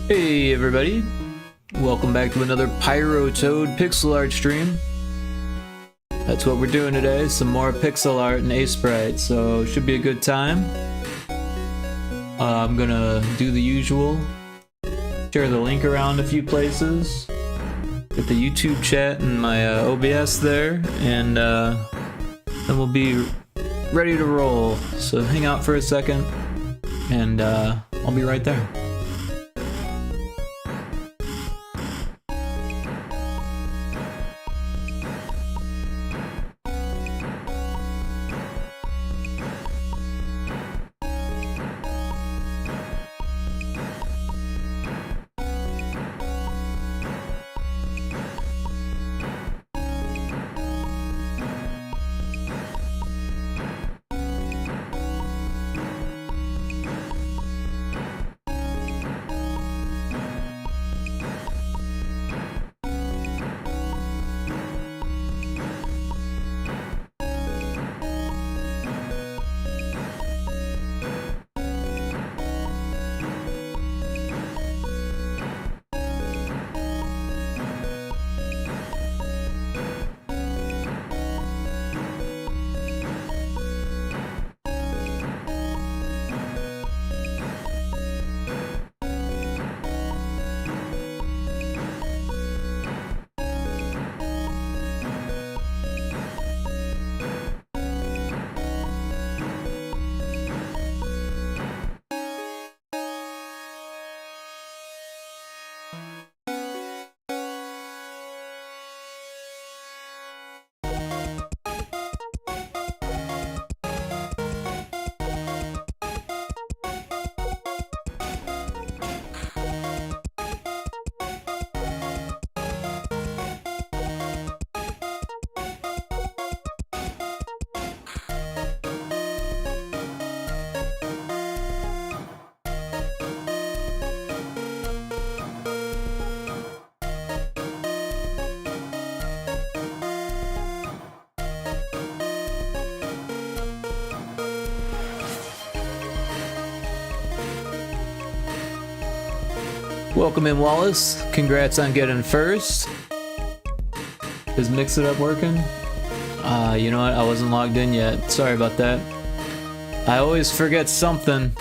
Hey everybody, welcome back to another Pyrotoad pixel art stream. That's what we're doing today, some more pixel art and Aseprite, so should be a good time. I'm gonna do the usual, share the link around a few places, get the YouTube chat and my OBS there, and then we'll be ready to roll. So hang out for a second, and I'll be right there. Welcome in, Wallace. Congrats on getting first. Is Mix It Up working? You know what? I wasn't logged in yet. Sorry about that. I always forget something.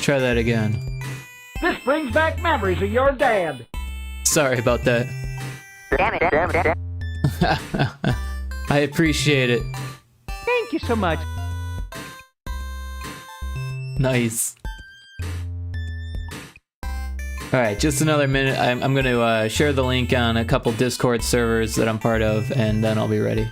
Try that again. This brings back memories of your dad. Sorry about that. I appreciate it. Thank you so much. Nice. Alright, just another minute. I'm going to share the link on a couple Discord servers that I'm part of, and then I'll be ready.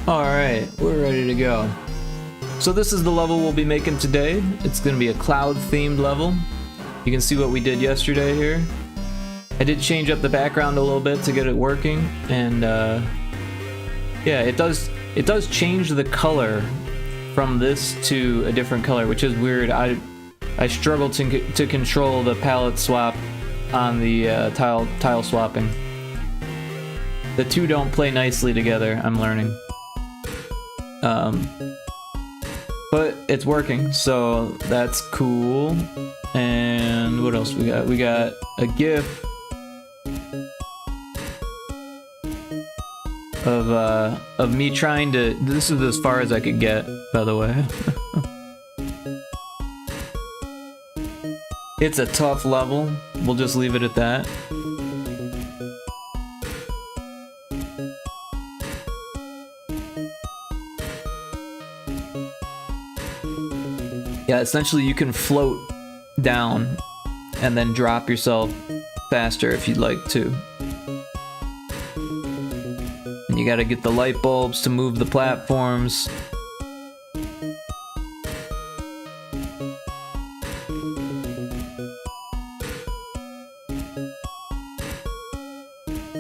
Alright, we're ready to go. So this is the level we'll be making today. It's going to be a cloud-themed level. You can see what we did yesterday here. I did change up the background a little bit to get it working, and yeah, it does change the color from this to a different color, which is weird. I struggle to control the palette swap on the tile swapping. The two don't play nicely together, I'm learning. But it's working, so that's cool. And what else we got? We got a GIF of me trying to. This is as far as I could get, by the way. It's a tough level. We'll just leave it at that. Yeah, essentially you can float down and then drop yourself faster if you'd like to. And you gotta get the light bulbs to move the platforms.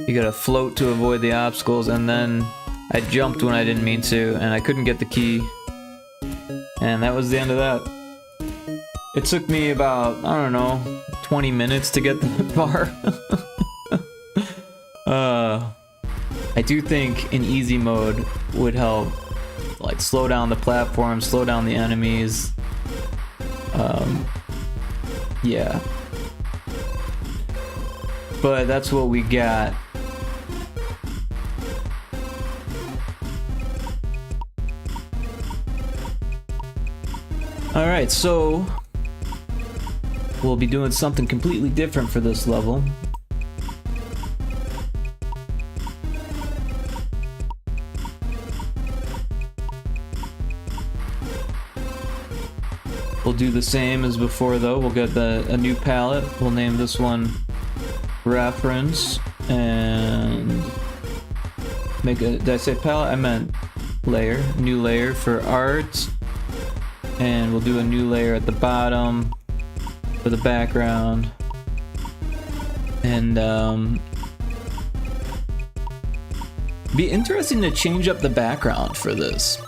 You gotta float to avoid the obstacles, and then I jumped when I didn't mean to, and I couldn't get the key. And that was the end of that. It took me about, I don't know, 20 minutes to get that far. I do think in easy mode would help. Like, slow down the platform, slow down the enemies. Yeah. But that's what we got. Alright, so we'll be doing something completely different for this level. We'll do the same as before though. We'll get a new palette. We'll name this one Reference and make a, did I say palette? I meant layer. New layer for art. And we'll do a new layer at the bottom for the background. And be interesting to change up the background for this.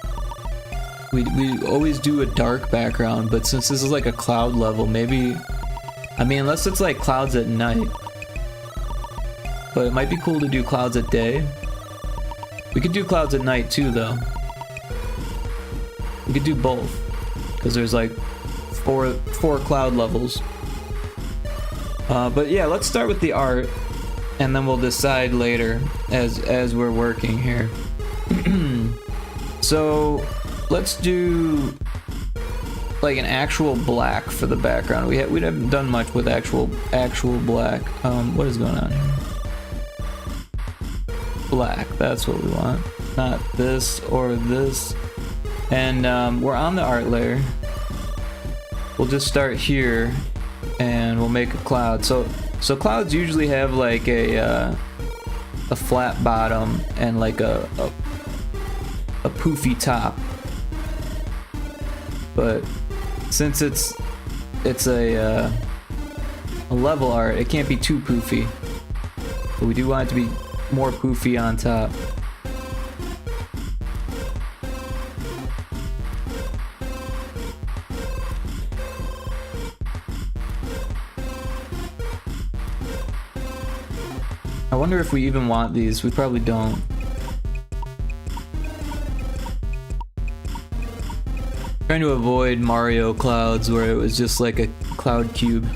We always do a dark background, but since this is like a cloud level, maybe, I mean, unless it's like clouds at night. But it might be cool to do clouds at day. We could do clouds at night too though. We could do both. Because there's like four cloud levels. But yeah, let's start with the art, and then we'll decide later as we're working here. So let's do like an actual black for the background. We haven't done much with actual black. What is going on here? Black. That's what we want. Not this or this. And we're on the art layer. We'll just start here, and we'll make a cloud. So clouds usually have like a flat bottom and like a poofy top. But since it's a level art, it can't be too poofy. But we do want it to be more poofy on top. I wonder if we even want these. We probably don't. Trying to avoid Mario clouds where it was just like a cloud cube.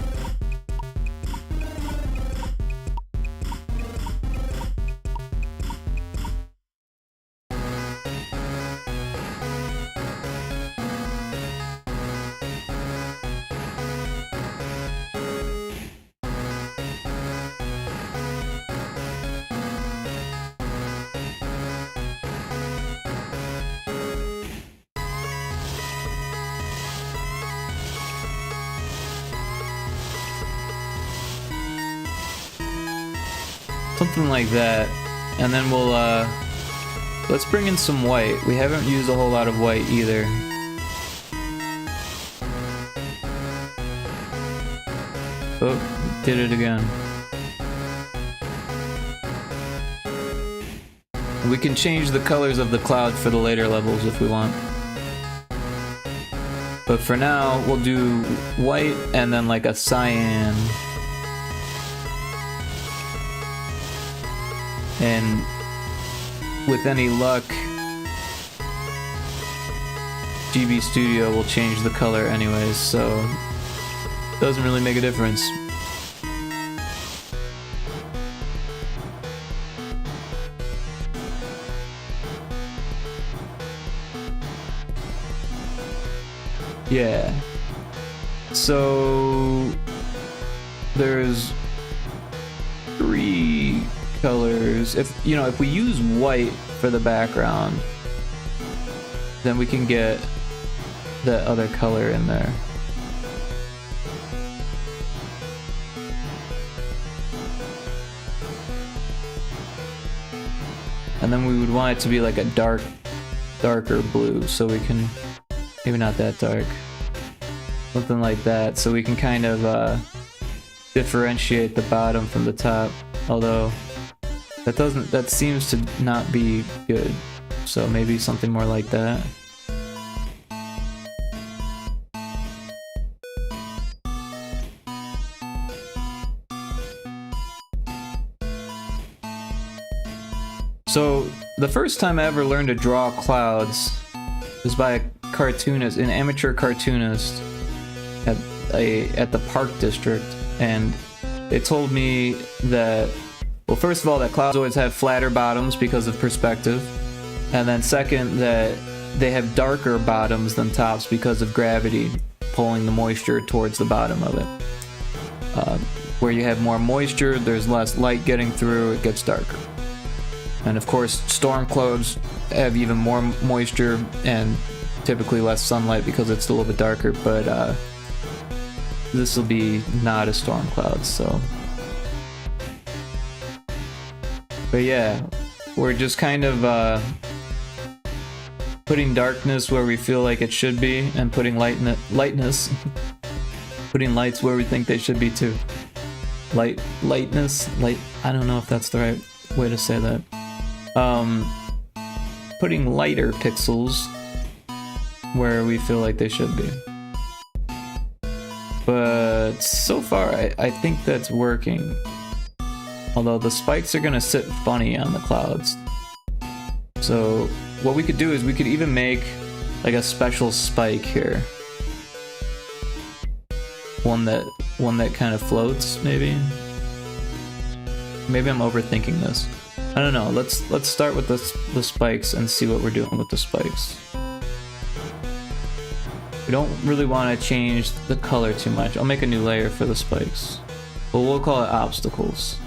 Something like that, and then we'll Let's bring in some white. We haven't used a whole lot of white either. Oh, did it again. We can change the colors of the cloud for the later levels if we want. But for now, we'll do white and then like a cyan. And with any luck, GB Studio will change the color anyways, so it doesn't really make a difference. Yeah. So there's 3 colors. If we use white for the background, then we can get that other color in there. And then we would want it to be like a darker blue, so we can, maybe not that dark, something like that, so we can kind of differentiate the bottom from the top. Although that seems to not be good, so maybe something more like that. So the first time I ever learned to draw clouds was by a cartoonist, an amateur cartoonist at the Park District, and they told me that, well, first of all, that clouds always have flatter bottoms because of perspective, and then second, that they have darker bottoms than tops because of gravity pulling the moisture towards the bottom of it. Where you have more moisture, there's less light getting through, it gets darker. And of course, storm clouds have even more moisture and typically less sunlight because it's a little bit darker, but this will be not a storm cloud, so. But yeah, we're just kind of putting darkness where we feel like it should be, and putting lightness, putting lights where we think they should be too. Lightness, I don't know if that's the right way to say that. Putting lighter pixels where we feel like they should be. But so far, I think that's working. Although the spikes are gonna sit funny on the clouds. So what we could do is we could even make like a special spike here. One that kind of floats, maybe. Maybe I'm overthinking this. I don't know. Let's start with the spikes and see what we're doing with the spikes. We don't really want to change the color too much. I'll make a new layer for the spikes. Well, we'll call it obstacles.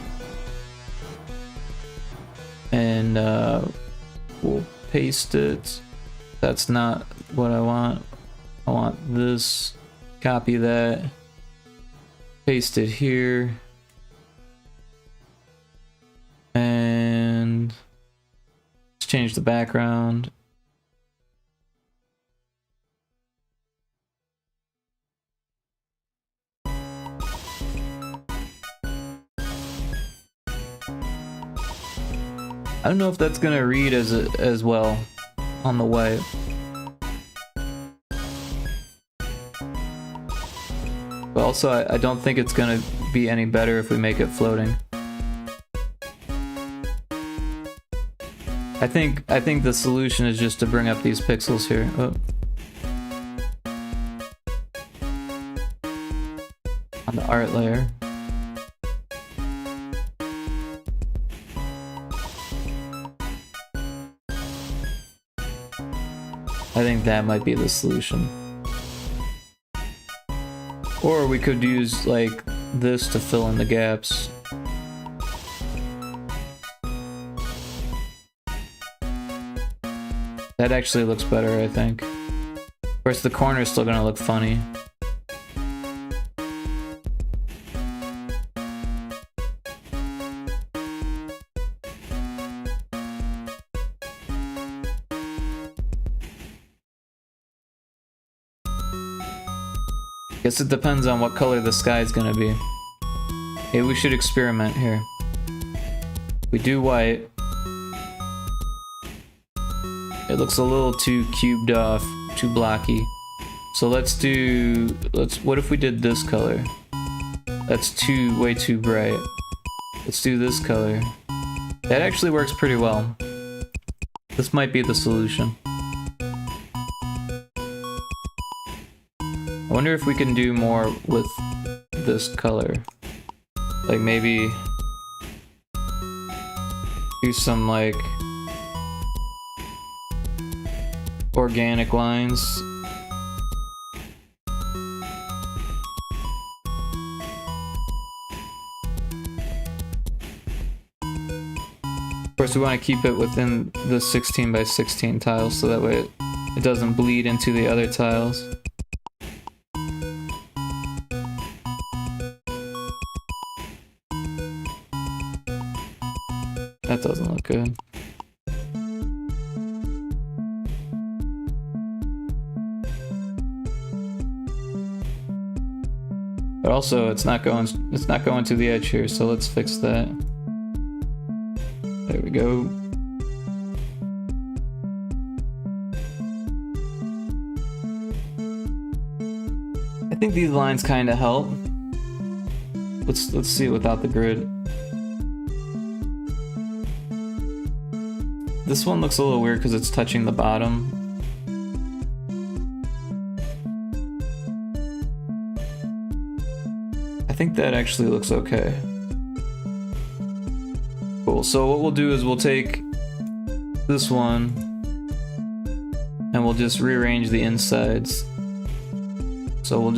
And we'll paste it. That's not what I want. I want this. Copy that. Paste it here. And let's change the background. I don't know if that's gonna read as well on the white. But also, I don't think it's gonna be any better if we make it floating. I think the solution is just to bring up these pixels here. Oh. On the art layer. I think that might be the solution. Or we could use like this to fill in the gaps. That actually looks better, I think. Of course, the corner is still gonna look funny. Guess it depends on what color the sky is gonna be. Maybe we should experiment here. We do white. It looks a little too cubed off, too blocky. So what if we did this color? That's way too bright. Let's do this color. That actually works pretty well. This might be the solution. I wonder if we can do more with this color. Like maybe do some like organic lines. Of course, we want to keep it within the 16 by 16 tiles so that way it doesn't bleed into the other tiles. That doesn't look good. But also, it's not going to the edge here, so let's fix that. There we go. I think these lines kind of help. Let's see it without the grid. This one looks a little weird because it's touching the bottom. I think that actually looks okay. Cool, so what we'll do is we'll take this one and we'll just rearrange the insides. So we'll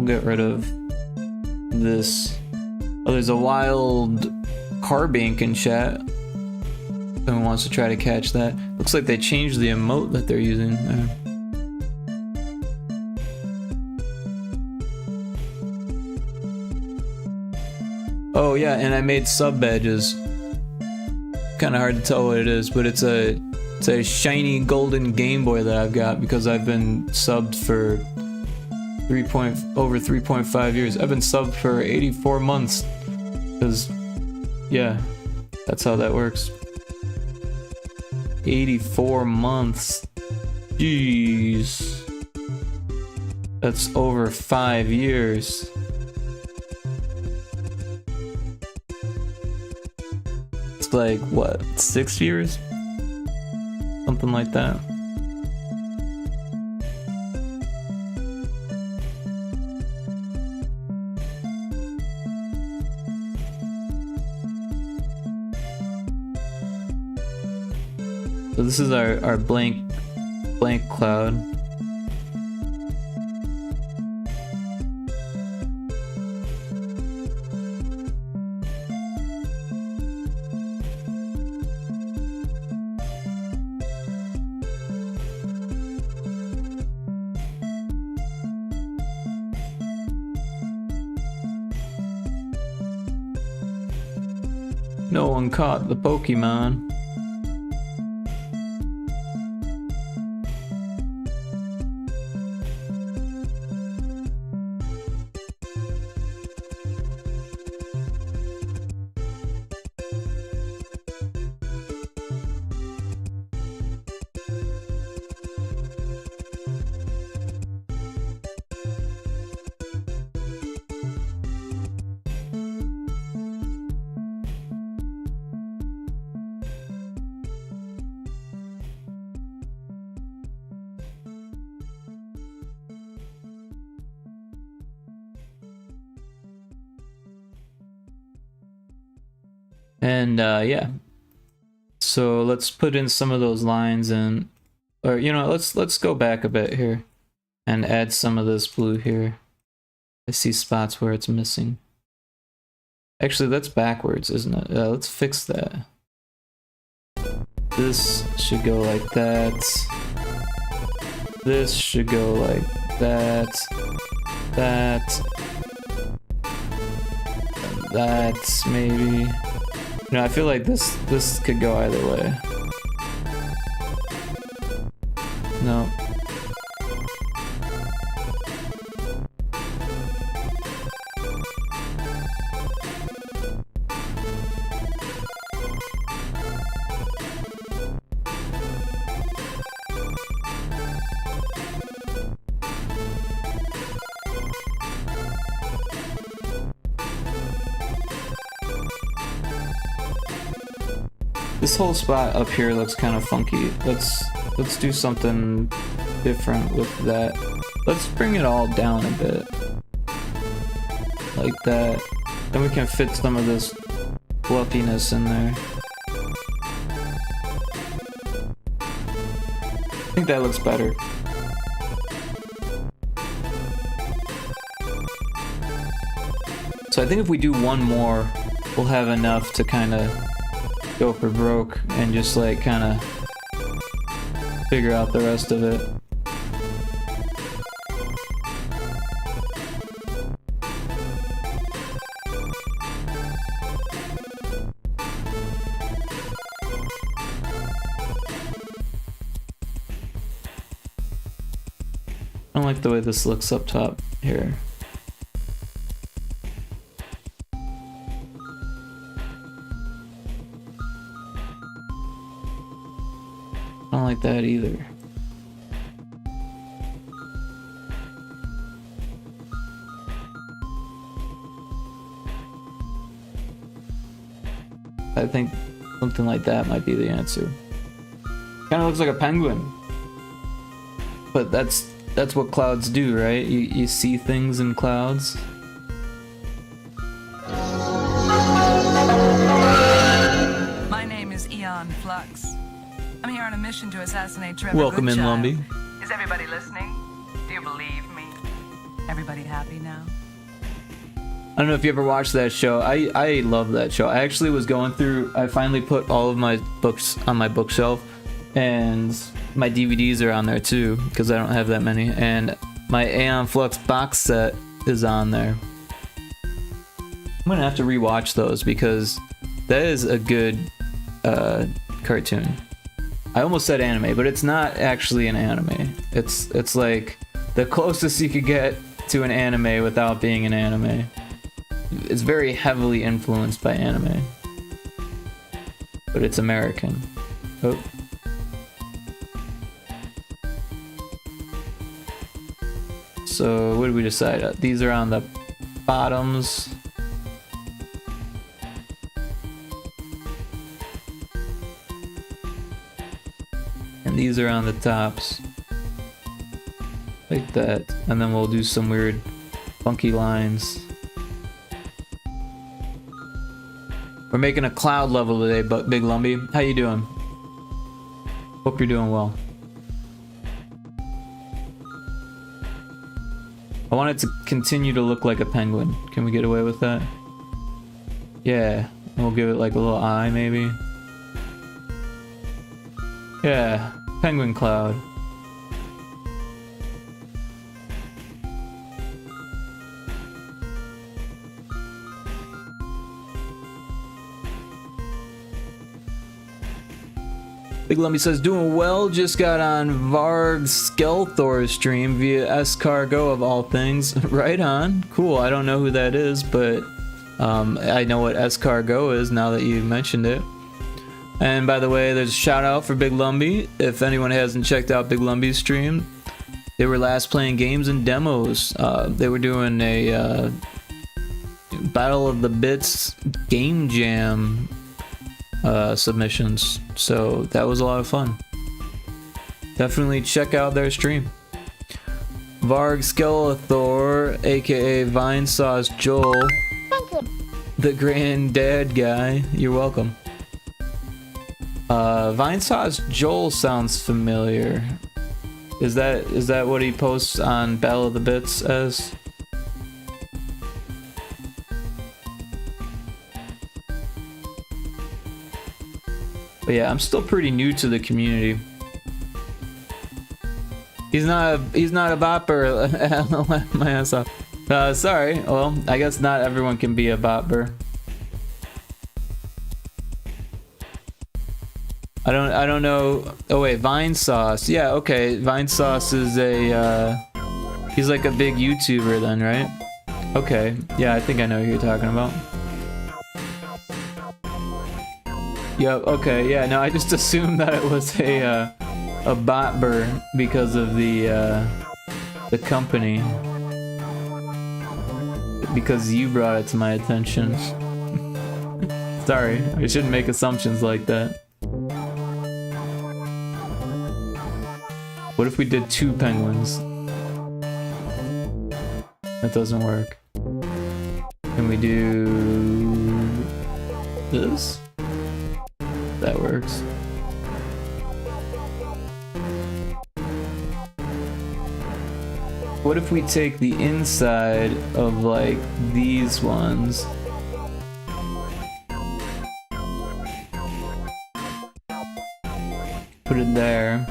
get rid of this. Oh, there's a wild carbink in chat. Someone wants to try to catch that. Looks like they changed the emote that they're using there. Oh yeah, and I made sub badges. Kind of hard to tell what it is, but it's a shiny golden Game Boy that I've got because I've been subbed for over 3.5 years. I've been subbed for 84 months. Because, yeah, that's how that works. 84 months. Jeez. That's over 5 years. It's like, what, 6 years? Something like that. So this is our blank cloud. No one caught the Pokemon. And yeah, so let's put in some of those lines and, or you know, let's go back a bit here and add some of this blue here. I see spots where it's missing. Actually, that's backwards, isn't it? Let's fix that. This should go like that. This should go like that. That maybe. You know, I feel like this could go either way. No. This whole spot up here looks kind of funky. Let's do something different with that. Let's bring it all down a bit. Like that. Then we can fit some of this fluffiness in there. I think that looks better. So I think if we do one more, we'll have enough to kind of go for broke and just like kind of figure out the rest of it. I don't like the way this looks up top here. I don't like that either. I think something like that might be the answer. Kind of looks like a penguin. But that's what clouds do, right? You see things in clouds. My name is Eon Flux. I'm here on a mission to assassinate Trevor Welcome in, Goodchild. Lumby. Is everybody listening? Do you believe me? Everybody happy now? I don't know if you ever watched that show. I love that show. I actually was going through, I finally put all of my books on my bookshelf, and my DVDs are on there too, because I don't have that many, and my Aeon Flux box set is on there. I'm gonna have to rewatch those because that is a good cartoon. I almost said anime, but it's not actually an anime. It's like the closest you could get to an anime without being an anime. It's very heavily influenced by anime, but it's American. Oh. So what did we decide? These are on the bottoms. And these are on the tops. Like that. And then we'll do some weird funky lines. We're making a cloud level today, but Big Lumby. How you doing? Hope you're doing well. I want it to continue to look like a penguin. Can we get away with that? Yeah. And we'll give it like a little eye, maybe. Yeah. Penguin cloud. Big Lumby says, doing well, just got on Varg Skelthor's stream via Escargo of all things. Right on. Cool, I don't know who that is, but I know what Escargo is now that you mentioned it. And by the way, there's a shout out for Big Lumby. If anyone hasn't checked out Big Lumby's stream, they were last playing games and demos. They were doing a Battle of the Bits game jam submissions, so that was a lot of fun. Definitely check out their stream. Varg Skeletor, aka Vine Sauce Joel, the granddad guy. You're welcome. Vine Sauce Joel sounds familiar. Is that what he posts on Battle of the Bits as? But yeah, I'm still pretty new to the community. He's not a bopper. My ass off. Sorry. Well, I guess not everyone can be a bopper. I don't know. Oh wait, Vine Sauce. Yeah, okay. Vine Sauce is he's like a big YouTuber then, right? Okay. Yeah, I think I know who you're talking about. Yep, okay, yeah, no, I just assumed that it was a botber because of the company. Because you brought it to my attention. Sorry, I shouldn't make assumptions like that. What if we did 2 penguins? That doesn't work. Can we do this? That works. What if we take the inside of like these ones? Put it there.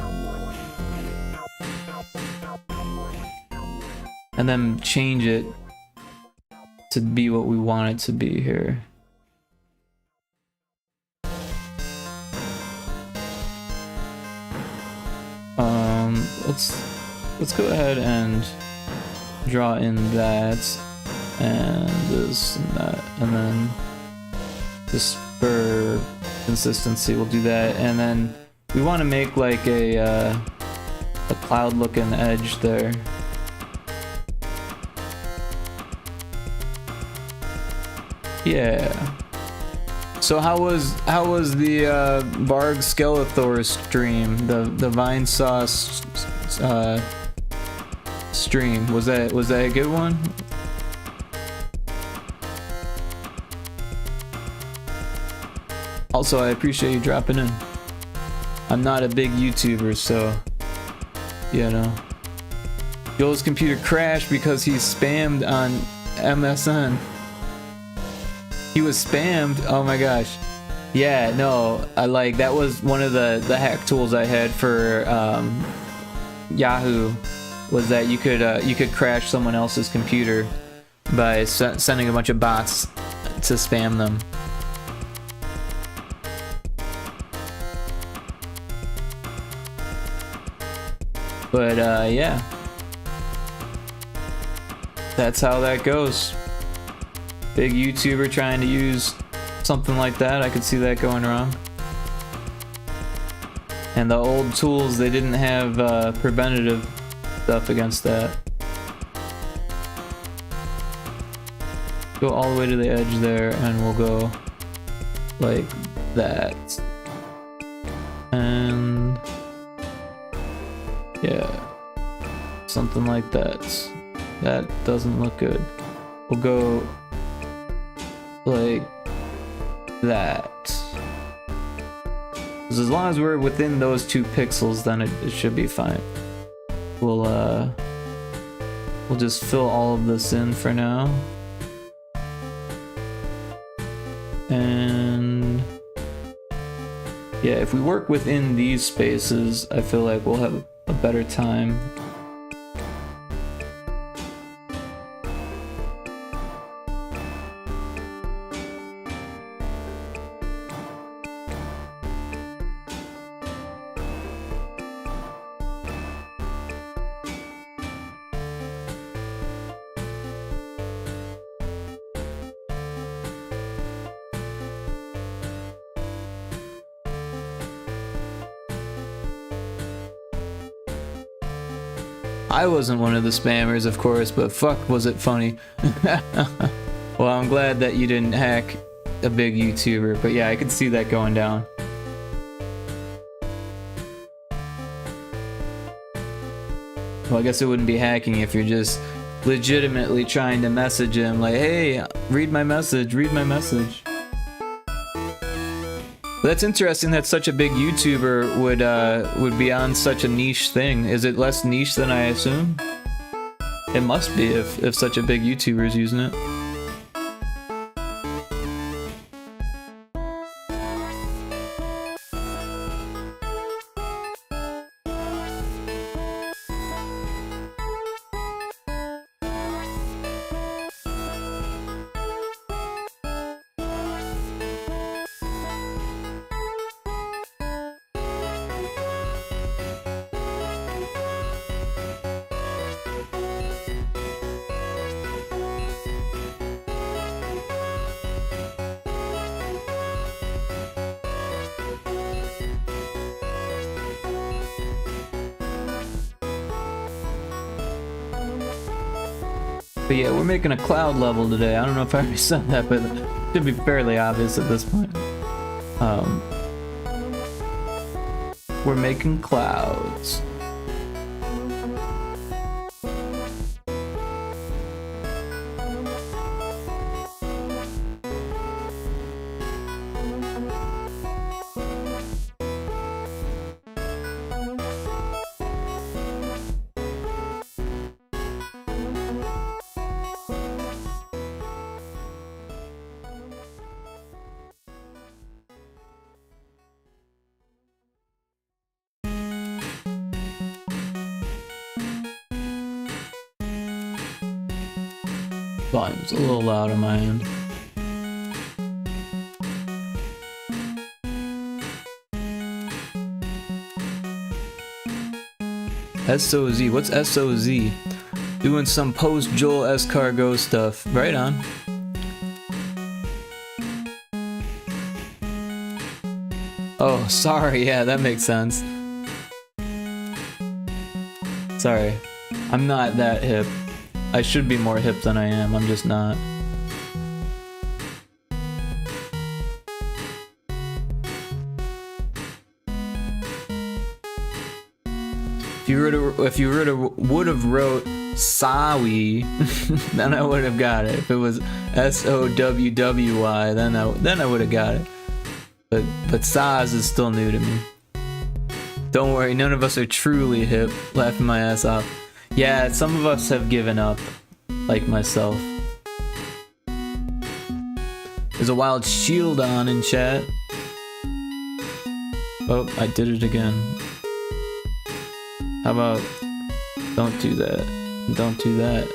And then change it to be what we want it to be here. Let's go ahead and draw in that and this and that, and then just for consistency we'll do that, and then we want to make like a cloud looking edge there. Yeah. So how was the Varg Skeletor stream? The Vine Sauce stream, was that a good one? Also, I appreciate you dropping in. I'm not a big YouTuber, so you know. Joel's computer crashed because he spammed on MSN. He was spammed. Oh my gosh. Yeah, no, that was one of the hack tools I had for Yahoo, was that you could crash someone else's computer by sending a bunch of bots to spam them. But yeah, that's how that goes. Big YouTuber trying to use something like that, I could see that going wrong. And the old tools, they didn't have preventative stuff against that. Go all the way to the edge there, and we'll go like that. And yeah, something like that. That doesn't look good. We'll go like that. Because as long as we're within those 2 pixels, then it should be fine. We'll just fill all of this in for now. And yeah, if we work within these spaces, I feel like we'll have a better time. I wasn't one of the spammers, of course, but fuck, was it funny. Well, I'm glad that you didn't hack a big YouTuber, but yeah, I could see that going down. Well, I guess it wouldn't be hacking if you're just legitimately trying to message him like, hey, read my message, read my message. That's interesting that such a big YouTuber would be on such a niche thing. Is it less niche than I assume? It must be if such a big YouTuber is using it. But yeah, we're making a cloud level today. I don't know if I already said that, but it should be fairly obvious at this point. We're making clouds. Volume's a little loud on my end. SOZ, what's SOZ? Doing some post Joel Escargot stuff. Right on. Oh, sorry, yeah, that makes sense. Sorry. I'm not that hip. I should be more hip than I am, I'm just not. If you would have wrote Sawi, then I would have got it. If it was SOWWY, then I would have got it. But Saz is still new to me. Don't worry, none of us are truly hip. Laughing my ass off. Yeah, some of us have given up, like myself. There's a wild shield on in chat. Oh, I did it again. How about, don't do that. Don't do that.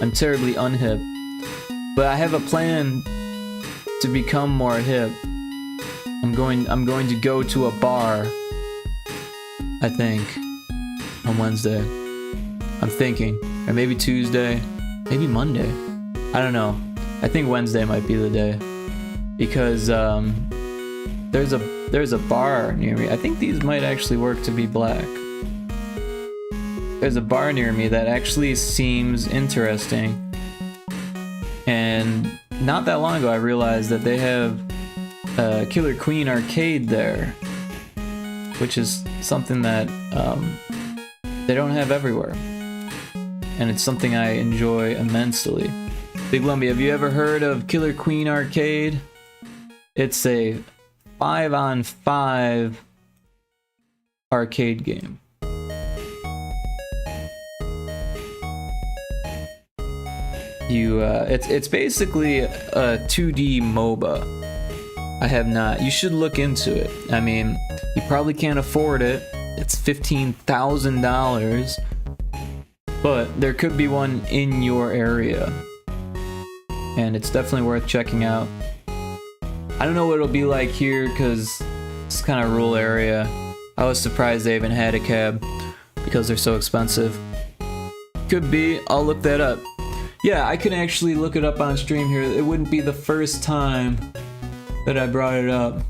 I'm terribly unhip, but I have a plan to become more hip. I'm going to go to a bar, I think, on Wednesday. I'm thinking, or maybe Tuesday, maybe Monday. I don't know. I think Wednesday might be the day, because there's a bar near me. I think these might actually work to be black. There's a bar near me that actually seems interesting, and not that long ago I realized that they have Killer Queen Arcade there, which is something that they don't have everywhere, and it's something I enjoy immensely. Big Lumpy, have you ever heard of Killer Queen Arcade? It's a 5-on-5 arcade game. It's basically a 2D MOBA. I have not. You should look into it. I mean, you probably can't afford it. It's $15,000, but there could be one in your area, and it's definitely worth checking out. I don't know what it'll be like here because it's kind of a rural area. I was surprised they even had a cab because they're so expensive. Could be. I'll look that up. Yeah, I can actually look it up on stream here. It wouldn't be the first time that I brought it up.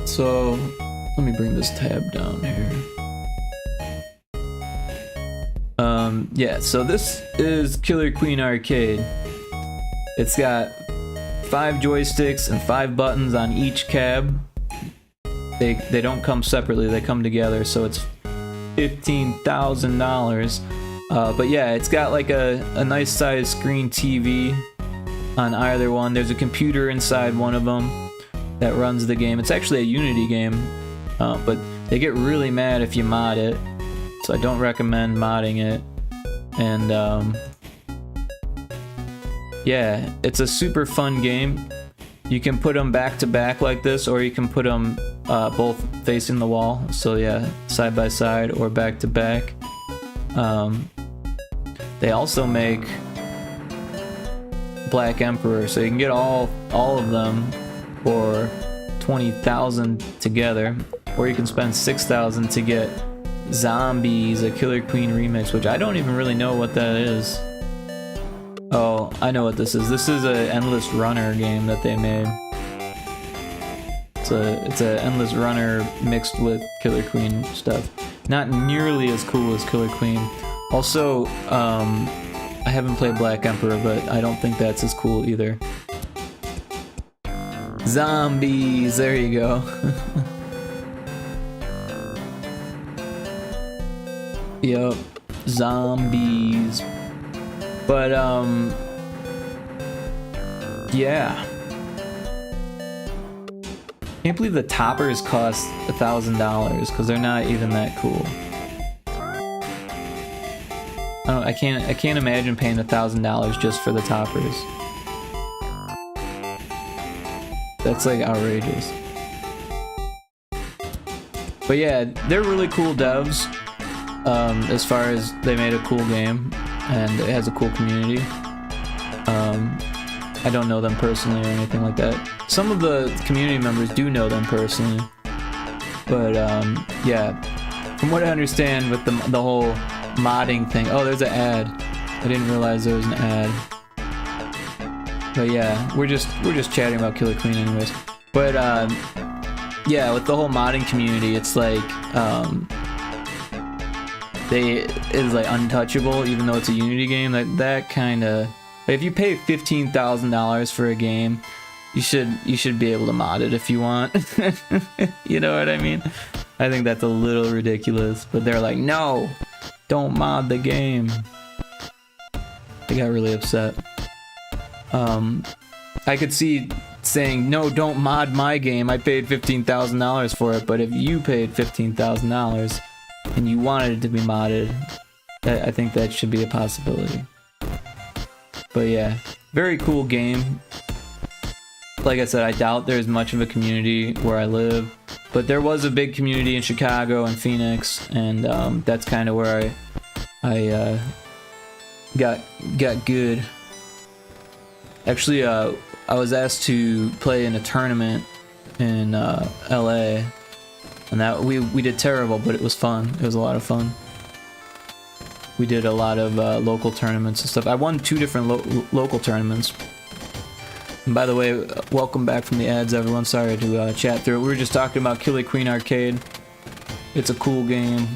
So, let me bring this tab down here. Yeah, so this is Killer Queen Arcade. It's got 5 joysticks and 5 buttons on each cab. They don't come separately, they come together, so it's $15,000. But yeah, it's got like a nice size screen TV on either one. There's a computer inside one of them that runs the game. It's actually a Unity game, but they get really mad if you mod it, so I don't recommend modding it. And yeah, it's a super fun game. You can put them back to back like this, or you can put them both facing the wall. So yeah, side by side or back to back. They also make Black Emperor, so you can get all of them for 20,000 together, or you can spend 6,000 to get Zombies, a Killer Queen remix, which I don't even really know what that is. Oh, I know what this is. This is a Endless Runner game that they made. It's a Endless Runner mixed with Killer Queen stuff. Not nearly as cool as Killer Queen. Also, I haven't played Black Emperor, but I don't think that's as cool either. Zombies, there you go. Yup, zombies. But yeah. Can't believe the toppers cost $1,000 because they're not even that cool. I can't imagine paying $1,000 just for the toppers. That's like outrageous. But yeah, they're really cool devs. As far as they made a cool game and it has a cool community. I don't know them personally or anything like that. Some of the community members do know them personally, but yeah, from what I understand with the whole modding thing. Oh, there's an ad. I didn't realize there was an ad. But yeah, we're just chatting about Killer Queen anyways. But yeah, with the whole modding community, it's like it's like untouchable, even though it's a Unity game. That kind of, if you pay $15,000 for a game, you should be able to mod it if you want. You know what I mean? I think that's a little ridiculous, but they're like, no, don't mod the game. They got really upset. I could see saying, no, don't mod my game. I paid $15,000 for it, but if you paid $15,000 and you wanted it to be modded, I think that should be a possibility. But yeah, very cool game. Like I said, I doubt there's much of a community where I live, but there was a big community in Chicago and Phoenix, and that's kind of where I got good. Actually, I was asked to play in a tournament in LA, and that we did terrible, but it was fun. It was a lot of fun. We did a lot of local tournaments and stuff. I won 2 different local tournaments. And by the way, welcome back from the ads, everyone. Sorry to chat through it. We were just talking about Killer Queen Arcade. It's a cool game.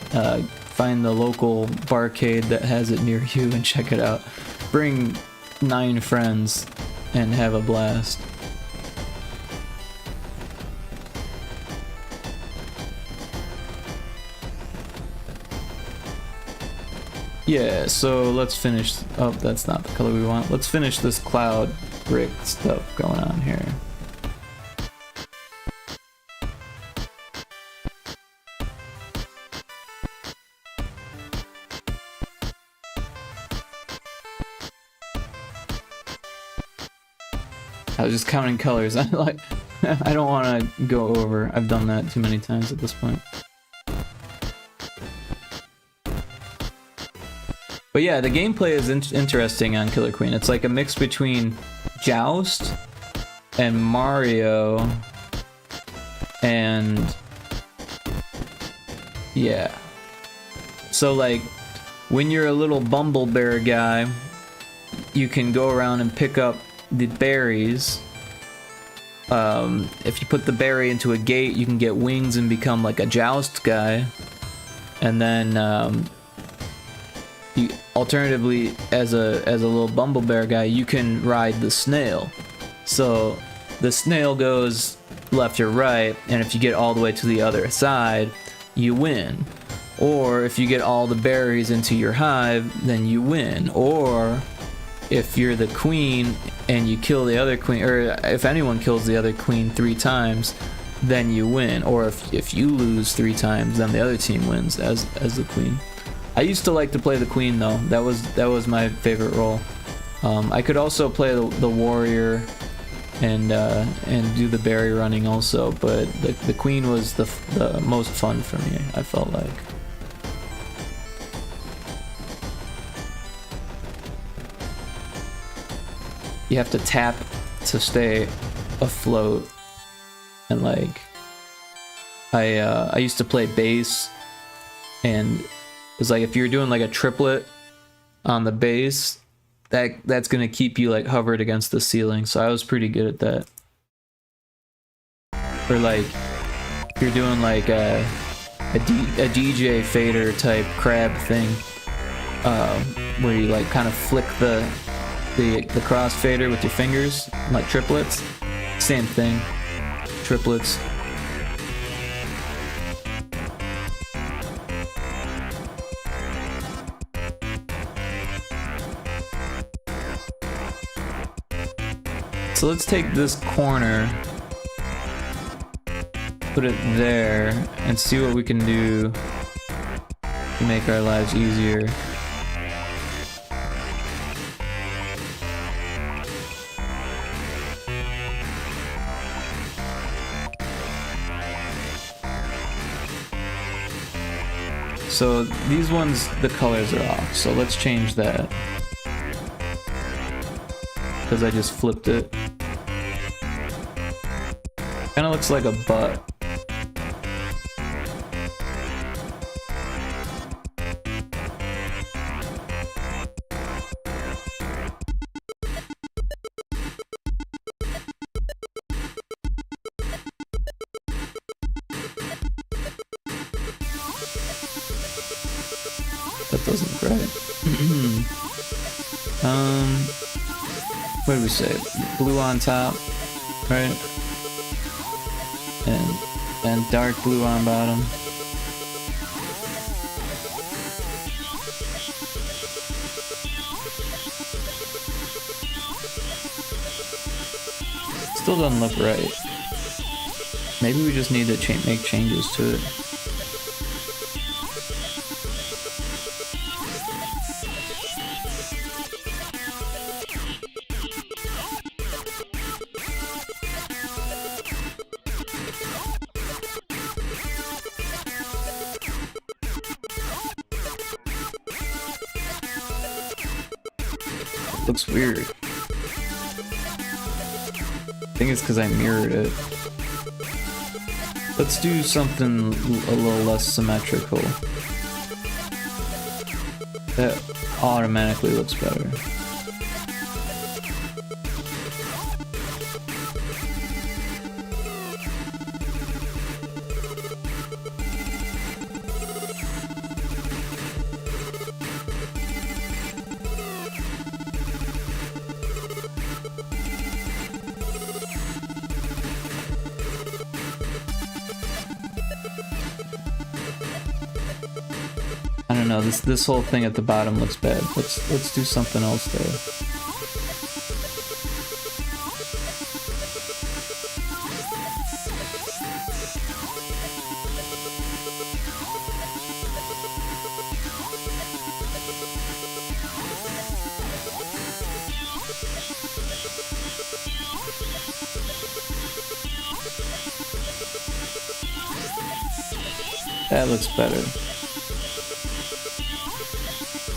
Find the local barcade that has it near you and check it out. Bring 9 friends and have a blast. Yeah, so let's finish. Oh, that's not the color we want. Let's finish this cloud brick stuff going on here. I was just counting colors. I don't want to go over. I've done that too many times at this point. But yeah, the gameplay is interesting on Killer Queen. It's like a mix between Joust and Mario, and yeah. So like, when you're a little Bumble Bear guy, you can go around and pick up the berries. If you put the berry into a gate, you can get wings and become like a Joust guy. And then alternatively, as a little Bumble Bear guy, you can ride the snail. So the snail goes left or right, and if you get all the way to the other side, you win. Or if you get all the berries into your hive, then you win. Or if you're the queen and you kill the other queen, or if anyone kills the other queen 3 times, then you win. Or if you lose 3 times, then the other team wins as the queen. I used to like to play the queen though. That was my favorite role. I could also play the warrior and do the berry running also, but the queen was the most fun for me, I felt like. You have to tap to stay afloat, and like I used to play bass, and it's like if you're doing like a triplet on the bass, that's gonna keep you like hovered against the ceiling. So I was pretty good at that. Or like if you're doing like a DJ fader type crab thing, where you like kind of flick the crossfader with your fingers, like triplets. Same thing, triplets. So let's take this corner put it there and see what we can do to make our lives easier. So these ones, the colors are off, so let's change that. Because I just flipped it. Kinda looks like a butt. That doesn't look right. What did we say? Blue on top, right? And dark blue on bottom. Still doesn't look right. Maybe we just need to make changes to it. Looks weird. I think it's because I mirrored it. Let's do something a little less symmetrical. That automatically looks better. I don't know, this whole thing at the bottom looks bad. Let's do something else there. That looks better.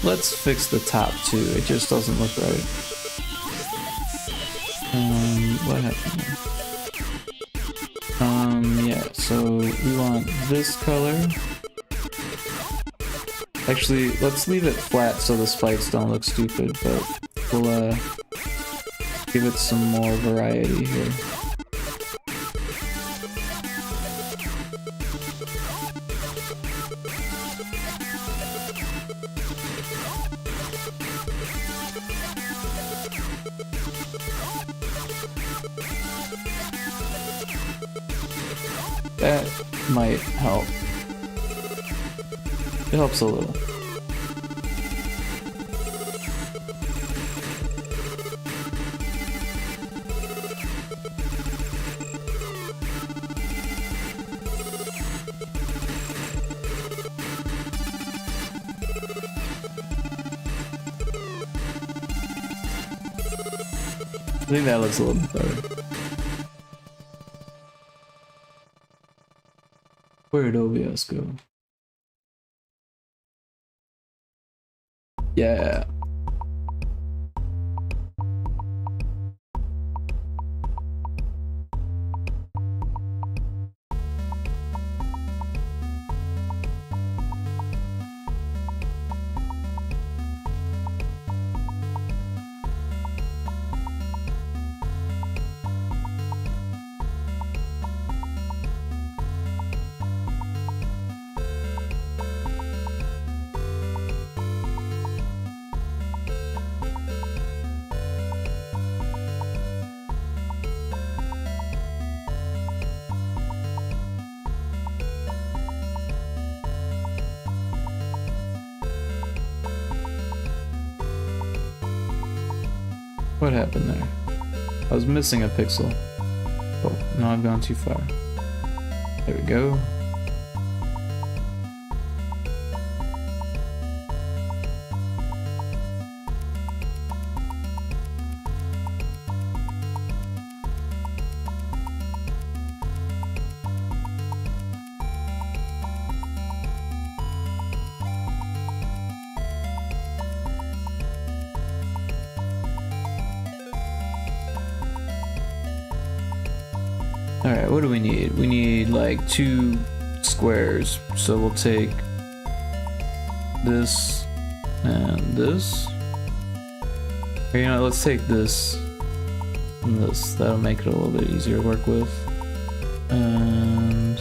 Let's fix the top too. It just doesn't look right. What happened there? Yeah, so we want this color. Actually, let's leave it flat so the spikes don't look stupid, but we'll give it some more variety here. That might help. It helps a little. I think that looks a little bit better. Where did OBS go? Yeah. What happened there? I was missing a pixel. Oh, no, I've gone too far. There we go. Alright, what do we need? We need like 2 squares. So we'll take this and this. Or, you know, let's take this and this. That'll make it a little bit easier to work with. And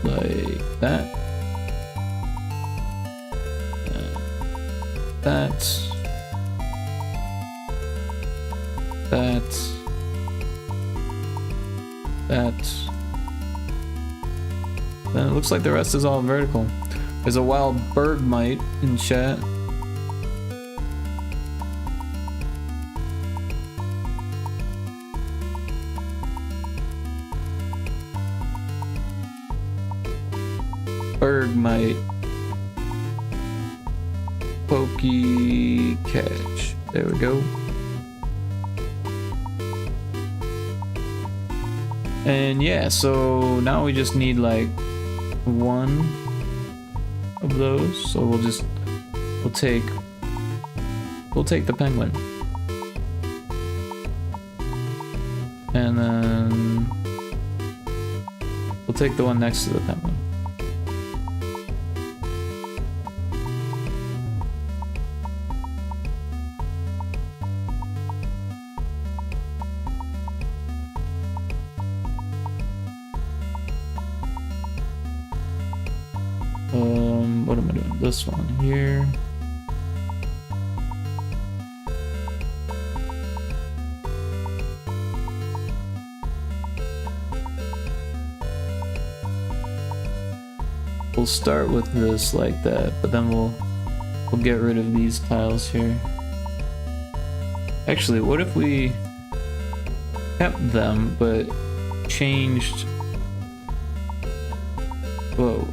like that. And that. That. Then it looks like the rest is all vertical. There's a wild bergmite in chat. Bergmite. Pokey catch. There we go. And yeah, so now we just need like 1 of those. So we'll take the penguin. And then we'll take the one next to the penguin. What am I doing? This one here. We'll start with this like that, but then we'll get rid of these tiles here. Actually, what if we kept them but changed? Whoa.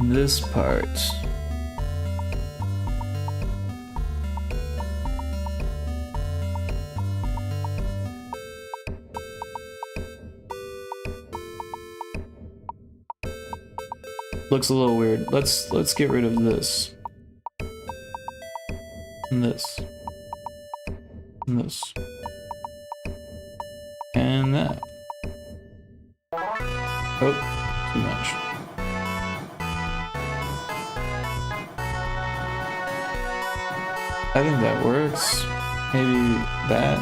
This part. Looks a little weird. Let's get rid of this. And this. And this. And that. Oh, too much. I think that works. Maybe that.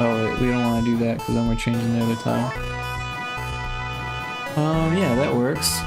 Oh wait, we don't want to do that because then we're changing the other tile. Yeah, that works.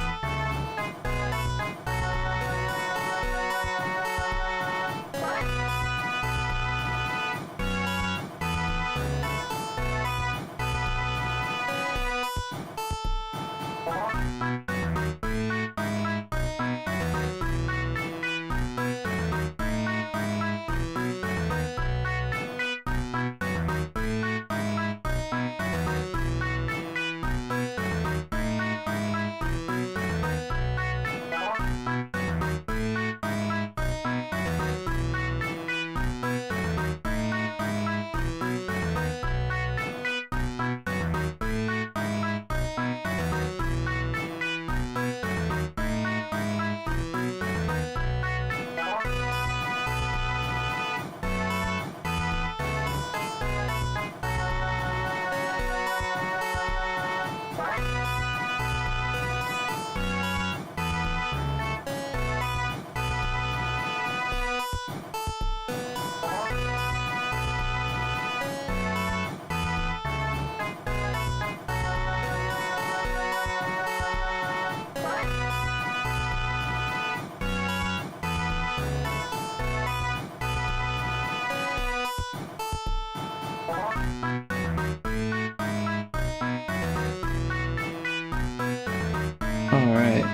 Alright,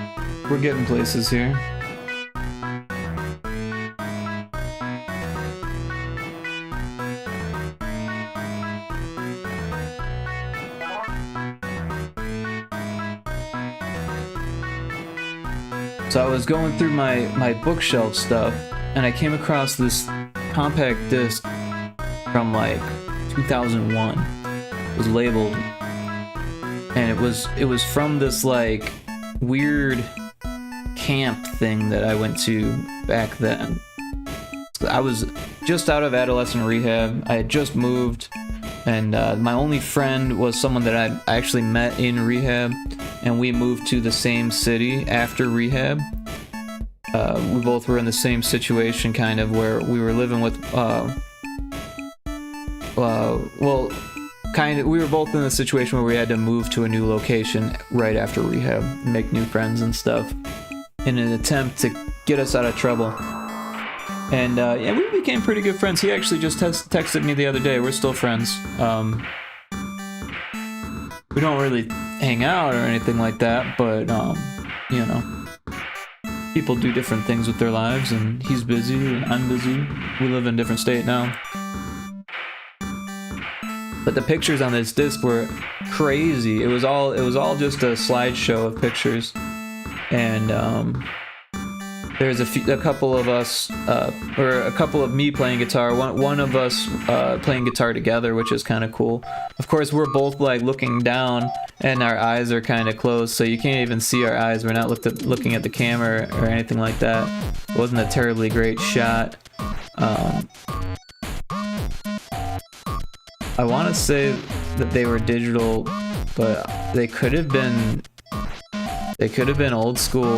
we're getting places here. So I was going through my bookshelf stuff, and I came across this compact disc from like 2001. It was labeled, and it was from this like weird camp thing that I went to back then. I was just out of adolescent rehab. I had just moved, and my only friend was someone that I actually met in rehab, and we moved to the same city after rehab. We both were in the same situation, kind of, where we were living with, we were both in a situation where we had to move to a new location right after rehab, make new friends and stuff, in an attempt to get us out of trouble. And yeah, we became pretty good friends. He actually just texted me the other day. We're still friends. We don't really hang out or anything like that, but you know, people do different things with their lives, and he's busy and I'm busy. We live in a different state now. But the pictures on this disc were crazy. It was all just a slideshow of pictures, and there's a couple of us, or a couple of me playing guitar. One of us playing guitar together, which is kind of cool. Of course, we're both like looking down, and our eyes are kind of closed, so you can't even see our eyes. We're not looking at the camera or anything like that. It wasn't a terribly great shot. I want to say that they were digital, but they could have been old school.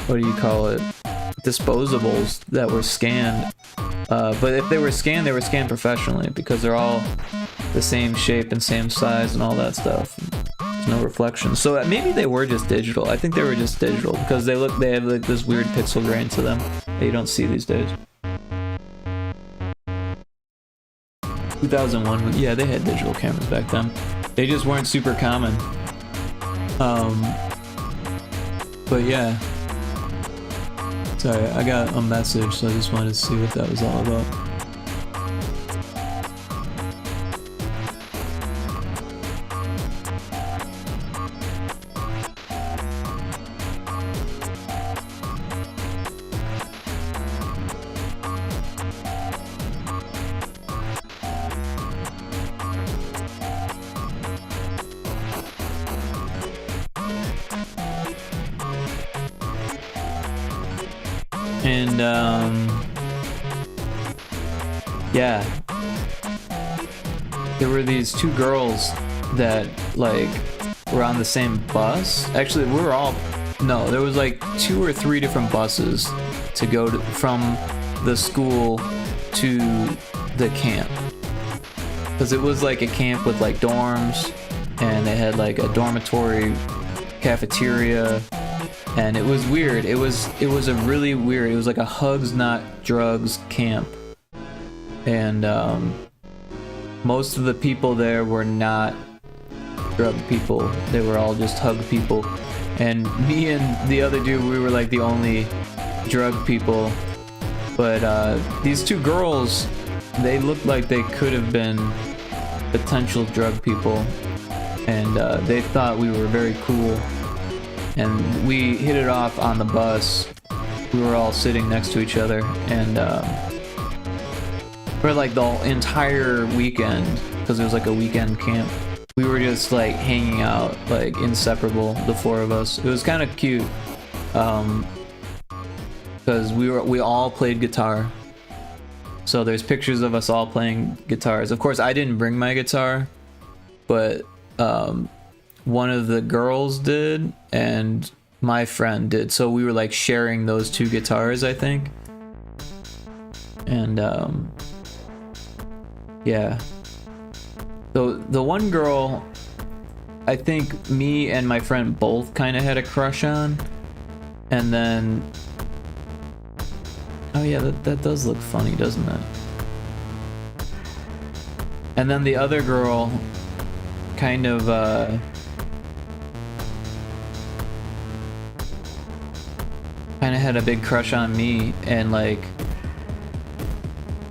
What do you call it? Disposables that were scanned. But if they were scanned professionally, because they're all the same shape and same size and all that stuff. There's no reflection. So maybe they were just digital. I think they were just digital because they have like this weird pixel grain to them that you don't see these days. 2001, yeah, they had digital cameras back then. They just weren't super common. But yeah. Sorry, I got a message, so I just wanted to see what that was all about. And yeah, there were these two girls that like were on the same bus. Actually, there was like 2 or 3 different buses to go from the school to the camp, because it was like a camp with like dorms, and they had like a dormitory cafeteria. And it was weird. It was a really weird. It was like a hugs not drugs camp, and most of the people there were not drug people. They were all just hug people. And me and the other dude, we were like the only drug people. But these 2 girls, they looked like they could have been potential drug people, and they thought we were very cool. And we hit it off on the bus. We were all sitting next to each other, and for like the entire weekend, because it was like a weekend camp, we were just like hanging out, like inseparable, the 4 of us. It was kind of cute, because we all played guitar. So there's pictures of us all playing guitars. Of course, I didn't bring my guitar, but one of the girls did, and my friend did. So we were like sharing those 2 guitars, I think. And yeah. So the one girl, I think me and my friend both kind of had a crush on. And then, oh yeah, that does look funny, doesn't it? And then the other girl kind of had a big crush on me, and like,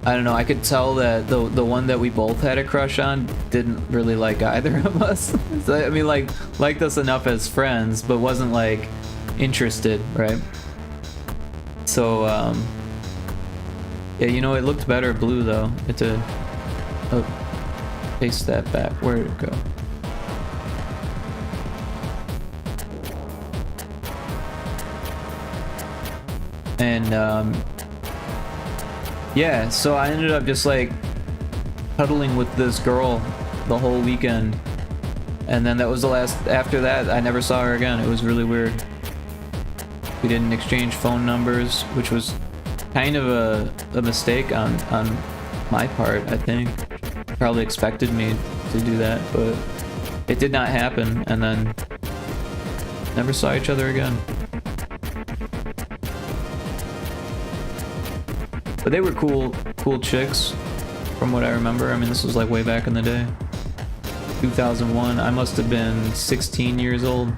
I don't know, I could tell that the one that we both had a crush on didn't really like either of us. So, I mean, like, liked us enough as friends, but wasn't like interested, right? So, yeah, you know, it looked better blue though. It did. Oh, paste that back. Where did it go? And yeah, so I ended up just like cuddling with this girl the whole weekend, and then that was the last. After that, I never saw her again. It was really weird. We didn't exchange phone numbers, which was kind of a mistake on my part. I think probably expected me to do that, but it did not happen, and then never saw each other again. But they were cool chicks, from what I remember. I mean, this was like way back in the day. 2001. I must have been 16 years old.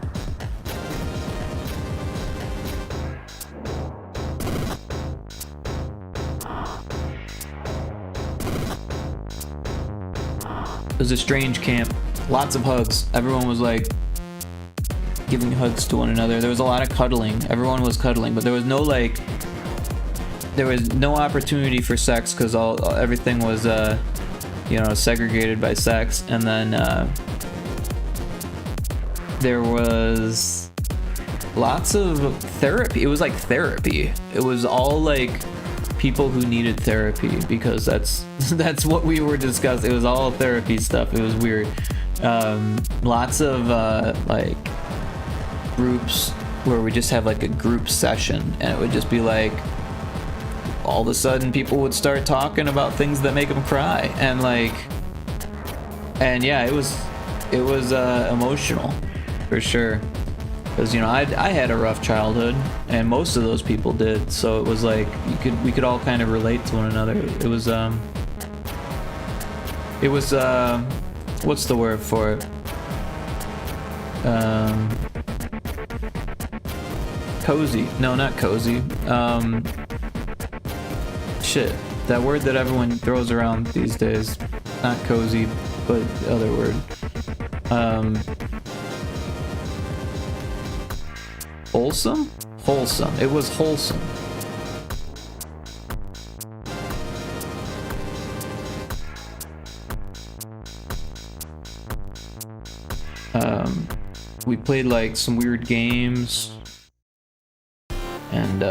It was a strange camp. Lots of hugs. Everyone was like giving hugs to one another. There was a lot of cuddling. Everyone was cuddling, but there was no like, there was no opportunity for sex because everything was you know, segregated by sex. And then there was lots of therapy. It was like therapy. It was all like people who needed therapy, because that's what we were discussing. It was all therapy stuff. It was weird. Lots of like groups where we just have like a group session, and it would just be like all of a sudden people would start talking about things that make them cry, and like, and yeah, it was emotional for sure, because you know I had a rough childhood, and most of those people did, so it was like we could all kind of relate to one another. It was what's the word for it? Cozy. No, not cozy. Shit. That word that everyone throws around these days. Not cozy, but the other word. Wholesome? Wholesome. It was wholesome. We played like some weird games, and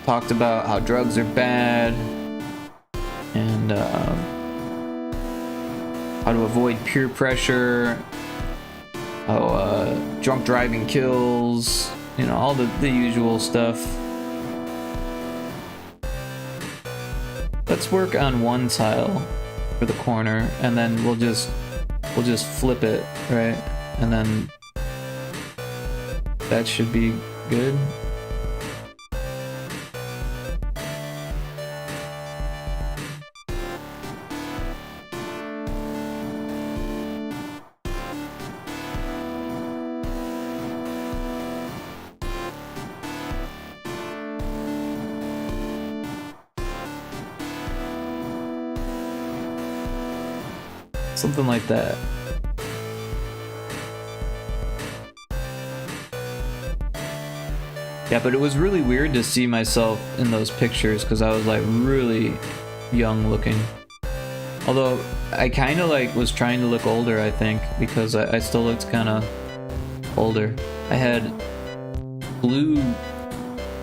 talked about how drugs are bad, and how to avoid peer pressure, how drunk driving kills, you know, all the usual stuff. Let's work on one tile for the corner, and then we'll just flip it, right? And then that should be good. Something like that. Yeah, but it was really weird to see myself in those pictures, because I was like really young looking. Although I kind of like was trying to look older, I think, because I still looked kind of older. I had blue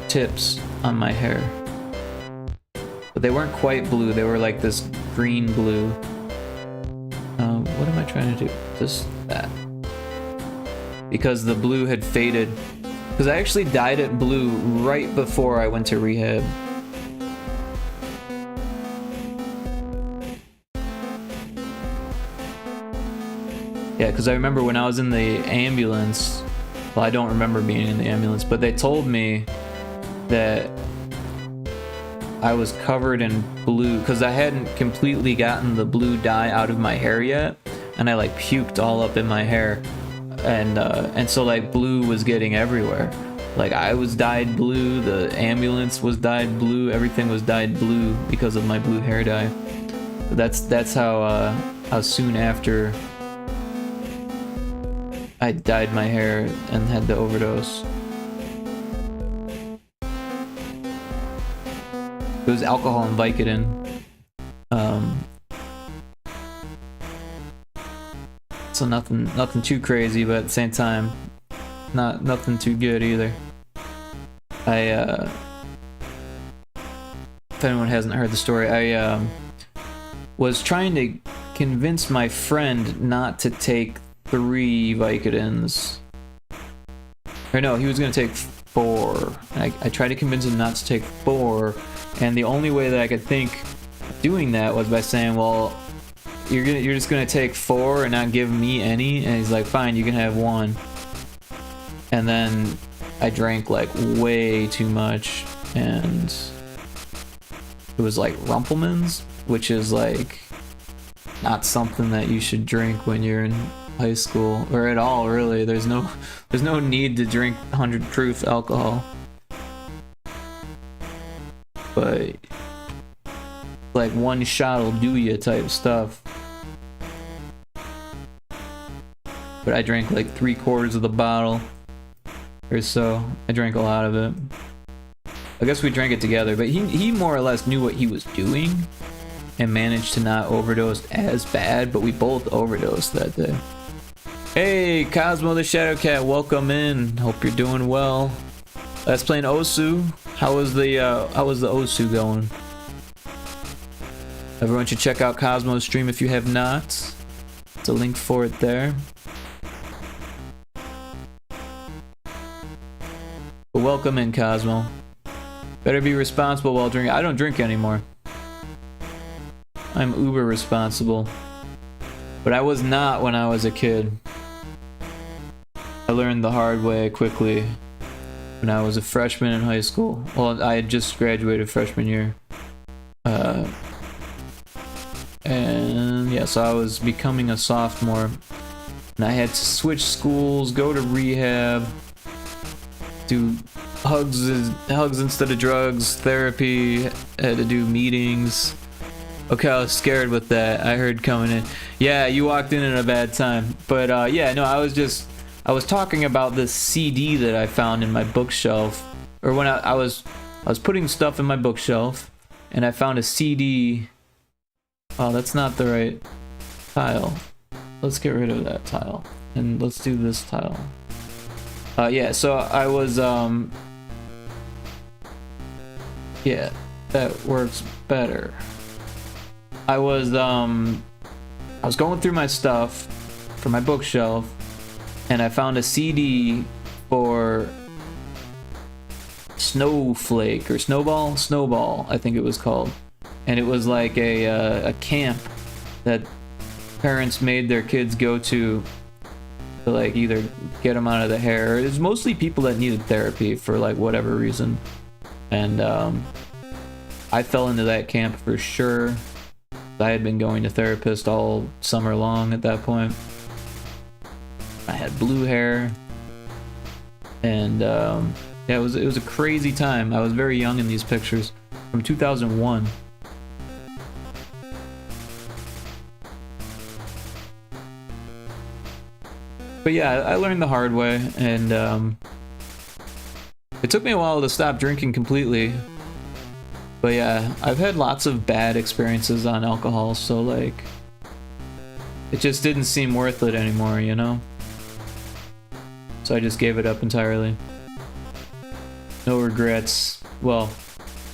tips on my hair, but they weren't quite blue. They were like this green blue. What am I trying to do? Just that. Because the blue had faded. Because I actually dyed it blue right before I went to rehab. Yeah, because I remember when I was in the ambulance, well, I don't remember being in the ambulance, but they told me that I was covered in blue, because I hadn't completely gotten the blue dye out of my hair yet, and I like puked all up in my hair. And so like blue was getting everywhere. Like I was dyed blue, the ambulance was dyed blue, everything was dyed blue because of my blue hair dye. That's how soon after I dyed my hair and had the overdose. It was alcohol and Vicodin. So nothing too crazy, but at the same time, nothing too good either. If anyone hasn't heard the story, I was trying to convince my friend not to take 3 Vicodins. Or no, he was gonna take 4. I tried to convince him not to take 4, and the only way that I could think of doing that was by saying, well, you're just gonna take 4 and not give me any? And he's like, fine, you can have 1. And then I drank like way too much, and it was like Rumpelmans, which is like not something that you should drink when you're in high school or at all, really. There's no need to drink 100 proof alcohol. But like one shot'll do ya type stuff. But I drank like 3/4 of the bottle or so. I drank a lot of it. I guess we drank it together, but he more or less knew what he was doing and managed to not overdose as bad, but we both overdosed that day. Hey, Cosmo the Shadow Cat, welcome in. Hope you're doing well. Let's play an Osu. How was the Osu going? Everyone should check out Cosmo's stream if you have not. There's a link for it there. But welcome in, Cosmo. Better be responsible while drinking. I don't drink anymore. I'm uber responsible. But I was not when I was a kid. I learned the hard way quickly when I was a freshman in high school. Well, I had just graduated freshman year. And yeah, so I was becoming a sophomore. And I had to switch schools, go to rehab, do hugs instead of drugs, therapy, had to do meetings. Okay, I was scared with that. I heard coming in. Yeah, you walked in at a bad time. But yeah, no, I was talking about this CD that I found in my bookshelf. Or when I was putting stuff in my bookshelf, and I found a CD. Oh, that's not the right tile. Let's get rid of that tile. And let's do this tile. Yeah, so I was, yeah, that works better. I was going through my stuff from my bookshelf, and I found a CD for Snowflake, or Snowball, I think it was called. And it was like a camp that parents made their kids go to like either get them out of the hair. It was mostly people that needed therapy for like whatever reason. And I fell into that camp for sure. I had been going to therapist all summer long at that point. I had blue hair. And yeah, it was a crazy time. I was very young in these pictures from 2001. But yeah, I learned the hard way, and it took me a while to stop drinking completely. But yeah, I've had lots of bad experiences on alcohol, so like, it just didn't seem worth it anymore, you know? So I just gave it up entirely. No regrets. Well,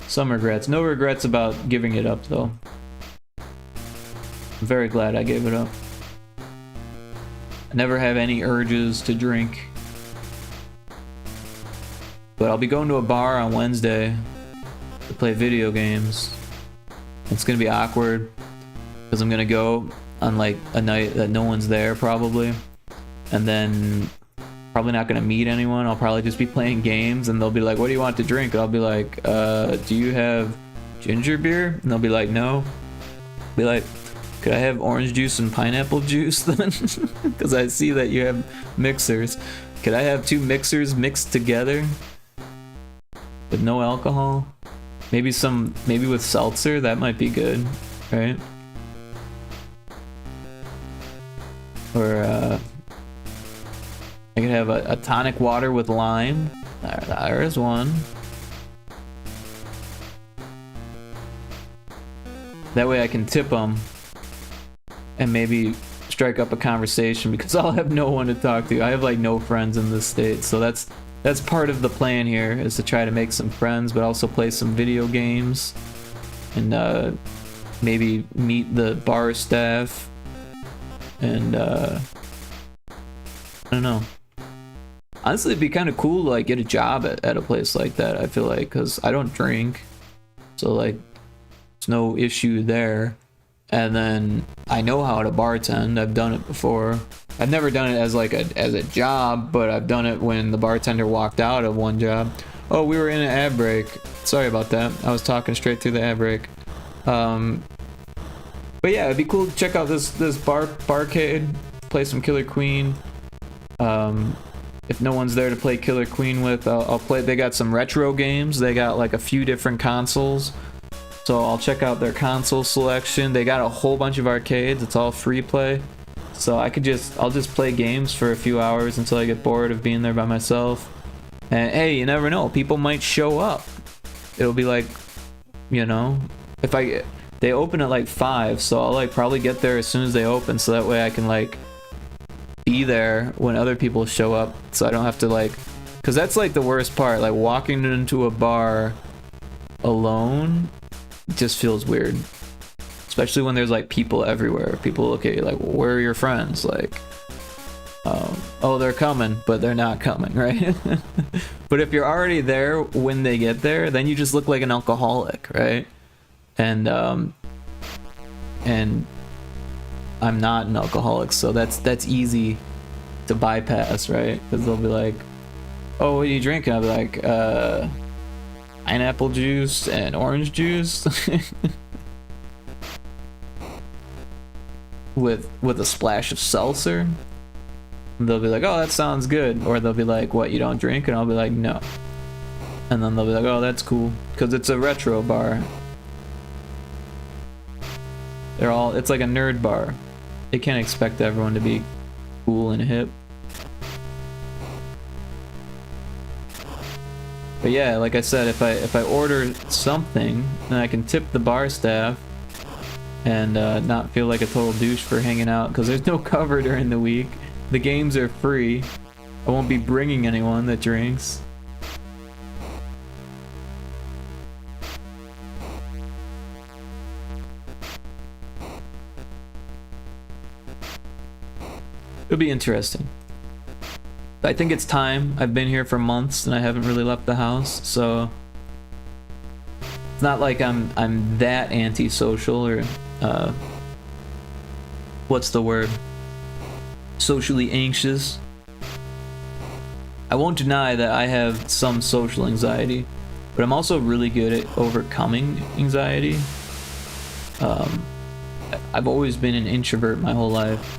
some regrets. No regrets about giving it up, though. I'm very glad I gave it up. I never have any urges to drink. But I'll be going to a bar on Wednesday to play video games. It's gonna be awkward because I'm gonna go on like a night that no one's there probably, and then probably not gonna meet anyone. I'll probably just be playing games, and they'll be like, what do you want to drink? And I'll be like, do you have ginger beer? And they'll be like, no. I'll be like, could I have orange juice and pineapple juice then? Because I see that you have mixers. Could I have 2 mixers mixed together with no alcohol? Maybe with seltzer, that might be good, right? Or I could have a tonic water with lime. There's one. That way I can tip them and maybe strike up a conversation, because I'll have no one to talk to. I have like no friends in this state, so that's part of the plan here, is to try to make some friends, but also play some video games and maybe meet the bar staff and I don't know. Honestly, it'd be kind of cool to like get a job at a place like that, I feel like, because I don't drink, so like there's no issue there. And then I know how to bartend. I've done it before. I've never done it as like as a job, but I've done it when the bartender walked out of one job. Oh, we were in an ad break. Sorry about that. I was talking straight through the ad break. But yeah, it'd be cool to check out this barcade, play some Killer Queen. If no one's there to play Killer Queen with, I'll play. They got some retro games. They got like a few different consoles. So I'll check out their console selection. They got a whole bunch of arcades. It's all free play. So I'll just play games for a few hours until I get bored of being there by myself. And hey, you never know. People might show up. It'll be like, you know, they open at like 5, so I'll like probably get there as soon as they open, so that way I can like be there when other people show up, so I don't have to like, because that's like the worst part, like walking into a bar alone just feels weird, especially when there's like people everywhere. People look at you like, well, where are your friends? Like, oh, they're coming, but they're not coming, right? But if you're already there when they get there, then you just look like an alcoholic, right? And I'm not an alcoholic, so that's easy to bypass, right? Because they'll be like, oh, what are you drinking? I'll be like, pineapple juice and orange juice with a splash of seltzer. And they'll be like, oh, that sounds good. Or they'll be like, what, you don't drink? And I'll be like, no. And then they'll be like, oh, that's cool, because it's a retro bar. It's like a nerd bar. They can't expect everyone to be cool and hip. But yeah, like I said, if I order something, then I can tip the bar staff and not feel like a total douche for hanging out, because there's no cover during the week. The games are free. I won't be bringing anyone that drinks. It'll be interesting. I think it's time. I've been here for months and I haven't really left the house, so it's not like I'm that antisocial or what's the word? Socially anxious. I won't deny that I have some social anxiety, but I'm also really good at overcoming anxiety. I've always been an introvert my whole life,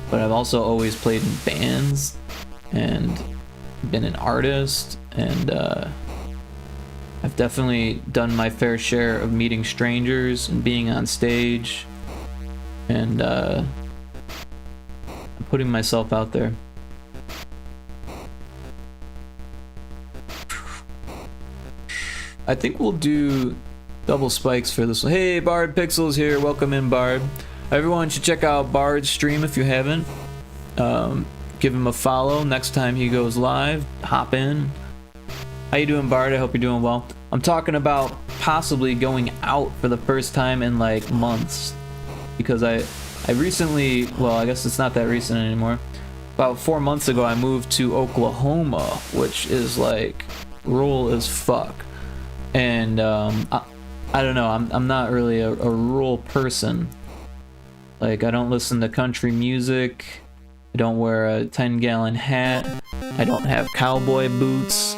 but I've also always played in bands and been an artist, and I've definitely done my fair share of meeting strangers and being on stage, and putting myself out there. I think we'll do double spikes for this one. Hey, Bard Pixels here. Welcome in, Bard. Everyone should check out Bard's stream if you haven't. Give him a follow next time he goes live. Hop in. How you doing, Bard? I hope you're doing well. I'm talking about possibly going out for the first time in like months, because I recently, well, I guess it's not that recent anymore. About 4 months ago, I moved to Oklahoma, which is like rural as fuck. And I don't know. I'm not really a rural person. Like, I don't listen to country music. I don't wear a 10-gallon hat. I don't have cowboy boots.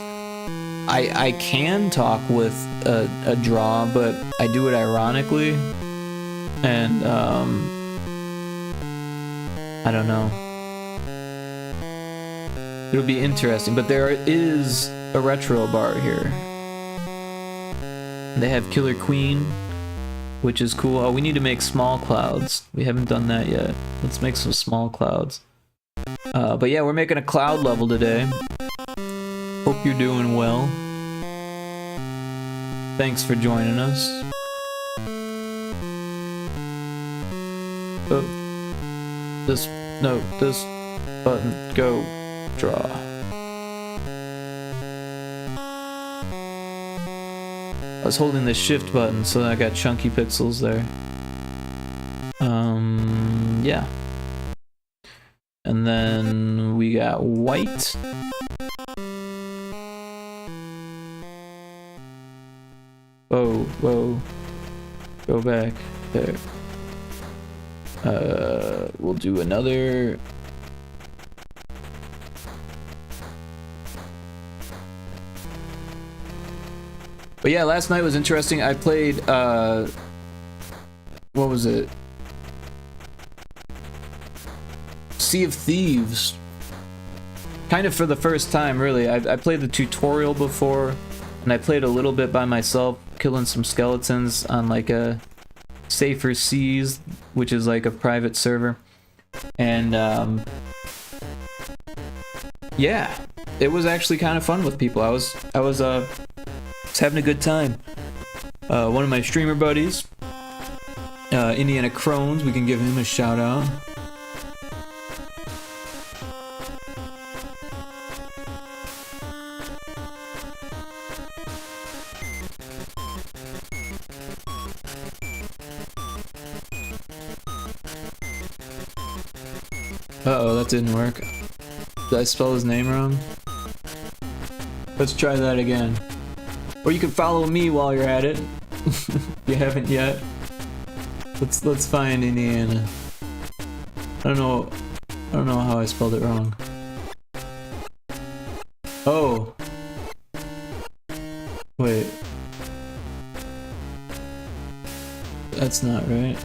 I can talk with a draw, but I do it ironically. And I don't know. It'll be interesting, but there is a retro bar here. They have Killer Queen. which is cool. Oh, we need to make small clouds. We haven't done that yet. Let's make some small clouds. But yeah, we're making a cloud level today. Hope you're doing well. Thanks for joining us. Oh, this button, go, draw. I was holding the shift button, so I got chunky pixels there. Yeah. And then we got white. Whoa, whoa. Go back. There. We'll do another. But yeah, last night was interesting. I played, what was it? Sea of Thieves. Kind of for the first time, really. I played the tutorial before, and I played a little bit by myself, killing some skeletons on like a Safer Seas, which is like a private server. And, yeah, it was actually kind of fun with people. I was having a good time. One of my streamer buddies, Indiana Crones, we can give him a shout out. Uh-oh, that didn't work. Did I spell his name wrong? Let's try that again. Or you can follow me while you're at it. If you haven't yet. Let's find Indiana. I don't know how I spelled it wrong. Oh. Wait. That's not right.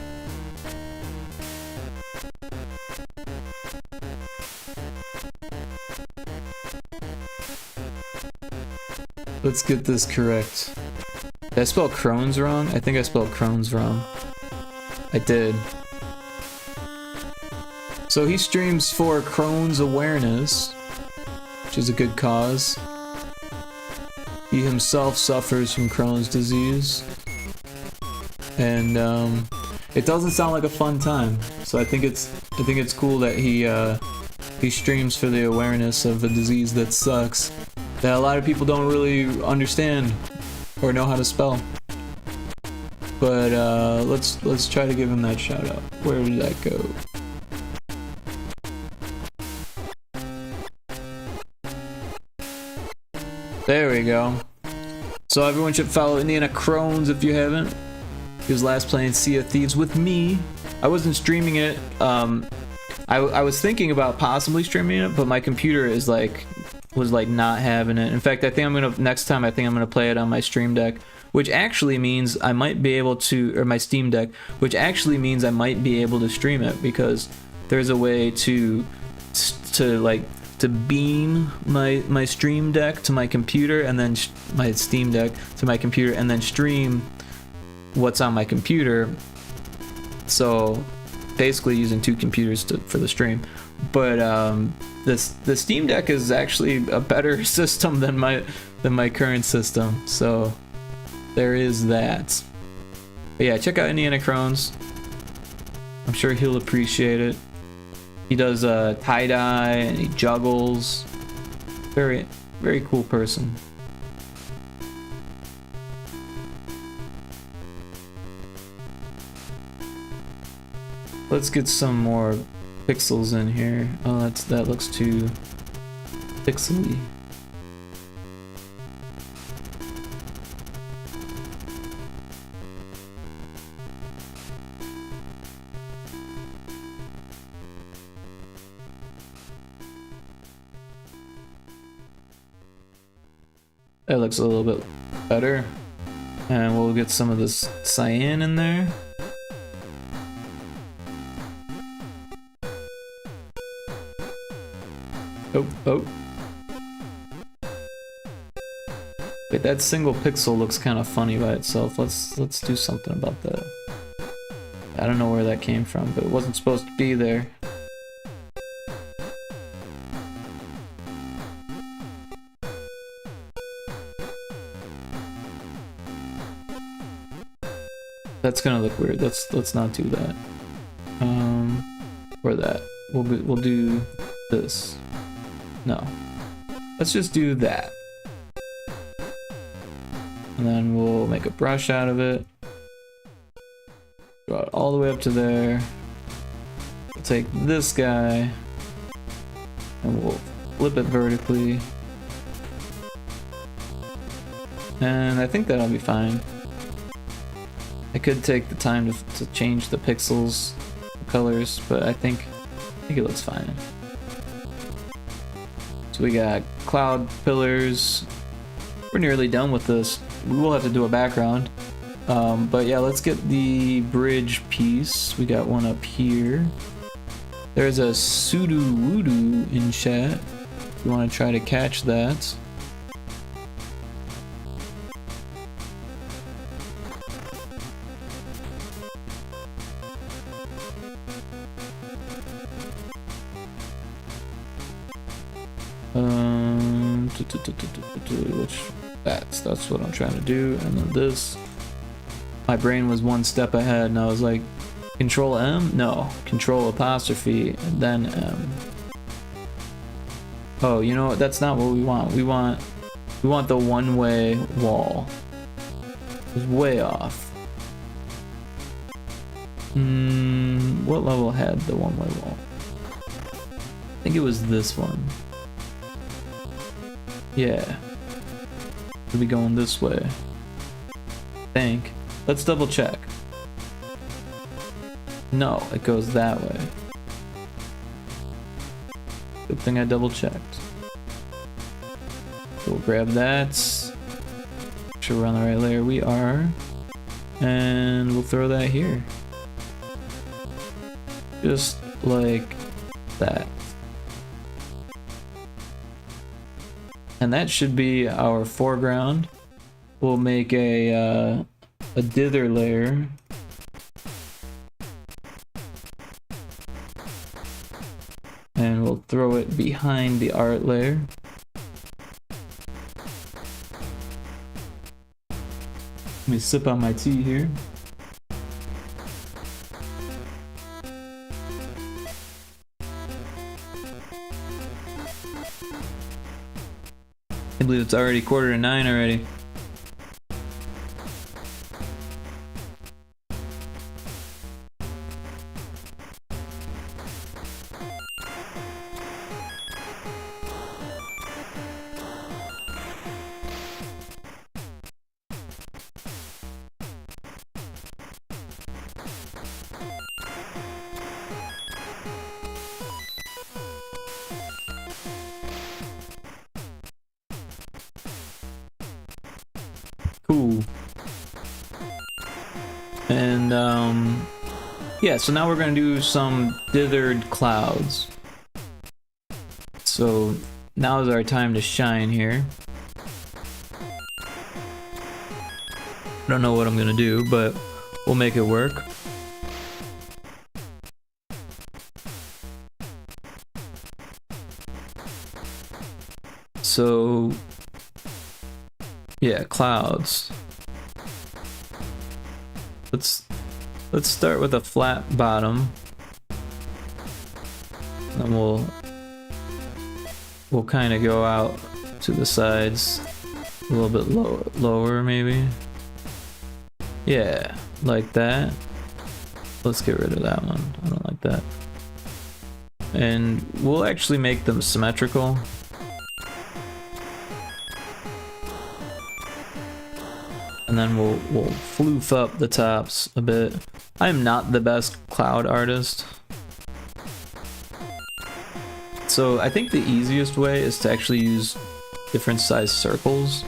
Let's get this correct. Did I spell Crohn's wrong? I think I spelled Crohn's wrong. I did. So he streams for Crohn's awareness, which is a good cause. He himself suffers from Crohn's disease. And it doesn't sound like a fun time. So I think it's cool that he streams for the awareness of a disease that sucks, that a lot of people don't really understand or know how to spell. But let's try to give him that shout out. Where did that go? There we go. So everyone should follow Indiana Crones if you haven't. He was last playing Sea of Thieves with me. I wasn't streaming it. I was thinking about possibly streaming it, but my computer was not having it. In fact, I think next time I'm gonna play it on my Stream Deck, which actually means I might be able to, or my Steam Deck, which actually means I might be able to stream it, because there's a way to beam my Stream Deck to my computer, and then my Steam Deck to my computer, and then stream what's on my computer. So basically using two computers for the stream. But the Steam Deck is actually a better system than my current system, so there is that. But yeah, check out Indiana Crones. I'm sure he'll appreciate it. He does tie-dye and he juggles. Very, very cool person. Let's get some more pixels in here. Oh, that looks too pixely. That looks a little bit better. And we'll get some of this cyan in there. Oh. Wait, that single pixel looks kind of funny by itself. Let's do something about that. I don't know where that came from, but it wasn't supposed to be there. That's gonna look weird. Let's not do that. Or that. We'll do this. No. Let's just do that. And then we'll make a brush out of it. Draw it all the way up to there. We'll take this guy and we'll flip it vertically. And I think that'll be fine. I could take the time to change the pixels, the colors, but I think it looks fine. So we got cloud pillars. We're nearly done with this. We will have to do a background. But yeah, let's get the bridge piece. We got one up here. There's a Sudo Woodoo in chat. If you want to try to catch that. Which that's what I'm trying to do, and then this. My brain was one step ahead, and I was like, Control M? No, Control apostrophe and then M. Oh, you know what? That's not what we want. We want the one-way wall. It was way off. What level had the one-way wall? I think it was this one. Yeah. We'll be going this way. I think. Let's double check. No, it goes that way. Good thing I double checked. We'll grab that. Make sure we're on the right layer. We are. And we'll throw that here. Just like that. And that should be our foreground. We'll make a dither layer. And we'll throw it behind the art layer. Let me sip on my tea here. I believe it's already 8:45 already. Cool. And yeah, so now we're gonna do some dithered clouds. So now is our time to shine here. I don't know what I'm gonna do, but we'll make it work. So yeah, clouds. Let's start with a flat bottom. Then we'll kind of go out to the sides a little bit lower maybe. Yeah, like that. Let's get rid of that one. I don't like that. And we'll actually make them symmetrical. And then we'll floof up the tops a bit. I'm not the best cloud artist. So I think the easiest way is to actually use different size circles.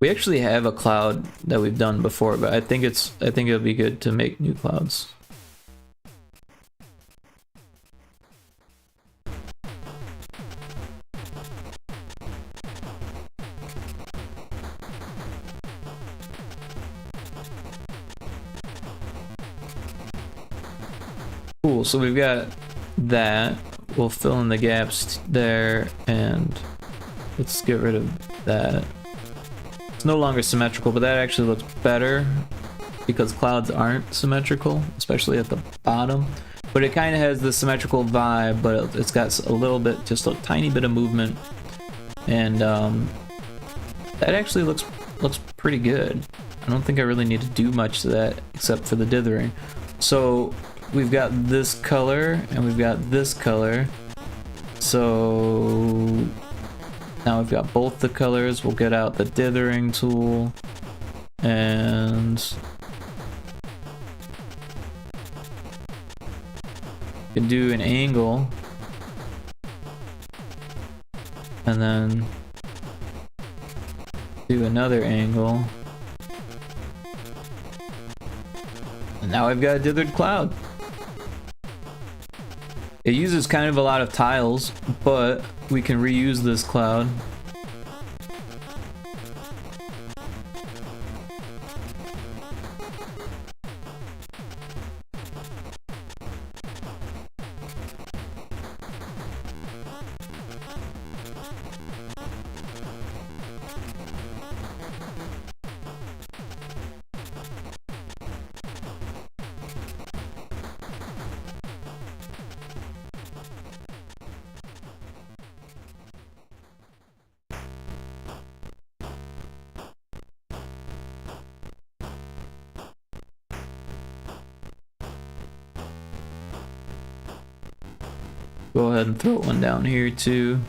We actually have a cloud that we've done before, but I think it'll be good to make new clouds. Cool, so we've got that. We'll fill in the gaps there, and let's get rid of that. It's no longer symmetrical, but that actually looks better because clouds aren't symmetrical, especially at the bottom. But it kind of has the symmetrical vibe, but it's got a little bit, just a tiny bit of movement, and that actually looks pretty good. I don't think I really need to do much to that except for the dithering. So we've got this color and we've got this color. So now we've got both the colors. We'll get out the dithering tool and we can do an angle and then do another angle. And now I've got a dithered cloud. It uses kind of a lot of tiles, but we can reuse this cloud. Go ahead and throw one down here too.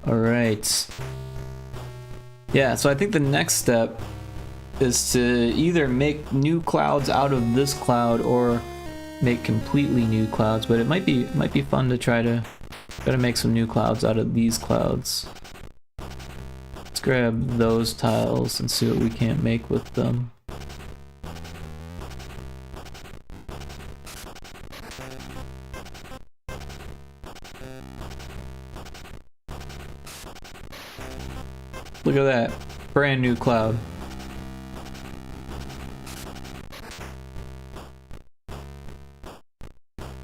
Alright. Yeah, so I think the next step is to either make new clouds out of this cloud or make completely new clouds, but it might be fun to try to make some new clouds out of these clouds. Let's grab those tiles and see what we can't make with them. Look at that, brand new cloud.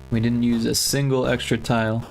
We didn't use a single extra tile.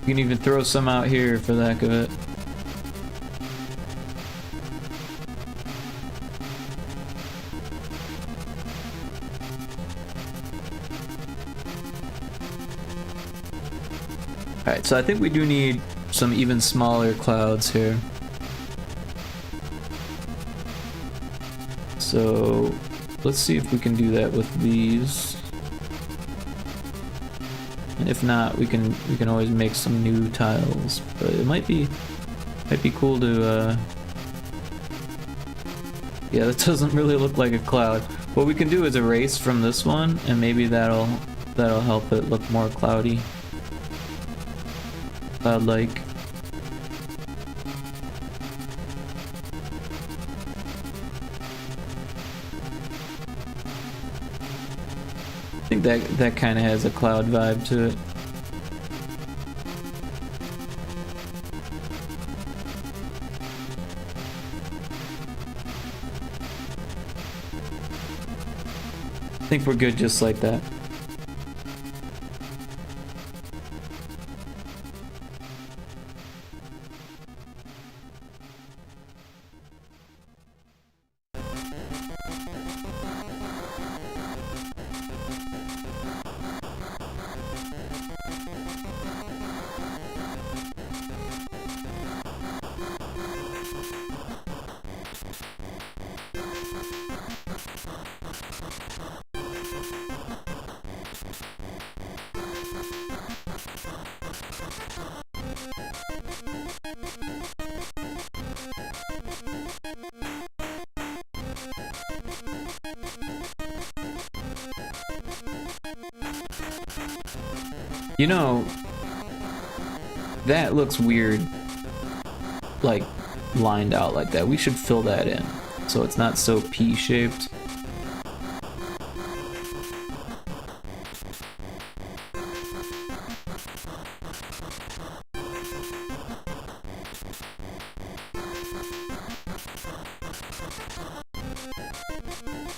You can even throw some out here for the heck of it. Alright, so I think we do need some even smaller clouds here. So let's see if we can do that with these. And if not, we can always make some new tiles. But it might be cool to yeah, that doesn't really look like a cloud. What we can do is erase from this one, and maybe that'll help it look more cloudy. Cloud-like. think that kind of has a cloud vibe to it. I think we're good just like that. You know, that looks weird, like lined out like that. We should fill that in so it's not so P-shaped.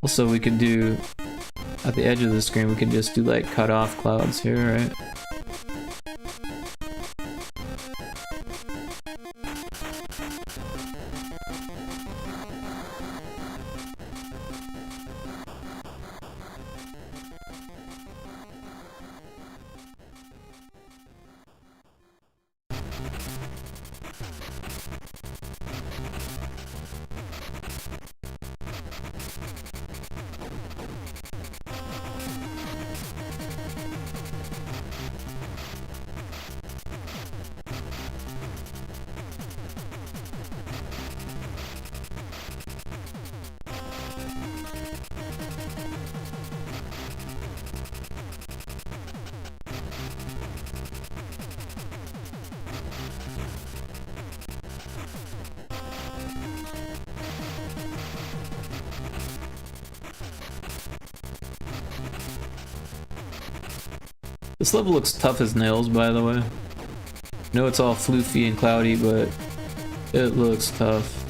Also, we could do, at the edge of the screen, we could just do like cut off clouds here, right? This level looks tough as nails, by the way. I know it's all floofy and cloudy, but it looks tough.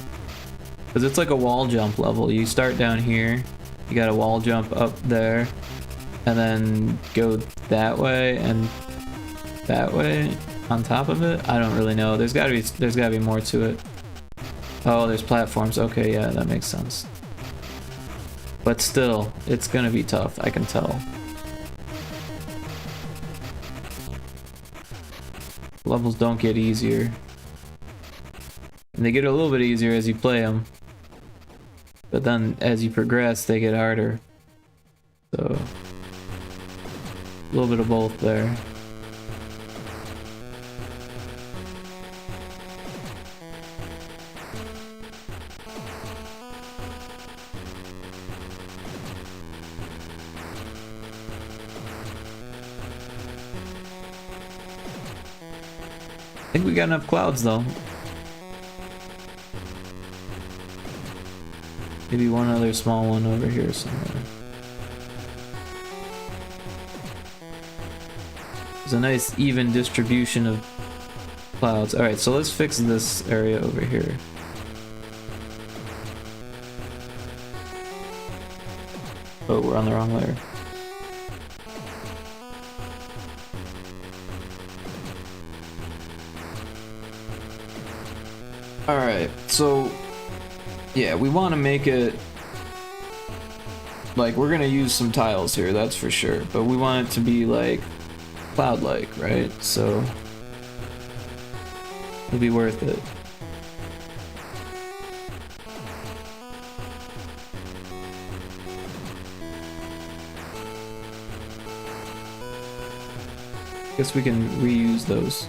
Because it's like a wall jump level. You start down here, you got a wall jump up there, and then go that way and that way on top of it. I don't really know. There's gotta be more to it. Oh, there's platforms. Okay, yeah, that makes sense. But still, it's gonna be tough, I can tell. Levels don't get easier. And they get a little bit easier as you play them. But then as you progress, they get harder. So, a little bit of both there. I think we got enough clouds though. Maybe one other small one over here somewhere. There's a nice even distribution of clouds. Alright, so let's fix this area over here. Oh, we're on the wrong layer. Alright, so yeah, we want to make it like, we're gonna use some tiles here, that's for sure, but we want it to be like cloud-like, right? So it'll be worth it. Guess we can reuse those.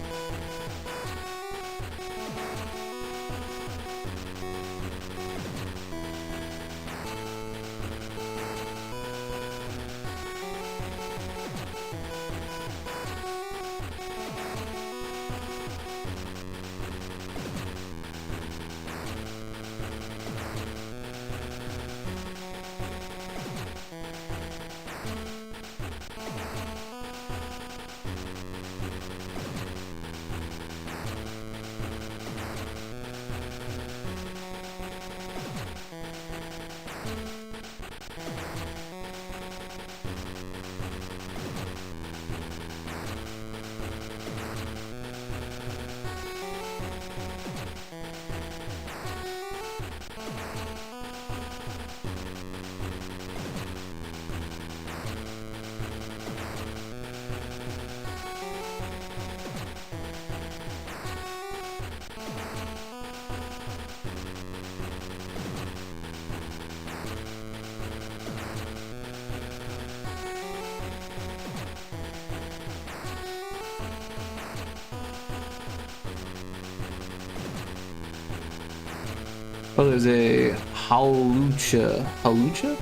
Oh, there's a Howlucha. Howlucha?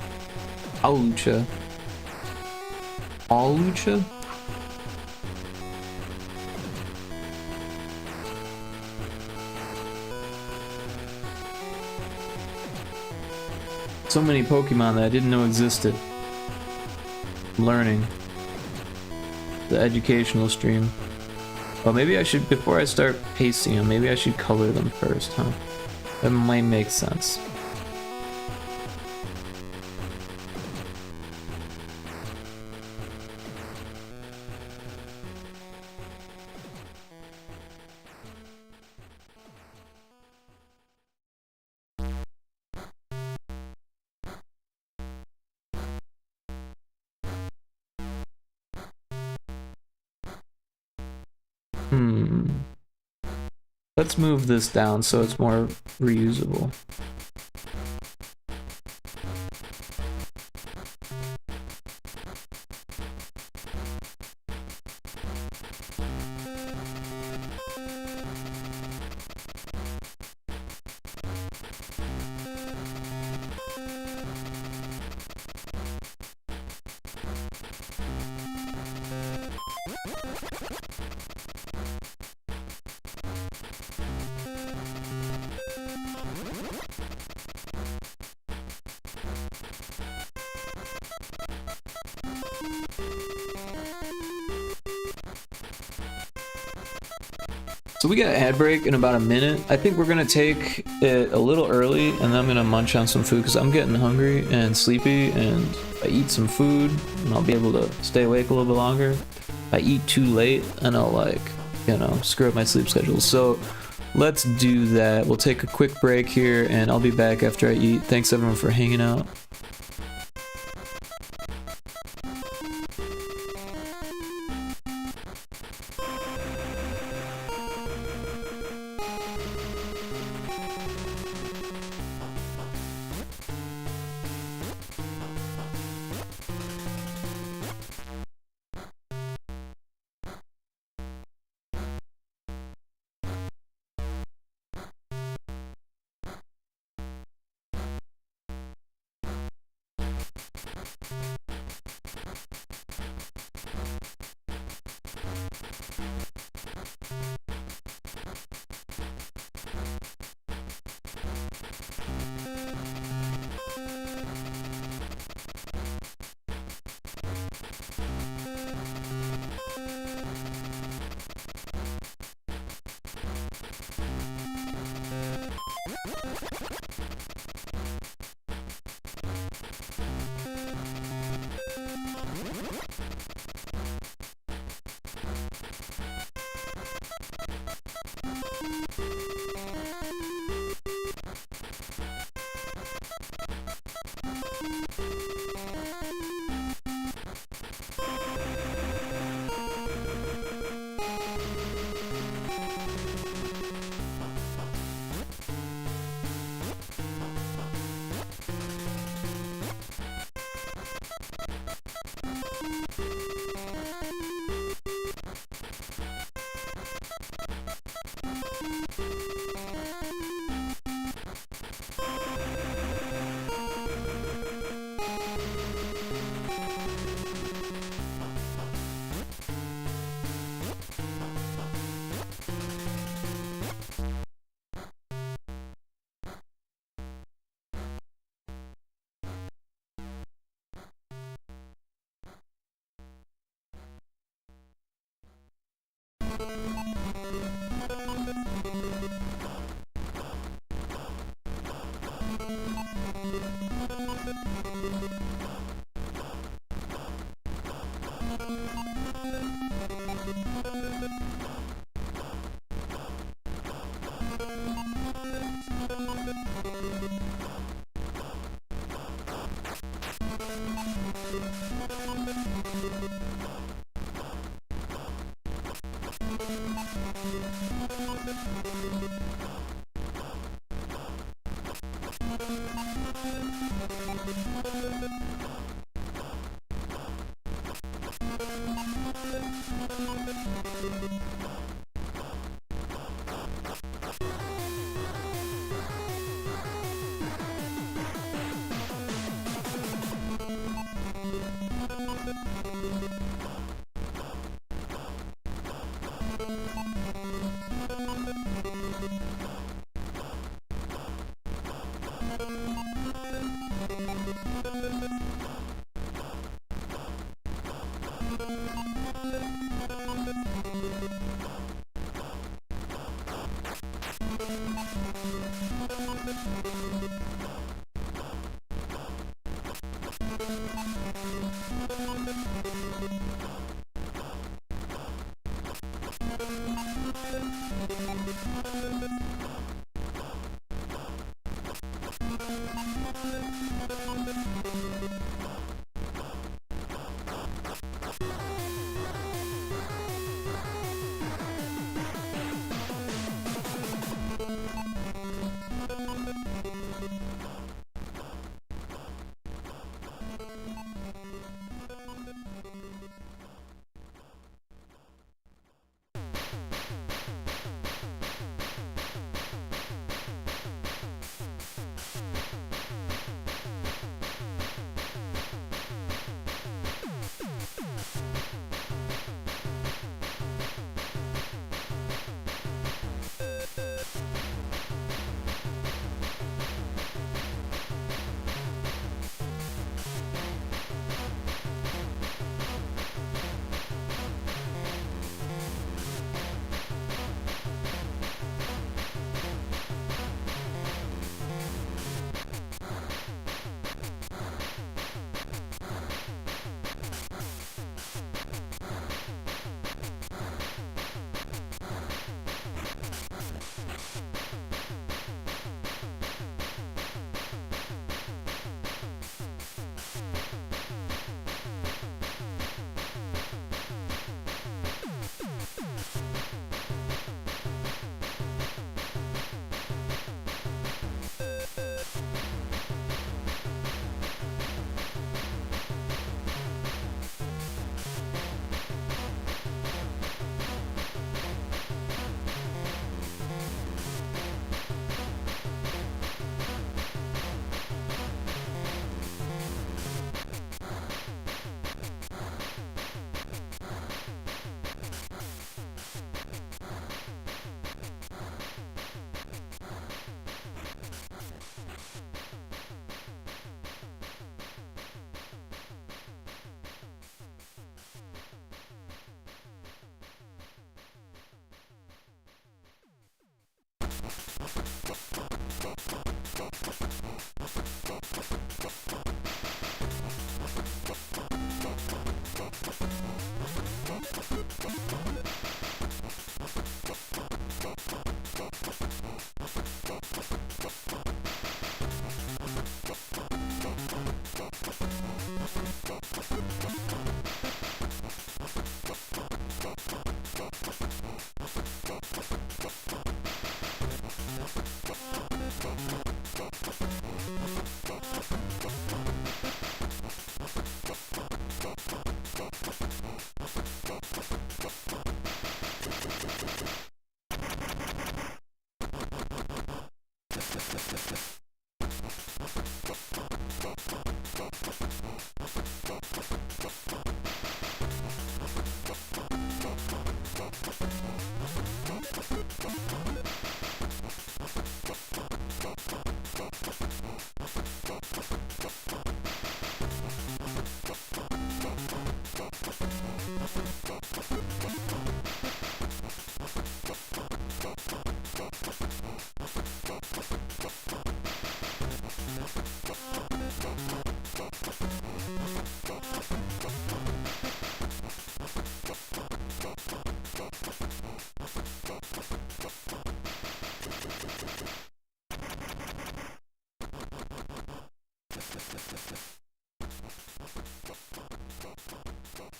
Howlucha. Howlucha? So many Pokemon that I didn't know existed. I'm learning. The educational stream. Well, maybe I should, before I start pasting them, maybe I should color them first, huh? That might make sense. Let's move this down so it's more reusable. So we got an ad break in about a minute. I think we're gonna take it a little early and then I'm gonna munch on some food because I'm getting hungry and sleepy, and if I eat some food and I'll be able to stay awake a little bit longer. If I eat too late and I'll, like, you know, screw up my sleep schedule. So let's do that. We'll take a quick break here and I'll be back after I eat. Thanks everyone for hanging out.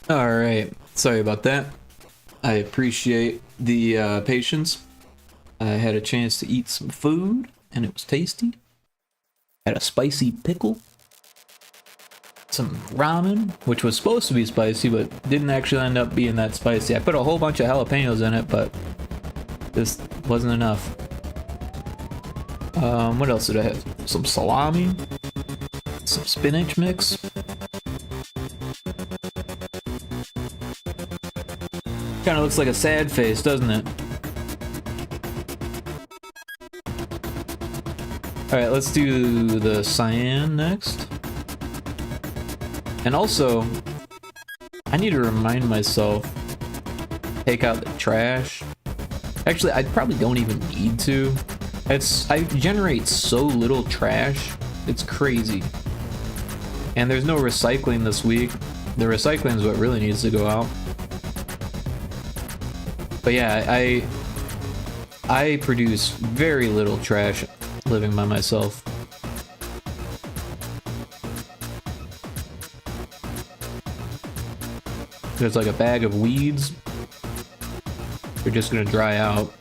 Alright, sorry about that. I appreciate the patience. I had a chance to eat some food, and it was tasty. Had a spicy pickle. Some ramen, which was supposed to be spicy, but didn't actually end up being that spicy. I put a whole bunch of jalapenos in it, but this wasn't enough. What else did I have? Some salami. Some spinach mix. Kind of looks like a sad face, doesn't it? Alright, let's do the cyan next. And also, I need to remind myself, take out the trash. Actually, I probably don't even need to. I generate so little trash, it's crazy. And there's no recycling this week. The recycling is what really needs to go out. But yeah, I produce very little trash living by myself. There's like a bag of weeds. They're just gonna dry out.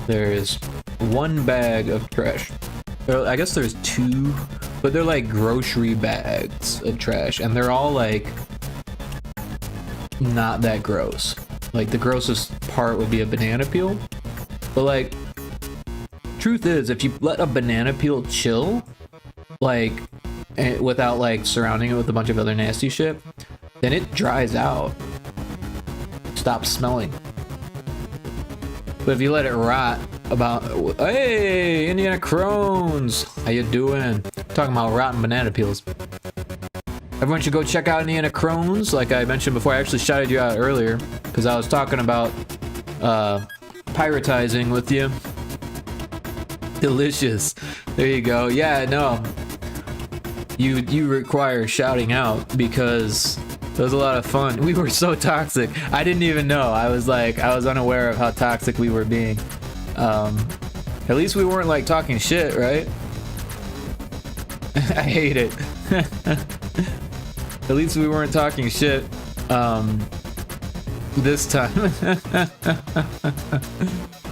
There is one bag of trash. I guess there's two, but they're like grocery bags of trash, and they're all like not that gross. Like the grossest part would be a banana peel, but like truth is, if you let a banana peel chill, like without like surrounding it with a bunch of other nasty shit, then it dries out, stops smelling. But if you let it rot, hey, Indiana Crones, how you doing? Talking about rotten banana peels. Everyone should go check out Indiana Crones, like I mentioned before. I actually shouted you out earlier because I was talking about pyrotizing with you. Delicious. There you go. Yeah, no. You require shouting out because it was a lot of fun. We were so toxic. I didn't even know. I was unaware of how toxic we were being. At least we weren't like talking shit, right? I hate it. At least we weren't talking shit. This time.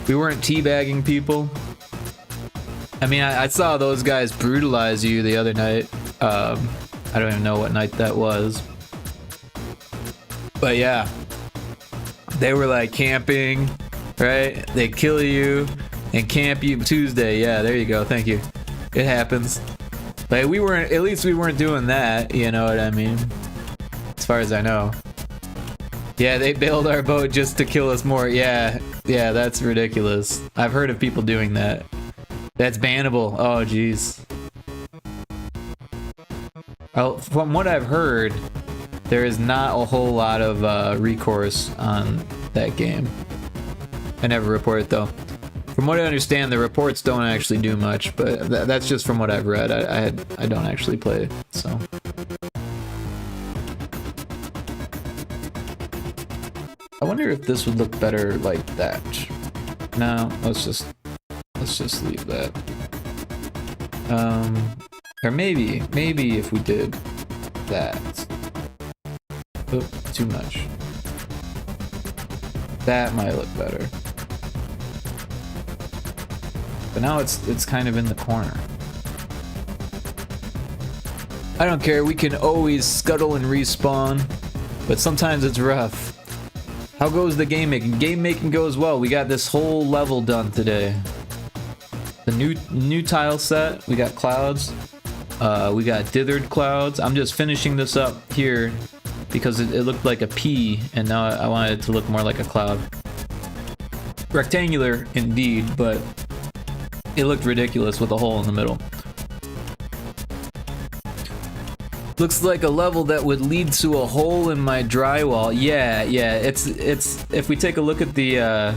We weren't teabagging people. I mean, I saw those guys brutalize you the other night. I don't even know what night that was. But yeah, they were like camping, right? They kill you and camp you Tuesday. Yeah, there you go. Thank you. It happens. Like at least we weren't doing that. You know what I mean? As far as I know. Yeah, they bailed our boat just to kill us more. Yeah, that's ridiculous. I've heard of people doing that. That's bannable. Oh, jeez. Well, from what I've heard, there is not a whole lot of recourse on that game. I never report it though. From what I understand, the reports don't actually do much, but that's just from what I've read. I don't actually play it, so. I wonder if this would look better like that. No, let's just leave that. Or maybe if we did that. Oop, too much. That might look better. But now it's kind of in the corner. I don't care, we can always scuttle and respawn, but sometimes it's rough. How goes the game making? Game making goes well. We got this whole level done today. The new tile set. We got clouds. We got dithered clouds. I'm just finishing this up here because it looked like a P, and now I wanted it to look more like a cloud. Rectangular indeed, but it looked ridiculous with a hole in the middle. Looks like a level that would lead to a hole in my drywall. Yeah, it's if we take a look at the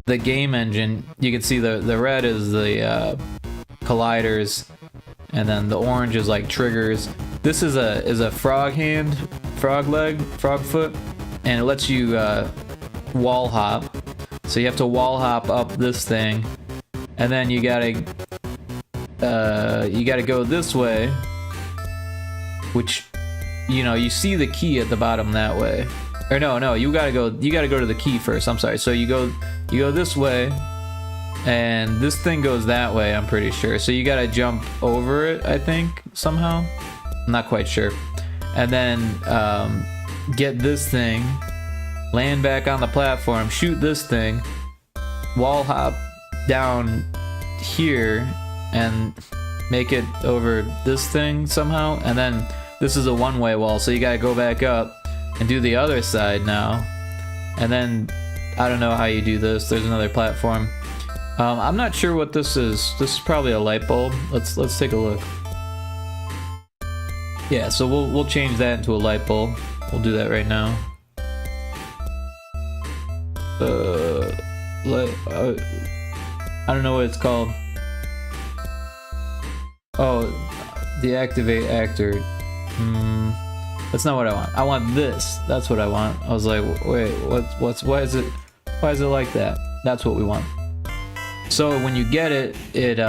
game engine, you can see the red is the colliders, and then the orange is like triggers. This is a frog hand, frog leg, frog foot, and it lets you wall hop. So you have to wall hop up this thing, and then you gotta go this way, which you know, you see the key at the bottom that way. Or no, you gotta go to the key first. I'm sorry. So you go this way, and this thing goes that way, I'm pretty sure. So you gotta jump over it, I think, somehow. I'm not quite sure. And then get this thing, land back on the platform, shoot this thing, wall hop down here, and make it over this thing somehow. And then this is a one-way wall, so you gotta go back up and do the other side now. And then I don't know how you do this. There's another platform. I'm not sure what this is. This is probably a light bulb. Let's take a look. Yeah, so we'll change that into a light bulb. We'll do that right now. I don't know what it's called. Oh, deactivate actor. That's not what I want. I want this. That's what I want. I was like, wait, why is it like that? That's what we want. So when you get it, it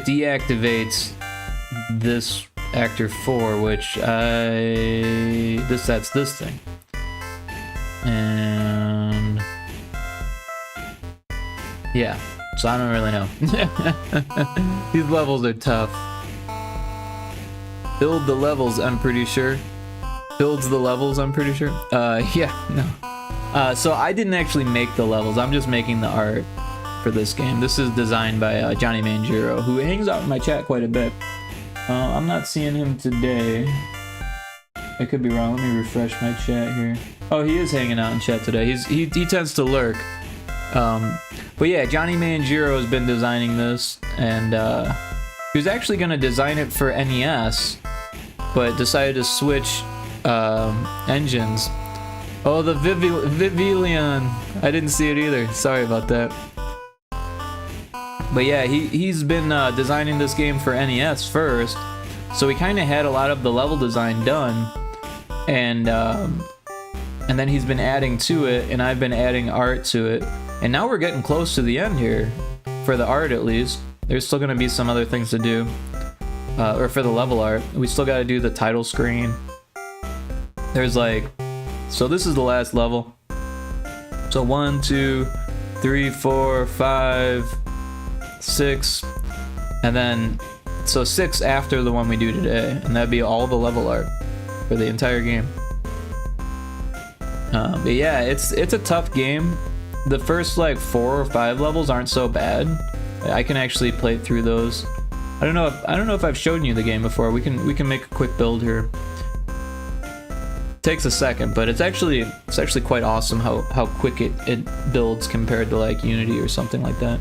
deactivates this actor 4, which that's this thing. And yeah, so I don't really know. These levels are tough. Build the levels, I'm pretty sure. Builds the levels, I'm pretty sure. Yeah, no. So I didn't actually make the levels. I'm just making the art for this game. This is designed by Johnny Manjiro, who hangs out in my chat quite a bit. I'm not seeing him today. I could be wrong. Let me refresh my chat here. Oh, he is hanging out in chat today. He tends to lurk. But yeah, Johnny Manjiro has been designing this, and he was actually going to design it for NES, but decided to switch engines. Oh, the Vivilion. I didn't see it either. Sorry about that. But yeah, he's been designing this game for NES first, so he kind of had a lot of the level design done, and then he's been adding to it, and I've been adding art to it, and now we're getting close to the end here, for the art at least. There's still gonna be some other things to do, or for the level art. We still gotta do the title screen. There's like, so this is the last level. So 1, 2, 3, 4, 5, 6, and then so 6 after the one we do today, and that'd be all the level art for the entire game. But yeah, it's a tough game. The first like 4 or 5 levels aren't so bad. I can actually play through those. I don't know if I've shown you the game before. We can make a quick build here. Takes a second, but it's actually quite awesome how quick it builds compared to like Unity or something like that.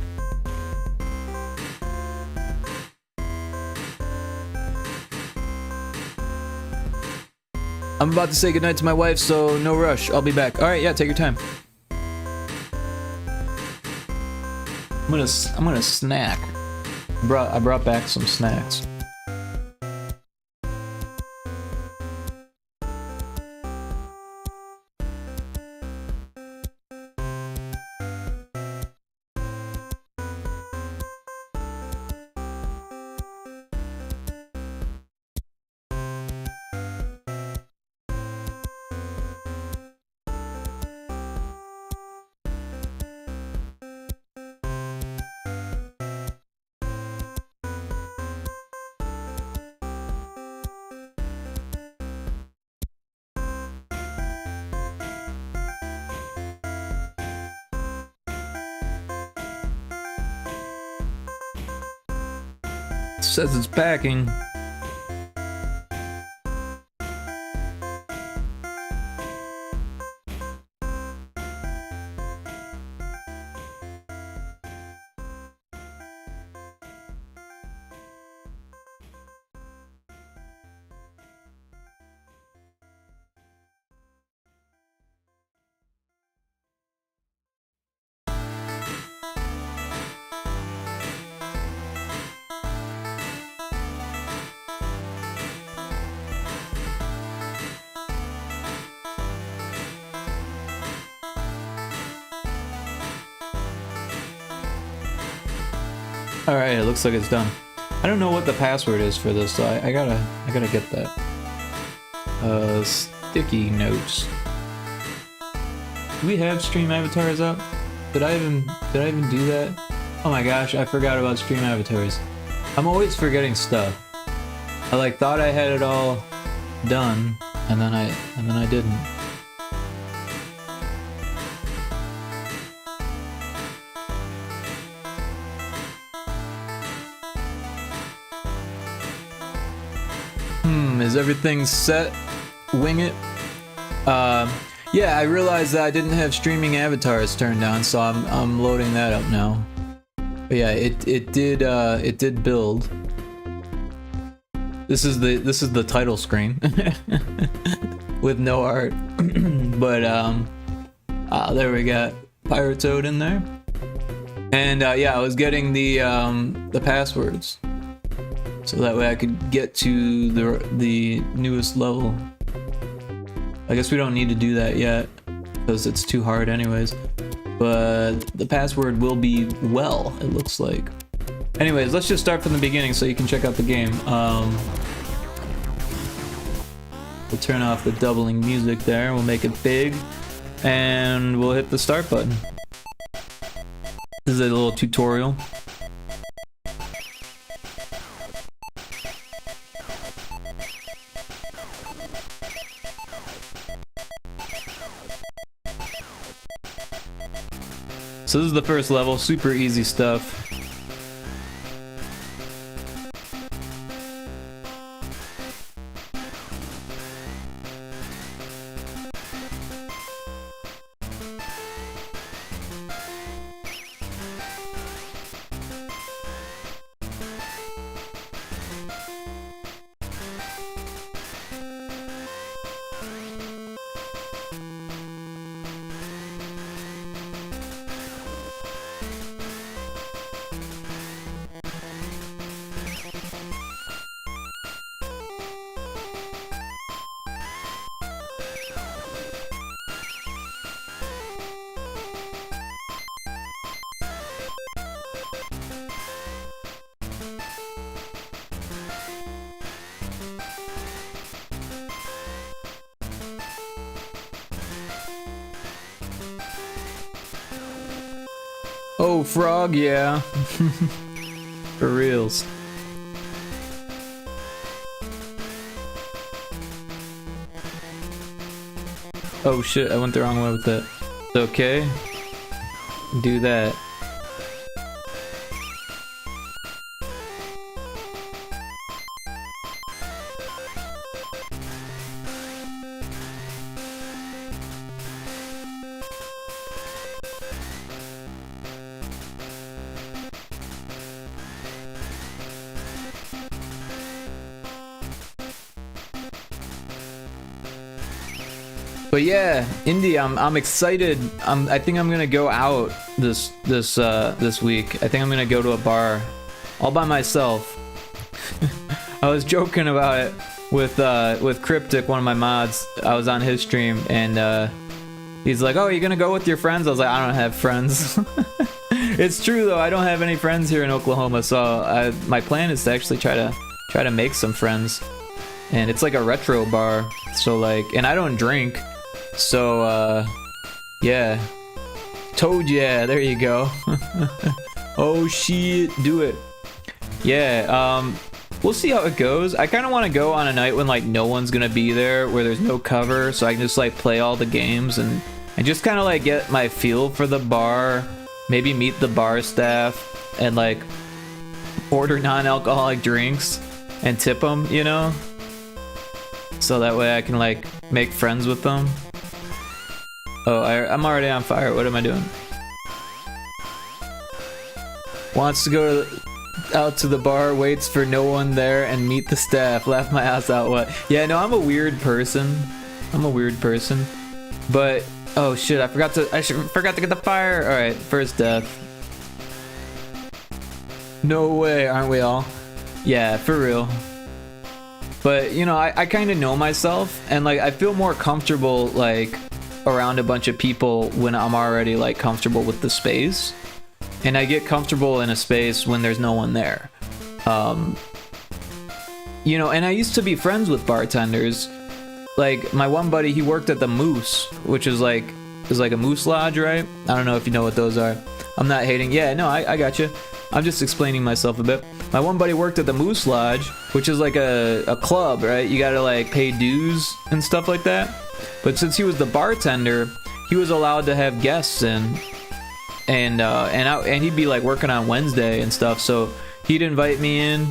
I'm about to say goodnight to my wife, so no rush. I'll be back. All right, yeah, take your time. I'm gonna snack. I brought back some snacks. Says it's packing. Alright, it looks like it's done. I don't know what the password is for this, so I gotta get that. Sticky notes. Do we have stream avatars up? Did I even do that? Oh my gosh, I forgot about stream avatars. I'm always forgetting stuff. I like thought I had it all done, and then I didn't. Is everything set? Wing it? Yeah, I realized that I didn't have streaming avatars turned on, so I'm loading that up now. But yeah, it did build. This is the title screen with no art. But there we got Pyrotoad in there. And yeah, I was getting the passwords, so that way I could get to the newest level. I guess we don't need to do that yet because it's too hard anyways. But the password will be well, it looks like. Anyways, let's just start from the beginning so you can check out the game. We'll turn off the doubling music there. We'll make it big, and we'll hit the start button. This is a little tutorial. So this is the first level, super easy stuff. Oh, frog, yeah. For reals. Oh shit, I went the wrong way with that. It's okay. Do that. But yeah, Indy, I'm excited. I think I'm gonna go out this week. I think I'm gonna go to a bar, all by myself. I was joking about it with Cryptic, one of my mods. I was on his stream, and he's like, "Oh, you're gonna go with your friends?" I was like, "I don't have friends." It's true though. I don't have any friends here in Oklahoma, so my plan is to actually try to make some friends. And it's like a retro bar, so like, and I don't drink. So, yeah. Toad, yeah, there you go. Oh shit, do it. Yeah, we'll see how it goes. I kind of want to go on a night when, like, no one's gonna be there, where there's no cover, so I can just, like, play all the games and just kind of, like, get my feel for the bar, maybe meet the bar staff, and, like, order non-alcoholic drinks and tip them, you know? So that way I can, like, make friends with them. Oh, I'm already on fire. What am I doing? Wants to go out to the bar, waits for no one there, and meet the staff. Laugh my ass out. What? Yeah, no, I'm a weird person. But oh shit, I forgot to get the fire. All right, first death. No way, aren't we all? Yeah, for real. But you know, I kind of know myself, and like I feel more comfortable like around a bunch of people when I'm already like comfortable with the space, and I get comfortable in a space when there's no one there. You know, and I used to be friends with bartenders, like my one buddy, he worked at the Moose, which is like a moose lodge, right? I don't know if you know what those are. I'm not hating. Yeah, no, I got you. I'm just explaining myself a bit. My one buddy worked at the Moose Lodge, which is like a club, right? You gotta like pay dues and stuff like that. But since he was the bartender, he was allowed to have guests in, and he'd be like working on Wednesday and stuff. So he'd invite me in,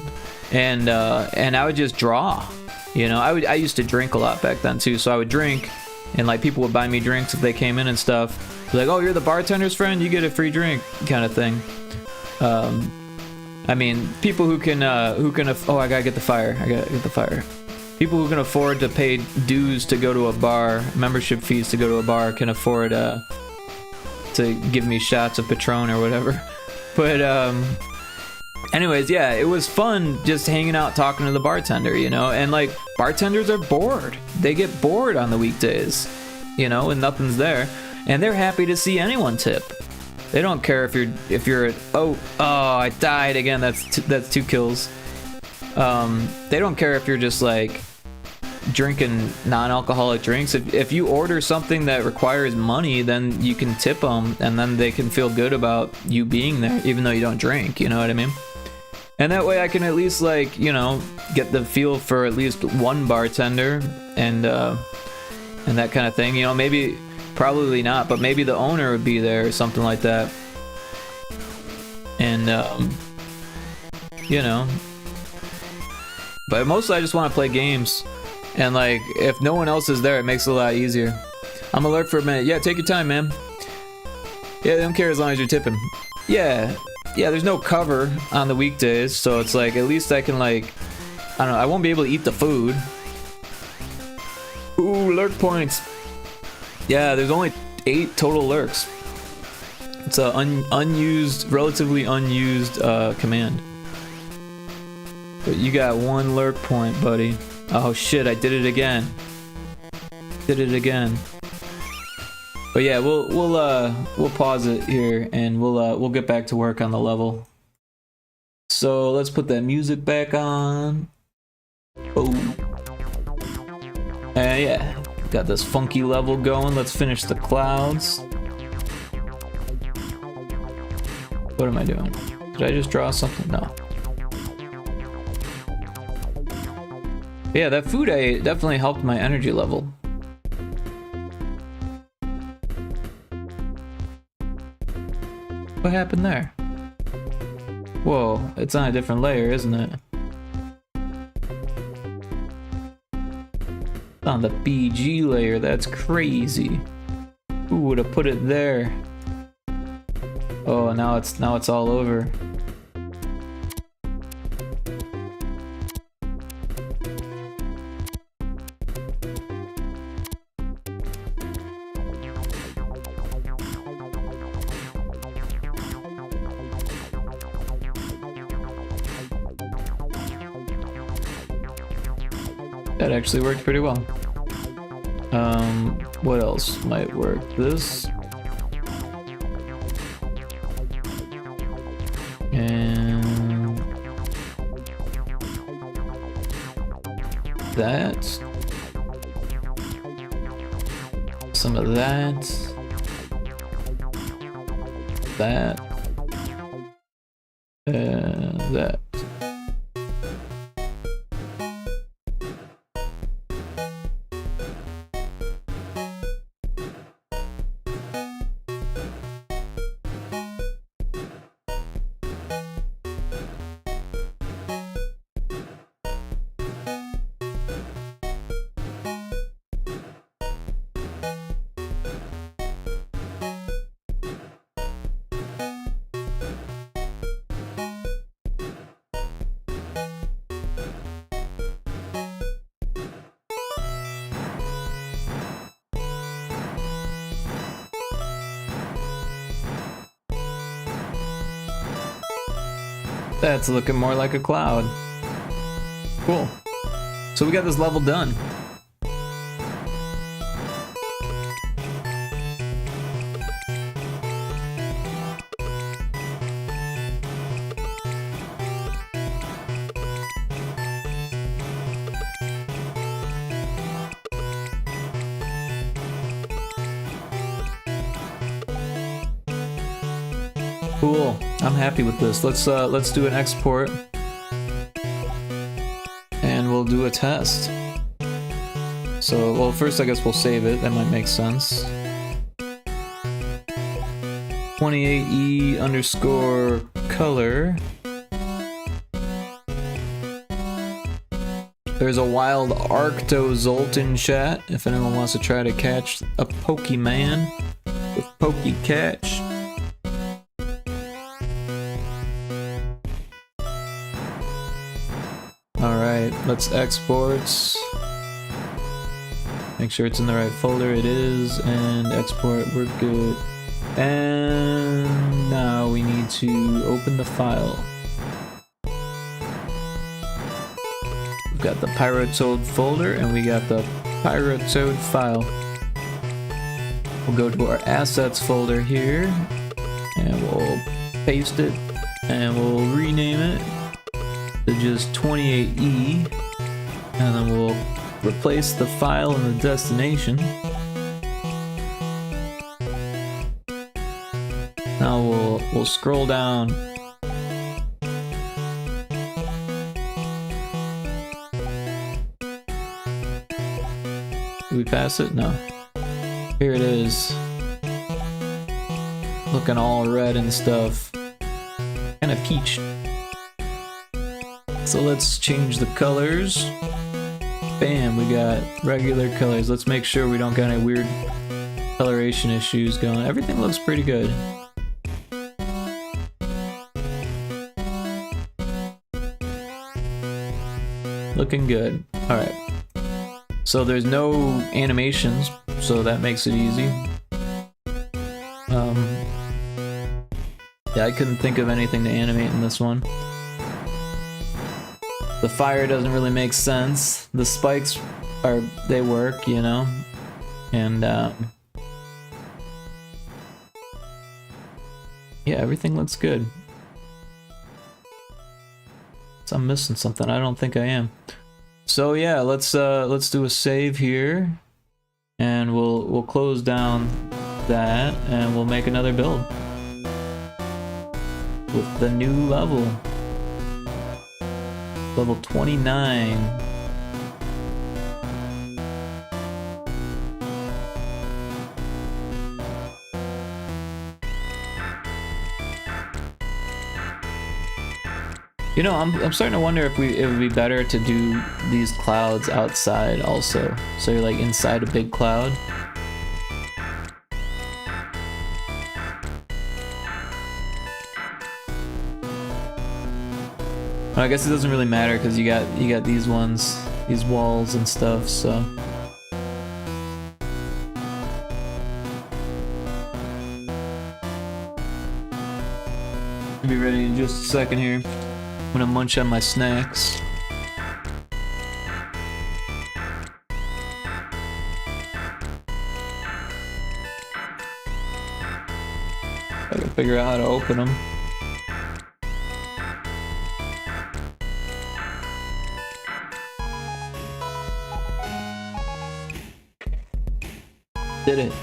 and I would just draw. You know, I used to drink a lot back then too, so I would drink, and like people would buy me drinks if they came in and stuff. Like, oh, you're the bartender's friend, you get a free drink, kind of thing. I mean, people who can oh, I gotta get the fire. People who can afford to pay dues to go to a bar, membership fees to go to a bar, can afford to give me shots of Patron or whatever. But anyways, yeah, it was fun just hanging out, talking to the bartender, you know. And like, bartenders are bored. They get bored on the weekdays, you know, and nothing's there, and they're happy to see anyone tip. They don't care if you're oh I died again. That's 2 kills. They don't care if you're just like drinking non-alcoholic drinks. If you order something that requires money, then you can tip them, and then they can feel good about you being there, even though you don't drink. You know what I mean? And that way, I can at least, like, you know, get the feel for at least one bartender, and that kind of thing. You know, maybe. Probably not, but maybe the owner would be there or something like that. And, you know. But mostly I just want to play games. And, like, if no one else is there, it makes it a lot easier. I'm alert for a minute. Yeah, take your time, man. Yeah, they don't care as long as you're tipping. Yeah, there's no cover on the weekdays, so it's like, at least I can, like, I don't know, I won't be able to eat the food. Ooh, lurk points. Yeah, there's only 8 total lurks. It's a relatively unused command. But you got 1 lurk point, buddy. Oh shit, I did it again. But yeah, we'll pause it here, and we'll get back to work on the level. So let's put that music back on. Oh. Yeah. Got this funky level going. Let's finish the clouds. What am I doing? Did I just draw something? No. Yeah, that food I ate definitely helped my energy level. What happened there? Whoa, it's on a different layer, isn't it? On the BG layer, that's crazy. Who would have put it there? Oh, now it's all over. That actually worked pretty well. What else might work? This. And that. Some of that. That. And that. That's looking more like a cloud. Cool. So we got this level done. Cool. I'm happy with this. Let's do an export. And we'll do a test. So, well, first I guess we'll save it. That might make sense. 28E underscore color. There's a wild Arctozolt in chat if anyone wants to try to catch a Pokemon with Pokecatch. Alright, let's export. Make sure it's in the right folder. It is. And export, we're good. And now we need to open the file. We've got the Pyrotoad folder and we got the Pyrotoad file. We'll go to our assets folder here and we'll paste it and we'll rename it to just 28E, and then we'll replace the file in the destination. Now we'll scroll down. Did we pass it? No. Here it is. Looking all red and stuff. Kind of peach. So let's change the colors. Bam, we got regular colors. Let's make sure we don't got any weird coloration issues going. Everything looks pretty good. Looking good. Alright. So there's no animations, so that makes it easy. Yeah, I couldn't think of anything to animate in this one. The fire doesn't really make sense. The spikes they work, you know? And yeah, everything looks good. So I'm missing something. I don't think I am. So yeah, let's do a save here, and we'll close down that, and we'll make another build with the new level. Level 29. You know, I'm starting to wonder if it would be better to do these clouds outside also. So you're like inside a big cloud. Well, I guess it doesn't really matter because you got these ones, these walls and stuff, so. I'll be ready in just a second here. I'm gonna munch on my snacks. I gotta figure out how to open them. Did it.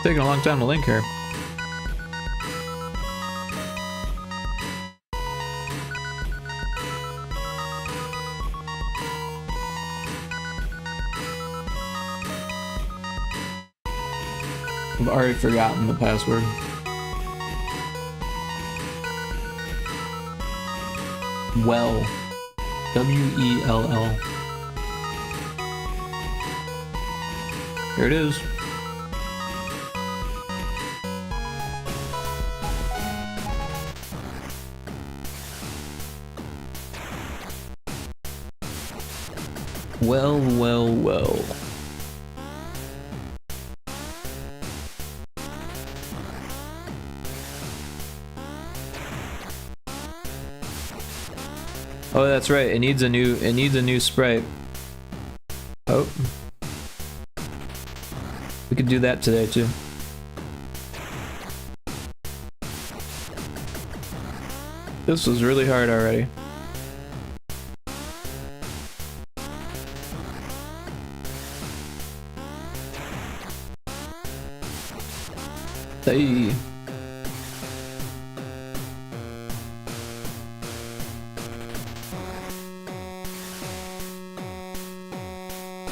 Taking a long time to link here. I've already forgotten the password. Well. W-E-L-L. Here it is. Well, well, well. Oh, that's right. It needs a new sprite. Oh. We could do that today too. This was really hard already. Hey.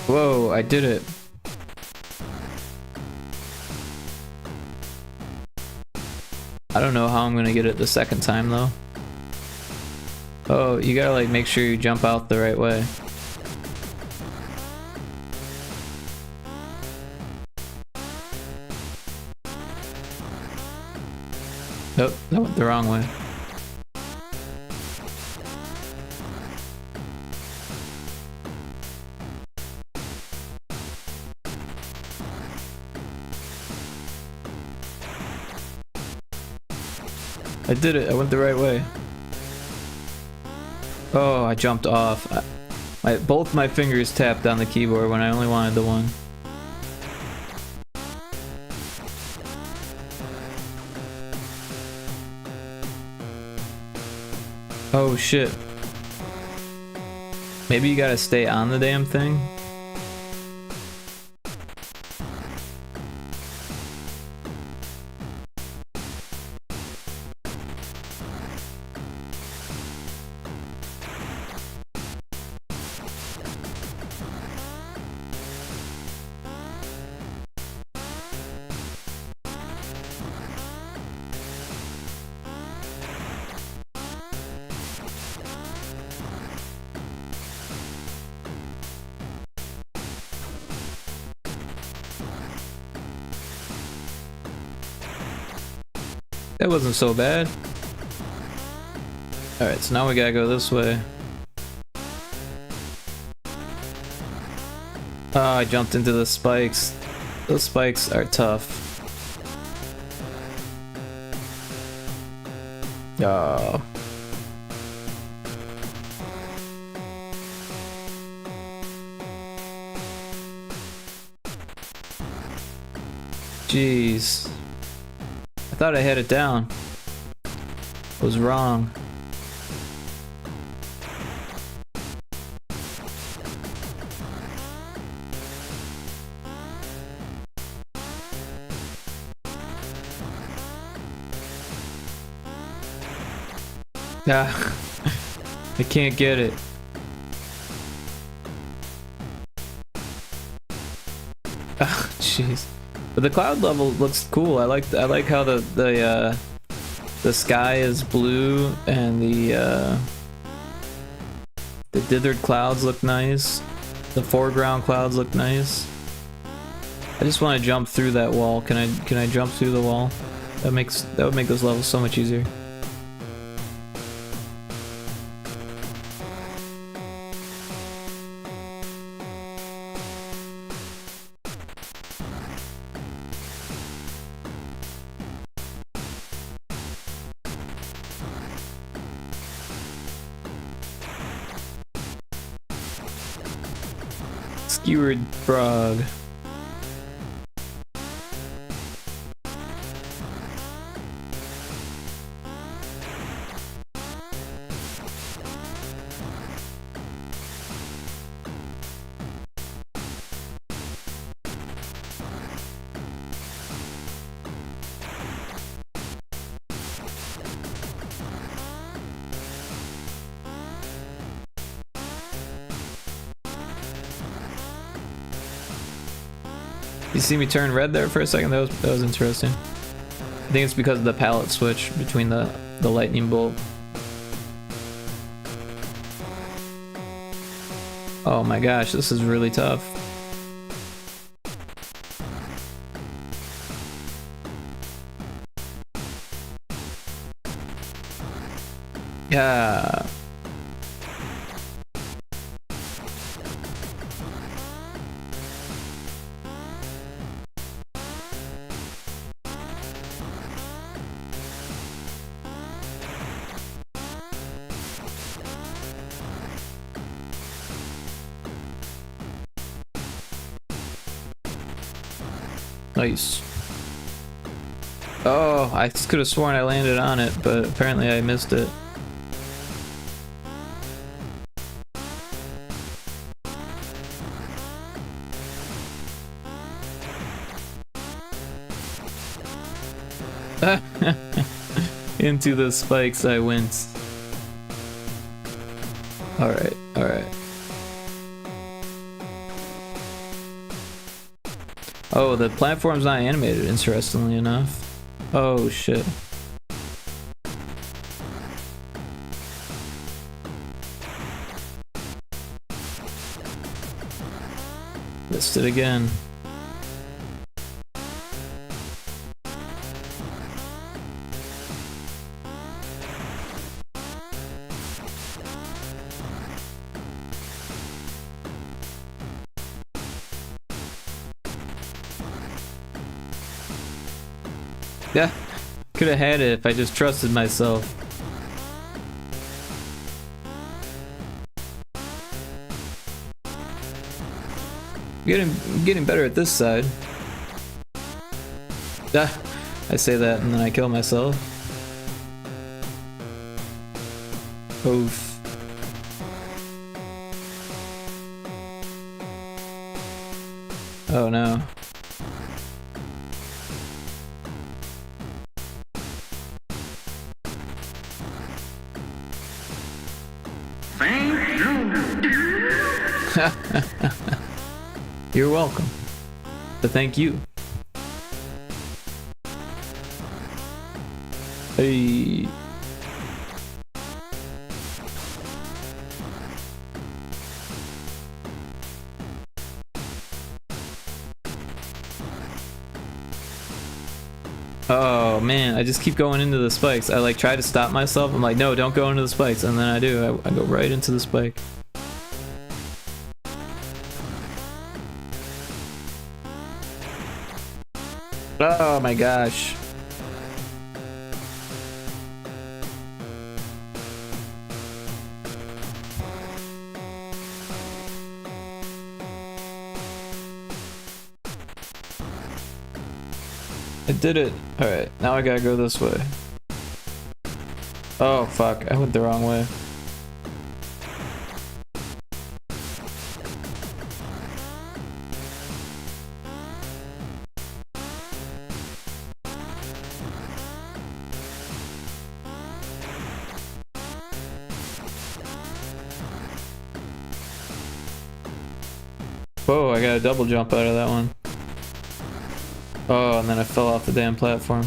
Whoa, I did it. I don't know how I'm gonna get it the second time though. Oh, you gotta like make sure you jump out the right way. Nope, that went the wrong way. I did it, I went the right way. Oh, I jumped off. Both my fingers tapped on the keyboard when I only wanted the one. Oh shit. Maybe you gotta stay on the damn thing? That wasn't so bad. Alright, so now we gotta go this way. Oh, I jumped into the spikes. Those spikes are tough. Oh. Jeez. I thought I had it down. I was wrong. Ah, I can't get it. Ah, jeez. But the cloud level looks cool. I like how the sky is blue and the dithered clouds look nice. The foreground clouds look nice. I just want to jump through that wall. Can I jump through the wall? That would make this level so much easier. Skewered frog. You see me turn red there for a second? That was interesting. I think it's because of the palette switch between the lightning bolt. Oh my gosh, this is really tough. Yeah. Nice. Oh, I could have sworn I landed on it, but apparently I missed it. Into the spikes I went. Alright, alright. Oh, the platform's not animated, interestingly enough. Oh shit. Missed it again. Yeah, could have had it if I just trusted myself. Getting better at this side. Ah, I say that and then I kill myself. Oof. Oh no. You're welcome. But thank you. Hey. Oh man, I just keep going into the spikes. I like try to stop myself. I'm like, no, don't go into the spikes, and then I do. I go right into the spike. Oh my gosh. I did it. Alright, now I gotta go this way. Oh fuck, I went the wrong way. Whoa, I got a double jump out of that one. Oh, and then I fell off the damn platform.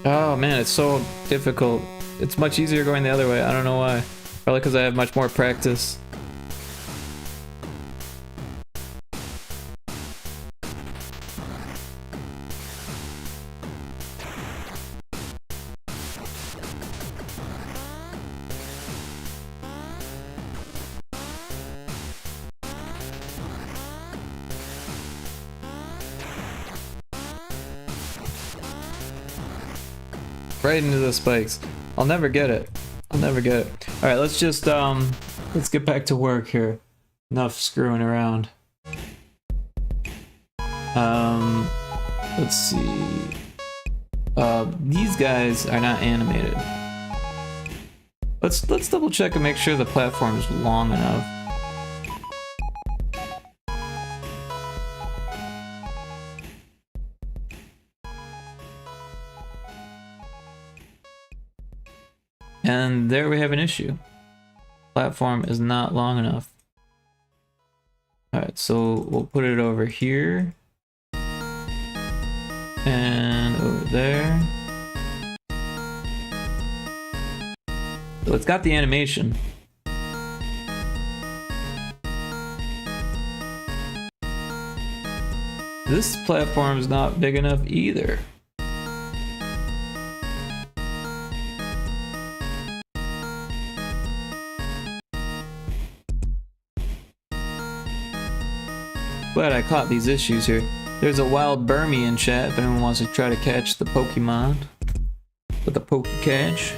Oh man, it's so difficult. It's much easier going the other way. I don't know why. Probably because I have much more practice. Right into the spikes. I'll never get it. I'll never get it. Alright, let's just let's get back to work here. Enough screwing around. Let's see. These guys are not animated. Let's double check and make sure the platform is long enough. And there we have an issue. Platform is not long enough. Alright, so we'll put it over here. And over there. So it's got the animation. This platform is not big enough either. glad I caught these issues here. There's a wild Burmy in chat if anyone wants to try to catch the Pokemon with the Pokecatch.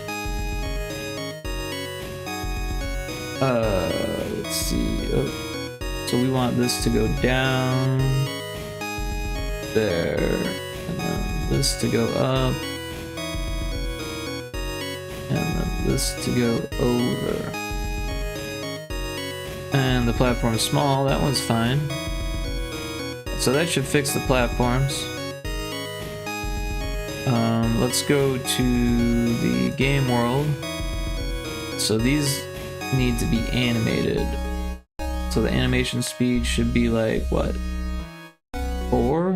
Let's see. Oh. So we want this to go down there, and then this to go up, and then this to go over. And the platform is small, that one's fine. So that should fix the platforms. Let's go to the game world. So these need to be animated. So the animation speed should be like, what? 4?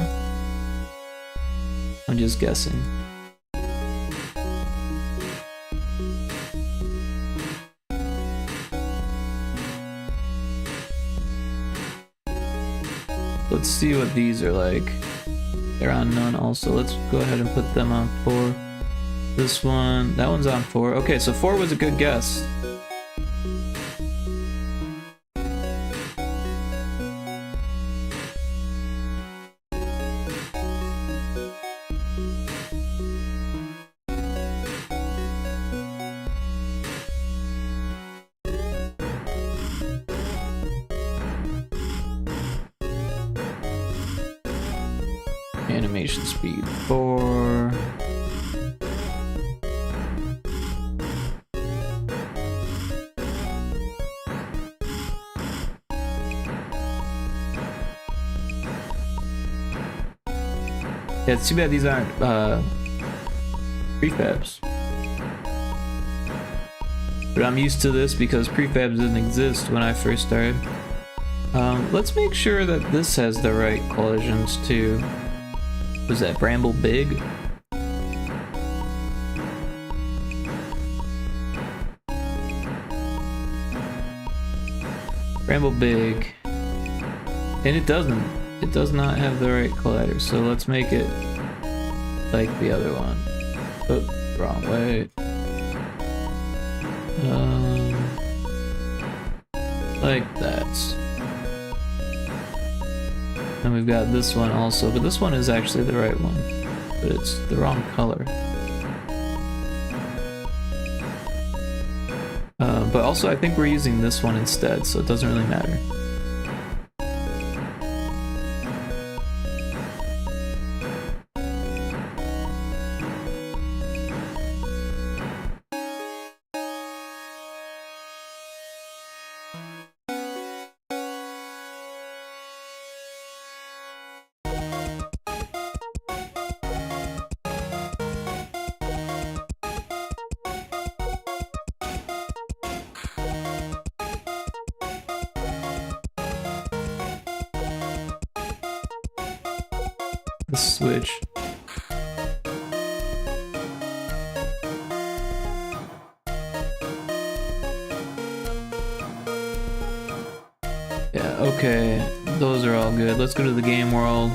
I'm just guessing. Let's see what these are like. They're on none also. Let's go ahead and put them on 4. This one, that one's on 4. Okay, so 4 was a good guess. Animation speed 4. Yeah, it's too bad these aren't prefabs. But I'm used to this because prefabs didn't exist when I first started. Let's make sure that this has the right collisions too. Was that Bramble Big? Bramble Big. And it doesn't. It does not have the right collider, so let's make it like the other one. Oh, wrong way. Like that. And we've got this one also, but this one is actually the right one, but it's the wrong color. But also I think we're using this one instead, so it doesn't really matter. The switch. Yeah, okay. Those are all good. Let's go to the game world.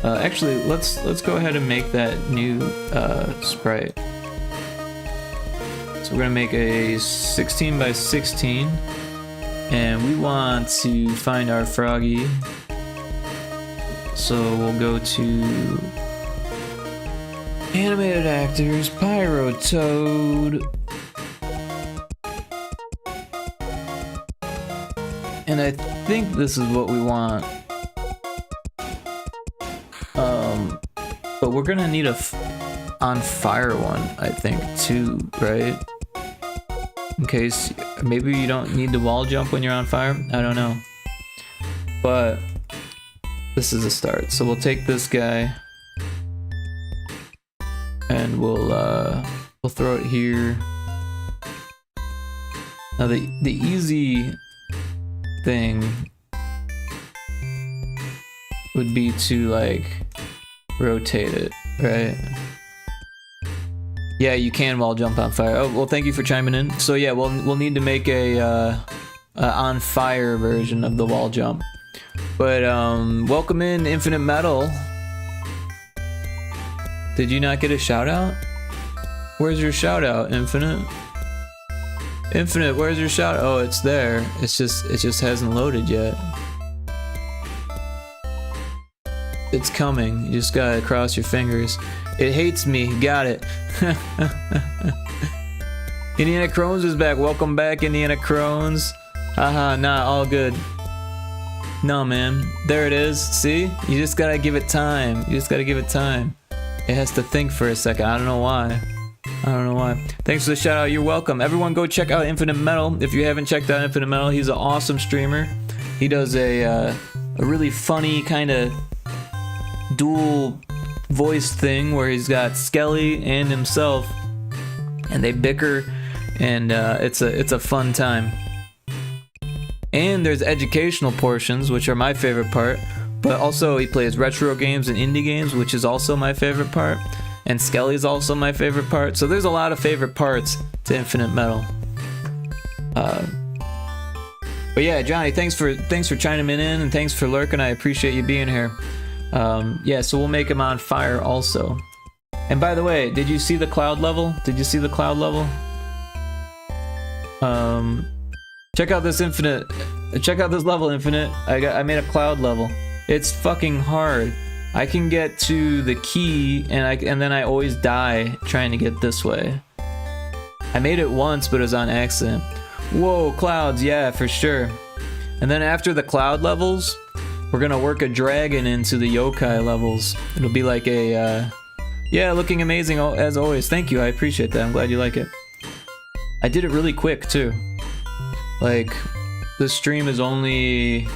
Actually, let's go ahead and make that new sprite. So we're gonna make a 16 by 16, and we want to find our froggy. So we'll go to animated actors, Pyrotoad, and I think this is what we want. But we're gonna need a on fire one, I think, too, right? In case maybe you don't need to wall jump when you're on fire. I don't know, but this is a start. So we'll take this guy and we'll throw it here. Now the easy thing would be to like rotate it, right? Yeah, you can wall jump on fire. Oh well, thank you for chiming in. So yeah, we'll need to make a on fire version of the wall jump. But welcome in Infinite Metal. Did you not get a shout out? Where's your shout out, Infinite? Infinite, where's your shout out? Oh, it's there. It just hasn't loaded yet. it's coming. You just gotta cross your fingers. It hates me. Got it. Indiana Crones is back. Welcome back, Indiana Crones. Haha, nah, all good. No, man. There it is. See? You just gotta give it time. You just gotta give it time. It has to think for a second. I don't know why. I don't know why. Thanks for the shout out. You're welcome. Everyone go check out Infinite Metal. If you haven't checked out Infinite Metal, he's an awesome streamer. He does a really funny kind of dual voice thing where he's got Skelly and himself, and they bicker, and it's a fun time. And there's educational portions, which are my favorite part, but also he plays retro games and indie games, which is also my favorite part, and Skelly's also my favorite part. So there's a lot of favorite parts to Infinite Metal. But yeah, Johnny, thanks for chiming in, and thanks for lurking. I appreciate you being here. Yeah, so we'll make him on fire also. And by the way, did you see the cloud level? Did you see the cloud level? Check out this Infinite. Check out this level, Infinite. I made a cloud level. It's fucking hard. I can get to the key, and then I always die trying to get this way. I made it once, but it was on accident. Whoa, clouds, yeah, for sure. And then after the cloud levels, we're gonna work a dragon into the yokai levels. It'll be like a, yeah, looking amazing as always. Thank you, I appreciate that. I'm glad you like it. I did it really quick too. Like, the stream is only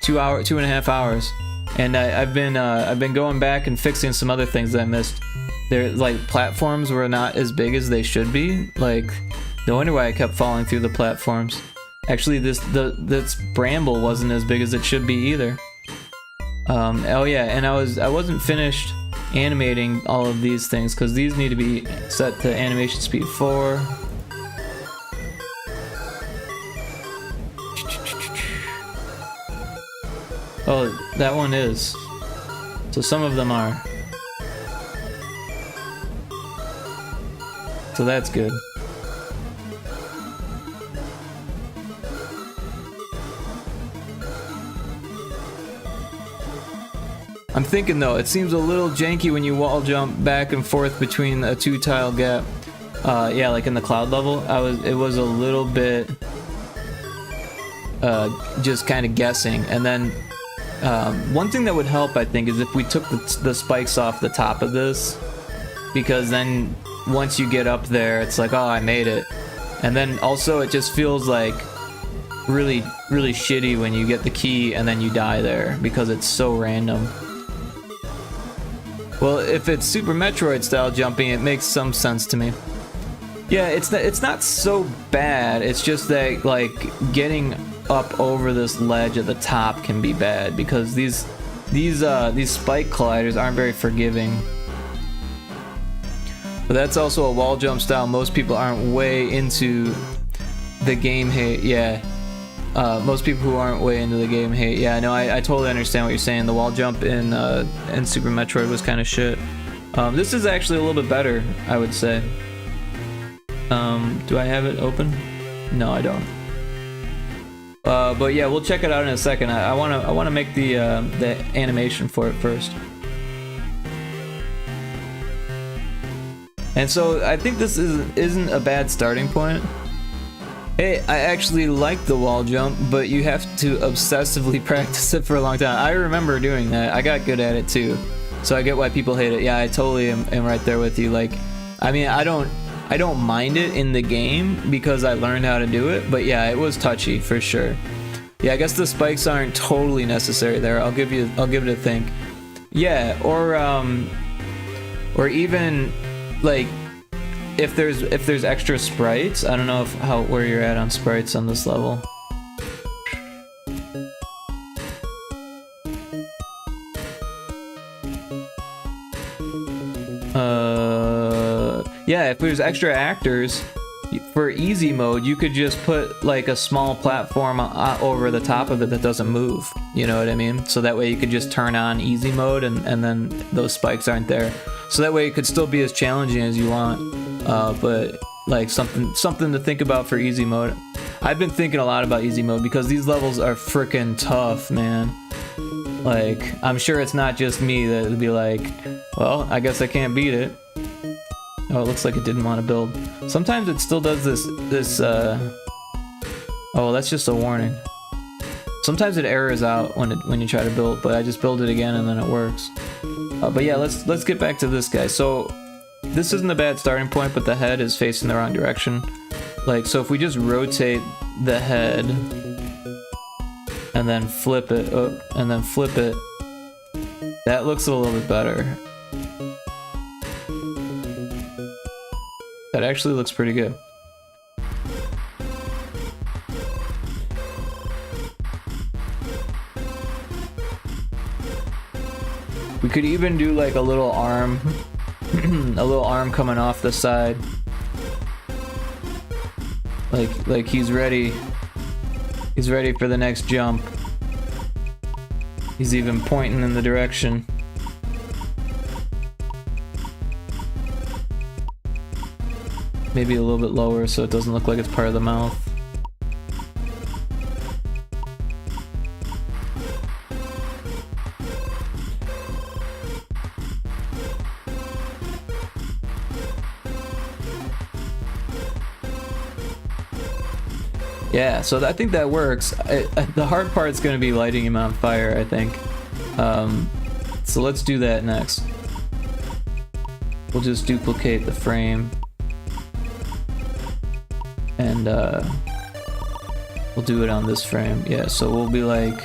2.5 hours, and I've been going back and fixing some other things that I missed. They're like platforms were not as big as they should be. Like, no wonder why I kept falling through the platforms. Actually, this bramble wasn't as big as it should be either. Oh yeah, and I wasn't finished animating all of these things because these need to be set to animation speed 4. Oh, that one is. So some of them are. So that's good. I'm thinking though, it seems a little janky when you wall jump back and forth between a 2-tile gap. Yeah, like in the cloud level, it was a little bit just kind of guessing. And then one thing that would help, I think, is if we took the spikes off the top of this, because then once you get up there, it's like, oh, I made it. And then also it just feels like really, really shitty when you get the key and then you die there because it's so random. Well, if it's Super Metroid style jumping, it makes some sense to me. Yeah, it's not so bad. It's just that, like, getting up over this ledge at the top can be bad because these spike colliders aren't very forgiving. But that's also a wall jump style most people aren't way into the game hate. Yeah, most people who aren't way into the game hate. Yeah, no, I totally understand what you're saying. The wall jump in Super Metroid was kind of shit. This is actually a little bit better, I would say. Do I have it open? No, I don't. But yeah, we'll check it out in a second. I wanna make the animation for it first. And so I think this isn't a bad starting point. Hey, I actually like the wall jump, but you have to obsessively practice it for a long time. I remember doing that. I got good at it too. So I get why people hate it. Yeah, I totally am right there with you. Like, I mean, I don't mind it in the game because I learned how to do it, but yeah, it was touchy for sure. Yeah, I guess the spikes aren't totally necessary there. I'll give it a think. Yeah, or even like if there's extra sprites. I don't know where you're at on sprites on this level. Yeah, if there's extra actors for easy mode, you could just put like a small platform over the top of it that doesn't move. You know what I mean? So that way you could just turn on easy mode and then those spikes aren't there. So that way it could still be as challenging as you want, but like something to think about for easy mode. I've been thinking a lot about easy mode because these levels are freaking tough, man. Like, I'm sure it's not just me that would be like, well, I guess I can't beat it. Oh, it looks like it didn't want to build. Sometimes it still does this, oh, that's just a warning. Sometimes it errors out when you try to build, but I just build it again and then it works. But yeah, let's get back to this guy. So this isn't a bad starting point, but the head is facing the wrong direction. Like, so if we just rotate the head and then flip it up and then flip it, that looks a little bit better. That actually looks pretty good. We could even do like a little arm, a little arm coming off the side. Like he's ready. He's ready for the next jump. He's even pointing in the direction. Maybe a little bit lower so it doesn't look like it's part of the mouth. Yeah, so I think that works. The hard part's going to be lighting him on fire, I think. So let's do that next. We'll just duplicate the frame. And we'll do it on this frame. Yeah, so we'll be like...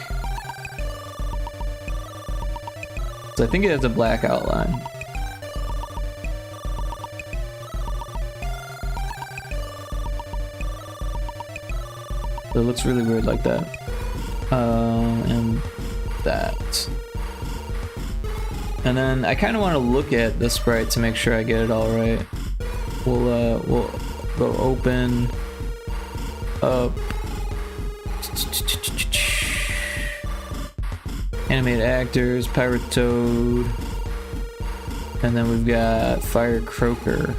So I think it has a black outline. So it looks really weird like that. And that. And then I kind of want to look at the sprite to make sure I get it all right. We'll go open up, animate actors, Pyrotoad, and then we've got Fire Croaker.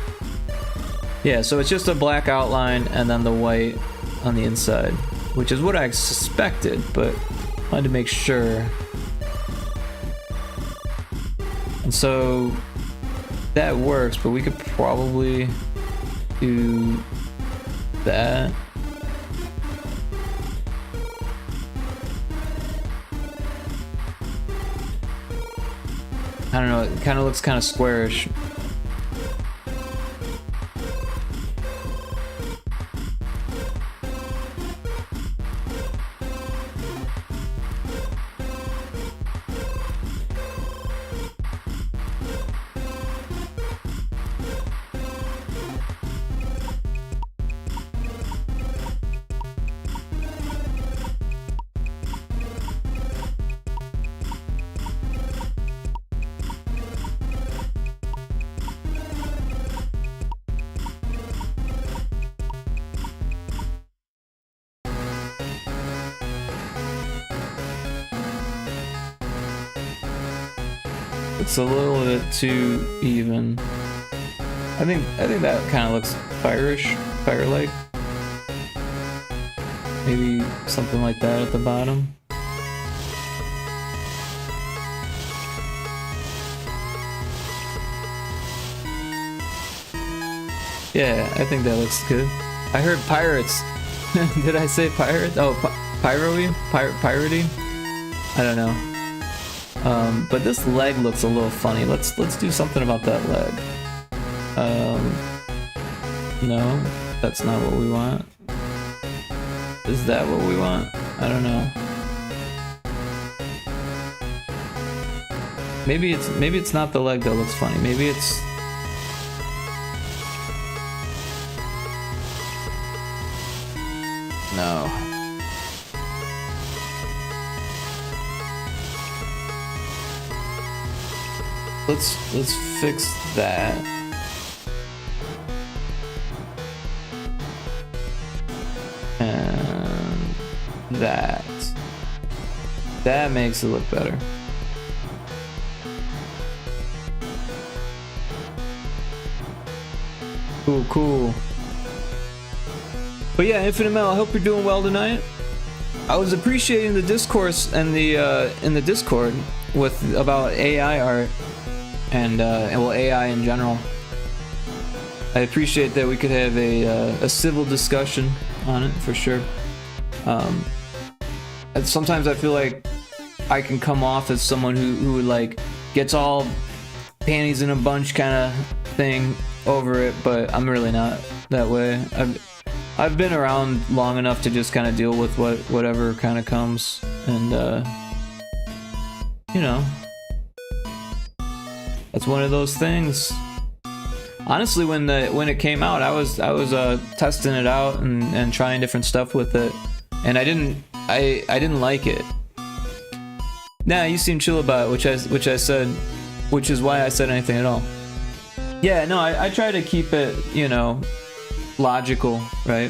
Yeah, so it's just a black outline and then the white on the inside, which is what I suspected, but I wanted to make sure. And so that works, but we could probably do that. I don't know, it kind of looks kind of squarish. It's a little bit too even. I think that kind of looks fire-ish, fire-like. Maybe something like that at the bottom. Yeah, I think that looks good. I heard pirates. Did I say pirates? Oh, pyro-y? Piratey? I don't know. But this leg looks a little funny. Let's do something about that leg. No, that's not what we want. Is that what we want? I don't know. Maybe it's not the leg that looks funny. Maybe it's... No. Let's fix that. And that. That makes it look better. Cool. But yeah, Infinite Mel, I hope you're doing well tonight. I was appreciating the discourse and the in the Discord with about AI art and well, AI in general. I appreciate that we could have a civil discussion on it for sure. And sometimes I feel like I can come off as someone who like gets all panties in a bunch kind of thing over it, but I'm really not that way. I've been around long enough to just kind of deal with whatever kind of comes, and you know, that's one of those things. Honestly, when it came out, I was testing it out and trying different stuff with it, and I didn't like it. Nah, you seem chill about it, which I said, which is why I said anything at all. Yeah, no, I try to keep it, you know, logical, right?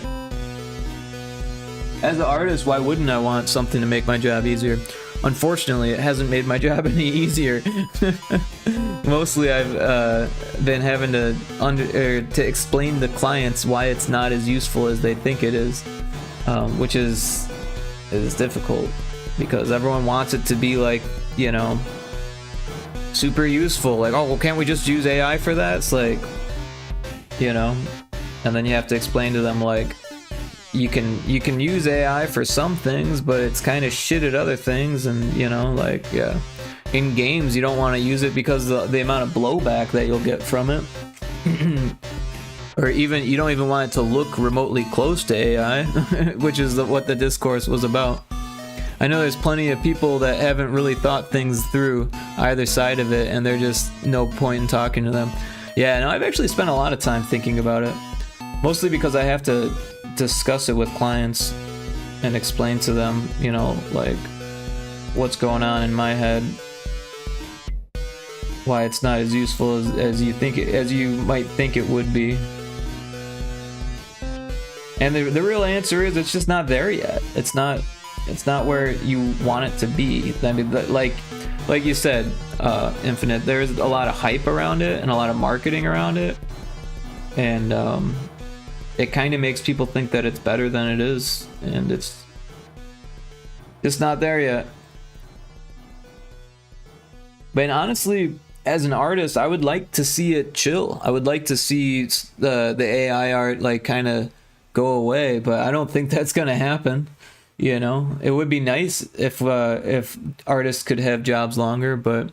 As an artist, why wouldn't I want something to make my job easier? Unfortunately, it hasn't made my job any easier. Mostly, I've been having to explain to clients why it's not as useful as they think it is, which is difficult because everyone wants it to be like, you know, super useful. Like, oh, well, can't we just use AI for that? It's like, you know, and then you have to explain to them like, you can use AI for some things, but it's kind of shit at other things, and you know, like, yeah, in games you don't want to use it because the amount of blowback that you'll get from it, or even you don't even want it to look remotely close to AI, which is what the discourse was about. I know there's plenty of people that haven't really thought things through either side of it, and they're just no point in talking to them. Yeah, no, I've actually spent a lot of time thinking about it, mostly because I have to discuss it with clients and explain to them, you know, like what's going on in my head, why it's not as useful as you think as you might think it would be. And the real answer is it's just not there yet. It's not where you want it to be. I mean, like you said, Infinite, there's a lot of hype around it and a lot of marketing around it, and it kind of makes people think that it's better than it is, and it's just not there yet. But honestly, as an artist, I would like to see it chill. I would like to see the AI art like kind of go away, but I don't think that's gonna happen. You know, it would be nice if artists could have jobs longer, but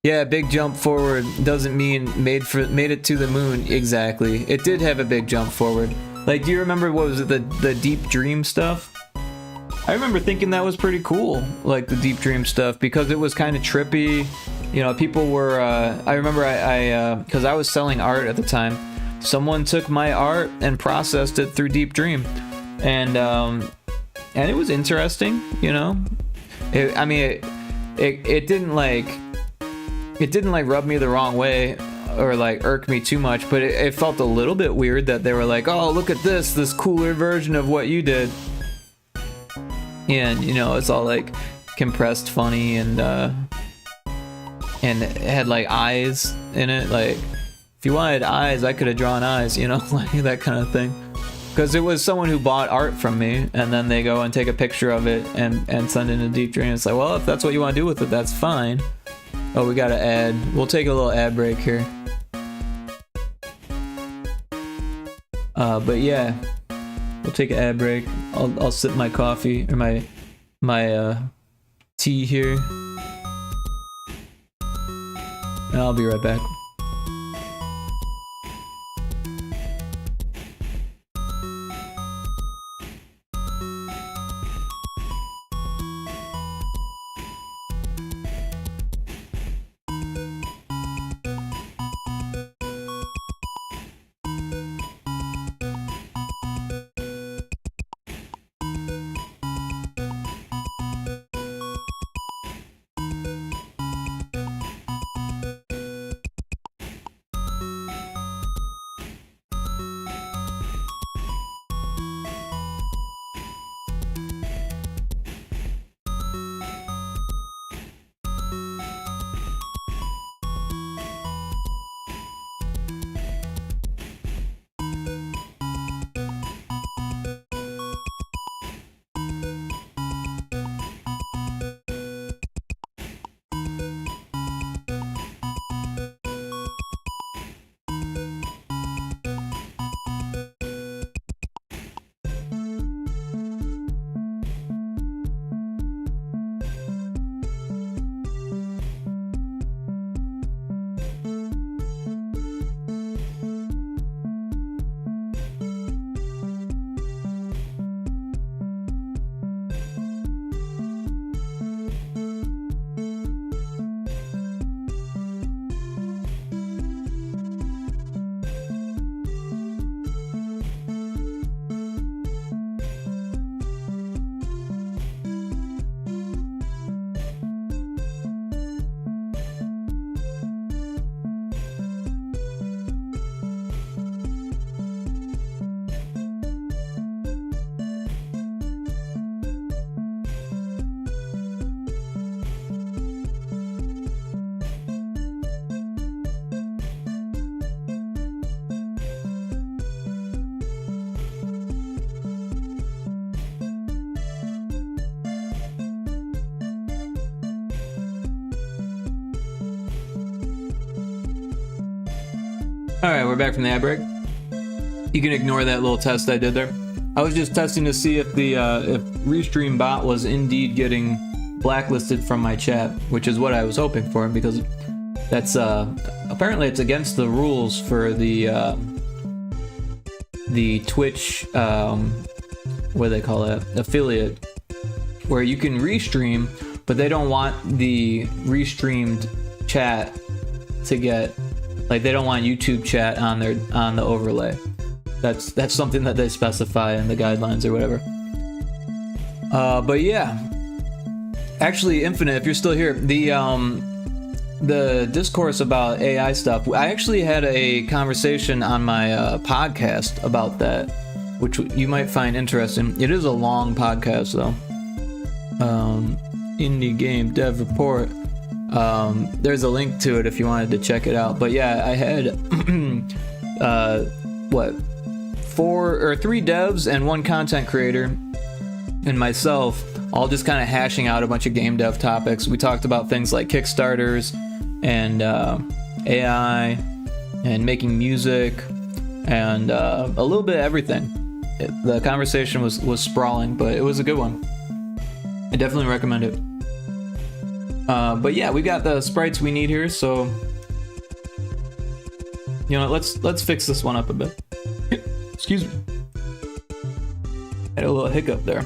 yeah, big jump forward doesn't mean made it to the moon. Exactly, it did have a big jump forward. Like, do you remember what was it, the Deep Dream stuff? I remember thinking that was pretty cool, like the Deep Dream stuff, because it was kind of trippy. You know, people were. I remember because I was selling art at the time. Someone took my art and processed it through Deep Dream, and it was interesting. You know, it didn't like. It didn't like rub me the wrong way or like irk me too much, but it felt a little bit weird that they were like, oh, look at this cooler version of what you did. And, you know, it's all like compressed funny, and it had like eyes in it. Like, if you wanted eyes, I could have drawn eyes, you know, like that kind of thing. Because it was someone who bought art from me, and then they go and take a picture of it and send it in a Deep Dream. It's like, well, if that's what you want to do with it, that's fine. Oh, we got an ad. We'll take a little ad break here. But yeah, we'll take an ad break. I'll sip my coffee or my tea here, and I'll be right back. Alright, we're back from the ad break. You can ignore that little test I did there. I was just testing to see if the if Restream bot was indeed getting blacklisted from my chat, which is what I was hoping for, because that's apparently it's against the rules for the Twitch what do they call it, affiliate, where you can restream, but they don't want the restreamed chat to get, like, they don't want YouTube chat on the overlay. That's something that they specify in the guidelines or whatever. But yeah, actually, Infinite, if you're still here, the discourse about AI stuff, I actually had a conversation on my podcast about that, which you might find interesting. It is a long podcast though. Indie Game Dev Report. There's a link to it if you wanted to check it out. But yeah, I had what, 3 devs and 1 content creator and myself, all just kind of hashing out a bunch of game dev topics. We talked about things like Kickstarters and AI and making music and a little bit of everything. The conversation was sprawling, but it was a good one. I definitely recommend it. But yeah, we got the sprites we need here, so you know, let's fix this one up a bit. Excuse me. Had a little hiccup there.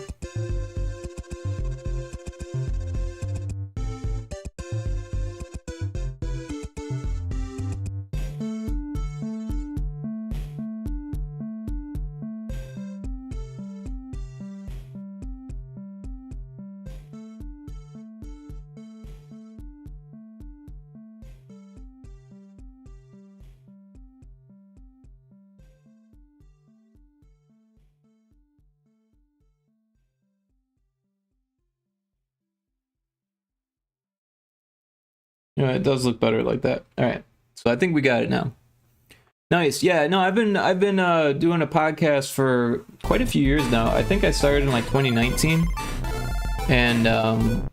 Yeah, it does look better like that. All right, so I think we got it now. Nice. Yeah, no, I've been doing a podcast for quite a few years now. I think I started in like 2019, and or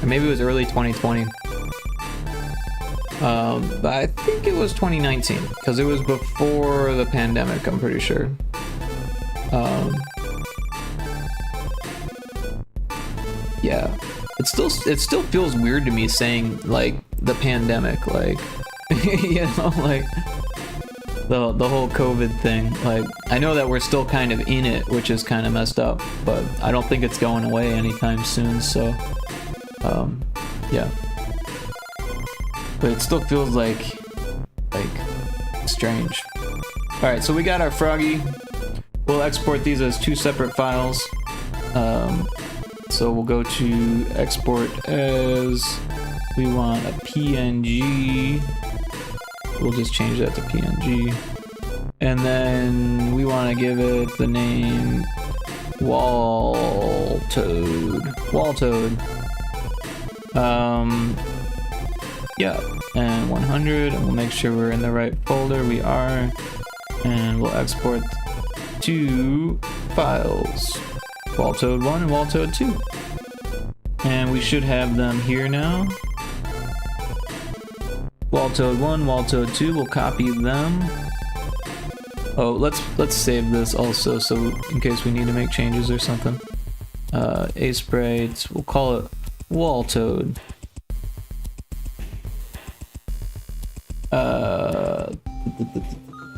maybe it was early 2020. But I think it was 2019 because it was before the pandemic, I'm pretty sure. Yeah, it still feels weird to me saying like the pandemic, like you know, like the whole COVID thing. Like, I know that we're still kind of in it, which is kind of messed up, but I don't think it's going away anytime soon. So yeah, but it still feels like strange. All right, so we got our Froggy. We'll export these as 2 separate files. So we'll go to export as, we want a PNG. We'll just change that to PNG. And then we want to give it the name Waltoad. Yeah, and 100, and we'll make sure we're in the right folder. We are, and we'll export 2 files. Waltoad 1 and Waltoad 2. And we should have them here now. Waltoad 1, Waltoad 2, we'll copy them. Oh, let's save this also, so in case we need to make changes or something. Aseprite, we'll call it Waltoad.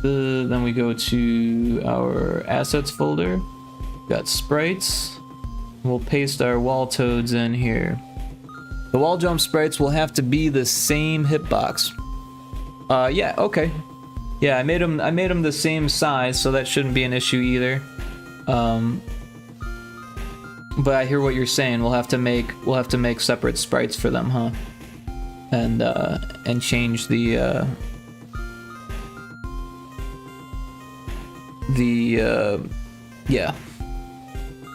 Then we go to our assets folder. Got sprites. We'll paste our Waltoads in here. The wall jump sprites will have to be the same hitbox. Yeah, okay. Yeah, I made them the same size, so that shouldn't be an issue either. But I hear what you're saying. We'll have to make separate sprites for them, huh? And change the yeah.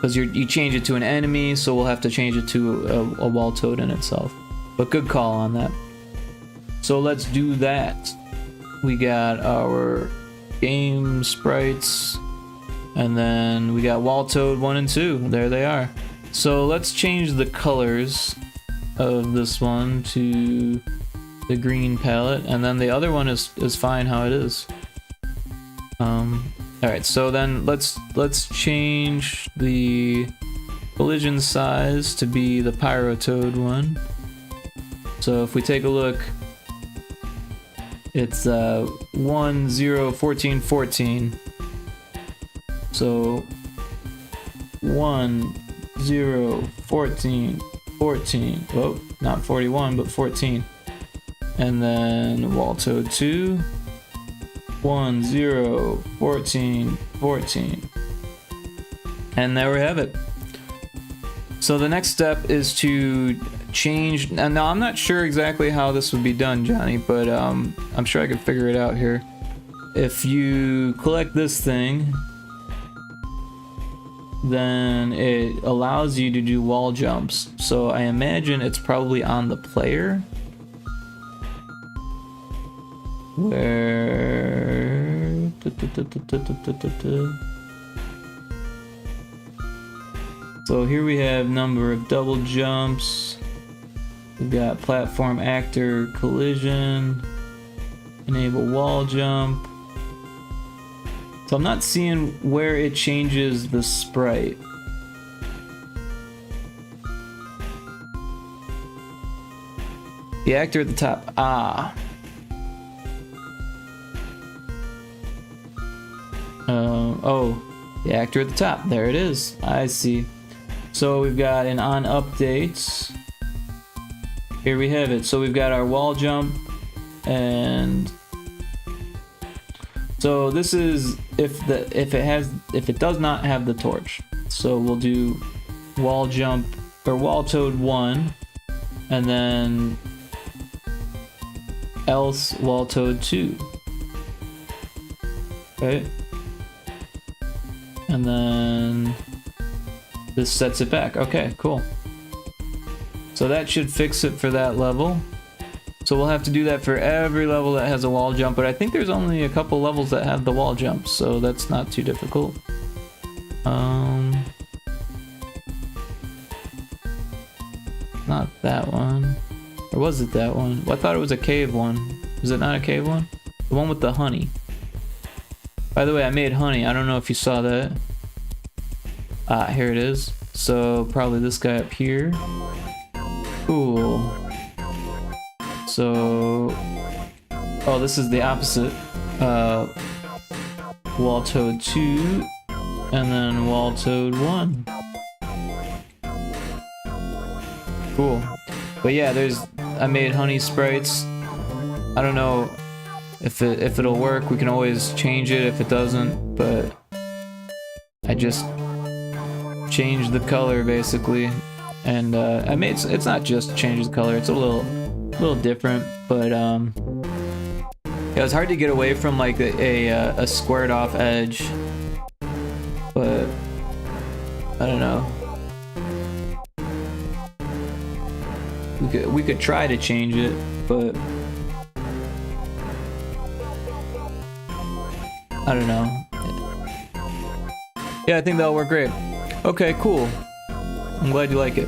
Because you change it to an enemy, so we'll have to change it to a Waltoad in itself. But good call on that. So let's do that. We got our game sprites, and then we got Waltoad 1 and 2. There they are. So let's change the colors of this one to the green palette, and then the other one is fine how it is. Alright, so then let's change the collision size to be the Pyrotoad one. So if we take a look, it's 1 0 14 14. So 1 0 14 14. Whoa, not 41 but 14. And then Waltoad 2 1 0 14 14. And there we have it. So the next step is to change. Now I'm not sure exactly how this would be done, Johnny, but I'm sure I could figure it out here. If you collect this thing, then it allows you to do wall jumps. So I imagine it's probably on the player. Where... So here we have number of double jumps. We've got platform actor collision, enable wall jump. So I'm not seeing where it changes the sprite. The actor at the top. Ah. Oh, the actor at the top. There it is. I see. So we've got an on updates. Here we have it. So we've got our wall jump, and so this is if it does not have the torch. So we'll do wall jump or Waltoad 1, and then else Waltoad 2. Right? And then this sets it back. Okay, cool. So that should fix it for that level. So we'll have to do that for every level that has a wall jump, but I think there's only a couple levels that have the wall jump, so that's not too difficult. Not that one. Or was it that one? Well, I thought it was a cave one. Was it not a cave one? The one with the honey. By the way, I made honey. I don't know if you saw that. Ah, here it is. So probably this guy up here. Cool. So, oh, this is the opposite. Waltoad 2, and then Waltoad 1. Cool. But yeah, I made honey sprites. I don't know if it'll work. We can always change it if it doesn't, but I just changed the color basically. And I made it's not just change the color, it's a little different, but yeah, it was hard to get away from like a squared off edge, but I don't know. We could try to change it, but I don't know. Yeah, I think that'll work great. Okay, cool. I'm glad you like it.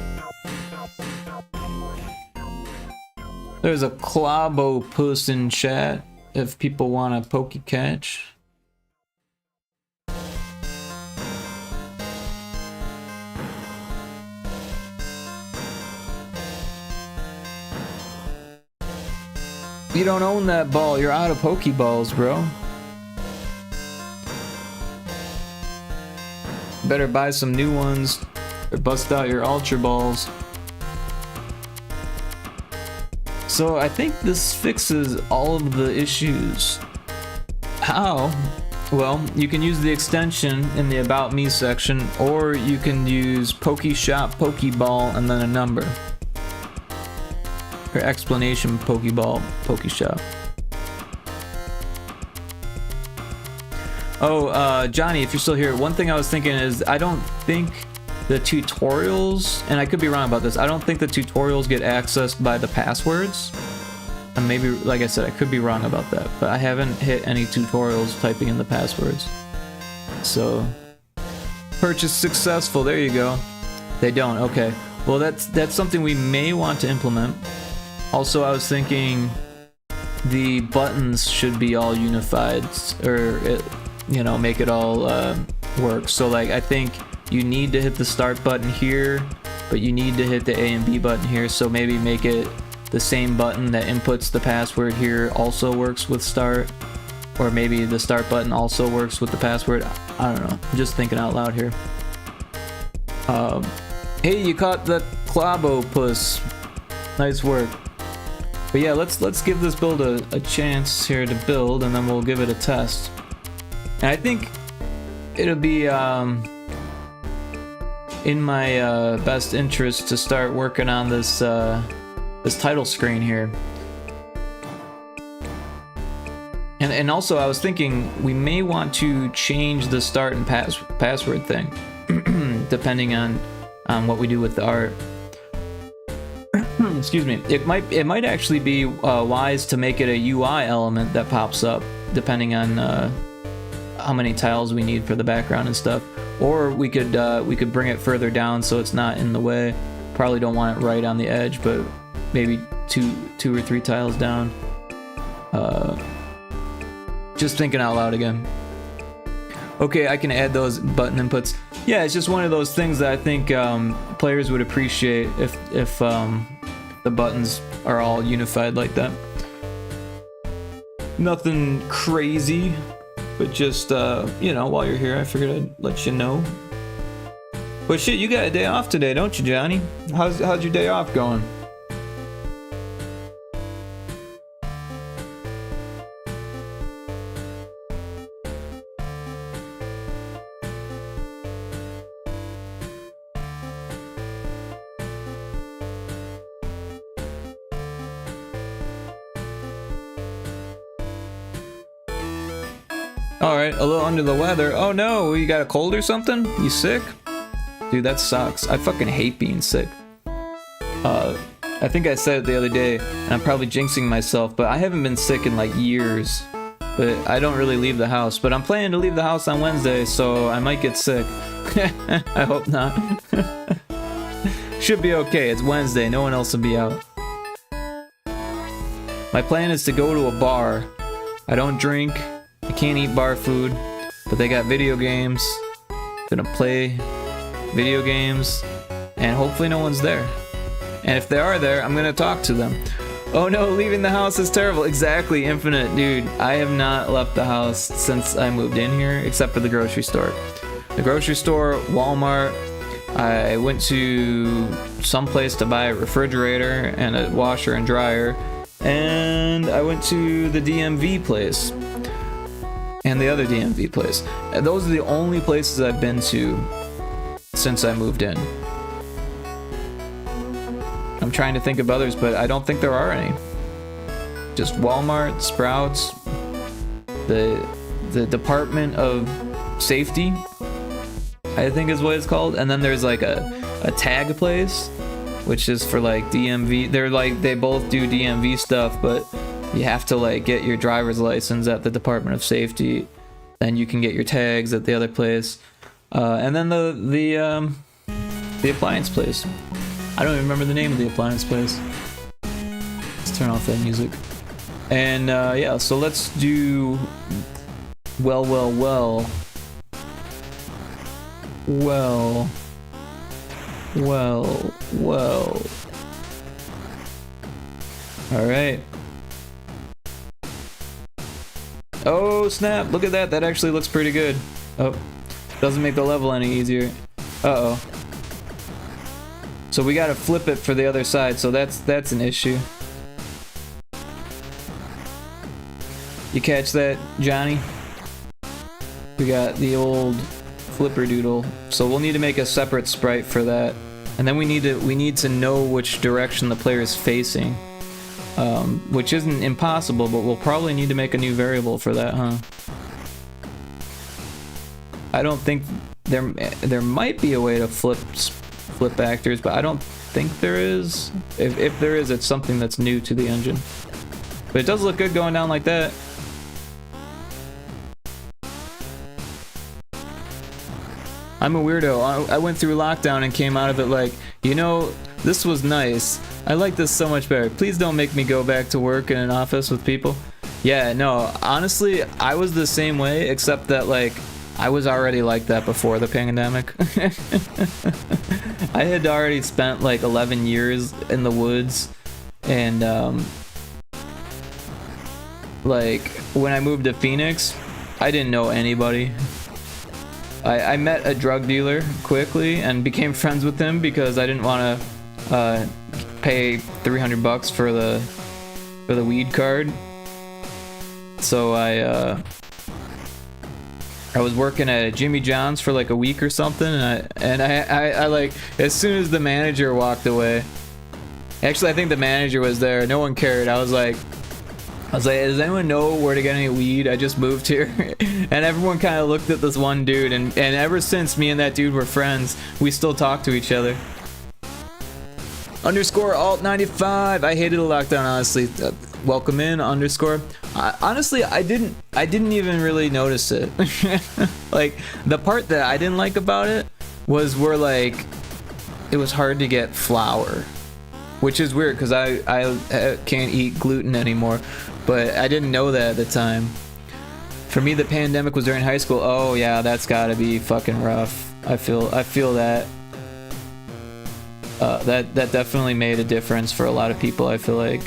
There's a Clobbo post in chat if people want a Poke Catch. You don't own that ball. You're out of Pokeballs, bro. Better buy some new ones or bust out your Ultra Balls. So I think this fixes all of the issues. How? Well, you can use the extension in the About Me section, or you can use Pokeshop Pokeball and then a number. Or explanation Pokeball Pokeshop. Oh, Johnny, if you're still here, one thing I was thinking is I don't think the tutorials, and I could be wrong about this, I don't think the tutorials get accessed by the passwords. And maybe, like I said, I could be wrong about that, but I haven't hit any tutorials typing in the passwords. So, purchase successful, there you go. They don't, okay. Well, that's something we may want to implement. Also, I was thinking the buttons should be all unified, or you know, make it all work. So like I think you need to hit the start button here, but you need to hit the A and B button here. So maybe make it the same button that inputs the password here also works with start, or maybe the start button also works with the password. I don't know, I'm just thinking out loud here. Hey, you caught the Clobopus. Nice work. But yeah, let's give this build a chance here to build, and then we'll give it a test. And I think it'll be in my best interest to start working on this this title screen here. And also I was thinking we may want to change the start and password thing depending on what we do with the art. Excuse me. It might actually be wise to make it a UI element that pops up depending on how many tiles we need for the background and stuff. Or we could bring it further down so it's not in the way. Probably don't want it right on the edge, but maybe two or three tiles down. Just thinking out loud again. Okay, I can add those button inputs. Yeah, it's just one of those things that I think players would appreciate if the buttons are all unified like that. Nothing crazy, but just you know, while you're here, I figured I'd let you know. But shit, you got a day off today, don't you, Johnny? How's your day off going? Alright, a little under the weather. Oh no, you got a cold or something? You sick? Dude, that sucks. I fucking hate being sick. I think I said it the other day, and I'm probably jinxing myself, but I haven't been sick in like years. But I don't really leave the house. But I'm planning to leave the house on Wednesday, so I might get sick. I hope not. Should be okay, it's Wednesday, no one else will be out. My plan is to go to a bar. I don't drink. I can't eat bar food, but they got video games. Gonna play video games, and hopefully no one's there. And if they are there, I'm gonna talk to them. Oh no, leaving the house is terrible. Exactly, Infinite. Dude, I have not left the house since I moved in here, except for the grocery store. The grocery store, Walmart. I went to some place to buy a refrigerator and a washer and dryer. And I went to the DMV place. And the other DMV place. And those are the only places I've been to since I moved in. I'm trying to think of others, but I don't think there are any. Just Walmart, Sprouts, the Department of Safety, I think is what it's called. And then there's like a tag place, which is for like DMV. They're like, they both do DMV stuff, but you have to like get your driver's license at the Department of Safety, then you can get your tags at the other place, and then the appliance place. I don't even remember the name of the appliance place. Let's turn off that music. And yeah, so let's do well. All right. Oh snap, look at that, that actually looks pretty good. Oh, doesn't make the level any easier. Uh-oh. So we gotta flip it for the other side, so that's an issue. You catch that, Johnny? We got the old flipper doodle, so we'll need to make a separate sprite for that. And then we need to know which direction the player is facing. Which isn't impossible, but we'll probably need to make a new variable for that, huh? I don't think there might be a way to flip actors, but I don't think there is. If there is, it's something that's new to the engine. But it does look good going down like that. I'm a weirdo. I went through lockdown and came out of it like, you know, this was nice. I like this so much better. Please don't make me go back to work in an office with people. Yeah, no, honestly, I was the same way, except that, like, I was already like that before the pandemic. I had already spent, like, 11 years in the woods, and, like, when I moved to Phoenix, I didn't know anybody. I met a drug dealer quickly and became friends with him because I didn't want to pay $300 for the weed card. So I was working at Jimmy John's for like a week or something, and I like, as soon as the manager walked away, actually I think the manager was there, no one cared. I was like, does anyone know where to get any weed? I just moved here. And everyone kind of looked at this one dude, and ever since me and that dude were friends, we still talk to each other. Underscore alt 95. I hated the lockdown, honestly. Welcome in, underscore. Honestly, I didn't even really notice it. Like, the part that I didn't like about it was where, like, it was hard to get flour. Which is weird, because I can't eat gluten anymore. But I didn't know that at the time. For me, the pandemic was during high school. Oh yeah, that's gotta be fucking rough. I feel that. That definitely made a difference for a lot of people, I feel like.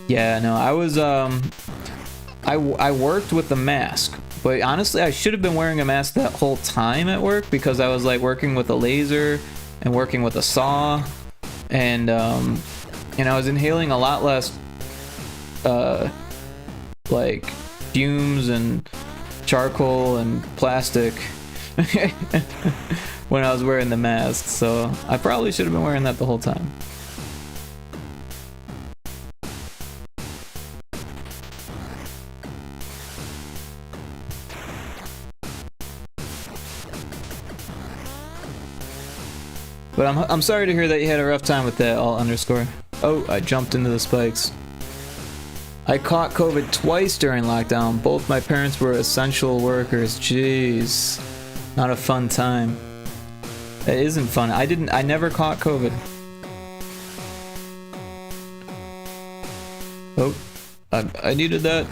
Yeah, no, I was, I worked with a mask. But honestly, I should have been wearing a mask that whole time at work, because I was like working with a laser and working with a saw, and I was inhaling a lot less like fumes and charcoal and plastic when I was wearing the mask, so I probably should have been wearing that the whole time. But I'm sorry to hear that you had a rough time with that, all underscore. Oh, I jumped into the spikes. I caught COVID twice during lockdown. Both my parents were essential workers. Jeez. Not a fun time. It isn't fun. I never caught COVID. Oh, I needed that.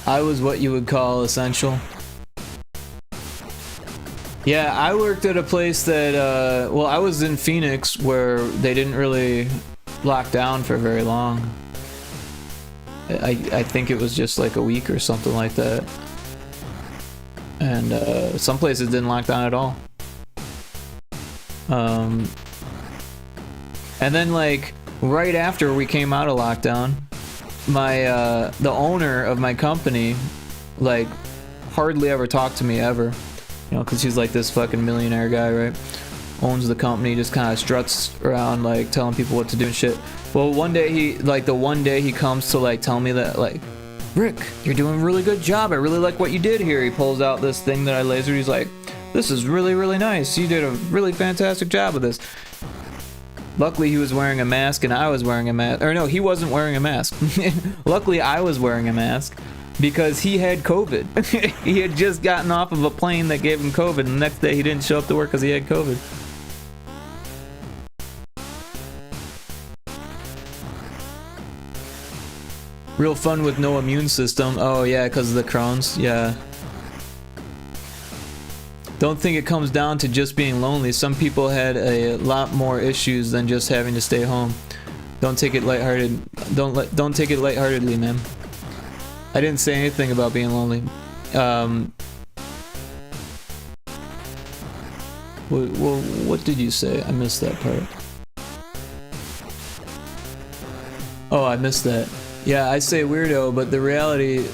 I was what you would call essential. Yeah, I worked at a place that, well, I was in Phoenix where they didn't really lock down for very long. I think it was just like a week or something like that. And some places didn't lock down at all. And then, like, right after we came out of lockdown, my the owner of my company, like, hardly ever talked to me ever, you know, because he's like this fucking millionaire guy, right? Owns the company, just kind of struts around like telling people what to do and shit. Well, one day he comes to like tell me that, like, Rick, you're doing a really good job, I really like what you did here. He pulls out this thing that I lasered. He's like, this is really, really nice, you did a really fantastic job with this. Luckily, he was wearing a mask and I was wearing a mask. Or no, he wasn't wearing a mask. Luckily, I was wearing a mask because he had COVID. He had just gotten off of a plane that gave him COVID, and the next day he didn't show up to work because he had COVID. Real fun with no immune system. Oh yeah, because of the Crohn's. Yeah. Don't think it comes down to just being lonely. Some people had a lot more issues than just having to stay home. Don't take it lighthearted. Don't take it lightheartedly, man. I didn't say anything about being lonely. Well, what did you say? I missed that part. Oh, I missed that. Yeah, I say weirdo, but the reality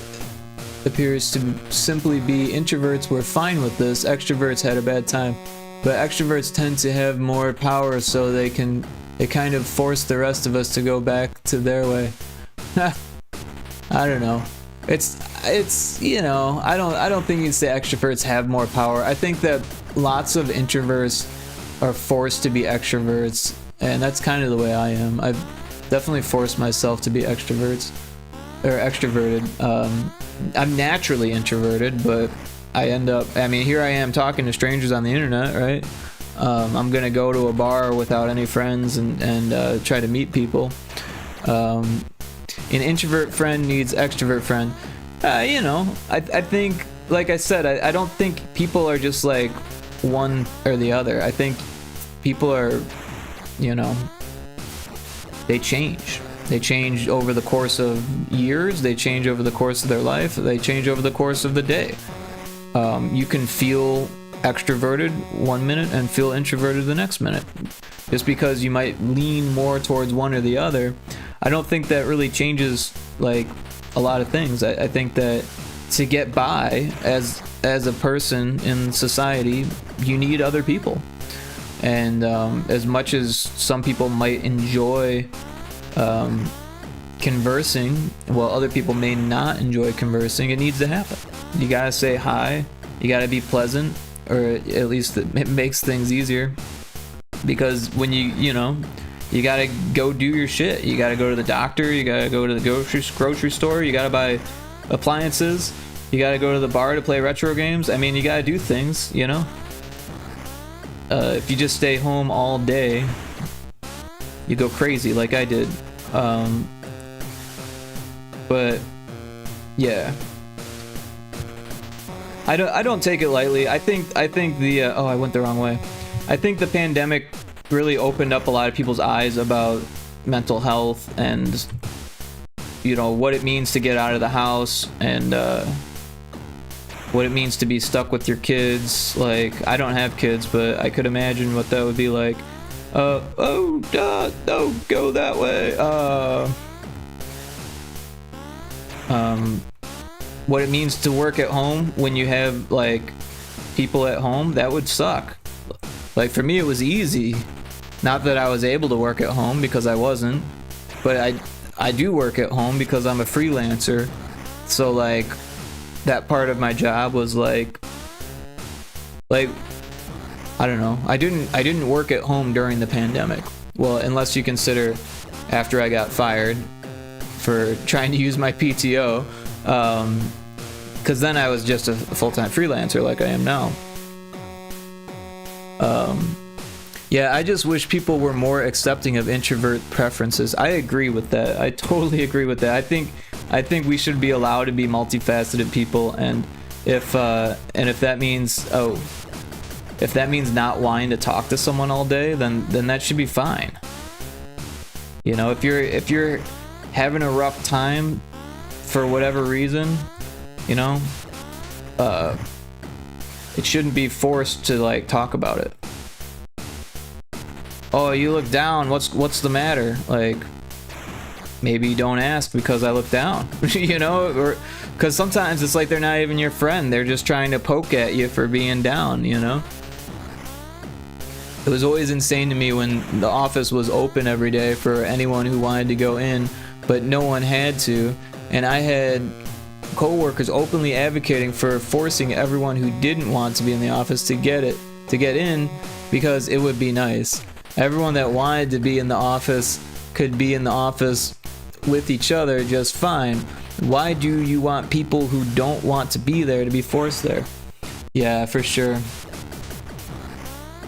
appears to simply be introverts were fine with this, extroverts had a bad time. But extroverts tend to have more power, so they kind of force the rest of us to go back to their way. I don't know. It's you know, I don't think you'd say extroverts have more power. I think that lots of introverts are forced to be extroverts, and that's kind of the way I am. I've definitely forced myself to be extroverted. I'm naturally introverted, but I end up, I mean, here I am talking to strangers on the internet, right? I'm gonna go to a bar without any friends and try to meet people. An introvert friend needs extrovert friend. You know, I think, like I said, I don't think people are just like one or the other. I think people are, you know, they change. They change over the course of years. They change over the course of their life. They change over the course of the day. You can feel extroverted one minute and feel introverted the next minute. Just because you might lean more towards one or the other, I don't think that really changes like a lot of things. I think that to get by as a person in society, you need other people. And as much as some people might enjoy conversing, while other people may not enjoy conversing, it needs to happen. You gotta say hi, you gotta be pleasant, or at least it makes things easier. Because when you know, you gotta go do your shit. You gotta go to the doctor, you gotta go to the grocery store, you gotta buy appliances, you gotta go to the bar to play retro games. I mean, you gotta do things, you know? If you just stay home all day, you go crazy like I did. But yeah, I don't take it lightly. I think the oh, I went the wrong way. I think the pandemic really opened up a lot of people's eyes about mental health and, you know, what it means to get out of the house and what it means to be stuck with your kids. Like, I don't have kids, but I could imagine what that would be like. Oh, don't go that way. What it means to work at home when you have like people at home, that would suck. Like, for me, it was easy. Not that I was able to work at home, because I wasn't, but I do work at home because I'm a freelancer. So like, that part of my job was like I don't know. I didn't work at home during the pandemic. Well, unless you consider after I got fired for trying to use my PTO, because then I was just a full-time freelancer like I am now. Yeah, I just wish people were more accepting of introvert preferences. I agree with that. I totally agree with that. I think we should be allowed to be multifaceted people, and if that means not wanting to talk to someone all day, then that should be fine. You know, if you're having a rough time for whatever reason, you know, it shouldn't be forced to like talk about it. Oh, you look down, what's the matter? Like, maybe don't ask because I look down. You know, or because sometimes it's like they're not even your friend, they're just trying to poke at you for being down, you know. It was always insane to me when the office was open every day for anyone who wanted to go in, but no one had to, and I had co-workers openly advocating for forcing everyone who didn't want to be in the office to get in, because it would be nice. Everyone that wanted to be in the office could be in the office with each other just fine. Why do you want people who don't want to be there to be forced there? Yeah, for sure.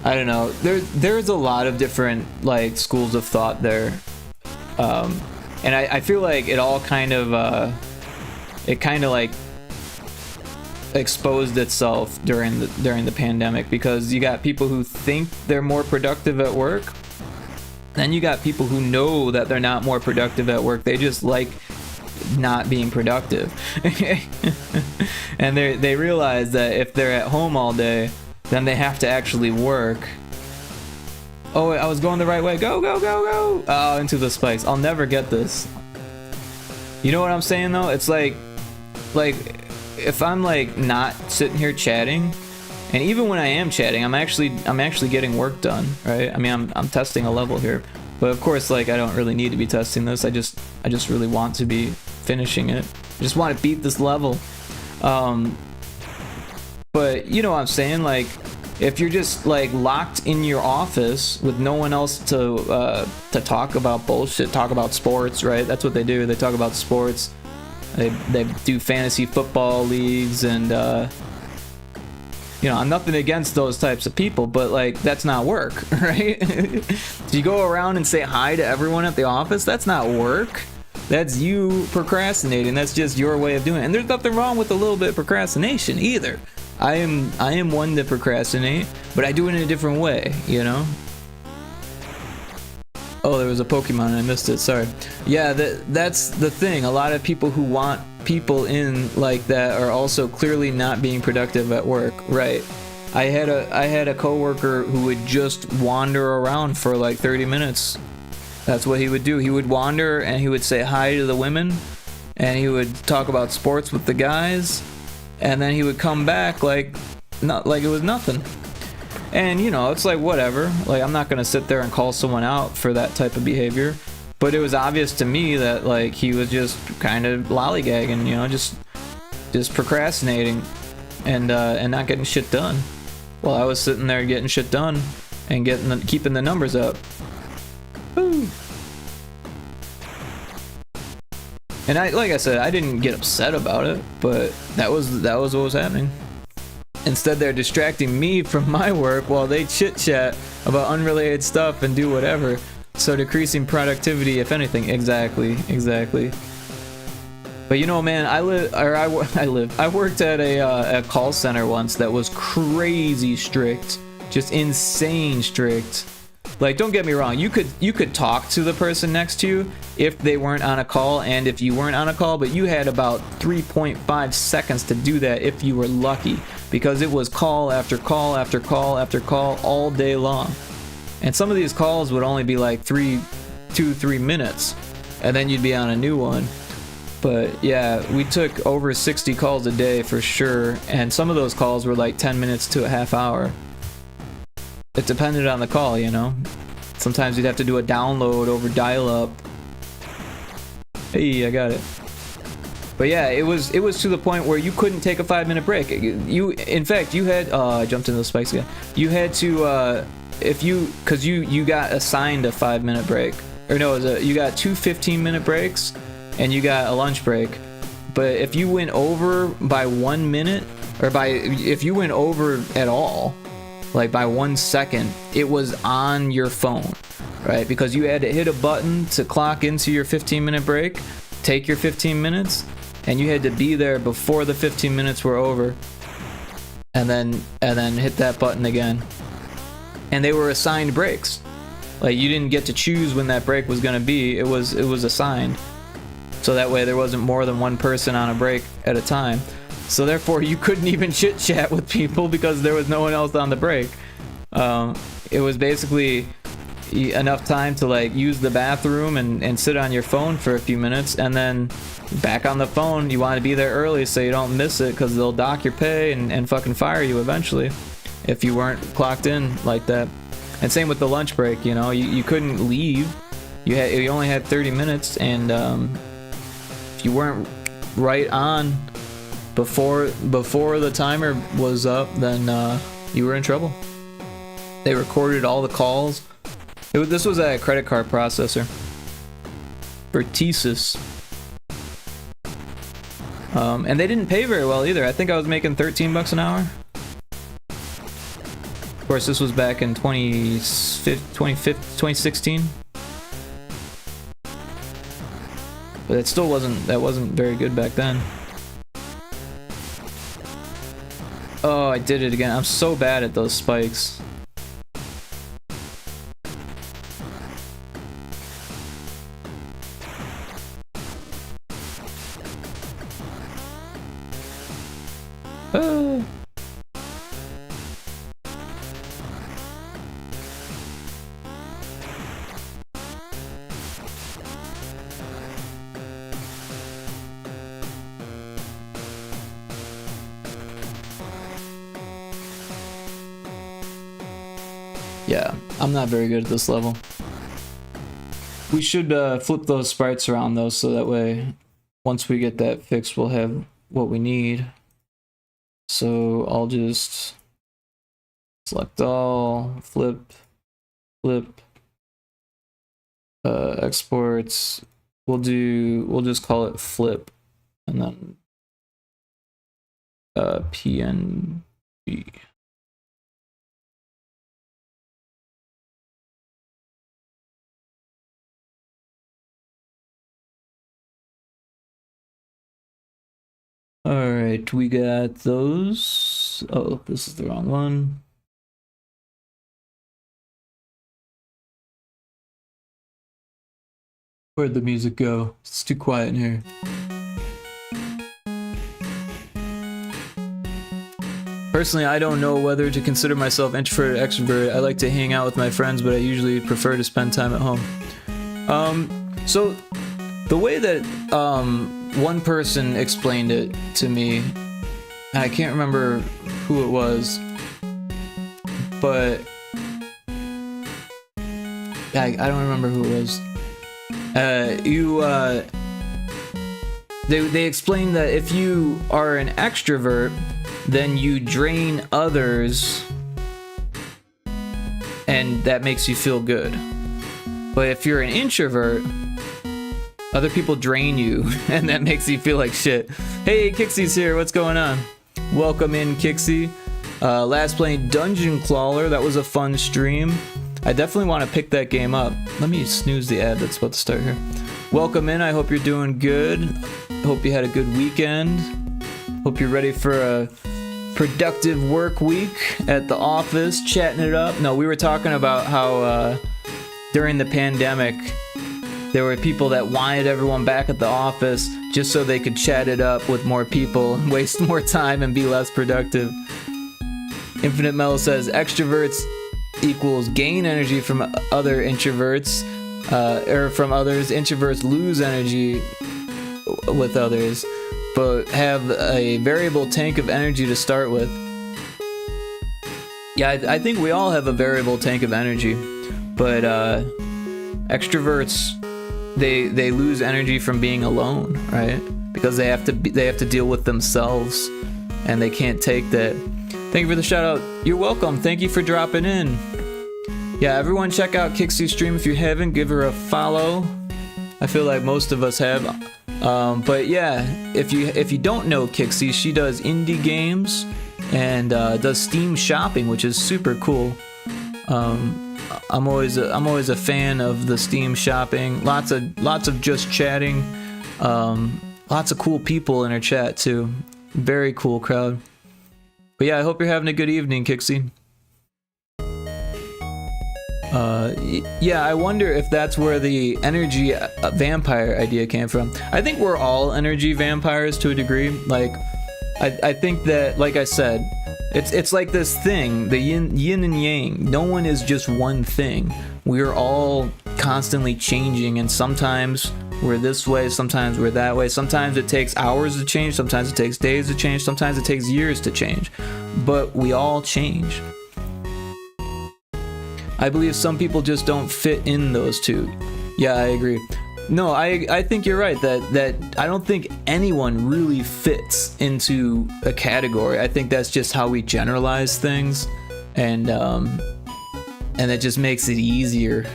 I don't know. There's a lot of different like schools of thought there, and I feel like it all kind of like exposed itself during the pandemic, because you got people who think they're more productive at work, then you got people who know that they're not more productive at work. They just like not being productive. And they realize that if they're at home all day, then they have to actually work. Oh, I was going the right way. Go, go, go, go. Oh, into the spikes. I'll never get this. You know what I'm saying though? It's like if I'm like not sitting here chatting, and even when I am chatting, I'm actually getting work done, right? I mean, I'm testing a level here, but of course, like, I don't really need to be testing this. I just really want to be finishing it. I just want to beat this level. But you know what I'm saying? Like, if you're just like locked in your office with no one else to talk about bullshit, talk about sports, right? That's what they do. They talk about sports. They do fantasy football leagues and You know, I'm nothing against those types of people, but like that's not work, right? Do you go around and say hi to everyone at the office? That's not work. That's you procrastinating. That's just your way of doing it. And there's nothing wrong with a little bit of procrastination either. I am one to procrastinate, but I do it in a different way, you know? Oh, there was a Pokemon and I missed it. Sorry. Yeah, that's the thing. A lot of people who want people in like that are also clearly not being productive at work, right? I had a coworker who would just wander around for like 30 minutes. That's what he would do. He would wander and he would say hi to the women and he would talk about sports with the guys and then he would come back like not like it was nothing. And you know, it's like whatever. Like I'm not gonna sit there and call someone out for that type of behavior. But it was obvious to me that like he was just kind of lollygagging, you know, just procrastinating and not getting shit done. While I was sitting there getting shit done and keeping the numbers up. Woo. And like I said, I didn't get upset about it, but that was what was happening. Instead, they're distracting me from my work while they chit chat about unrelated stuff and do whatever. So decreasing productivity, if anything. Exactly. But you know, man, I worked at a call center once that was crazy strict, just insane strict. Like, don't get me wrong, you could talk to the person next to you if they weren't on a call and if you weren't on a call, but you had about 3.5 seconds to do that if you were lucky, because it was call after call after call after call all day long. And some of these calls would only be like 3 minutes, and then you'd be on a new one. But yeah, we took over 60 calls a day for sure, and some of those calls were like 10 minutes to a half hour. It depended on the call, you know. Sometimes you'd have to do a download over dial-up. Hey, I got it. But yeah, it was to the point where you couldn't take a 5-minute break. In fact, you had I jumped into the spikes again. You had to because you got assigned a 5-minute break, or no, you got 2 15-minute breaks, and you got a lunch break. But if you went over by 1 minute, or if you went over at all, like by 1 second, it was on your phone, right? Because you had to hit a button to clock into your 15-minute break, take your 15 minutes, and you had to be there before the 15 minutes were over, and then hit that button again. And they were assigned breaks. Like, you didn't get to choose when that break was going to be. It was assigned. So that way there wasn't more than one person on a break at a time. So therefore you couldn't even chit chat with people because there was no one else on the break. It was basically enough time to like use the bathroom and sit on your phone for a few minutes, and then back on the phone. You want to be there early so you don't miss it, because they'll dock your pay and fucking fire you eventually if you weren't clocked in like that. And same with the lunch break, you know, you couldn't leave. You only had 30 minutes, and if you weren't right on before the timer was up, then you were in trouble. They recorded all the calls. This was a credit card processor for Thesis. And they didn't pay very well either. I think I was making $13 an hour. Of course, this was back in 2016. But it still wasn't very good back then. Oh, I did it again. I'm so bad at those spikes. Yeah, I'm not very good at this level. We should flip those sprites around though, so that way once we get that fixed we'll have what we need. So I'll just select all, flip, exports. We'll just call it flip, and then PNG. Alright, we got those. Oh, this is the wrong one. Where'd the music go? It's too quiet in here. Personally, I don't know whether to consider myself introvert or extrovert. I like to hang out with my friends, but I usually prefer to spend time at home. So the way that one person explained it to me, I can't remember who it was, but I don't remember who it was. They explained that if you are an extrovert, then you drain others, and that makes you feel good. But if you're an introvert, other people drain you, and that makes you feel like shit. Hey, Kixie's here. What's going on? Welcome in, Kixie. Last playing Dungeon Crawler. That was a fun stream. I definitely want to pick that game up. Let me snooze the ad that's about to start here. Welcome in. I hope you're doing good. Hope you had a good weekend. Hope you're ready for a productive work week at the office, chatting it up. No, we were talking about how during the pandemic, there were people that wanted everyone back at the office just so they could chat it up with more people and waste more time and be less productive. Infinite Mellow says extroverts equals gain energy from other introverts, or from others. Introverts lose energy with others, but have a variable tank of energy to start with. Yeah, I think we all have a variable tank of energy, but extroverts, they lose energy from being alone, right? Because they have to deal with themselves, and they can't take that. Thank you for the shout out. You're welcome. Thank you for dropping in. Yeah, everyone check out Kixie's stream if you haven't. Give her a follow. I feel like most of us have. But yeah, if you don't know Kixie, she does indie games and does Steam shopping, which is super cool. I'm always a fan of the Steam shopping. Lots of just chatting. Lots of cool people in her chat too. Very cool crowd. But yeah, I hope you're having a good evening, Kixie. Yeah, I wonder if that's where the energy vampire idea came from. I think we're all energy vampires to a degree. Like, I think that, like I said, it's like this thing, the yin and yang. No one is just one thing. We're all constantly changing, and sometimes we're this way, sometimes we're that way. Sometimes it takes hours to change, sometimes it takes days to change, sometimes it takes years to change. But we all change. I believe some people just don't fit in those two. Yeah, I agree. No, I think you're right that I don't think anyone really fits into a category. I think that's just how we generalize things, and it just makes it easier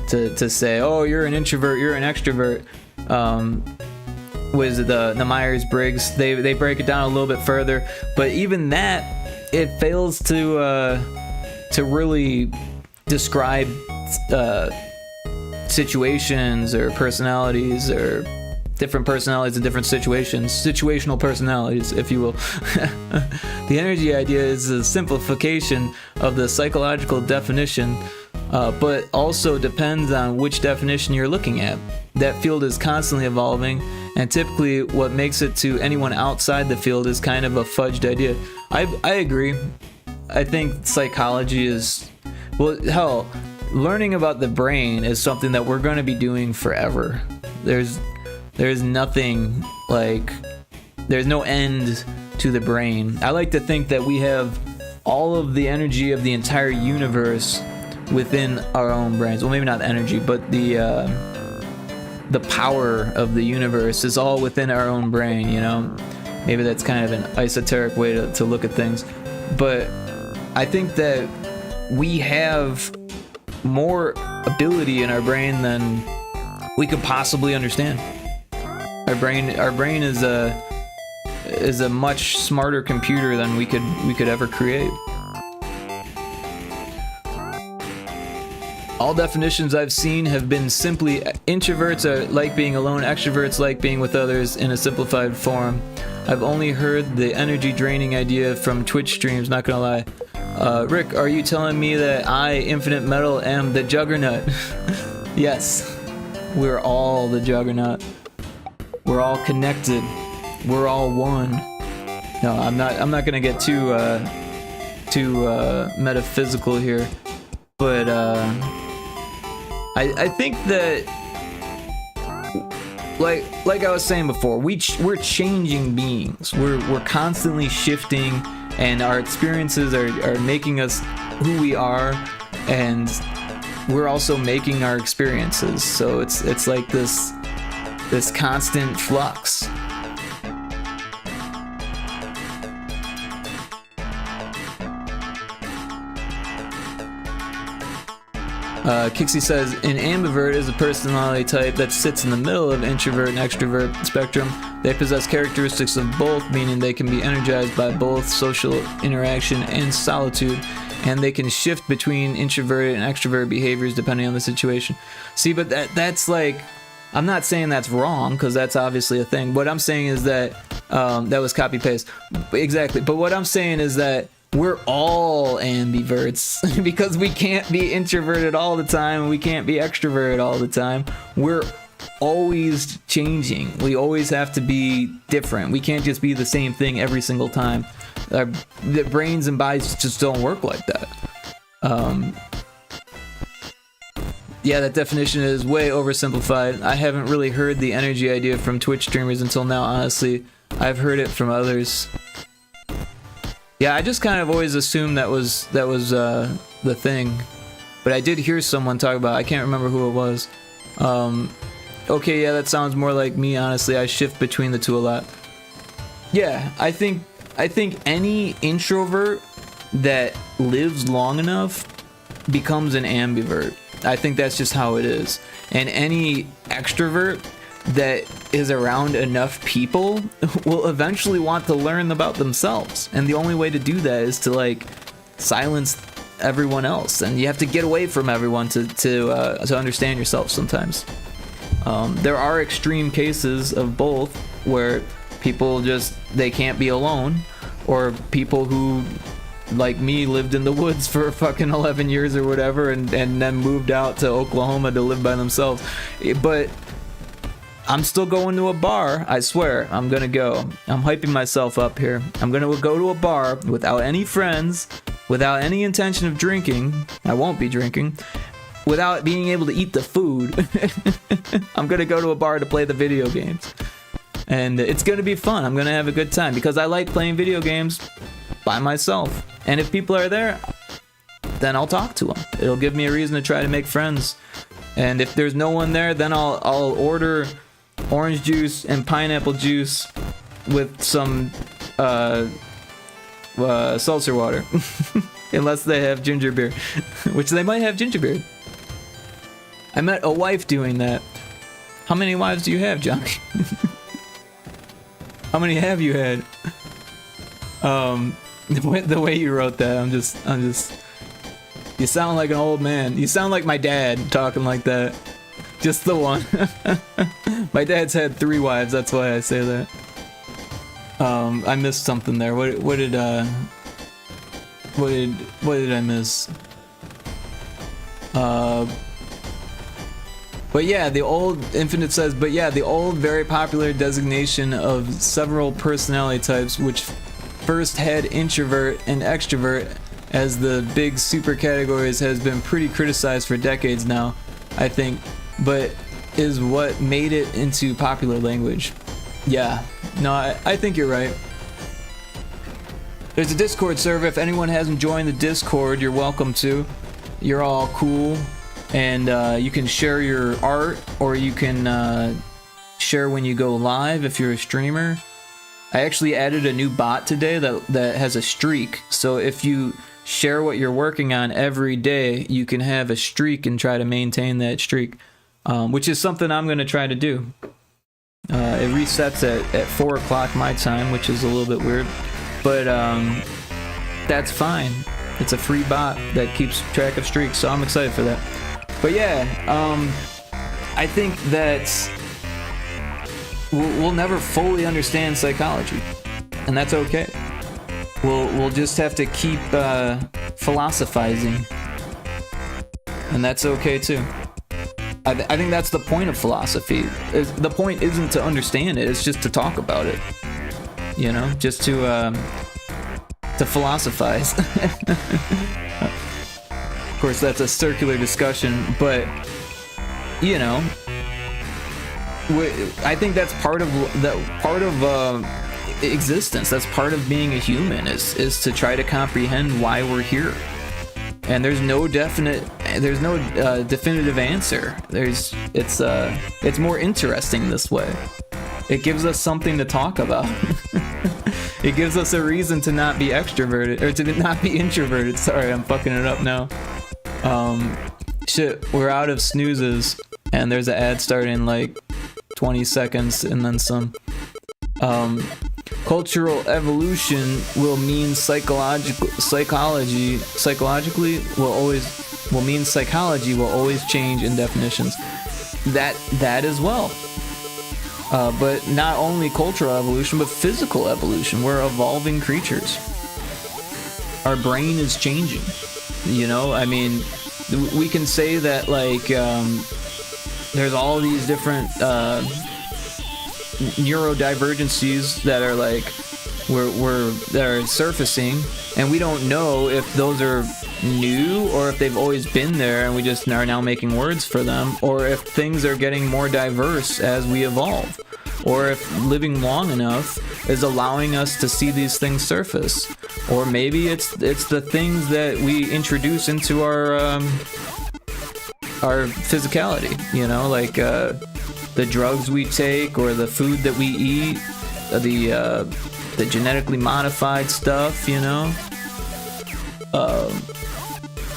to say, oh, you're an introvert, you're an extrovert. Was the Myers-Briggs? They break it down a little bit further, but even that, it fails to really describe situations or personalities, or different personalities in different situations, situational personalities, if you will. The energy idea is a simplification of the psychological definition, but also depends on which definition you're looking at. That field is constantly evolving, and typically what makes it to anyone outside the field is kind of a fudged idea. I agree. I think psychology is, well, hell, learning about the brain is something that we're going to be doing forever. There's nothing, like, there's no end to the brain. I like to think that we have all of the energy of the entire universe within our own brains. Well, maybe not energy, but the power of the universe is all within our own brain, you know? Maybe that's kind of an esoteric way to look at things. But I think that we have more ability in our brain than we could possibly understand. Our brain is a much smarter computer than we could ever create. All definitions I've seen have been simply introverts are like being alone, extroverts like being with others in a simplified form. I've only heard the energy draining idea from Twitch streams, not gonna lie. Rick, are you telling me that I, Infinite Metal, am the Juggernaut? Yes, we're all the Juggernaut. We're all connected. We're all one. No, I'm not gonna get too metaphysical here, but I think that like I was saying before, we're changing beings. We're constantly shifting, and our experiences are making us who we are, and we're also making our experiences. So it's like this constant flux. Kixie says, an ambivert is a personality type that sits in the middle of introvert and extrovert spectrum. They possess characteristics of both, meaning they can be energized by both social interaction and solitude, and they can shift between introverted and extrovert behaviors depending on the situation. See, but that's like, I'm not saying that's wrong, because that's obviously a thing. What I'm saying is that, that was copy-paste. Exactly, but what I'm saying is that we're all ambiverts because we can't be introverted all the time and we can't be extroverted all the time. We're always changing. We always have to be different. We can't just be the same thing every single time. The brains and bodies just don't work like that. Yeah, that definition is way oversimplified. I haven't really heard the energy idea from Twitch streamers until now, honestly. I've heard it from others. Yeah, I just kind of always assumed that was the thing, but I did hear someone talk about it. I can't remember who it was. Okay, yeah, that sounds more like me, honestly. I shift between the two a lot. Yeah, I think any introvert that lives long enough becomes an ambivert. I think that's just how it is. And any extrovert that is around enough people will eventually want to learn about themselves, and the only way to do that is to like silence everyone else, and you have to get away from everyone to understand yourself sometimes. There are extreme cases of both where people they can't be alone, or people who like me lived in the woods for fucking 11 years or whatever and then moved out to Oklahoma to live by themselves. But I'm still going to a bar, I swear. I'm gonna go. I'm hyping myself up here. I'm gonna go to a bar without any friends, without any intention of drinking. I won't be drinking. Without being able to eat the food. I'm gonna go to a bar to play the video games. And it's gonna be fun. I'm gonna have a good time because I like playing video games by myself. And if people are there, then I'll talk to them. It'll give me a reason to try to make friends. And if there's no one there, then I'll order orange juice and pineapple juice with some seltzer water. Unless they have ginger beer. Which they might have ginger beer. I met a wife doing that. How many wives do you have, Johnny? How many have you had? The way you wrote that, I'm just you sound like an old man. You sound like my dad talking like that. Just the one. My dad's had 3 wives, that's why I say that. I missed something there. What did I miss? But yeah, the old Infinite says, but yeah, the old very popular designation of several personality types, which first had introvert and extrovert as the big super categories, has been pretty criticized for decades now, I think, but is what made it into popular language. Yeah, no, I think you're right. There's a Discord server. If anyone hasn't joined the Discord, you're welcome to. You're all cool, and you can share your art, or you can share when you go live if you're a streamer. I actually added a new bot today that has a streak, so if you share what you're working on every day, you can have a streak and try to maintain that streak, which is something I'm going to try to do. It resets at 4 o'clock my time, which is a little bit weird, but that's fine. It's a free bot that keeps track of streaks, so I'm excited for that. But yeah, I think that we'll never fully understand psychology, and that's okay. We'll just have to keep philosophizing, and that's okay too. I think that's the point of philosophy. The point isn't to understand it; it's just to talk about it. You know, just to philosophize. Of course, that's a circular discussion, but you know, I think that's part of existence. That's part of being a human, is to try to comprehend why we're here. And there's no definitive answer. It's more interesting this way. It gives us something to talk about. It gives us a reason to not be extroverted, or to not be introverted. Sorry, I'm fucking it up now. Shit, we're out of snoozes, and there's an ad starting in like 20 seconds and then some. Cultural evolution will mean psychology will always change in definitions. That as well. But not only cultural evolution, but physical evolution. We're evolving creatures. Our brain is changing. You know, I mean, we can say that like there's all these different neurodivergencies that are like that are surfacing, and we don't know if those are new or if they've always been there and we just are now making words for them, or if things are getting more diverse as we evolve, or if living long enough is allowing us to see these things surface, or maybe it's the things that we introduce into our physicality, you know, like the drugs we take, or the food that we eat, the genetically modified stuff, you know.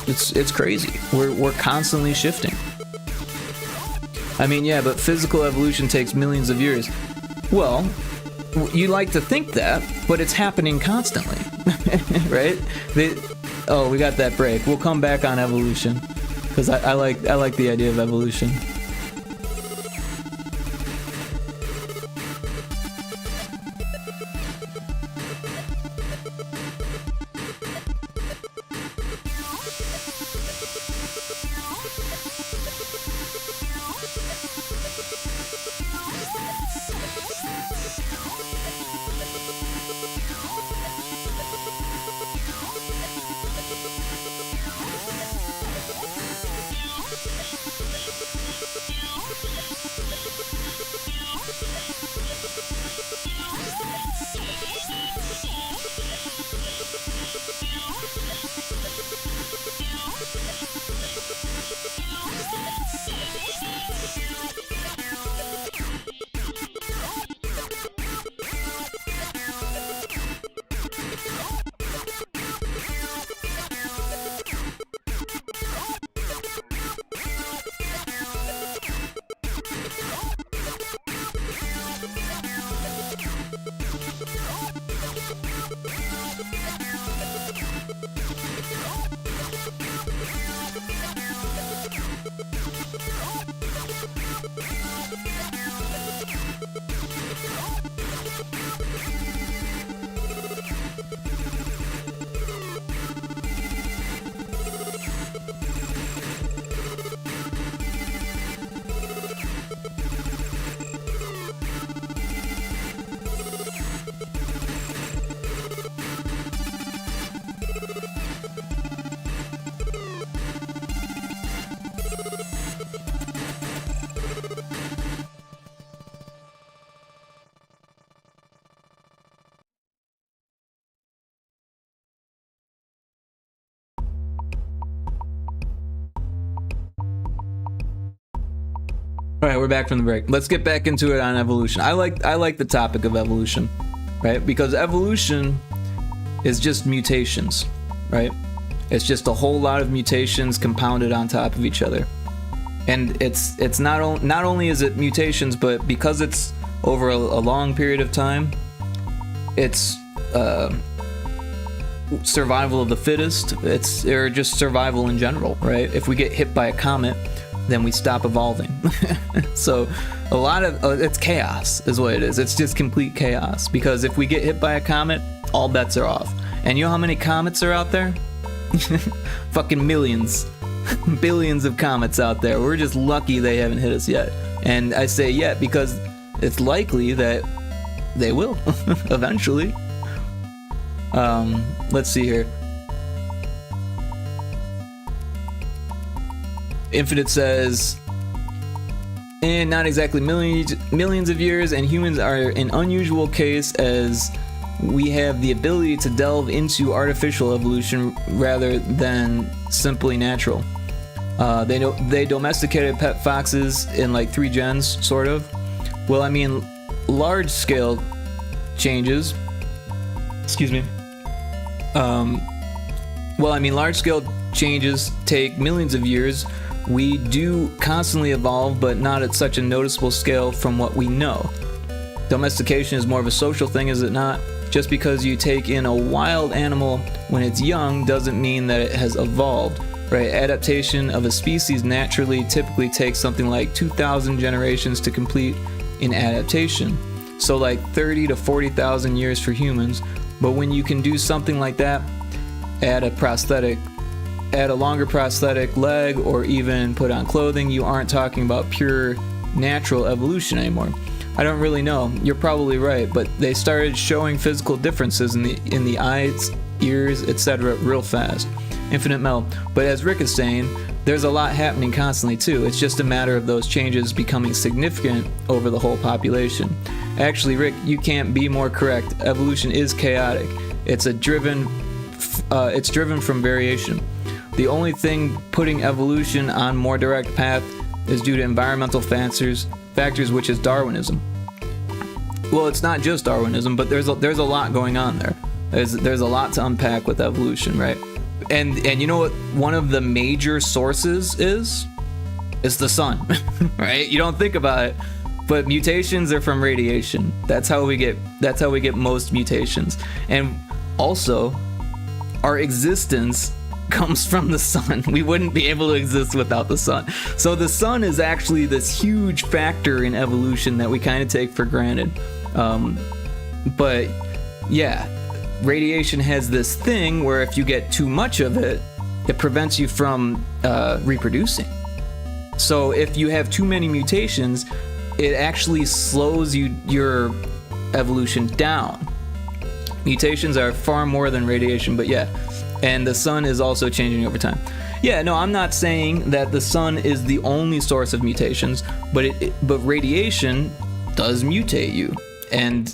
It's crazy. We're constantly shifting. I mean, yeah, but physical evolution takes millions of years. Well, you like to think that, but it's happening constantly, right? We got that break. We'll come back on evolution, because I like the idea of evolution. All right, we're back from the break. Let's get back into it on evolution. I like the topic of evolution, right? Because evolution is just mutations, right? It's just a whole lot of mutations compounded on top of each other. And it's not only is it mutations, but because it's over a long period of time, it's survival of the fittest. Or just survival in general, right? If we get hit by a comet, then we stop evolving. So a lot of it's chaos is what it is. It's just complete chaos, because if we get hit by a comet, all bets are off. And you know how many comets are out there? Fucking millions. Billions of comets out there. We're just lucky they haven't hit us yet. And I say yet because it's likely that they will eventually. Let's see here. Infinite says, not exactly millions of years, and humans are an unusual case as we have the ability to delve into artificial evolution rather than simply natural. They domesticated pet foxes in like 3 gens, sort of. Well, I mean, large scale changes. Excuse me. Well, I mean, large scale changes take millions of years. We do constantly evolve, but not at such a noticeable scale from what we know. Domestication is more of a social thing, is it not? Just because you take in a wild animal when it's young doesn't mean that it has evolved, right? Adaptation of a species naturally typically takes something like 2,000 generations to complete an adaptation. So like 30 to 40,000 years for humans. But when you can do something like that, add a longer prosthetic leg, or even put on clothing, you aren't talking about pure natural evolution anymore. I don't really know. You're probably right, but they started showing physical differences in the eyes, ears, etc. real fast. Infinite Mel. But as Rick is saying, there's a lot happening constantly too. It's just a matter of those changes becoming significant over the whole population. Actually, Rick, you can't be more correct. Evolution is chaotic. It's driven from variation. The only thing putting evolution on more direct path is due to environmental factors, which is Darwinism. Well, it's not just Darwinism, but there's a lot going on there. There's a lot to unpack with evolution, right? And you know what one of the major sources is? It's the sun, right? You don't think about it, but mutations are from radiation. That's how we get most mutations. And also, our existence comes from the sun. We wouldn't be able to exist without the sun. So the sun is actually this huge factor in evolution that we kind of take for granted. But yeah, radiation has this thing where if you get too much of it, it prevents you from reproducing. So if you have too many mutations, it actually slows your evolution down. Mutations are far more than radiation, but yeah. And the sun is also changing over time. Yeah, no, I'm not saying that the sun is the only source of mutations, but radiation does mutate you. And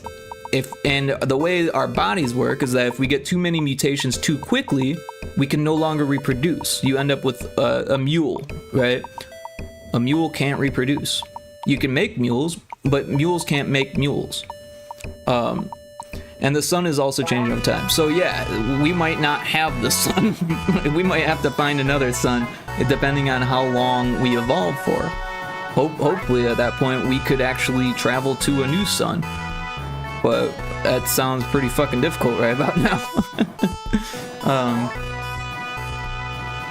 the way our bodies work is that if we get too many mutations too quickly, we can no longer reproduce. You end up with a mule, right? A mule can't reproduce. You can make mules, but mules can't make mules. And the sun is also changing over time. So yeah, we might not have the sun. We might have to find another sun, depending on how long we evolve for. Hopefully at that point we could actually travel to a new sun. But that sounds pretty fucking difficult right about now.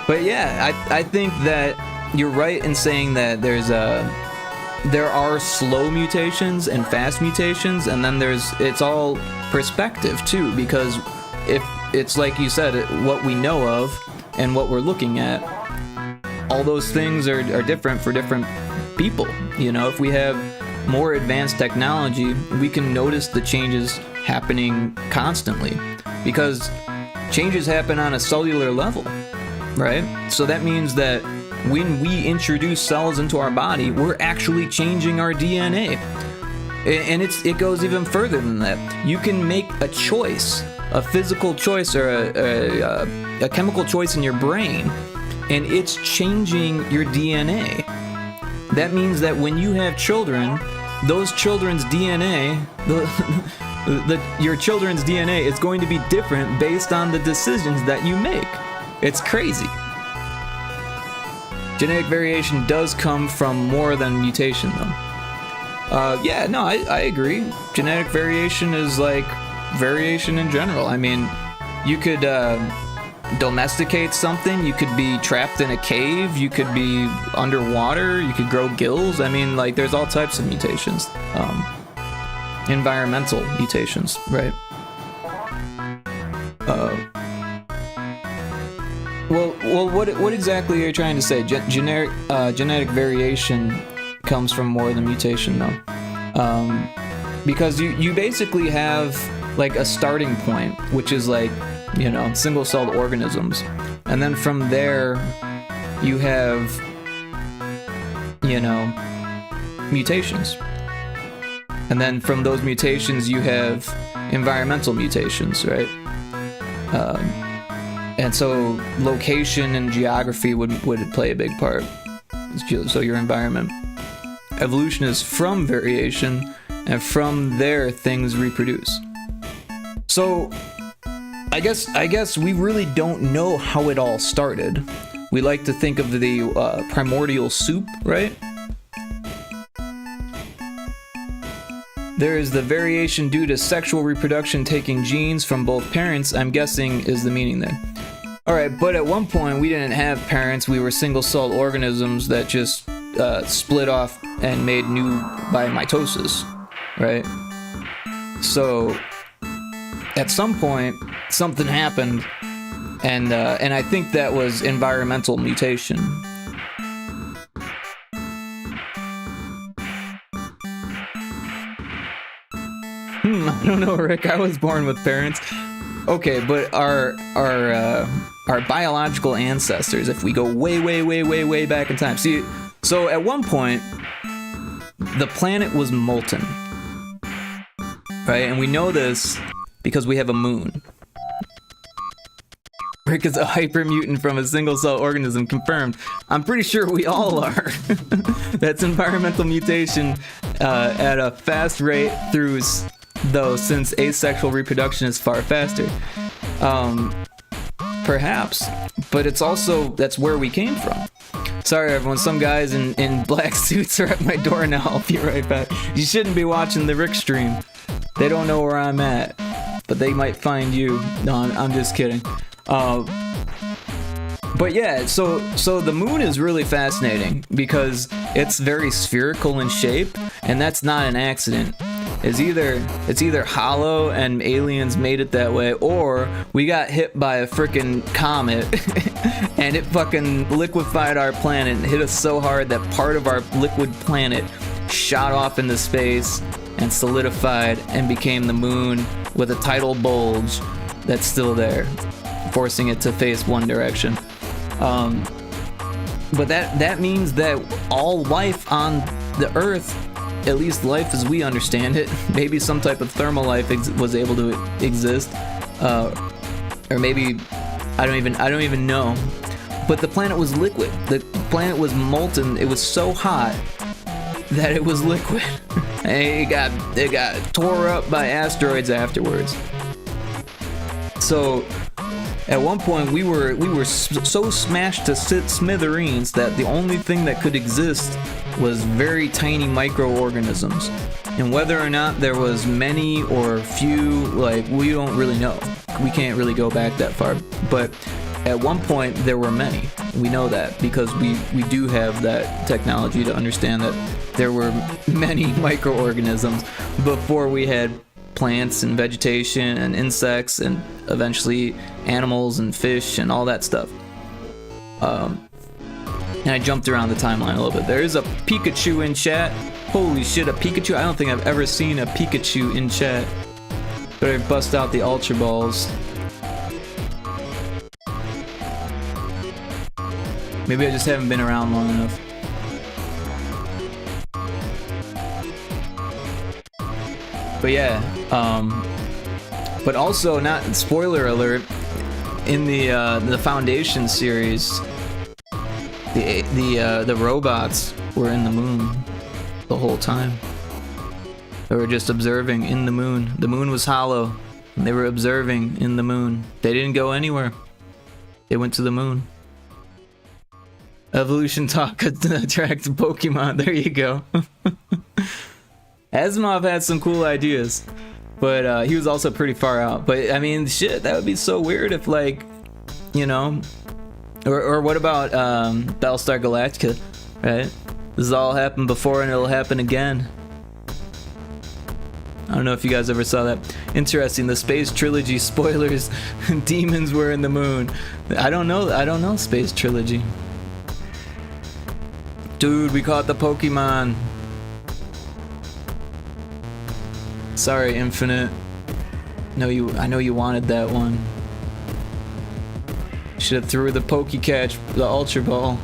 But yeah, I think that you're right in saying that there are slow mutations and fast mutations, and then it's all perspective too, because if it's like you said, what we know of and what we're looking at, all those things are different for different people. You know, if we have more advanced technology, we can notice the changes happening constantly, because changes happen on a cellular level, right? So that means that when we introduce cells into our body, we're actually changing our DNA. And it goes even further than that. You can make a choice, a physical choice, or a chemical choice in your brain, and it's changing your DNA. That means that when you have children, those children's DNA, your children's DNA is going to be different based on the decisions that you make. It's crazy. Genetic variation does come from more than mutation, though. Yeah, no, I agree. Genetic variation is like variation in general. I mean, you could domesticate something. You could be trapped in a cave. You could be underwater. You could grow gills. I mean, like, there's all types of mutations. Environmental mutations, right? Well, what exactly are you trying to say? Genetic variation comes from more than mutation, though. Because you basically have like a starting point, which is like, you know, single-celled organisms, and then from there you have, you know, mutations, and then from those mutations you have environmental mutations, right? And so location and geography would play a big part. So your environment. Evolution is from variation, and from there things reproduce. So I guess we really don't know how it all started. We like to think of the primordial soup, right? There is the variation due to sexual reproduction taking genes from both parents, I'm guessing is the meaning there. Alright, but at one point we didn't have parents, we were single-celled organisms that just split off and made new by mitosis, right? So at some point something happened, and I think that was environmental mutation. I don't know, Rick. I was born with parents. Okay, but our biological ancestors, if we go way back in time. See, so at one point, the planet was molten, right? And we know this because we have a moon. Rick is a hyper mutant from a single cell organism, confirmed. I'm pretty sure we all are. That's environmental mutation at a fast rate through, though, since asexual reproduction is far faster. Perhaps, but it's also, that's where we came from. Sorry everyone, some guys in black suits are at my door now. I'll be right back. You shouldn't be watching the Rick stream. They don't know where I'm at, but they might find you. No, I'm just kidding. But yeah, so the moon is really fascinating because it's very spherical in shape, and that's not an accident. It's either hollow and aliens made it that way, or we got hit by a freaking comet and it fucking liquefied our planet and hit us so hard that part of our liquid planet shot off into space and solidified and became the moon with a tidal bulge that's still there, forcing it to face one direction. But that means that all life on the Earth, at least life as we understand it, maybe some type of thermal life was able to exist, or maybe I don't even know. But the planet was liquid. The planet was molten. It was so hot that it was liquid. And it got tore up by asteroids afterwards. So at one point we were so smashed to smithereens that the only thing that could exist was very tiny microorganisms. And whether or not there was many or few, like, we don't really know. We can't really go back that far. But at one point there were many. We know that because we do have that technology to understand that there were many microorganisms before we had plants and vegetation and insects and eventually animals and fish and all that stuff. And I jumped around the timeline a little bit. There is a Pikachu in chat. Holy shit, a Pikachu? I don't think I've ever seen a Pikachu in chat. Better bust out the Ultra Balls. Maybe I just haven't been around long enough. But yeah, but also, not spoiler alert, in the Foundation series, the robots were in the moon the whole time. They were just observing in the moon. The moon was hollow, and they were observing in the moon. They didn't go anywhere. They went to the moon. Evolution talk attracts Pokemon. There you go. Asimov had some cool ideas. But he was also pretty far out. But I mean, shit, that would be so weird if, like, you know, or what about Battlestar Galactica, right? This has all happened before and it'll happen again. I don't know if you guys ever saw that. Interesting, the Space Trilogy spoilers. Demons were in the moon. I don't know Space Trilogy. Dude, we caught the Pokemon. Sorry, Infinite. I know you wanted that one. Should have threw the Pokecatch, the Ultra Ball.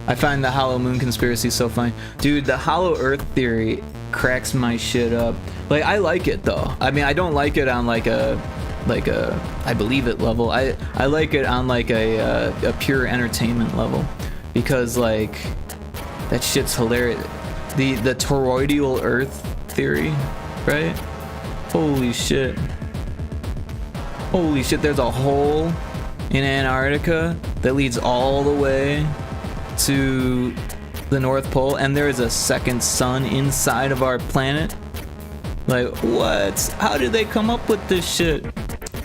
I find the Hollow Moon conspiracy so funny. Dude, the Hollow Earth theory cracks my shit up. Like, I like it though. I mean, I don't like it on like a I believe it level. I like it on like a pure entertainment level, because like that shit's hilarious. The toroidal Earth theory, right? Holy shit. Holy shit, there's a hole in Antarctica that leads all the way to the North Pole, and there is a second sun inside of our planet. Like, what? How did they come up with this shit?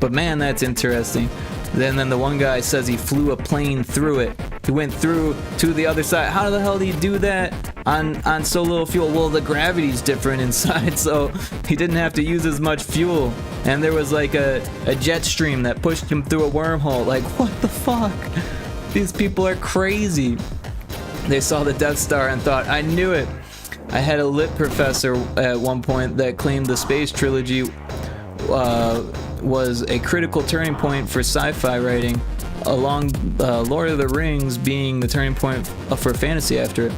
But man, that's interesting. Then the one guy says he flew a plane through it. He went through to the other side. How the hell do you do that on so little fuel? Well, the gravity's different inside, so he didn't have to use as much fuel. And there was like a jet stream that pushed him through a wormhole. Like, what the fuck? These people are crazy. They saw the Death Star and thought, I knew it. I had a lit professor at one point that claimed the Space Trilogy was a critical turning point for sci-fi writing, along Lord of the Rings being the turning point for fantasy after it.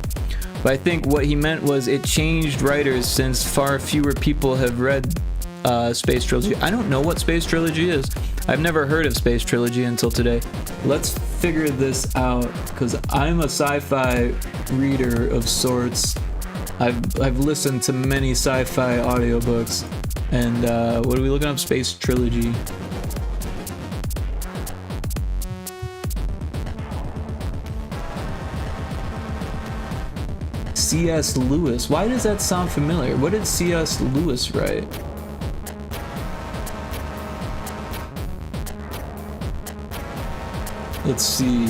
But I think what he meant was it changed writers, since far fewer people have read Space Trilogy. I don't know what Space Trilogy is. I've never heard of Space Trilogy until today. Let's figure this out, because I'm a sci-fi reader of sorts. I've listened to many sci-fi audiobooks. And what are we looking up? Space Trilogy. C.S. Lewis. Why does that sound familiar? What did C.S. Lewis write? Let's see.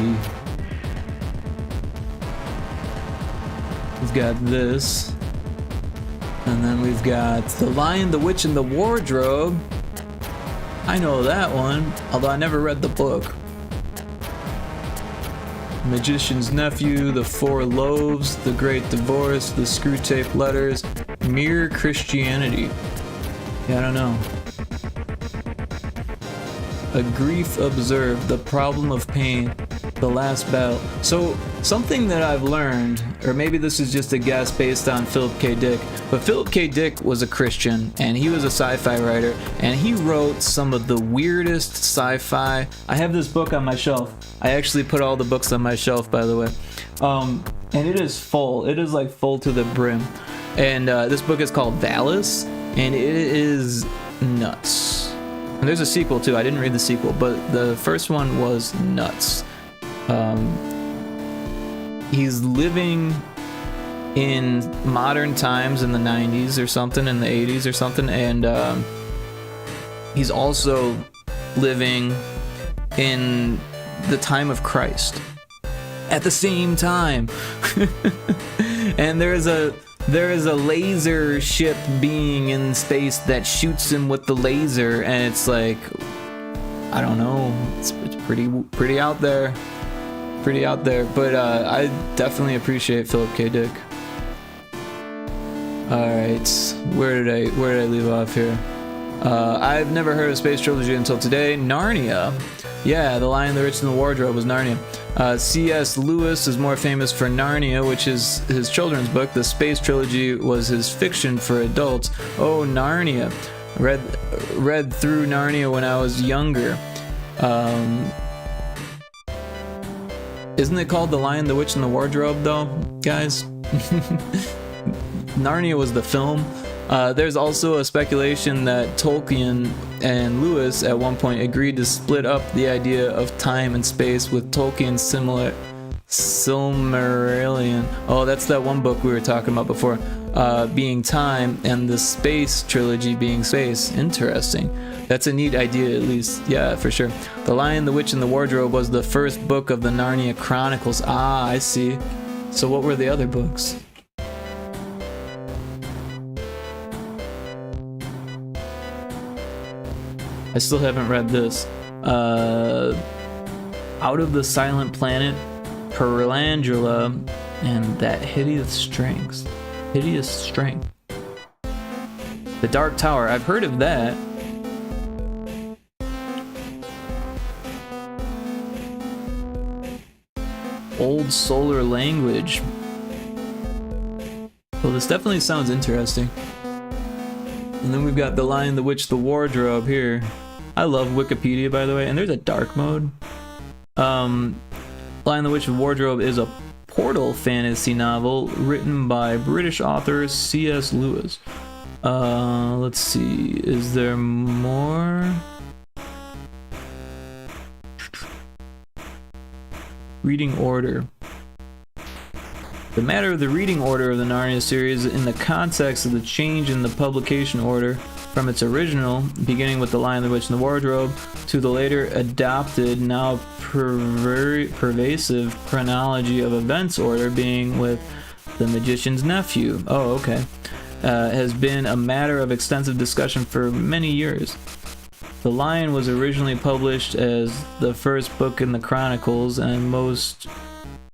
We've got this. And then we've got The Lion, the Witch, and the Wardrobe. I know that one, although I never read the book. Magician's Nephew, The Four Loaves, The Great Divorce, The Screwtape Letters, Mere Christianity. Yeah, I don't know. A Grief Observed, The Problem of Pain, The Last Battle. So, something that I've learned, or maybe this is just a guess based on Philip K. Dick, but Philip K. Dick was a Christian, and he was a sci-fi writer, and he wrote some of the weirdest sci-fi. I have this book on my shelf. I actually put all the books on my shelf, by the way. And it is full. It is like full to the brim. And this book is called Valis, and it is nuts. And there's a sequel too. I didn't read the sequel, but the first one was nuts. He's living in modern times in the 90s or something, in the 80s or something, and he's also living in the time of Christ at the same time. And there is a laser ship being in space that shoots him with the laser, and it's like, I don't know, it's pretty out there. Pretty out there, but I definitely appreciate Philip K. Dick. Alright, where did I leave off here? I've never heard of Space Trilogy until today. Narnia. Yeah, The Lion, the Witch, and the Wardrobe was Narnia. C.S. Lewis is more famous for Narnia, which is his children's book. The Space Trilogy was his fiction for adults. Oh, Narnia. Read through Narnia when I was younger. Isn't it called The Lion, the Witch, and the Wardrobe, though, guys? Narnia was the film. There's also a speculation that Tolkien and Lewis at one point agreed to split up the idea of time and space, with Tolkien's Silmarillion. Oh, that's that one book we were talking about before. Being time, and the space trilogy being space. Interesting. That's a neat idea, at least. Yeah, for sure. The Lion, the Witch, and the Wardrobe was the first book of the Narnia Chronicles. Ah, I see. So what were the other books? I still haven't read this. Out of the Silent Planet, Perlandula, and that Hideous Strength. Hideous Strength. The Dark Tower. I've heard of that. Old Solar Language. Well, this definitely sounds interesting. And then we've got The Lion, the Witch, the Wardrobe here. I love Wikipedia, by the way. And there's a dark mode. Lion, the Witch, the Wardrobe is a portal fantasy novel written by British author C.S. Lewis. Let's see. Is there more? Reading order. The matter of the reading order of the Narnia series in the context of the change in the publication order from its original, beginning with The Lion, the Witch, and the Wardrobe, to the later adopted, now pervasive chronology of events order, being with The Magician's Nephew. Oh, okay. Has been a matter of extensive discussion for many years. The Lion was originally published as the first book in the Chronicles, and most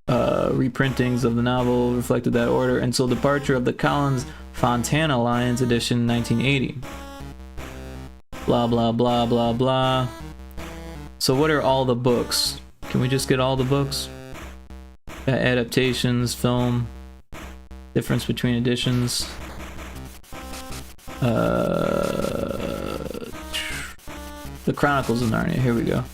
reprintings of the novel reflected that order until departure of the Collins Fontana Lions edition in 1980. Blah blah blah blah blah. So what are all the books? Can we just get all the books? Adaptations, film, difference between editions. The Chronicles of Narnia, here we go.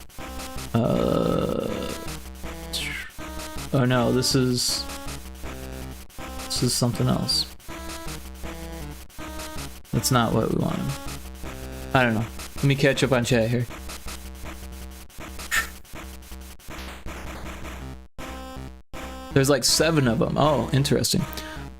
Oh no, this is something else. That's not what we wanted. I don't know. Let me catch up on chat here. There's like 7 of them. Oh, interesting.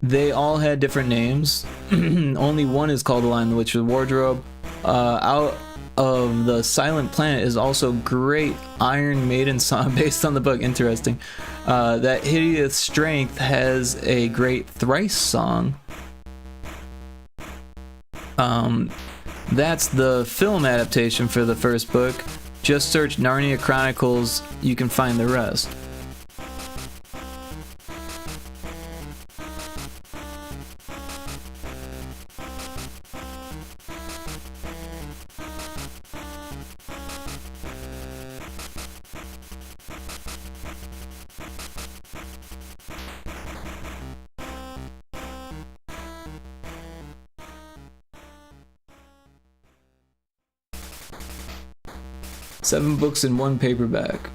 They all had different names. Only one is called The Lion, the Witch, the Wardrobe. Out of the Silent Planet is also great Iron Maiden song based on the book. Interesting. That Hideous Strength has a great Thrice song. That's the film adaptation for the first book. Just search Narnia Chronicles, you can find the rest. Seven books in one paperback.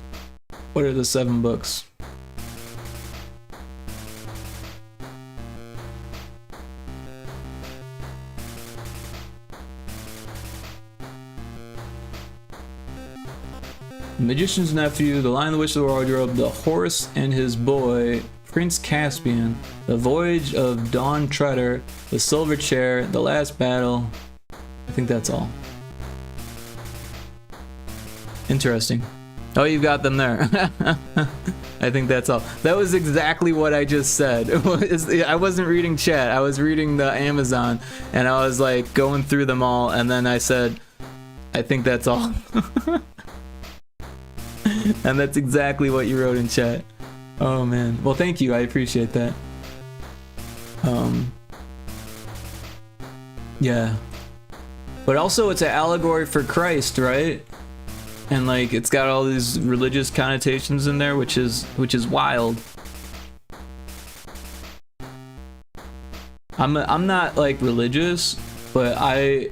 What are the 7 books? The Magician's Nephew, The Lion, the Witch, the Wardrobe, The Horse and His Boy, Prince Caspian, The Voyage of Dawn Treader, The Silver Chair, The Last Battle. I think that's all. Interesting. Oh, you got them there. I think that's all. That was exactly what I just said. I wasn't reading chat. I was reading the Amazon, and I was like going through them all, and then I said, I think that's all. And that's exactly what you wrote in chat. Oh man. Well, thank you. I appreciate that. Yeah. But also it's an allegory for Christ, right? And like it's got all these religious connotations in there, which is wild. I'm not like religious, but I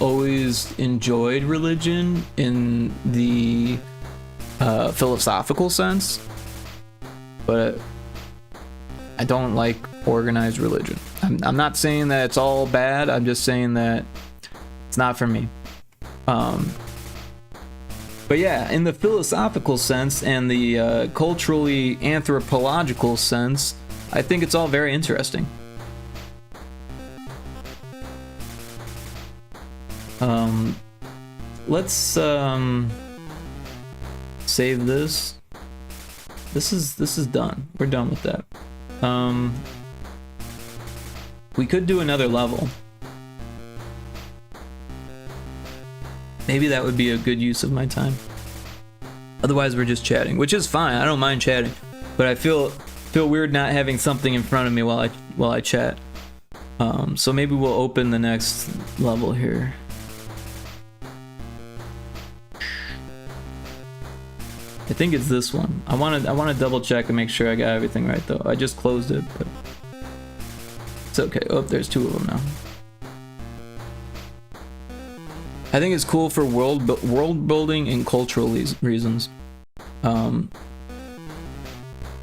always enjoyed religion in the philosophical sense, but I don't like organized religion. I'm not saying that it's all bad. I'm just saying that it's not for me. But yeah, in the philosophical sense and the culturally anthropological sense, I think it's all very interesting. Let's save this. This is done. We're done with that. We could do another level. Maybe that would be a good use of my time. Otherwise, we're just chatting, which is fine. I don't mind chatting, but I feel weird not having something in front of me while I chat. So maybe we'll open the next level here. I think it's this one. I want to double check and make sure I got everything right though. I just closed it, but it's okay. Oh, there's two of them now. I think it's cool for world building and cultural reasons.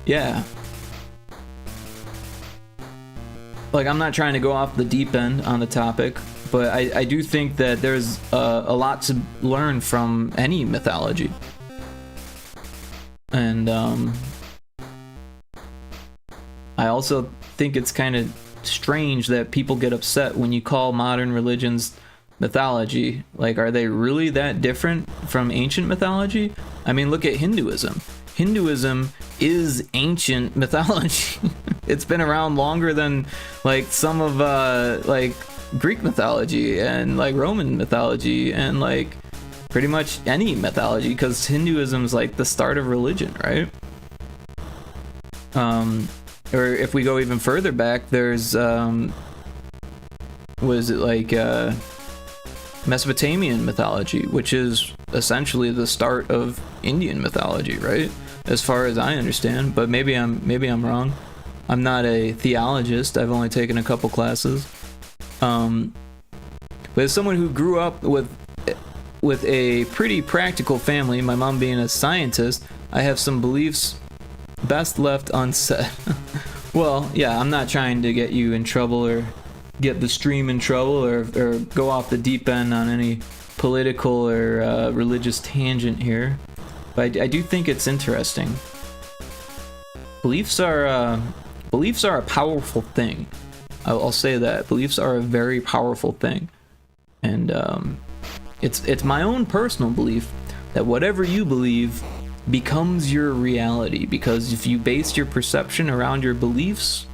Yeah. Like, I'm not trying to go off the deep end on the topic, but I do think that there's a lot to learn from any mythology. And I also think it's kind of strange that people get upset when you call modern religions mythology. Like, are they really that different from ancient mythology? I mean, look at Hinduism. Hinduism is ancient mythology. It's been around longer than like some of like Greek mythology and like Roman mythology and like pretty much any mythology, because Hinduism is like the start of religion, right? Or if we go even further back, there's was it like Mesopotamian mythology, which is essentially the start of Indian mythology, right? As far as I understand, but maybe I'm wrong. I'm not a theologist. I've only taken a couple classes. But as someone who grew up with a pretty practical family, my mom being a scientist, I have some beliefs best left unsaid. Well, yeah, I'm not trying to get you in trouble or get the stream in trouble or go off the deep end on any political or religious tangent here. But I do think it's interesting. Beliefs are a powerful thing. I'll say that. Beliefs are a very powerful thing. And it's my own personal belief that whatever you believe becomes your reality, because if you base your perception around your beliefs,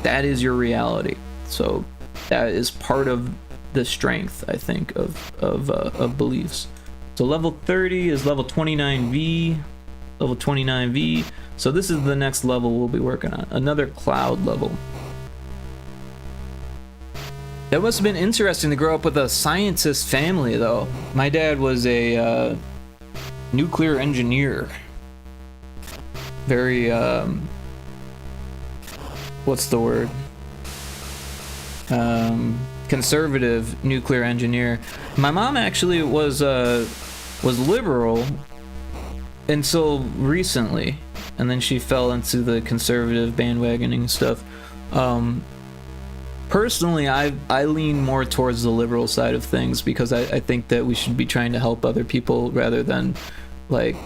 that is your reality. So that is part of the strength, I think, of beliefs. So level 30 is level 29V, level 29V. So this is the next level we'll be working on, another cloud level. That must have been interesting to grow up with a scientist family, though. My dad was a nuclear engineer. Very, what's the word? Conservative nuclear engineer. My mom actually was liberal until recently, and then she fell into the conservative bandwagoning stuff. Personally, I lean more towards the liberal side of things, because I think that we should be trying to help other people rather than, like,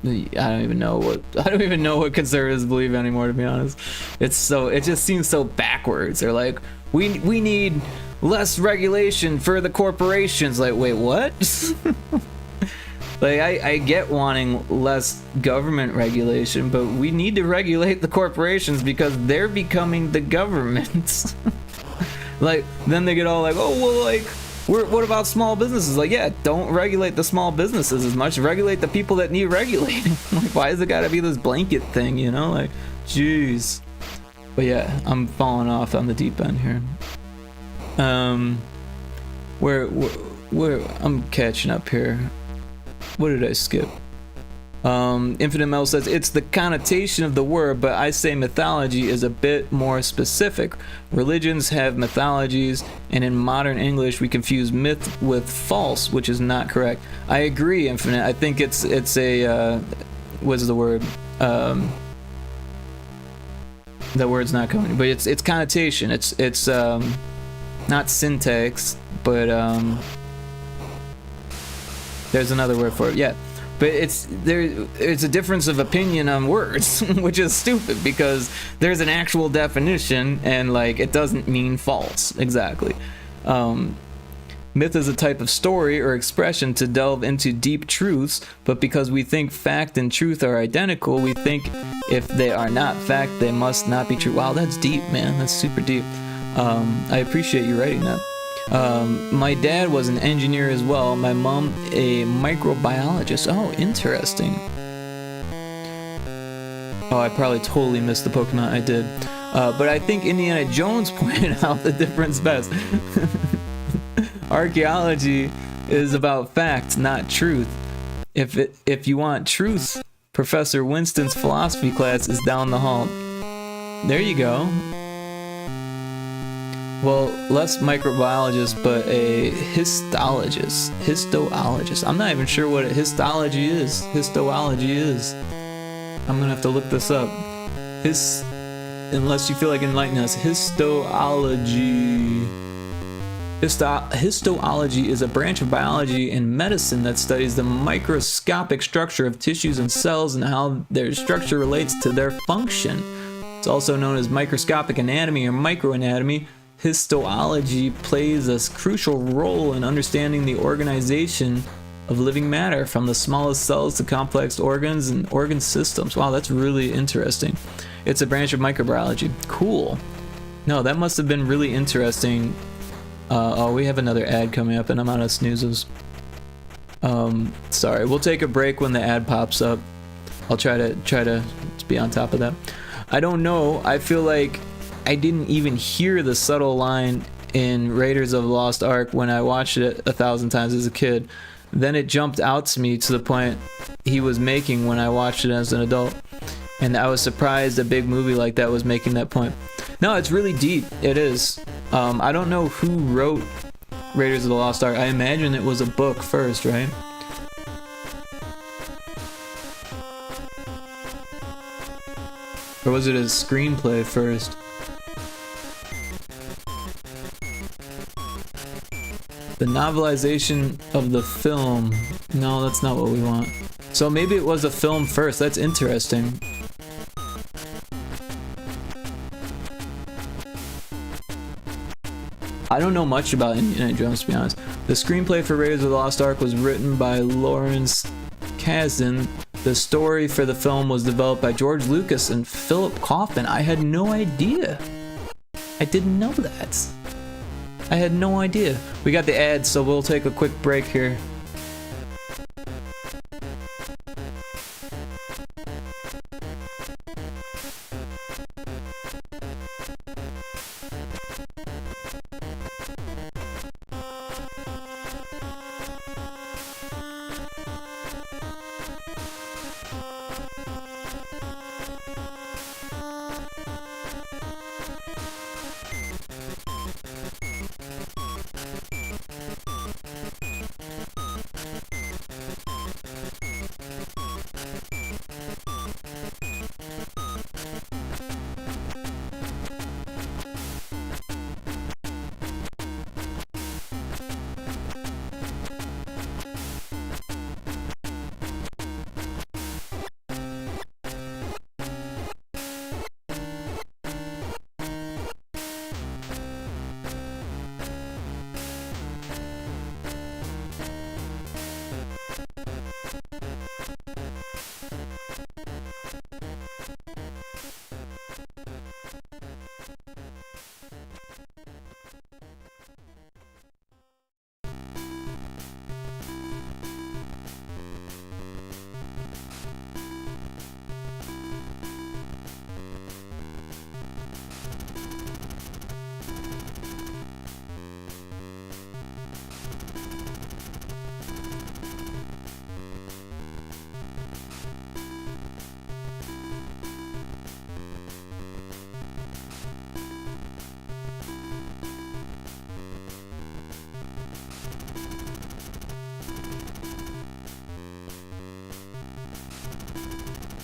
I don't even know what conservatives believe anymore, to be honest. It just seems so backwards. They're like, we need less regulation for the corporations. Like, wait, what? Like, I get wanting less government regulation, but we need to regulate the corporations because they're becoming the government. Like, then they get all like, oh, well, like, what about small businesses? Like, yeah, don't regulate the small businesses as much. Regulate the people that need regulating. Like, why has it got to be this blanket thing, you know? Like, jeez. But yeah, I'm falling off on the deep end here. Where I'm catching up here. What did I skip? Infinite Mel says, it's the connotation of the word, but I say mythology is a bit more specific. Religions have mythologies, and in modern English we confuse myth with false, which is not correct. I agree, Infinite. I think it's a what's the word? The word's not coming, but it's connotation. It's not syntax, but There's another word for it, yeah. But it's a difference of opinion on words, which is stupid because there's an actual definition and like it doesn't mean false exactly. Myth is a type of story or expression to delve into deep truths, but because we think fact and truth are identical, we think if they are not fact, they must not be true. Wow, that's deep, man. That's super deep. I appreciate you writing that. My dad was an engineer as well. My mom a microbiologist. Oh, interesting. Oh, I probably totally missed the Pokemon. I did. But I think Indiana Jones pointed out the difference best. Archaeology is about fact, not truth. If you want truth, Professor Winston's philosophy class is down the hall. There you go. Well, less microbiologist, but a histologist. Histologist. I'm not even sure what a histology is. Histology is. I'm gonna have to look this up. Unless you feel like enlightening us. Histology. Histology is a branch of biology and medicine that studies the microscopic structure of tissues and cells and how their structure relates to their function. It's also known as microscopic anatomy or microanatomy. Histology plays a crucial role in understanding the organization of living matter, from the smallest cells to complex organs and organ systems. Wow, that's really interesting. It's a branch of microbiology. Cool. No, that must have been really interesting. Oh, we have another ad coming up and I'm out of snoozes. Sorry, we'll take a break when the ad pops up. I'll try to be on top of that. I don't know, I feel like I didn't even hear the subtle line in Raiders of the Lost Ark when I watched it 1,000 times as a kid. Then it jumped out to me to the point he was making when I watched it as an adult. And I was surprised a big movie like that was making that point. No, it's really deep. It is. I don't know who wrote Raiders of the Lost Ark. I imagine it was a book first, right? Or was it a screenplay first? The novelization of the film. No, that's not what we want. So maybe it was a film first. That's interesting. I don't know much about Indiana Jones, to be honest. The screenplay for Raiders of the Lost Ark was written by Lawrence Kasdan. The story for the film was developed by George Lucas and Philip Kaufman. I had no idea. I didn't know that. I had no idea. We got the ads, so we'll take a quick break here.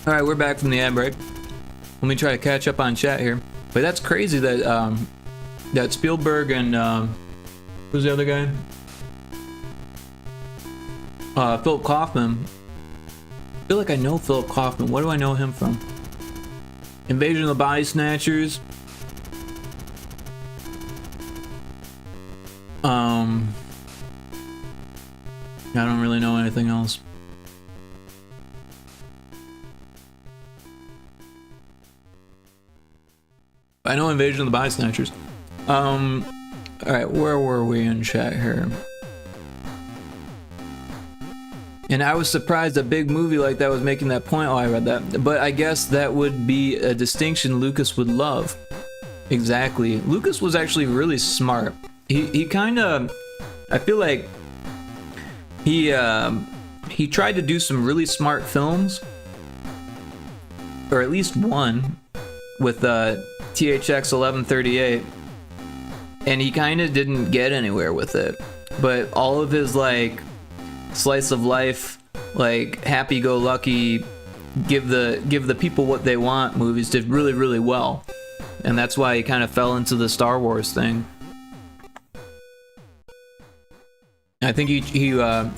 Alright, we're back from the ad break. Let me try to catch up on chat here. But that's crazy that that Spielberg and who's the other guy? Philip Kaufman. I feel like I know Philip Kaufman. What do I know him from? Invasion of the Body Snatchers. I don't really know anything else. I know Invasion of the Body Snatchers. Alright, where were we in chat here? And I was surprised a big movie like that was making that point. Oh, I read that. But I guess that would be a distinction Lucas would love. Exactly. Lucas was actually really smart. He kind of... I feel like he tried to do some really smart films. Or at least one. With THX 1138. And he kind of didn't get anywhere with it. But all of his, like, slice of life, like, happy-go-lucky, give the people what they want movies did really, really well. And that's why he kind of fell into the Star Wars thing. I think he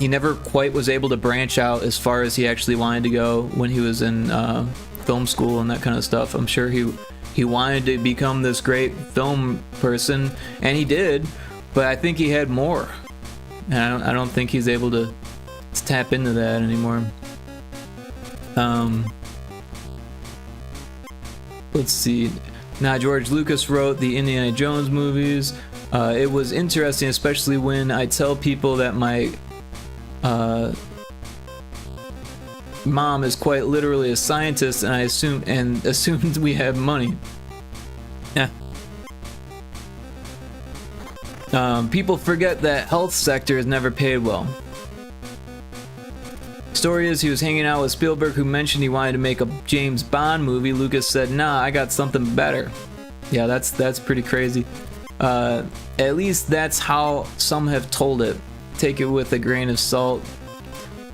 never quite was able to branch out as far as he actually wanted to go when he was in film school and that kind of stuff. I'm sure he wanted to become this great film person, and he did, but I think he had more. And I don't think he's able to tap into that anymore. Let's see. Now, George Lucas wrote the Indiana Jones movies. It was interesting, especially when I tell people that my mom is quite literally a scientist, and I assumed we had money. Yeah. People forget that health sector is never paid well. Story is he was hanging out with Spielberg, who mentioned he wanted to make a James Bond movie. Lucas said, "Nah, I got something better." Yeah, that's pretty crazy. At least that's how some have told it. Take it with a grain of salt.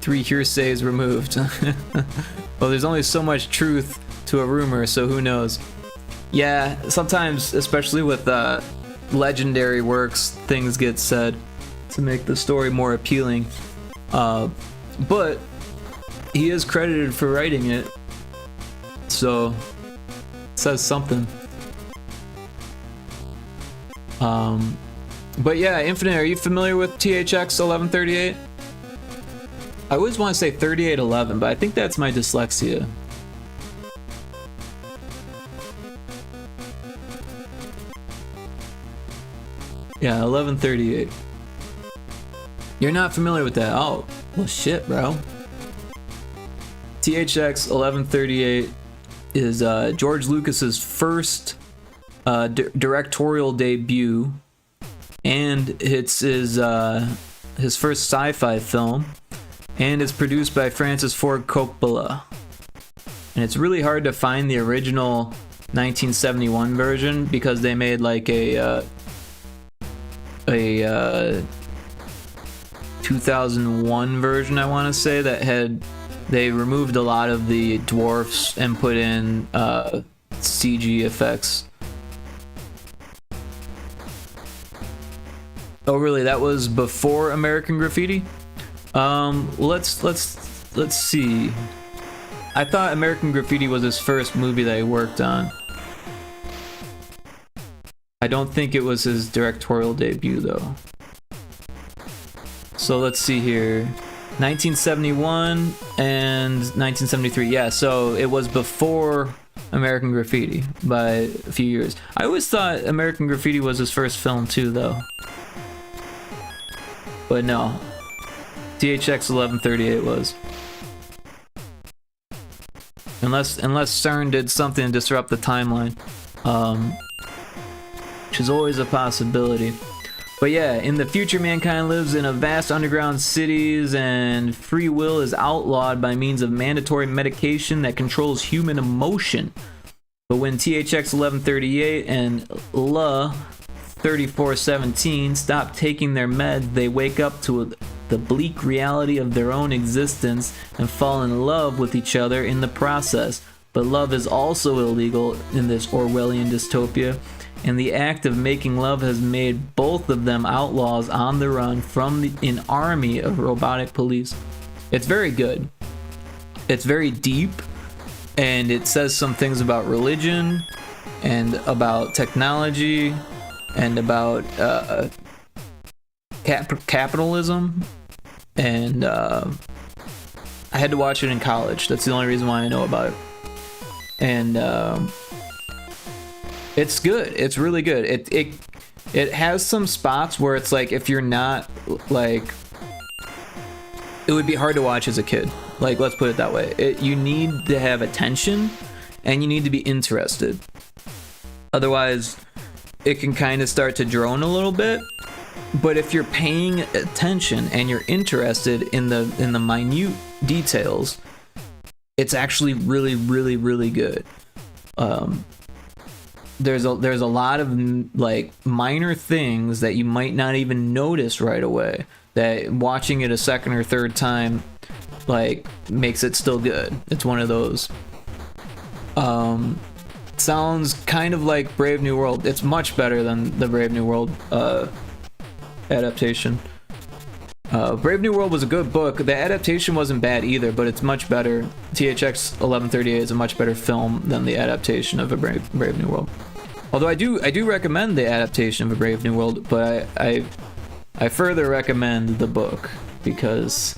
3 hearsays removed. Well, there's only so much truth to a rumor, so who knows? Yeah, sometimes, especially with legendary works, things get said to make the story more appealing. But he is credited for writing it, so it says something. But yeah, Infinite, are you familiar with THX 1138? I always want to say 3811, but I think that's my dyslexia. Yeah, 1138. You're not familiar with that? Oh, well shit, bro. THX 1138 is George Lucas's first directorial debut, and it's his first sci-fi film, and it's produced by Francis Ford Coppola. And it's really hard to find the original 1971 version because they made like a 2001 version, I want to say, that they removed a lot of the dwarfs and put in CG effects. Oh really, that was before American Graffiti? Let's see. I thought American Graffiti was his first movie that he worked on. I don't think it was his directorial debut though. So let's see here. 1971 and 1973. Yeah, so it was before American Graffiti by a few years. I always thought American Graffiti was his first film too though. But no. THX 1138 was. Unless CERN did something to disrupt the timeline. Which is always a possibility. But yeah, in the future, mankind lives in a vast underground cities, and free will is outlawed by means of mandatory medication that controls human emotion. But when THX 1138 and LA 3417 stop taking their meds, they wake up to the bleak reality of their own existence and fall in love with each other in the process. But love is also illegal in this Orwellian dystopia, and the act of making love has made both of them outlaws on the run from an army of robotic police. It's very good. It's very deep, and it says some things about religion and about technology and about capitalism. And I had to watch it in college. That's the only reason why I know about it. And it's good. It's really good. It has some spots where it's like, if you're not like, it would be hard to watch as a kid. Like, let's put it that way. You need to have attention and you need to be interested. Otherwise, it can kind of start to drone a little bit. But if you're paying attention and you're interested in the minute details, it's actually really, really, really good. There's a lot of like minor things that you might not even notice right away, that watching it a second or third time like makes it still good. It's one of those. Sounds kind of like Brave New World. It's much better than the Brave New World adaptation. Brave New World was a good book. The adaptation wasn't bad either, but it's much better. THX 1138 is a much better film than the adaptation of a Brave New World. Although I do recommend the adaptation of a Brave New World, but I further recommend the book because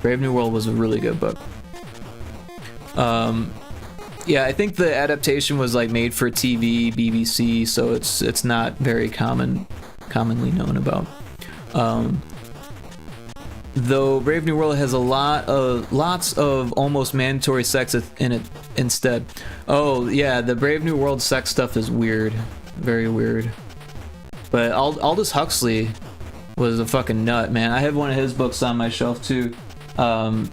Brave New World was a really good book. Yeah, I think the adaptation was like made for TV, BBC, so it's not very commonly known about. Though Brave New World has lots of almost mandatory sex in it instead. Oh yeah, the Brave New World sex stuff is weird, very weird. But Aldous Huxley was a fucking nut, man. I have one of his books on my shelf too. The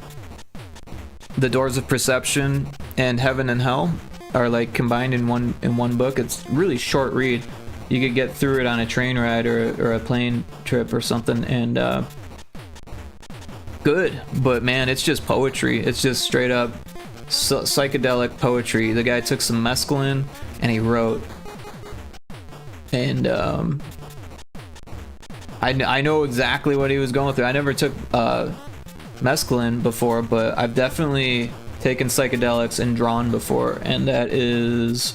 Doors of Perception and Heaven and Hell are like combined in one book. It's really short read. You could get through it on a train ride or a plane trip or something, and good. But man, it's just poetry. It's just straight up psychedelic poetry. The guy took some mescaline and he wrote. And I know exactly what he was going through. I never took mescaline before, but I've definitely taken psychedelics and drawn before, and that is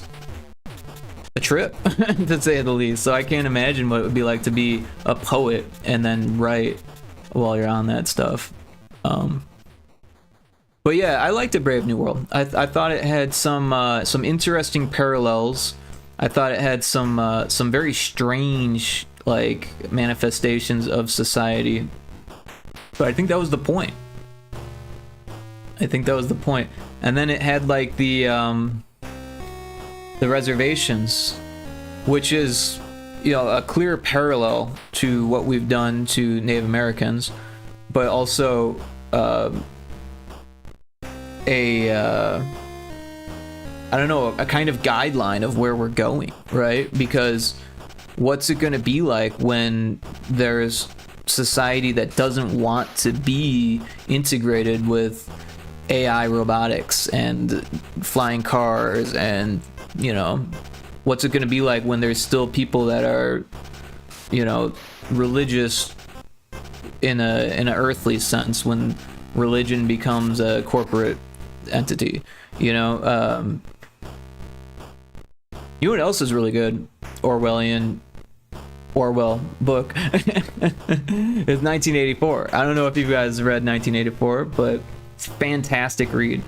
a trip to say the least. So I can't imagine what it would be like to be a poet and then write while you're on that stuff. But yeah, I liked it, Brave New World. I thought it had some interesting parallels. I thought it had some very strange like manifestations of society. But I think that was the point. And then it had like the reservations, which is, you know, a clear parallel to what we've done to Native Americans, but also I don't know, a kind of guideline of where we're going, right? Because what's it going to be like when there's society that doesn't want to be integrated with AI robotics and flying cars, and, you know, what's it going to be like when there's still people that are, you know, religious in an earthly sense, when religion becomes a corporate entity, you know? You know what else is really good? Orwell book is 1984. I don't know if you guys read 1984, but it's a fantastic read.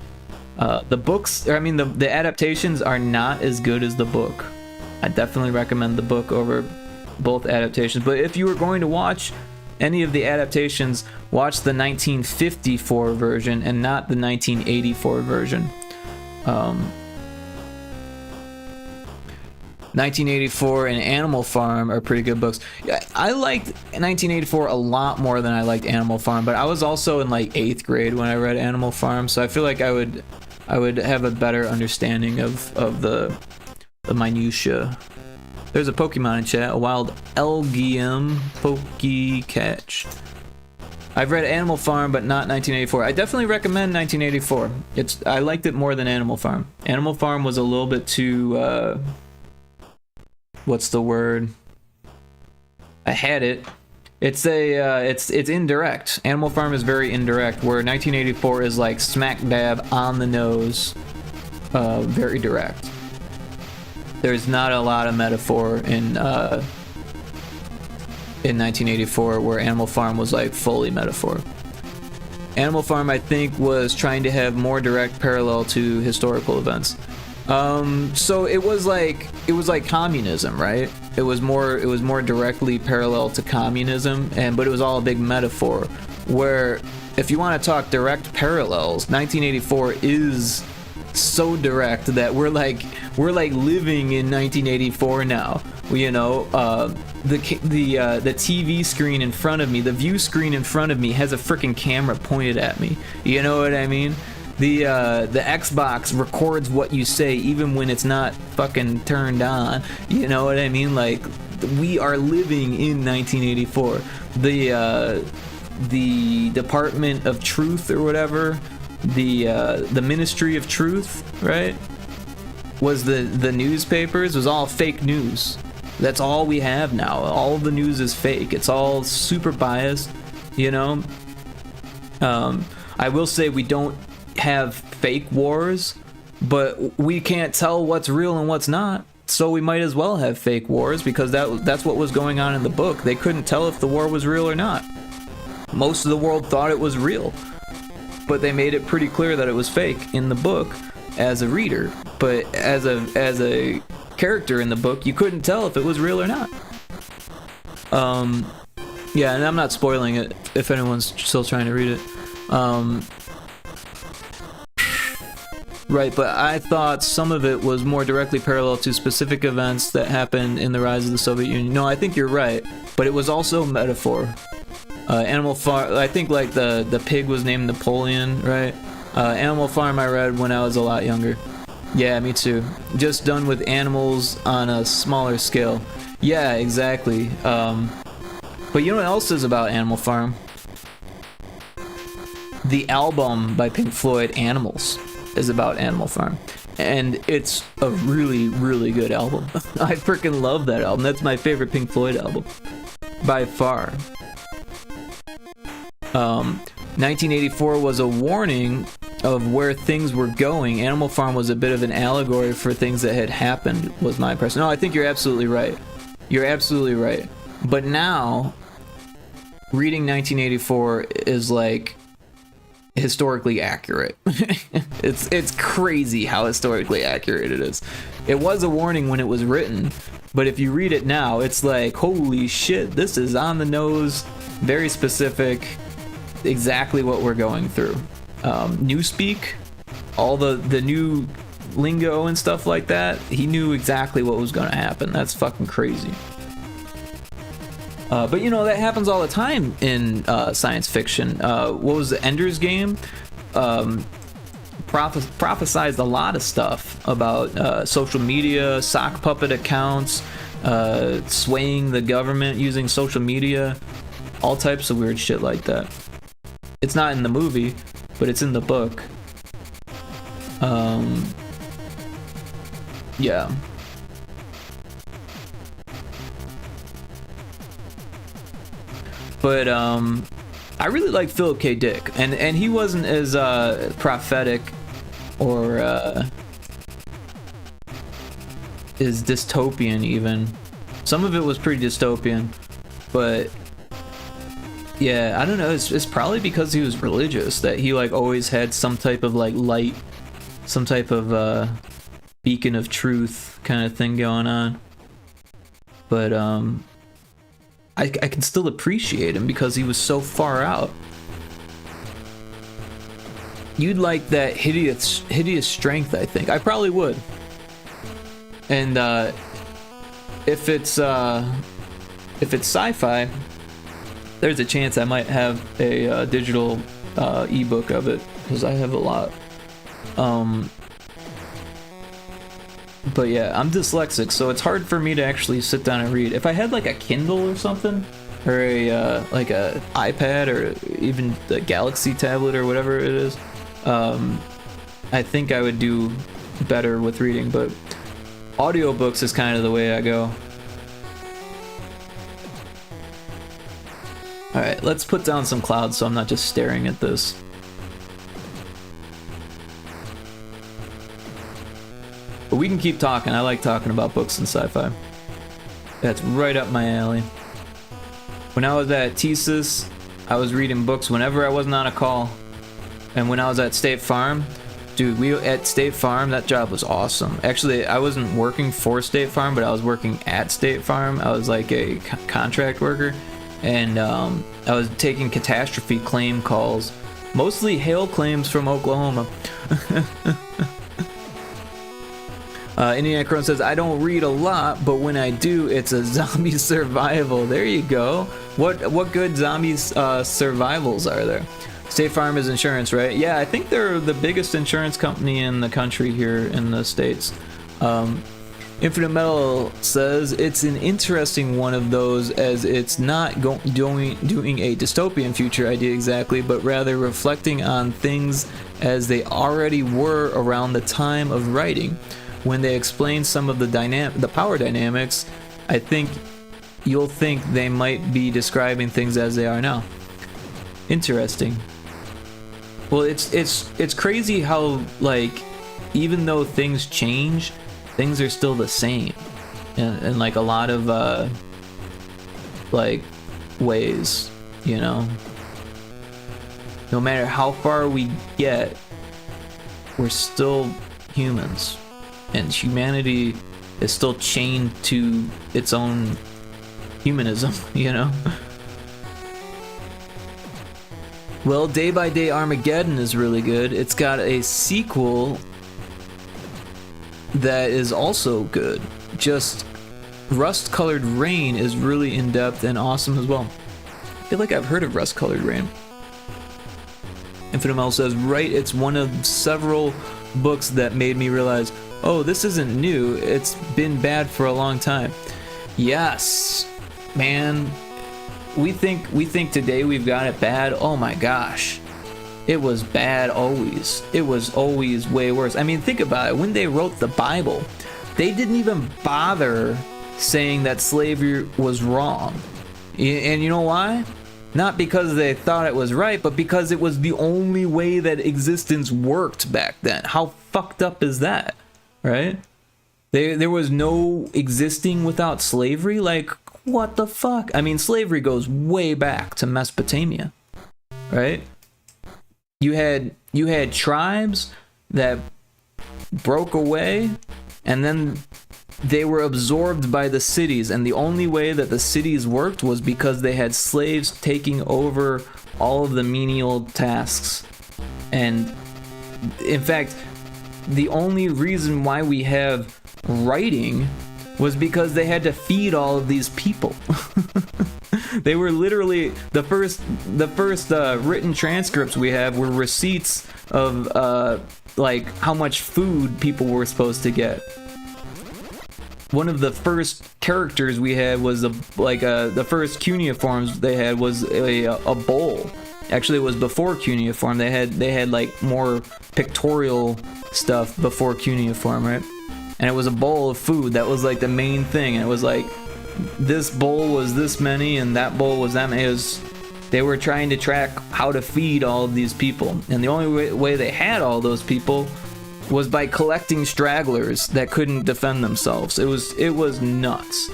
The books, I mean, the adaptations are not as good as the book. I definitely recommend the book over both adaptations. But if you were going to watch any of the adaptations, watch the 1954 version and not the 1984 version. 1984 and Animal Farm are pretty good books. I liked 1984 a lot more than I liked Animal Farm, but I was also in like 8th grade when I read Animal Farm, so I feel like I would have a better understanding of the minutia. There's a Pokemon in chat, a wild Elgium Pokecatch. I've read Animal Farm, but not 1984. I definitely recommend 1984. I liked it more than Animal Farm. Animal Farm was a little bit too, what's the word? I had it, It's it's indirect. Animal Farm is very indirect, where 1984 is like smack dab on the nose, very direct. There's not a lot of metaphor in 1984, where Animal Farm was like fully metaphor. Animal Farm, I think, was trying to have more direct parallel to historical events. So it was like communism, right? It was more directly parallel to communism, but it was all a big metaphor. Where if you want to talk direct parallels, 1984 is so direct that we're like living in 1984 now. You know, the TV screen in front of me, the view screen in front of me has a freaking camera pointed at me. You know what I mean? The Xbox records what you say even when it's not fucking turned on. You know what I mean? Like, we are living in 1984. The Department of Truth or whatever, the Ministry of Truth, right? Was the newspapers, was all fake news. That's all we have now. All of the news is fake. It's all super biased, you know? I will say we don't have fake wars, but we can't tell what's real and what's not. So we might as well have fake wars, because that's what was going on in the book. They couldn't tell if the war was real or not. Most of the world thought it was real, but they made it pretty clear that it was fake in the book as a reader. But as a character in the book, you couldn't tell if it was real or not. Yeah, and I'm not spoiling it if anyone's still trying to read it. Right, but I thought some of it was more directly parallel to specific events that happened in the rise of the Soviet Union. No, I think you're right, but it was also metaphor. Animal Farm, I think like the pig was named Napoleon, right? Animal Farm I read when I was a lot younger. Yeah, me too. Just done with animals on a smaller scale. Yeah, exactly. But you know what else is about Animal Farm? The album by Pink Floyd, Animals, is about Animal Farm. And it's a really, really good album. I freaking love that album. That's my favorite Pink Floyd album. By far. 1984 was a warning of where things were going. Animal Farm was a bit of an allegory for things that had happened, was my impression. No, I think you're absolutely right. You're absolutely right. But now, reading 1984 is like historically accurate. It's crazy how historically accurate it is. It was a warning when it was written, but if you read it now, it's like, holy shit, this is on the nose, very specific, exactly what we're going through. Newspeak, all the new lingo and stuff like that, he knew exactly what was going to happen. That's fucking crazy. But you know, that happens all the time in science fiction. What was the Ender's Game? Prophesized a lot of stuff about social media, sock puppet accounts, swaying the government using social media, all types of weird shit like that. It's not in the movie, but it's in the book. Yeah. But I really like Philip K. Dick, and he wasn't as prophetic or as dystopian even. Some of it was pretty dystopian, but yeah, I don't know. It's probably because he was religious that he like always had some type of like light, some type of beacon of truth kind of thing going on. But I can still appreciate him because he was so far out. You'd like that hideous strength, I think. I probably would. And if it's sci-fi, there's a chance I might have a digital ebook of it, because I have a lot. But yeah, I'm dyslexic, so it's hard for me to actually sit down and read. If I had like a Kindle or something, or a like a iPad, or even the Galaxy tablet or whatever it is, I think I would do better with reading. But audiobooks is kind of the way I go. Alright, let's put down some clouds so I'm not just staring at this. But we can keep talking. I like talking about books and sci-fi. That's right up my alley. When I was at TSIS, I was reading books whenever I wasn't on a call. And when I was at State Farm, dude, at State Farm, that job was awesome. Actually, I wasn't working for State Farm, but I was working at State Farm. I was like a contract worker. And I was taking catastrophe claim calls. Mostly hail claims from Oklahoma. Indiana Crone says, I don't read a lot, but when I do, it's a zombie survival. There you go. What good zombie survivals are there? State Farm is insurance, right? Yeah, I think they're the biggest insurance company in the country here in the States. Infinite Metal says, it's an interesting one of those, as it's not doing a dystopian future idea exactly, but rather reflecting on things as they already were around the time of writing. When they explain some of the power dynamics, I think you'll think they might be describing things as they are now. Interesting. Well, it's crazy how, like, even though things change, things are still the same, in like a lot of like ways, you know. No matter how far we get, we're still humans. And humanity is still chained to its own humanism, you know? Well, Day by Day Armageddon is really good. It's got a sequel that is also good. Just Rust Colored Rain is really in-depth and awesome as well. I feel like I've heard of Rust Colored Rain. Infinite Mel says, right, it's one of several books that made me realize, oh, this isn't new, it's been bad for a long time. Yes, man. We think today we've got it bad. Oh my gosh. It was bad always. It was always way worse. I mean, think about it. When they wrote the Bible, they didn't even bother saying that slavery was wrong. And you know why? Not because they thought it was right, but because it was the only way that existence worked back then. How fucked up is that? Right? There was no existing without slavery? Like, what the fuck? I mean, slavery goes way back to Mesopotamia, right? You had tribes that broke away, and then they were absorbed by the cities, and the only way that the cities worked was because they had slaves taking over all of the menial tasks. And in fact, the only reason why we have writing was because they had to feed all of these people. They were literally the first written transcripts we have were receipts of like how much food people were supposed to get. One of the first characters we had was the first cuneiforms they had was a bowl. Actually, it was before cuneiform. They had like more pictorial stuff before cuneiform, right? And it was a bowl of food. That was like the main thing. And it was like, this bowl was this many and that bowl was that many. They were trying to track how to feed all of these people. And the only way they had all those people was by collecting stragglers that couldn't defend themselves. It was nuts.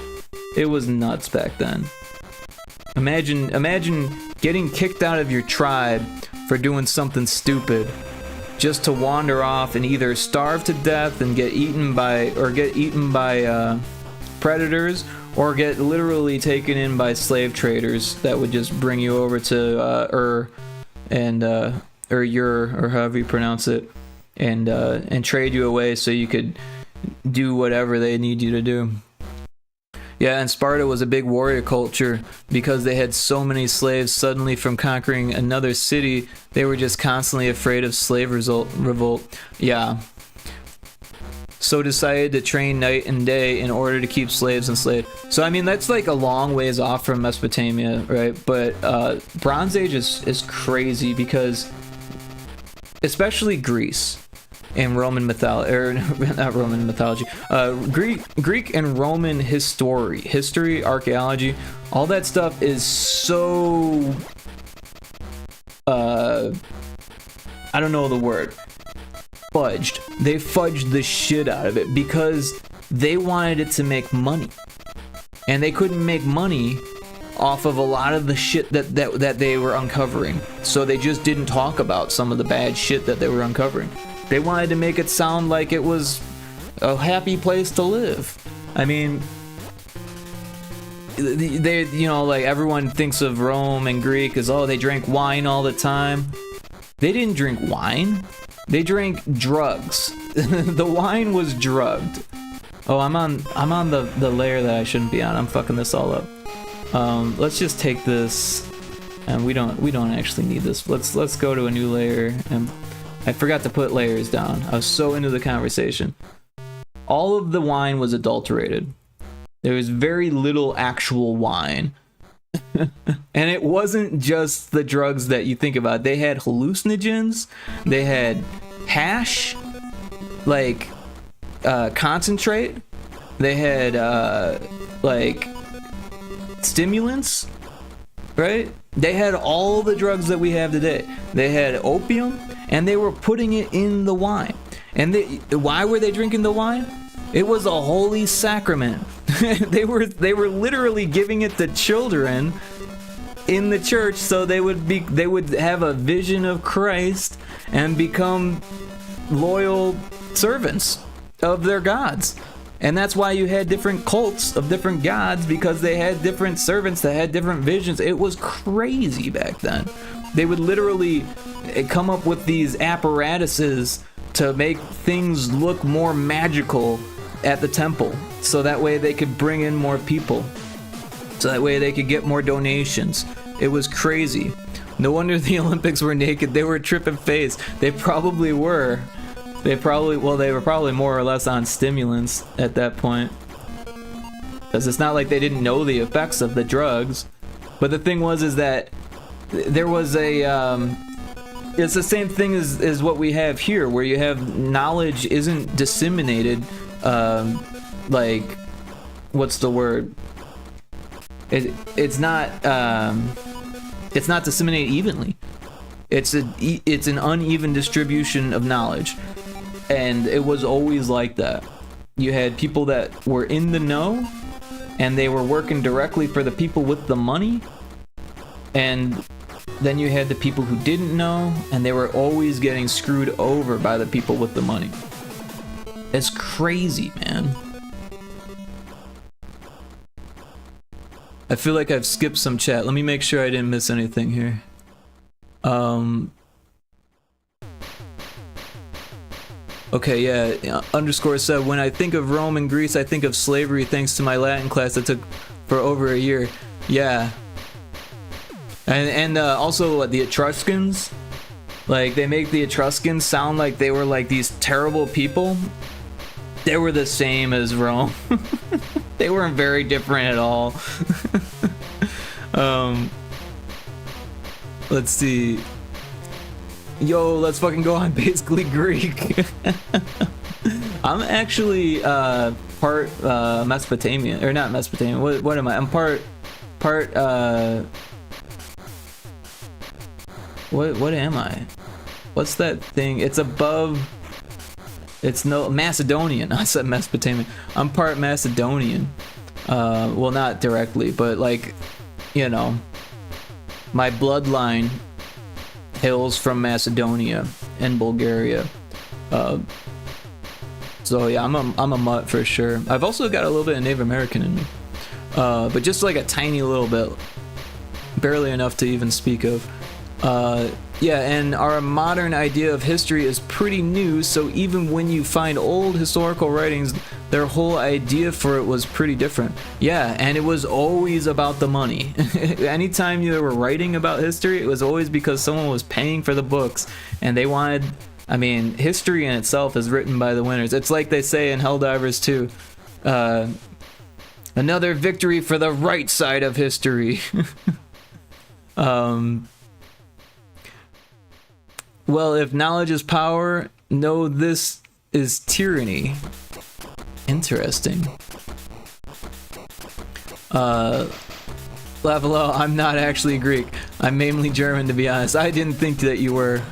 It was nuts back then. Imagine getting kicked out of your tribe for doing something stupid, just to wander off and either starve to death and get eaten by predators, or get literally taken in by slave traders that would just bring you over to or however you pronounce it, and trade you away so you could do whatever they need you to do. Yeah, and Sparta was a big warrior culture because they had so many slaves. Suddenly, from conquering another city, they were just constantly afraid of slave revolt. Yeah. So decided to train night and day in order to keep slaves enslaved. So I mean, that's like a long ways off from Mesopotamia, right? But Bronze Age is crazy because, especially Greece, and Roman mythology, or not Roman mythology, Greek and Roman history, archaeology, all that stuff is so, I don't know the word, fudged. They fudged the shit out of it because they wanted it to make money, and they couldn't make money off of a lot of the shit that they were uncovering. So they just didn't talk about some of the bad shit that they were uncovering. They wanted to make it sound like it was a happy place to live. I mean, they, you know, like everyone thinks of Rome and Greek as, oh, they drank wine all the time. They didn't drink wine. They drank drugs. The wine was drugged. Oh, I'm on the layer that I shouldn't be on. I'm fucking this all up. Let's just take this, and we don't actually need this. Let's go to a new layer, and I forgot to put layers down. I was so into the conversation. All of the wine was adulterated. There was very little actual wine. And it wasn't just the drugs that you think about. They had hallucinogens, they had hash, like concentrate, they had like stimulants, right? They had all the drugs that we have today. They had opium, and they were putting it in the wine. And why were they drinking the wine? It was a holy sacrament. they were literally giving it to children in the church so they would have a vision of Christ and become loyal servants of their gods. And that's why you had different cults of different gods, because they had different servants that had different visions. It was crazy back then. They would literally come up with these apparatuses to make things look more magical at the temple, so that way they could bring in more people, so that way they could get more donations. It was crazy. No wonder the Olympics were naked. They were tripping face. They probably were. They were probably more or less on stimulants at that point, because it's not like they didn't know the effects of the drugs. But the thing is that there was it's the same thing as what we have here, where you have knowledge isn't disseminated, like, what's the word? It's not disseminated evenly. It's an uneven distribution of knowledge. And it was always like that. You had people that were in the know, and they were working directly for the people with the money. And then you had the people who didn't know, and they were always getting screwed over by the people with the money. It's crazy, man. I feel like I've skipped some chat. Let me make sure I didn't miss anything here. Okay, yeah, underscore said, when I think of Rome and Greece, I think of slavery thanks to my Latin class that took for over a year. Yeah. And also the Etruscans, like, they make the Etruscans sound like they were like these terrible people. They were the same as Rome. They weren't very different at all. Let's see. Yo, let's fucking go on basically Greek. I'm actually part Mesopotamian, or not Mesopotamian. What am I? I'm part what am I? What's that thing? It's above. It's no Macedonian. I said Mesopotamian. I'm part Macedonian. Well, not directly, but like, you know, my bloodline hails from Macedonia and Bulgaria. So yeah, I'm a mutt for sure. I've also got a little bit of Native American in me, but just like a tiny little bit, barely enough to even speak of. Yeah, and our modern idea of history is pretty new, so even when you find old historical writings, their whole idea for it was pretty different. Yeah, and it was always about the money. Anytime you were writing about history, it was always because someone was paying for the books, and they wanted... I mean, history in itself is written by the winners. It's like they say in Helldivers 2, another victory for the right side of history. Well, if knowledge is power, No, this is tyranny. Interesting. Lavalo, I'm not actually Greek. I'm mainly German, to be honest. I didn't think that you were.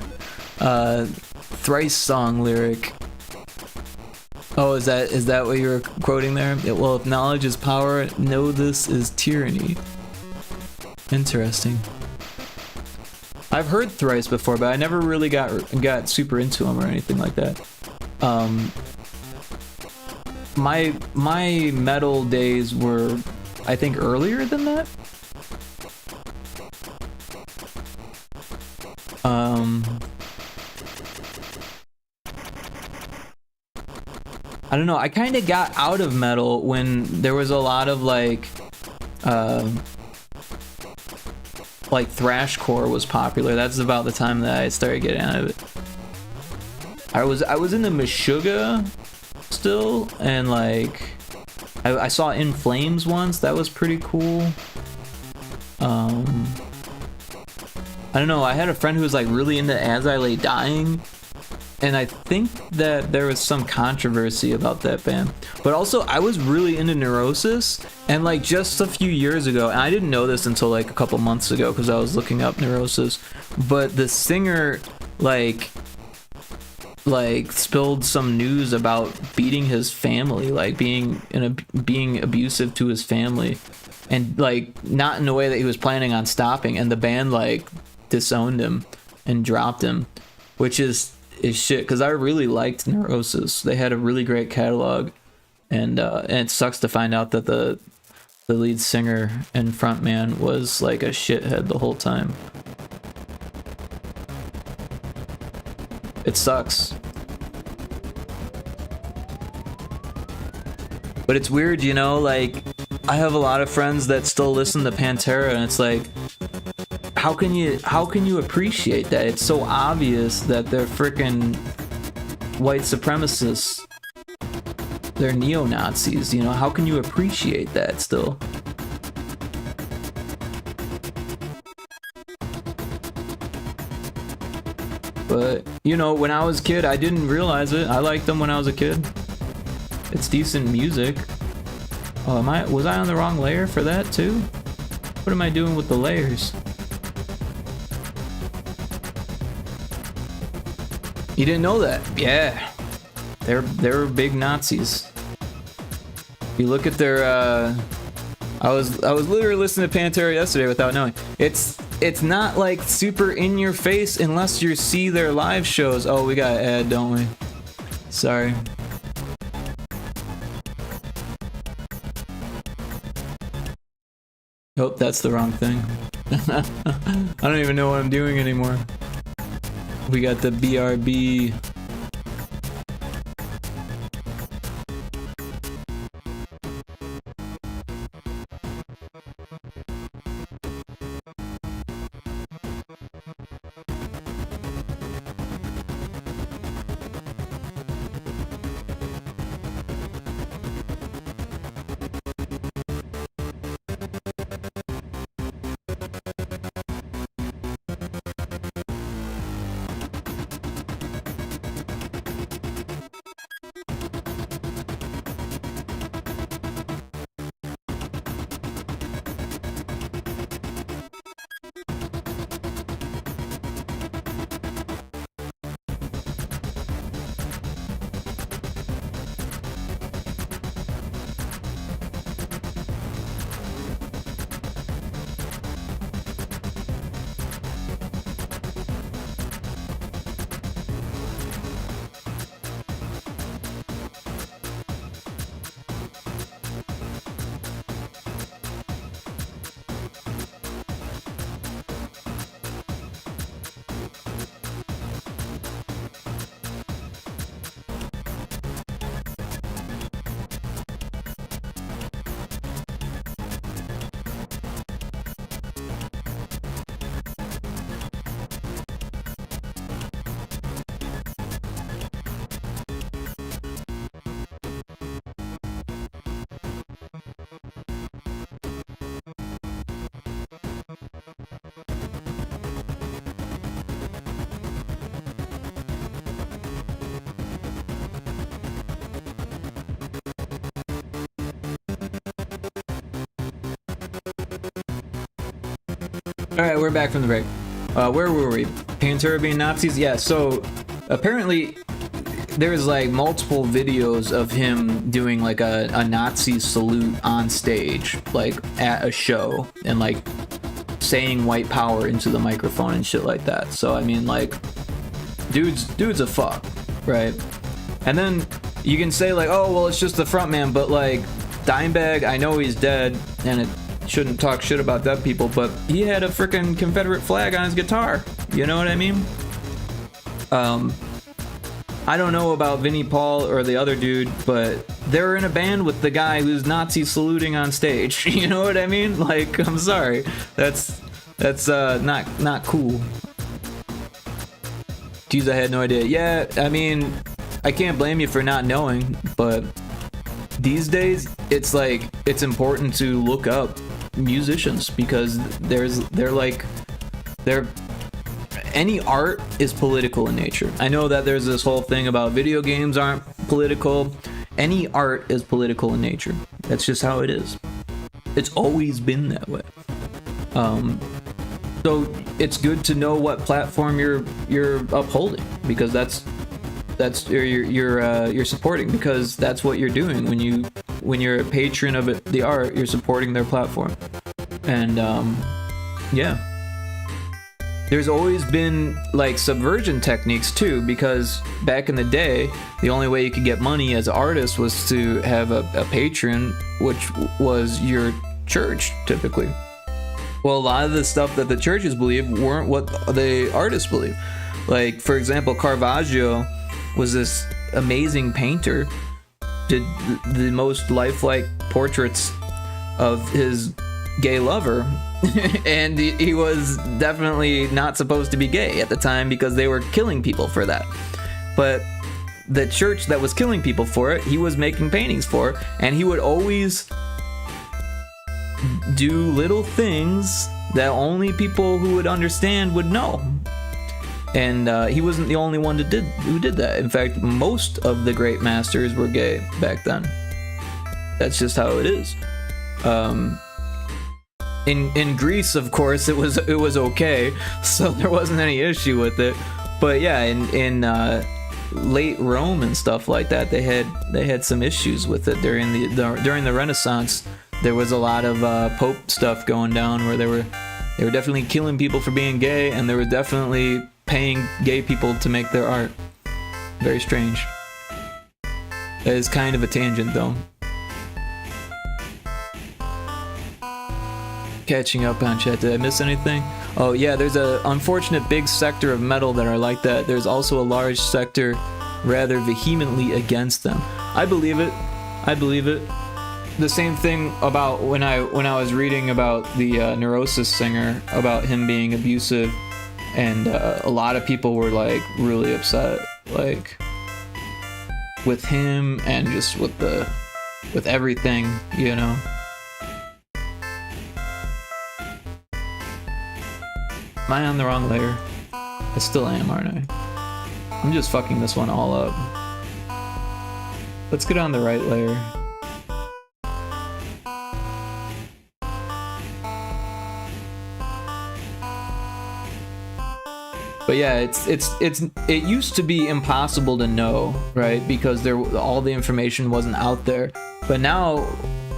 Thrice song lyric. Oh, is that what you were quoting there? Well, if knowledge is power, know this is tyranny. Interesting. I've heard Thrice before, but I never really got super into him or anything like that. My metal days were, I think, earlier than that. I don't know, I kind of got out of metal when there was a lot of like thrashcore was popular. That's about the time that I started getting out of it. I was into Meshuggah still, and like I saw In Flames once. That was pretty cool. I don't know, I had a friend who was like really into As I Lay Dying, and I think that there was some controversy about that band. But also, I was really into Neurosis, and like just a few years ago, and I didn't know this until like a couple months ago because I was looking up Neurosis, but the singer like spilled some news about beating his family, like being abusive to his family, and like not in a way that he was planning on stopping, and the band like disowned him and dropped him, which is shit, because I really liked Neurosis. They had a really great catalog, and it sucks to find out that the lead singer and frontman was like a shithead the whole time. It sucks. But it's weird, you know, like I have a lot of friends that still listen to Pantera, and it's like, how can you appreciate that? It's so obvious that they're freaking white supremacists. They're neo-Nazis, you know? How can you appreciate that still? But, you know, when I was a kid, I didn't realize it. I liked them when I was a kid. It's decent music. Oh, was I on the wrong layer for that too? What am I doing with the layers? You didn't know that? Yeah. They're big Nazis. If you look at their I was literally listening to Pantera yesterday without knowing. It's not like super in your face unless you see their live shows. Oh, we got an ad, don't we? Sorry. Oh, that's the wrong thing. I don't even know what I'm doing anymore. We got the BRB. Alright, we're back from the break. Where were we? Pantera being Nazis? Yeah, so apparently there's like multiple videos of him doing like a Nazi salute on stage, like at a show, and like saying white power into the microphone and shit like that. So I mean, like, dude's a fuck, right? And then you can say like, oh well, it's just the front man, but like Dimebag, I know he's dead, and it shouldn't talk shit about dead people, but he had a freaking Confederate flag on his guitar. You know what I mean? I don't know about Vinnie Paul or the other dude, but they're in a band with the guy who's Nazi saluting on stage. You know what I mean? Like, I'm sorry, that's not cool. Geez, I had no idea. Yeah, I mean, I can't blame you for not knowing, but these days it's like it's important to look up musicians because any art is political in nature. I know that there's this whole thing about video games aren't political. Any art is political in nature. That's just how it is. It's always been that way. So it's good to know what platform you're upholding, because that's you're supporting, because that's what you're doing when you're a patron of the art. You're supporting their platform, and yeah. There's always been like subversion techniques too, because back in the day, the only way you could get money as an artist was to have a patron, which was your church typically. Well, a lot of the stuff that the churches believed weren't what the artists believed. Like, for example, Caravaggio was this amazing painter, did the most lifelike portraits of his gay lover. And he was definitely not supposed to be gay at the time because they were killing people for that. But the church that was killing people for it, he was making paintings for, and he would always do little things that only people who would understand would know. And he wasn't the only one who did that. In fact, most of the great masters were gay back then. That's just how it is. In Greece, of course, it was okay, so there wasn't any issue with it. But yeah, in late Rome and stuff like that, they had some issues with it during the Renaissance. There was a lot of Pope stuff going down where they were definitely killing people for being gay, and they were definitely paying gay people to make their art. Very strange. That is kind of a tangent, though. Catching up on chat. Did I miss anything? Oh yeah, there's a unfortunate big sector of metal that are like that. There's also a large sector rather vehemently against them. I believe it. The same thing about when I was reading about the Neurosis singer, about him being abusive, and a lot of people were like really upset, like with him and just with everything, you know. Am I on the wrong layer? I still am, aren't I? I'm just fucking this one all up. Let's get on the right layer. But yeah, it used to be impossible to know, right? Because all the information wasn't out there. But now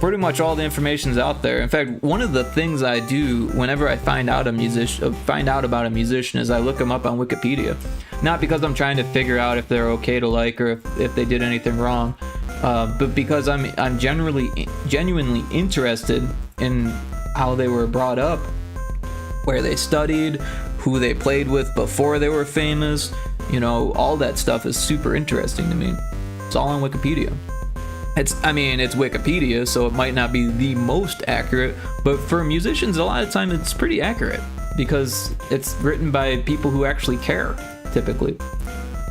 pretty much all the information's out there. In fact, one of the things I do whenever I find out about a musician is I look them up on Wikipedia. Not because I'm trying to figure out if they're okay to like or if they did anything wrong, but because I'm genuinely interested in how they were brought up, where they studied, who they played with before they were famous. You know, all that stuff is super interesting to me. It's all on Wikipedia. It's Wikipedia, so it might not be the most accurate, but for musicians, a lot of time it's pretty accurate because it's written by people who actually care, typically.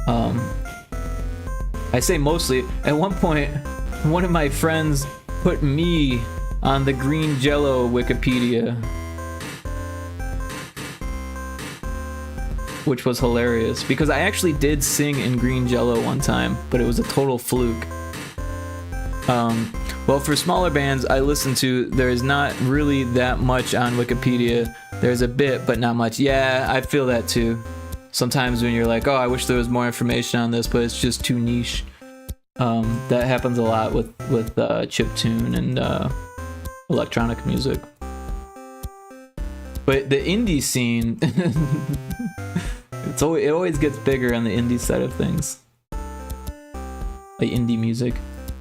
I say mostly. At one point, one of my friends put me on the Green Jello Wikipedia, which was hilarious because I actually did sing in Green Jello one time, but it was a total fluke. Well, for smaller bands I listen to, there is not really that much on Wikipedia There's a bit, but not much. Yeah, I feel that too. Sometimes when you're like, oh, I wish there was more information on this, but it's just too niche. That happens a lot with chiptune and electronic music. But the indie scene, it always gets bigger on the indie side of things. Like indie music.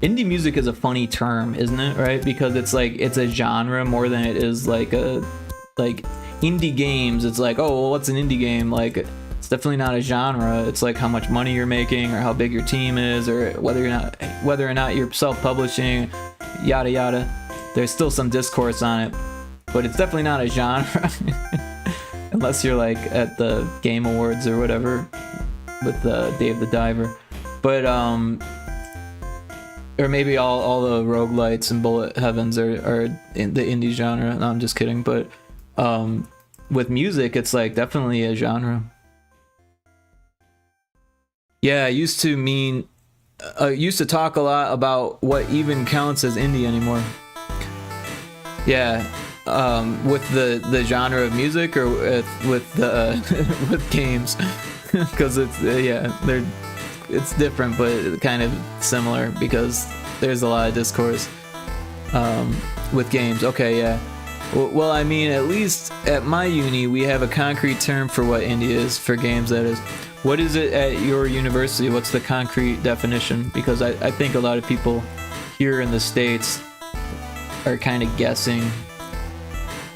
Indie music is a funny term, isn't it? Right? Because it's like it's a genre more than it is like indie games. It's like, oh, well, what's an indie game? Like, it's definitely not a genre. It's like how much money you're making, or how big your team is, or whether or not you're self-publishing, yada yada. There's still some discourse on it, but it's definitely not a genre. Unless you're like at the Game Awards or whatever with Dave the Diver. But or maybe all the roguelites and bullet heavens are in the indie genre. No, I'm just kidding. But with music, it's like definitely a genre. Yeah, I used to talk a lot about what even counts as indie anymore. Yeah, with the genre of music, or with with games, because it's different but kind of similar, because there's a lot of discourse with games. Okay, yeah. Well, I mean, at least at my uni, we have a concrete term for what indie is, for games, that is. What is it at your university? What's the concrete definition? Because I think a lot of people here in the States are kind of guessing.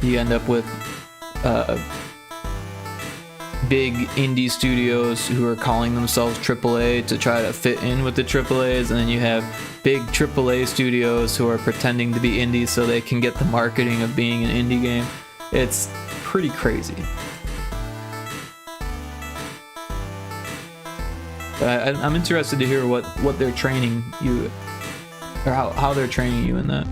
You end up with big indie studios who are calling themselves AAA to try to fit in with the AAAs, and then you have big AAA studios who are pretending to be indie so they can get the marketing of being an indie game. It's pretty crazy. But I'm interested to hear what they're training you, or how they're training you in that.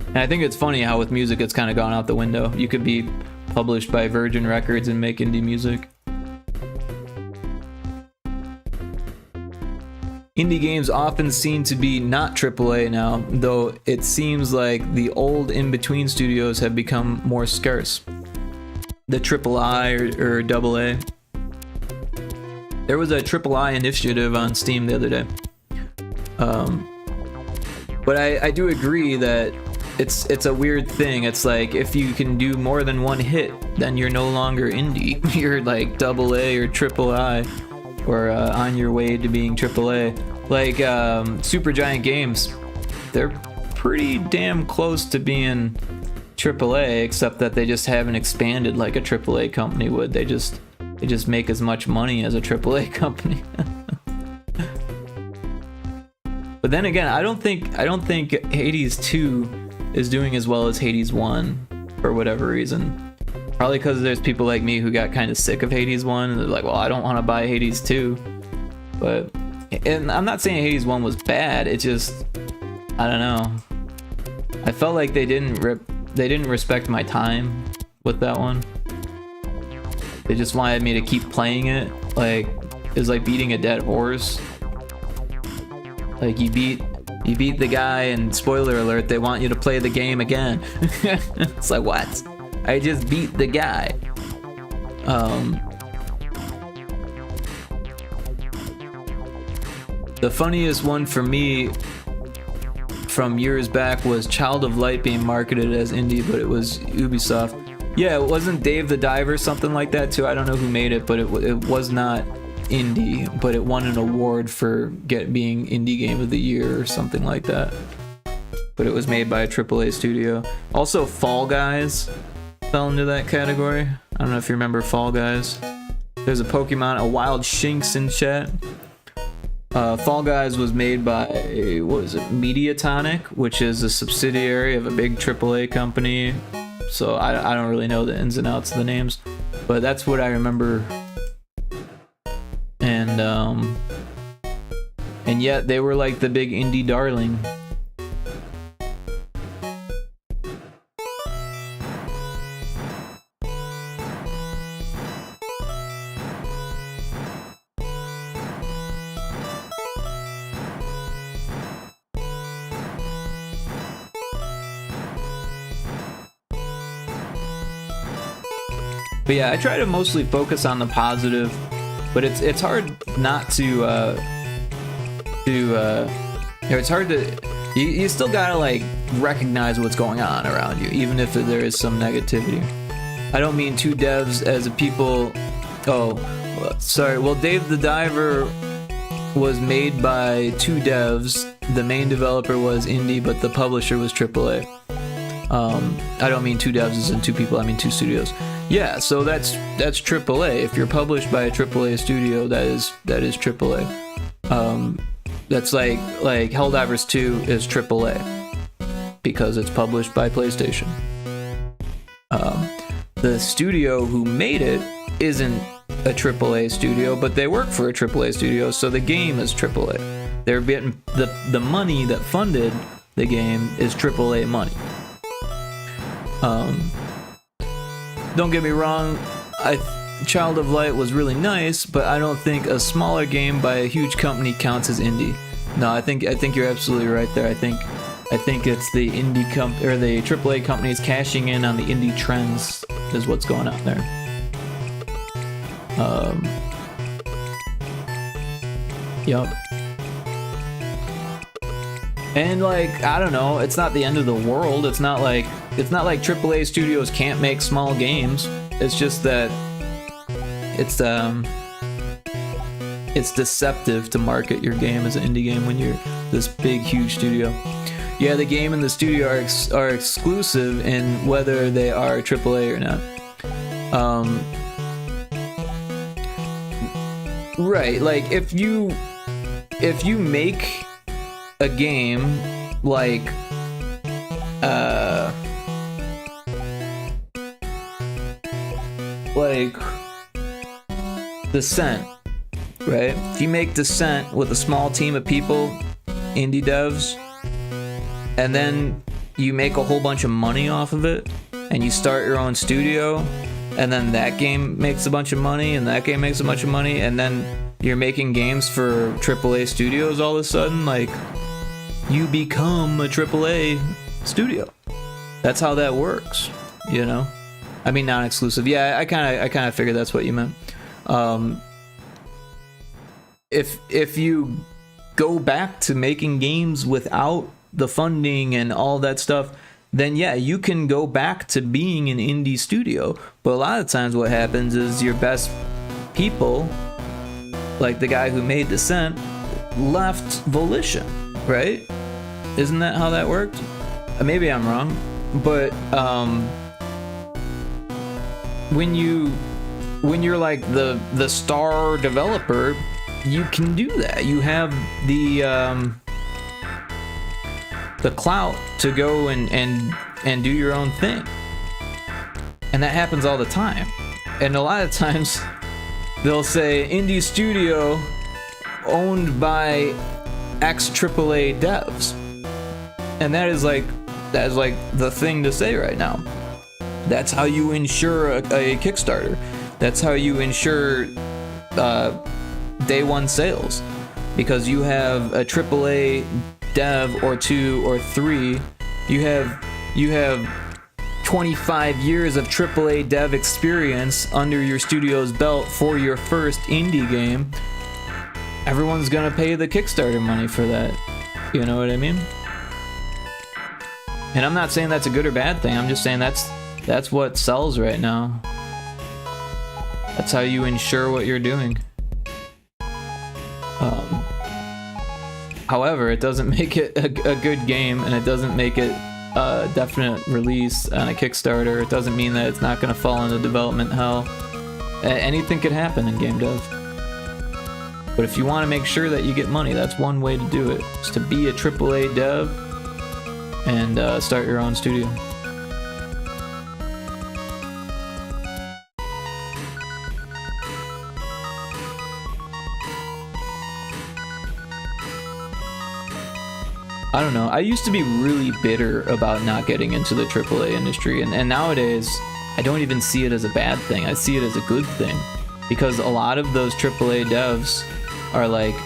And I think it's funny how with music it's kind of gone out the window. You could be published by Virgin Records and make indie music. Indie games often seem to be not AAA now, though it seems like the old in-between studios have become more scarce. The III or AA. There was a III initiative on Steam the other day. But I do agree that it's a weird thing. It's like, if you can do more than one hit, then you're no longer indie. You're like AA or III, or on your way to being AAA. Like Supergiant Games, they're pretty damn close to being AAA, except that they just haven't expanded like a AAA company would. They just make as much money as a AAA company. But then again, I don't think Hades 2 is doing as well as Hades 1 for whatever reason. Probably because there's people like me who got kind of sick of Hades 1 and they're like, well, I don't want to buy Hades 2. But, and I'm not saying Hades 1 was bad, it just, I don't know. I felt like they didn't respect my time with that one. They just wanted me to keep playing it. Like, it's like beating a dead horse. Like, you beat the guy, and spoiler alert, they want you to play the game again. It's like, what? I just beat the guy. The funniest one for me from years back was Child of Light being marketed as indie, but it was Ubisoft. Yeah, it wasn't Dave the Diver, something like that too. I don't know who made it, but it was not indie, but it won an award for being indie game of the year or something like that. But it was made by a AAA studio. Also, Fall Guys fell into that category. I don't know if you remember Fall Guys. There's a Pokemon, a Wild Shinx in chat. Fall Guys was made by, what is it, Mediatonic, which is a subsidiary of a big AAA company. So I don't really know the ins and outs of the names, but that's what I remember. And yet they were like the big indie darling. But yeah, I try to mostly focus on the positive, but it's hard not to it's hard to, you still gotta like recognize what's going on around you, even if there is some negativity. I don't mean two devs as a people. Oh, sorry. Well, Dave the Diver was made by two devs. The main developer was indie, but the publisher was AAA. I don't mean two devs as in two people. I mean two studios. Yeah, so that's AAA. If you're published by a AAA studio, that is AAA. That's like Helldivers 2 is AAA because it's published by PlayStation. The studio who made it isn't a AAA studio, but they work for a AAA studio, so the game is AAA. They're getting the money that funded the game is AAA money. Don't get me wrong, Child of Light was really nice, but I don't think a smaller game by a huge company counts as indie. No, I think you're absolutely right there. I think it's the indie or the AAA companies cashing in on the indie trends is what's going on there. Yup. And like, I don't know, it's not the end of the world. It's not like AAA studios can't make small games. It's just that it's deceptive to market your game as an indie game when you're this big, huge studio. Yeah, the game and the studio are exclusive in whether they are AAA or not. Right, like if you make a game like Descent, right? If you make Descent with a small team of people, indie devs, and then you make a whole bunch of money off of it, and you start your own studio, and then that game makes a bunch of money, and that game makes a bunch of money, and then you're making games for AAA studios all of a sudden, like, you become a AAA studio. That's how that works, you know? I mean, non-exclusive. Yeah, I kind of figured that's what you meant. If you go back to making games without the funding and all that stuff, then yeah, you can go back to being an indie studio. But a lot of times what happens is your best people, like the guy who made Descent, left Volition, right? Isn't that how that worked? Maybe I'm wrong, but when you're like the star developer, you can do that. You have the clout to go and do your own thing, and that happens all the time. And a lot of times they'll say indie studio owned by ex AAA devs, and that is like the thing to say right now. That's how you ensure a Kickstarter. That's how you ensure day one sales, because you have a AAA dev or two or three. You have 25 years of AAA dev experience under your studio's belt for your first indie game. Everyone's gonna pay the Kickstarter money for that. You know what I mean? And I'm not saying that's a good or bad thing. I'm just saying that's what sells right now. That's how you ensure what you're doing. However, it doesn't make it a good game, and it doesn't make it a definite release on a Kickstarter. It doesn't mean that it's not going to fall into development hell. Anything could happen in game dev. But if you want to make sure that you get money, that's one way to do it. Is to be a AAA dev and start your own studio. I don't know. I used to be really bitter about not getting into the AAA industry, and nowadays I don't even see it as a bad thing. I see it as a good thing, because a lot of those AAA devs are like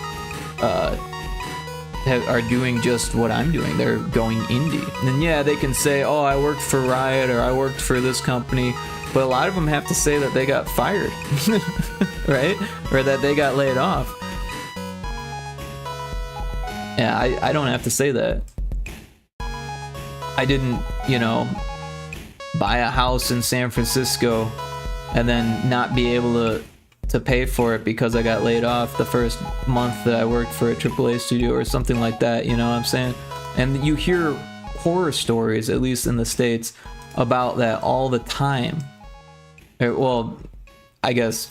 are doing just what I'm doing. They're going indie, and then yeah, they can say, "Oh, I worked for Riot or I worked for this company," but a lot of them have to say that they got fired, right? Or that they got laid off. Yeah, I don't have to say that. I didn't, you know, buy a house in San Francisco and then not be able to pay for it because I got laid off the first month that I worked for a AAA studio or something like that, you know what I'm saying? And you hear horror stories, at least in the States, about that all the time. Well, I guess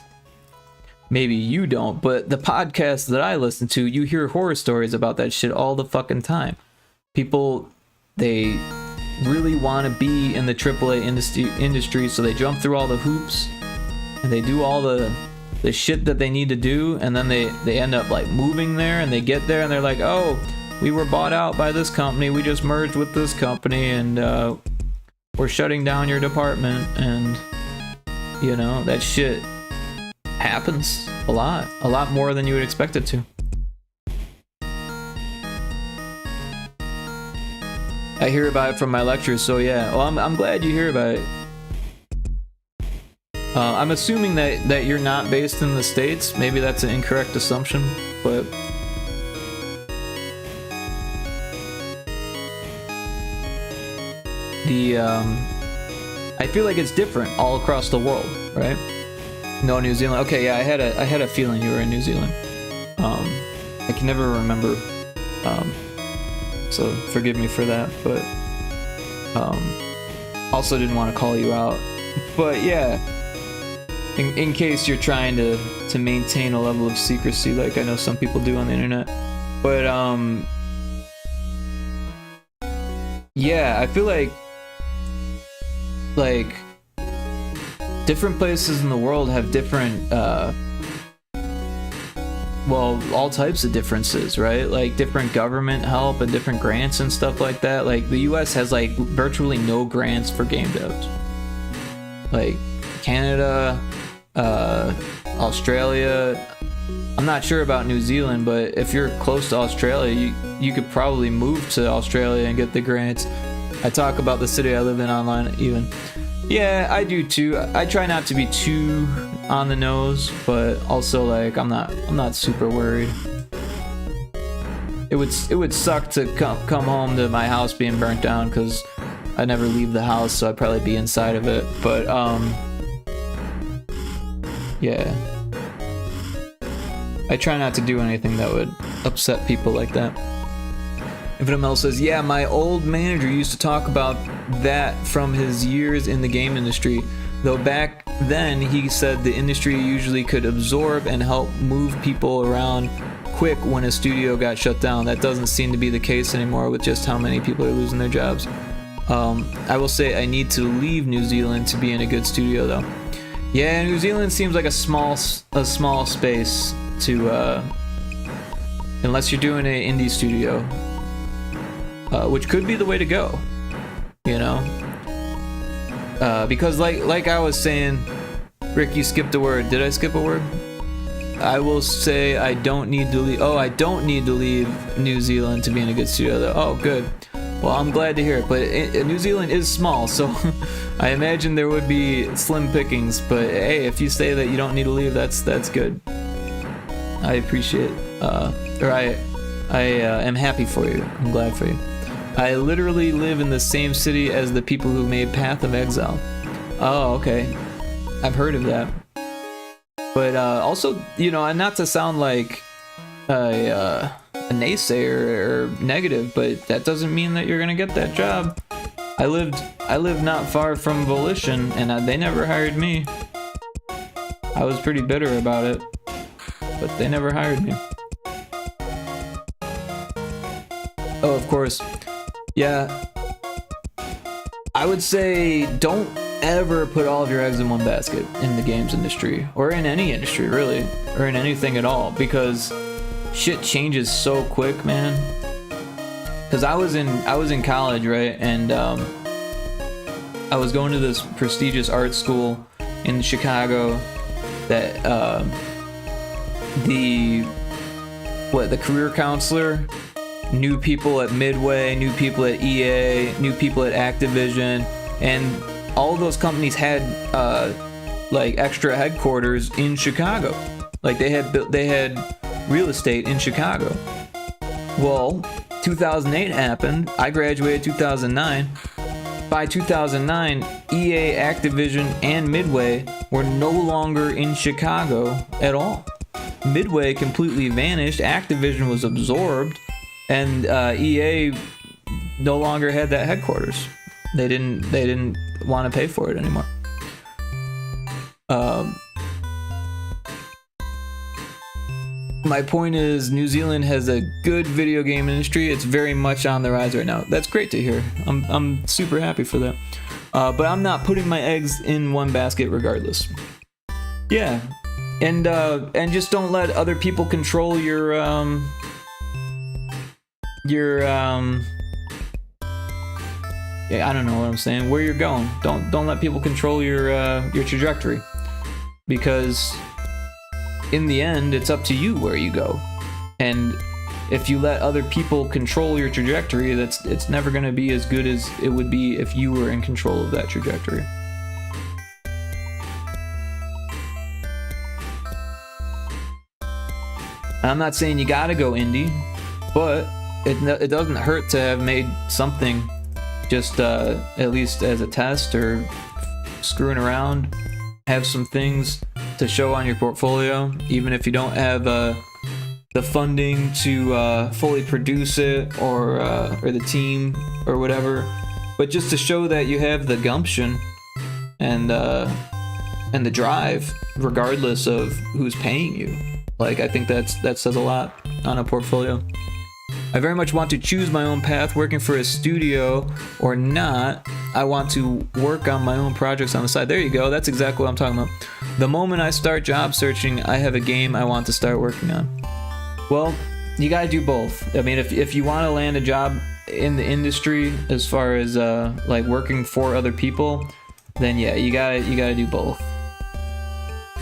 maybe you don't, but the podcasts that I listen to, you hear horror stories about that shit all the fucking time. People, they really want to be in the AAA industry, so they jump through all the hoops and they do all the shit that they need to do, and then they end up like moving there, and they get there and they're like, oh, we were bought out by this company, we just merged with this company, and we're shutting down your department. And you know, that shit happens a lot more than you would expect it to. I hear about it from my lectures, so yeah. Well, I'm glad you hear about it. I'm assuming that you're not based in the States. Maybe that's an incorrect assumption, but I feel like it's different all across the world, right? No, New Zealand. Okay, yeah, I had a feeling you were in New Zealand. I can never remember. So forgive me for that, but also didn't want to call you out. But yeah, in case you're trying to maintain a level of secrecy, like I know some people do on the internet. But yeah, I feel like different places in the world have different well, all types of differences, right? Like different government help and different grants and stuff like that. Like the US has like virtually no grants for game devs. Like Canada, Australia, I'm not sure about New Zealand, but if you're close to Australia, you could probably move to Australia and get the grants. I talk about the city I live in online even. Yeah, I do too. I try not to be too on the nose, but also like I'm not super worried. It would suck to come home to my house being burnt down, because I never leave the house, so I'd probably be inside of it. But yeah, I try not to do anything that would upset people like that. Infinite Mel says, yeah, my old manager used to talk about that from his years in the game industry. Though back then, he said the industry usually could absorb and help move people around quick when a studio got shut down. That doesn't seem to be the case anymore with just how many people are losing their jobs. I will say I need to leave New Zealand to be in a good studio, though. Yeah, New Zealand seems like a small space to, unless you're doing an indie studio. Which could be the way to go, you know, because like I was saying, Rick, you skipped a word. Did I skip a word? I will say I don't need to leave. Oh, I don't need to leave New Zealand to be in a good studio, though. Oh, good. Well, I'm glad to hear it. But New Zealand is small, so I imagine there would be slim pickings. But hey, if you say that you don't need to leave, that's good. I appreciate, or I am happy for you. I'm glad for you. I literally live in the same city as the people who made Path of Exile. Oh, okay. I've heard of that. But also, you know, and not to sound like a naysayer or negative, but that doesn't mean that you're gonna get that job. I lived not far from Volition, and they never hired me. I was pretty bitter about it, but they never hired me. Oh, of course. Yeah, I would say don't ever put all of your eggs in one basket in the games industry, or in any industry really, or in anything at all, because shit changes so quick, man. Because I was in college, right, and I was going to this prestigious art school in Chicago that the career counselor knew people at Midway, knew people at EA, knew people at Activision, and all of those companies had like extra headquarters in Chicago. Like they had real estate in Chicago. Well, 2008 happened. I graduated 2009. By 2009, EA, Activision, and Midway were no longer in Chicago at all. Midway completely vanished, Activision was absorbed, and EA no longer had that headquarters. They didn't want to pay for it anymore. My point is, New Zealand has a good video game industry. It's very much on the rise right now. That's great to hear. I'm super happy for that. But I'm not putting my eggs in one basket regardless. Yeah, and just don't let other people control your yeah, I don't know what I'm saying. Where you're going. Don't let people control your trajectory, because in the end, it's up to you where you go. And if you let other people control your trajectory, it's never going to be as good as it would be if you were in control of that trajectory. I'm not saying you gotta go indie, but it doesn't hurt to have made something just at least as a test or screwing around. Have some things to show on your portfolio, even if you don't have the funding to fully produce it, or the team or whatever, but just to show that you have the gumption and the drive, regardless of who's paying you. Like, I think that says a lot on a portfolio. I very much want to choose my own path, working for a studio or not. I want to work on my own projects on the side. There you go. That's exactly what I'm talking about. The moment I start job searching, I have a game I want to start working on. Well, you gotta do both. I mean, if you want to land a job in the industry, as far as like working for other people, then yeah, you gotta do both.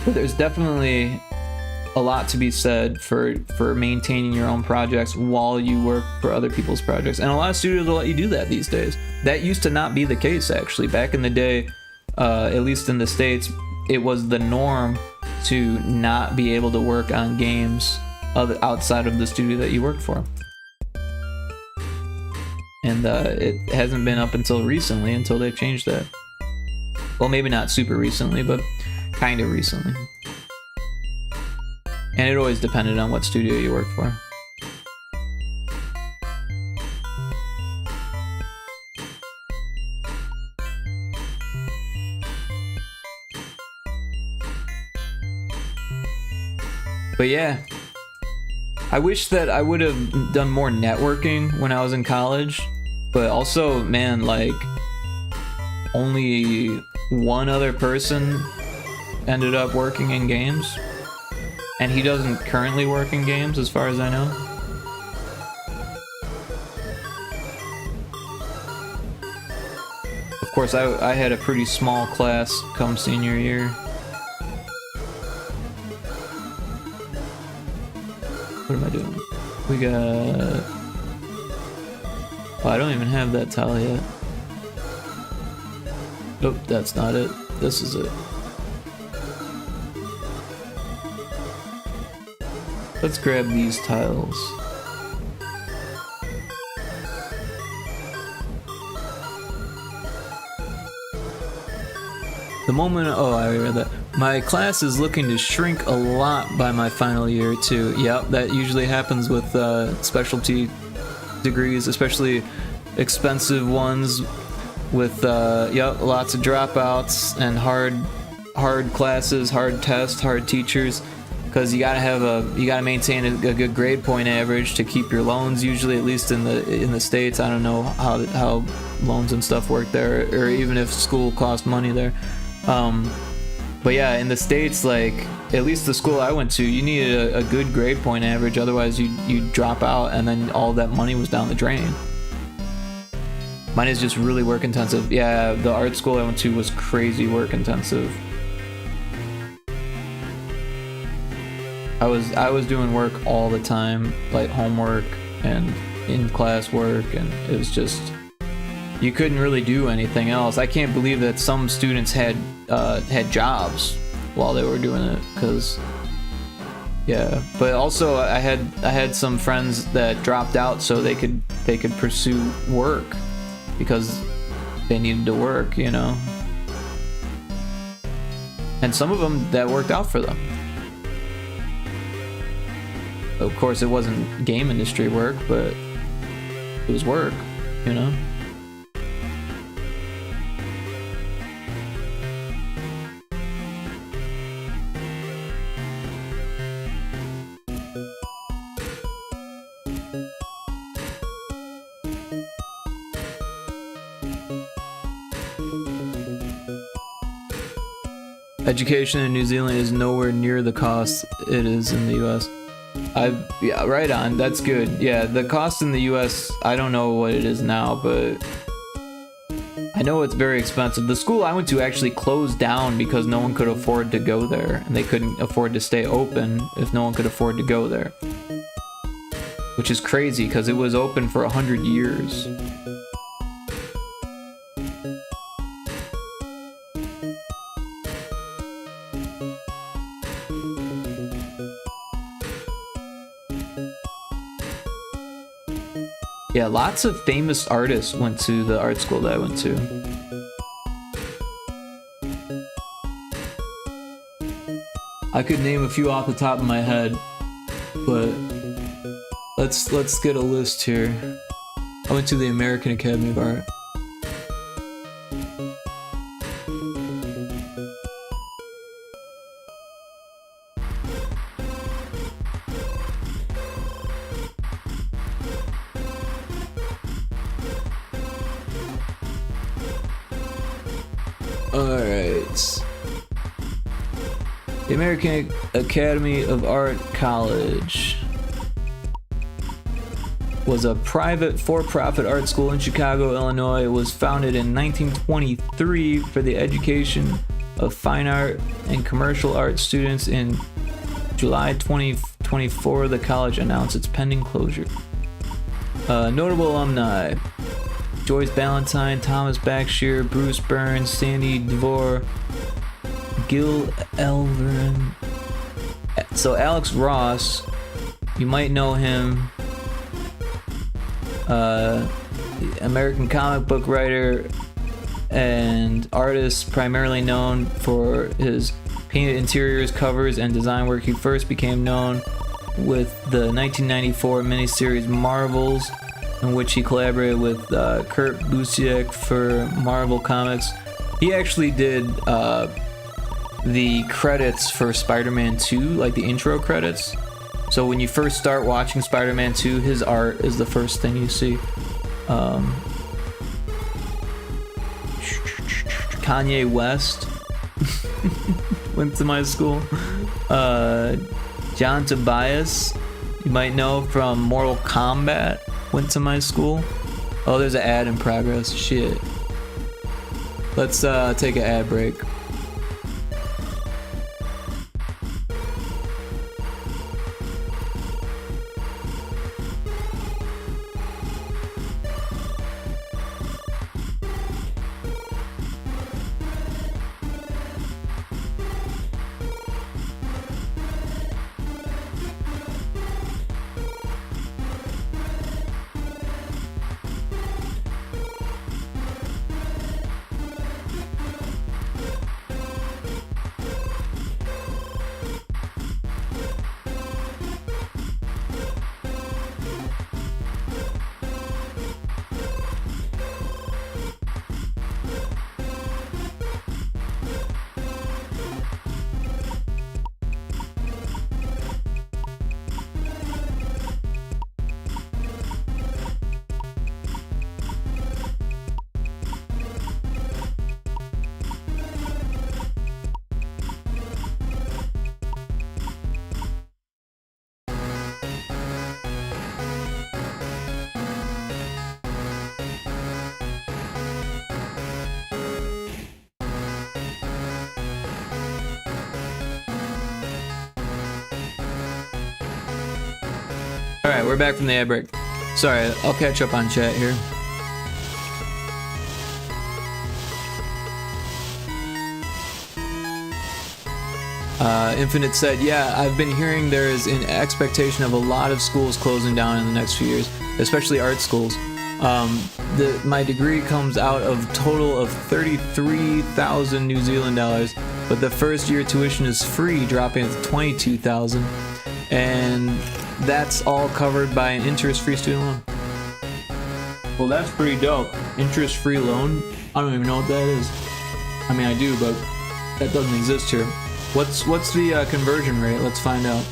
But there's definitely a lot to be said for maintaining your own projects while you work for other people's projects, and a lot of studios will let you do that these days. That used to not be the case, actually. Back in the day, at least in the States, it was the norm to not be able to work on games outside of the studio that you worked for. And it hasn't been up until recently, until they've changed that. Well, maybe not super recently, but kind of recently. And it always depended on what studio you worked for. But yeah, I wish that I would have done more networking when I was in college, but also, man, like, only one other person ended up working in games. And he doesn't currently work in games, as far as I know. Of course, I had a pretty small class come senior year. What am I doing? We got... Oh, I don't even have that tile yet. Nope, that's not it. This is it. Let's grab these tiles. The moment, oh, I read that. My class is looking to shrink a lot by my final year too. Yep, that usually happens with specialty degrees, especially expensive ones with yep, lots of dropouts and hard classes, hard tests, hard teachers. Because you gotta maintain a good grade point average to keep your loans. Usually, at least in the States, I don't know how loans and stuff work there, or even if school costs money there. But yeah, in the States, like, at least the school I went to, you needed a good grade point average. Otherwise, you'd drop out, and then all that money was down the drain. Mine is just really work intensive. Yeah, the art school I went to was crazy work intensive. I was doing work all the time, like homework and in-class work, and it was just you couldn't really do anything else. I can't believe that some students had jobs while they were doing it, because yeah. But also I had some friends that dropped out so they could pursue work because they needed to work, you know. And some of them that worked out for them. Of course, it wasn't game industry work, but it was work, you know. Education in New Zealand is nowhere near the cost it is in the US. Yeah, right on. That's good. Yeah, the cost in the US, I don't know what it is now, but I know it's very expensive. The school I went to actually closed down because no one could afford to go there, and they couldn't afford to stay open if no one could afford to go there. Which is crazy because it was open for 100 years. Yeah, lots of famous artists went to the art school that I went to. I could name a few off the top of my head, but let's get a list here. I went to the American Academy of Art. Alright. The American Academy of Art College was a private for-profit art school in Chicago, Illinois. It was founded in 1923 for the education of fine art and commercial art students. In July 2024, the college announced its pending closure. Notable alumni: Joyce Ballantyne, Thomas Backshear, Bruce Burns, Sandy DeVore, Gil Elverin. So Alex Ross, you might know him, American comic book writer and artist, primarily known for his painted interiors, covers, and design work. He first became known with the 1994 miniseries Marvels, in which he collaborated with Kurt Busiek for Marvel Comics. He actually did the credits for Spider-Man 2, like the intro credits. So when you first start watching Spider-Man 2, his art is the first thing you see. Kanye West went to my school. John Tobias, you might know from Mortal Kombat, went to my school. Oh, there's an ad in progress. Shit. Let's take an ad break. Alright, we're back from the ad break. Sorry, I'll catch up on chat here. Infinite said, yeah, I've been hearing there is an expectation of a lot of schools closing down in the next few years, especially art schools. My degree comes out of a total of 33,000 New Zealand dollars, but the first year tuition is free, dropping to 22,000, and that's all covered by an interest-free student loan. Well, that's pretty dope. Interest-free loan? I don't even know what that is. I mean, I do, but that doesn't exist here. What's the conversion rate? Let's find out.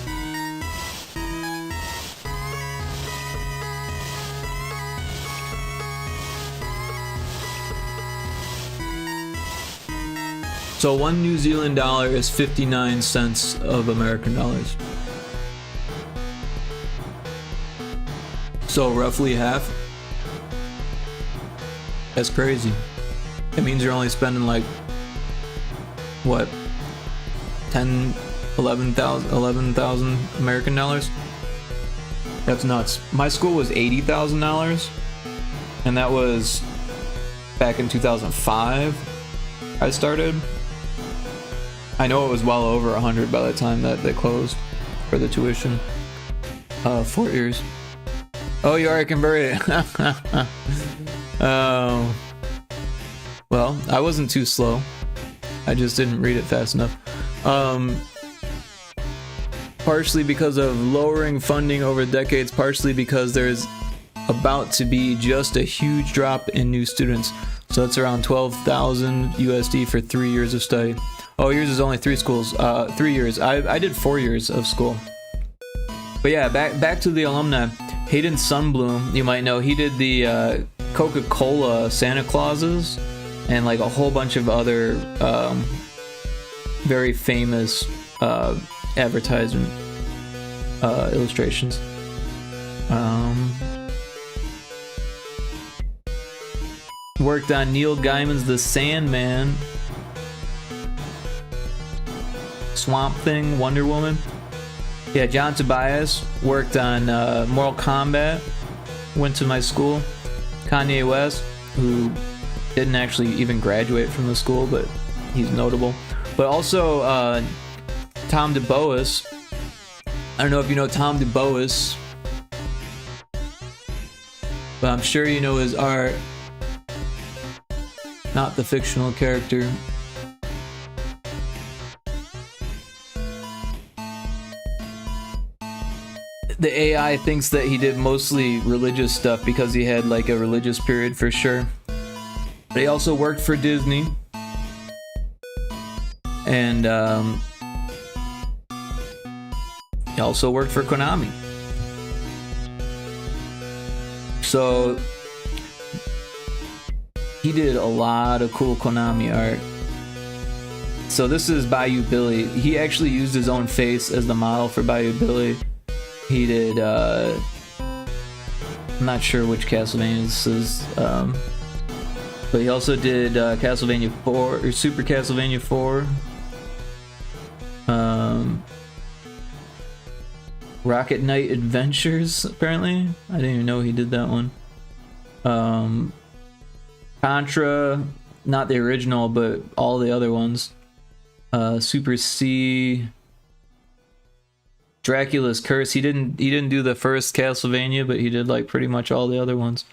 So 1 New Zealand dollar is 59 cents of American dollars. So roughly half. That's crazy. It means you're only spending like, what, 11,000 American dollars? That's nuts. My school was $80,000, and that was back in 2005 I started. I know it was well over 100 by the time that they closed for the tuition. 4 years. Oh, you already converted. Oh. Well, I wasn't too slow. I just didn't read it fast enough. Partially because of lowering funding over decades, partially because there's about to be just a huge drop in new students. So that's around 12,000 USD for 3 years of study. Oh, yours is only 3 schools. 3 years. I did 4 years of school. But yeah, back to the alumni. Hayden Sunbloom, you might know, he did the Coca-Cola Santa Clauses and like a whole bunch of other very famous advertisement illustrations. Worked on Neil Gaiman's The Sandman, Swamp Thing, Wonder Woman. Yeah, John Tobias worked on Mortal Kombat, went to my school. Kanye West, who didn't actually even graduate from the school, but he's notable. But also Tom DeBois. I don't know if you know Tom DeBois, but I'm sure you know his art. Not the fictional character. The AI thinks that he did mostly religious stuff because he had like a religious period for sure. But he also worked for Disney. And he also worked for Konami. So he did a lot of cool Konami art. So this is Bayou Billy. He actually used his own face as the model for Bayou Billy. He did, I'm not sure which Castlevania this is, but he also did Castlevania 4, or Super Castlevania 4. Rocket Knight Adventures, apparently. I didn't even know he did that one. Contra, not the original, but all the other ones. Super C, Dracula's Curse. He didn't do the first Castlevania, but he did like pretty much all the other ones.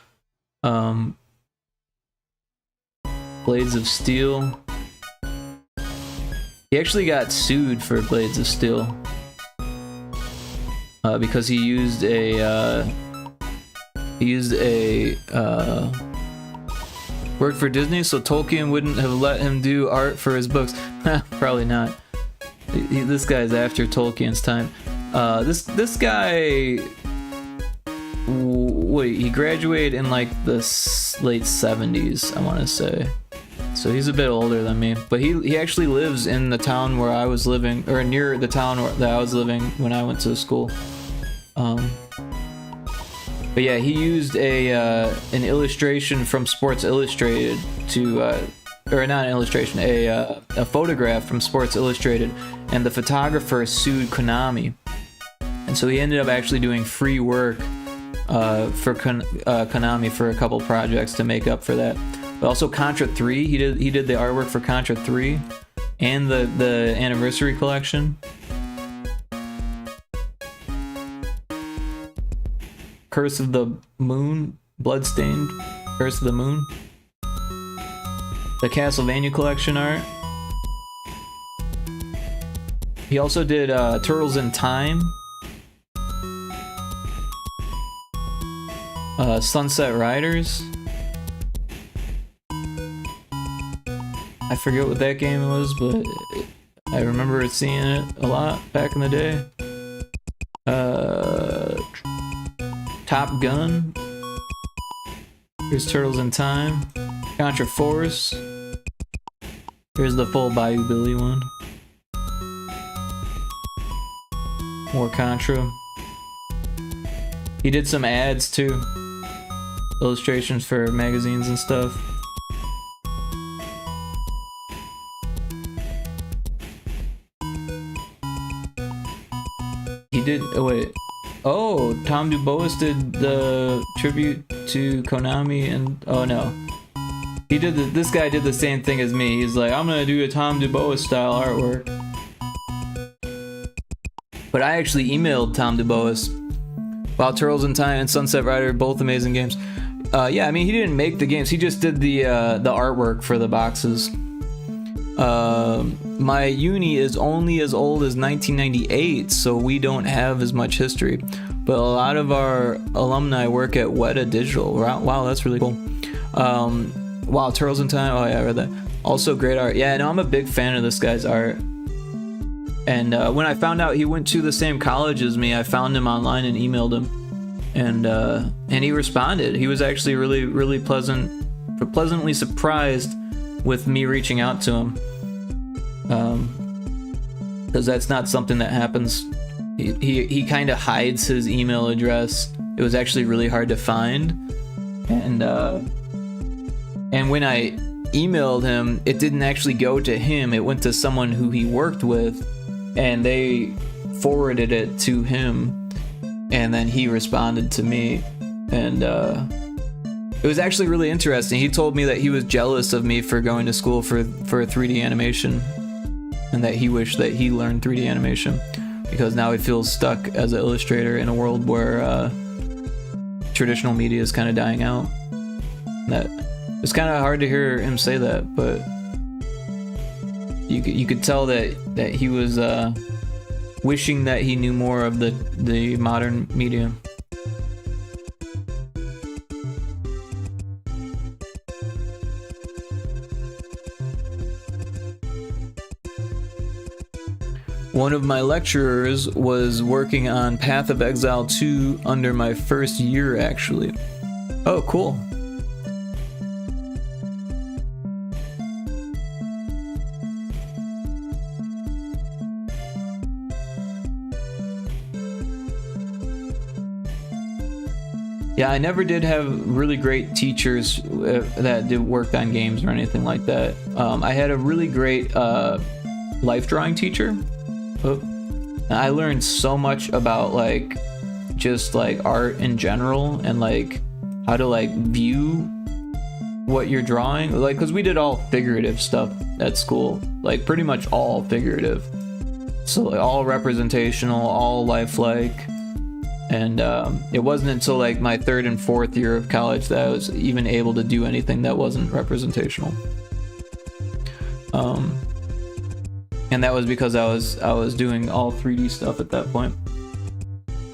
Blades of Steel. He actually got sued for Blades of Steel because he used a worked for Disney, so Tolkien wouldn't have let him do art for his books. Probably not. This guy's after Tolkien's time. This guy, wait, he graduated in like the late 70s, I want to say. So he's a bit older than me, but he actually lives in the town where I was living, or near the town that I was living when I went to school. But yeah, he used an illustration from Sports Illustrated to, or not an illustration, a photograph from Sports Illustrated, and the photographer sued Konami. And so he ended up actually doing free work for Konami for a couple projects to make up for that. But also Contra 3, he did the artwork for Contra 3. and the anniversary collection. Curse of the Moon, Bloodstained, Curse of the Moon. The Castlevania collection art. He also did Turtles in Time. Sunset Riders. I forget what that game was, but I remember seeing it a lot back in the day. Top Gun. Here's Turtles in Time. Contra Force. Here's the full Bayou Billy one. More Contra. He did some ads too. Illustrations for magazines and stuff. He did, oh wait. Oh, Tom DuBois did the tribute to Konami and, oh no. He did this guy did the same thing as me. He's like, I'm gonna do a Tom DuBois style artwork. But I actually emailed Tom DuBois. Wow, Turtles in Time and Sunset Rider, both amazing games. Yeah, I mean, he didn't make the games. He just did the artwork for the boxes. My uni is only as old as 1998, so we don't have as much history. But a lot of our alumni work at Weta Digital. Wow, that's really cool. Wow, Turtles in Time. Oh yeah, I read that. Also great art. Yeah, no, I'm a big fan of this guy's art. And when I found out he went to the same college as me, I found him online and emailed him. And he responded. He was actually really pleasantly surprised with me reaching out to him. Because that's not something that happens. He kind of hides his email address. It was actually really hard to find. And when I emailed him, it didn't actually go to him. It went to someone who he worked with, and they forwarded it to him. And then he responded to me, and it was actually really interesting. He told me that he was jealous of me for going to school for 3D animation, and that he wished that he learned 3D animation, because now he feels stuck as an illustrator in a world where traditional media is kind of dying out. That it's kind of hard to hear him say that, but you could tell that he was wishing that he knew more of the modern medium. One of my lecturers was working on Path of Exile 2 under my first year, actually. Oh, cool. Yeah, I never did have really great teachers that did work on games or anything like that. I had a really great life drawing teacher. I learned so much about like just like art in general, and like how to like view what you're drawing, like because we did all figurative stuff at school, like pretty much all figurative, so like all representational, all lifelike. And it wasn't until like my third and fourth year of college that I was even able to do anything that wasn't representational. And that was because I was doing all 3D stuff at that point.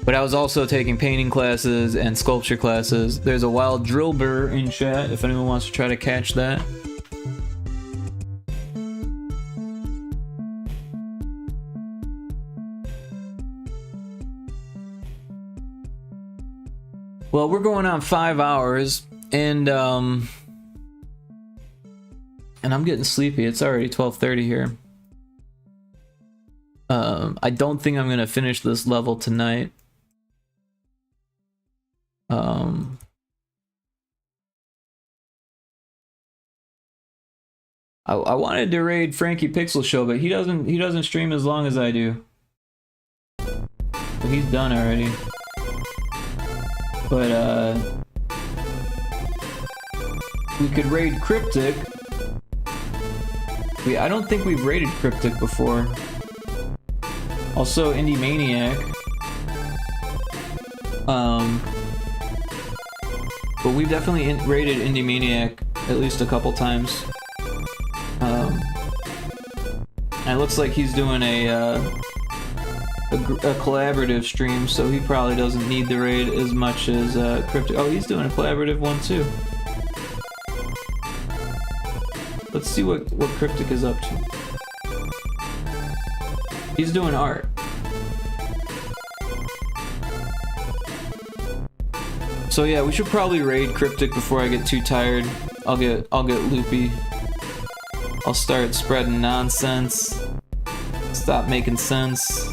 But I was also taking painting classes and sculpture classes. There's a wild drill burr in chat if anyone wants to try to catch that. Well, we're going on 5 hours, and I'm getting sleepy. It's already 12:30 here. I don't think I'm gonna finish this level tonight. I wanted to raid Frankie Pixel Show, but he doesn't stream as long as I do. So he's done already. But we could raid Cryptic. I don't think we've raided Cryptic before. Also, Indie Maniac. But we've definitely raided Indie Maniac at least a couple times. And it looks like he's doing a collaborative stream, so he probably doesn't need the raid as much as Cryptic. Oh, he's doing a collaborative one too. Let's see what Cryptic is up to. He's doing art. So yeah, we should probably raid Cryptic before I get too tired. I'll get loopy. I'll start spreading nonsense. Stop making sense.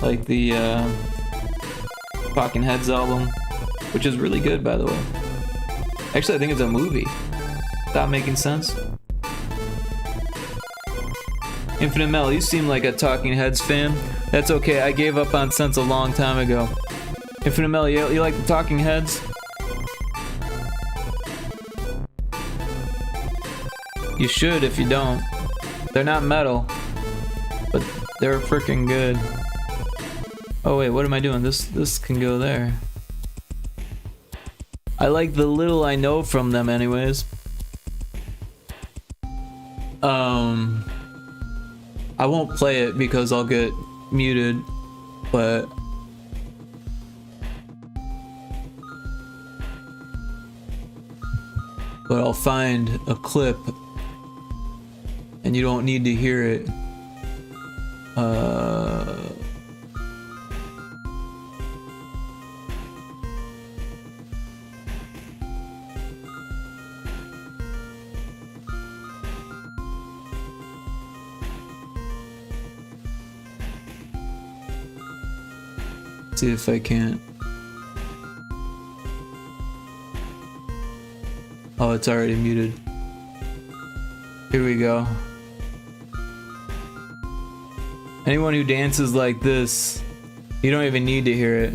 Like the Talking Heads album, which is really good, by the way. Actually, I think it's a movie. Stop making sense. Infinite Mel, you seem like a Talking Heads fan. That's okay, I gave up on Sense a long time ago. Infinite Mel, you like the Talking Heads? You should if you don't. They're not metal, but they're freaking good. Oh wait, what am I doing? This can go there. I like the little I know from them anyways. I won't play it because I'll get muted, but I'll find a clip and you don't need to hear it. See if I can't. Oh, it's already muted. Here we go. Anyone who dances like this, you don't even need to hear it.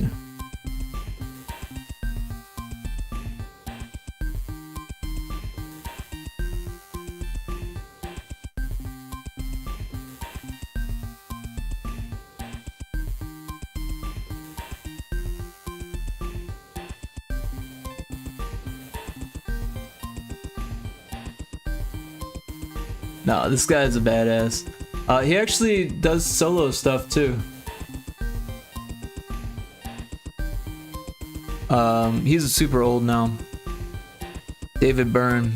No, this guy's a badass. He actually does solo stuff too. He's super old now. David Byrne.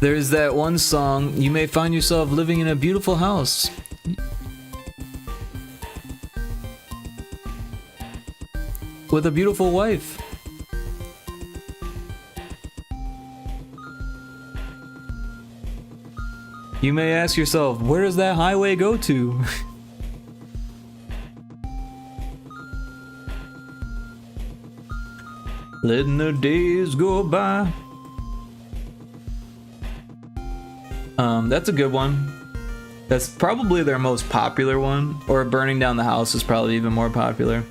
There's that one song, you may find yourself living in a beautiful house. With a beautiful wife. You may ask yourself, where does that highway go to? Letting the days go by. That's a good one. That's probably their most popular one. Or Burning Down the House is probably even more popular.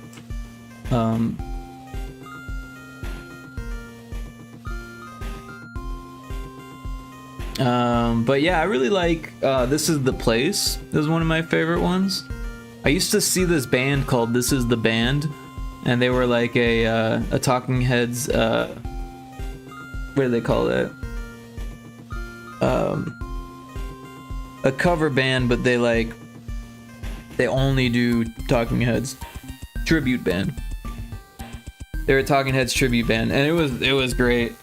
But yeah, I really like This Is the Place. This is one of my favorite ones. I used to see this band called This Is the Band, and they were like a Talking Heads, what do they call it? A cover band, but they only do Talking Heads. Tribute band. They're a Talking Heads tribute band, and it was great.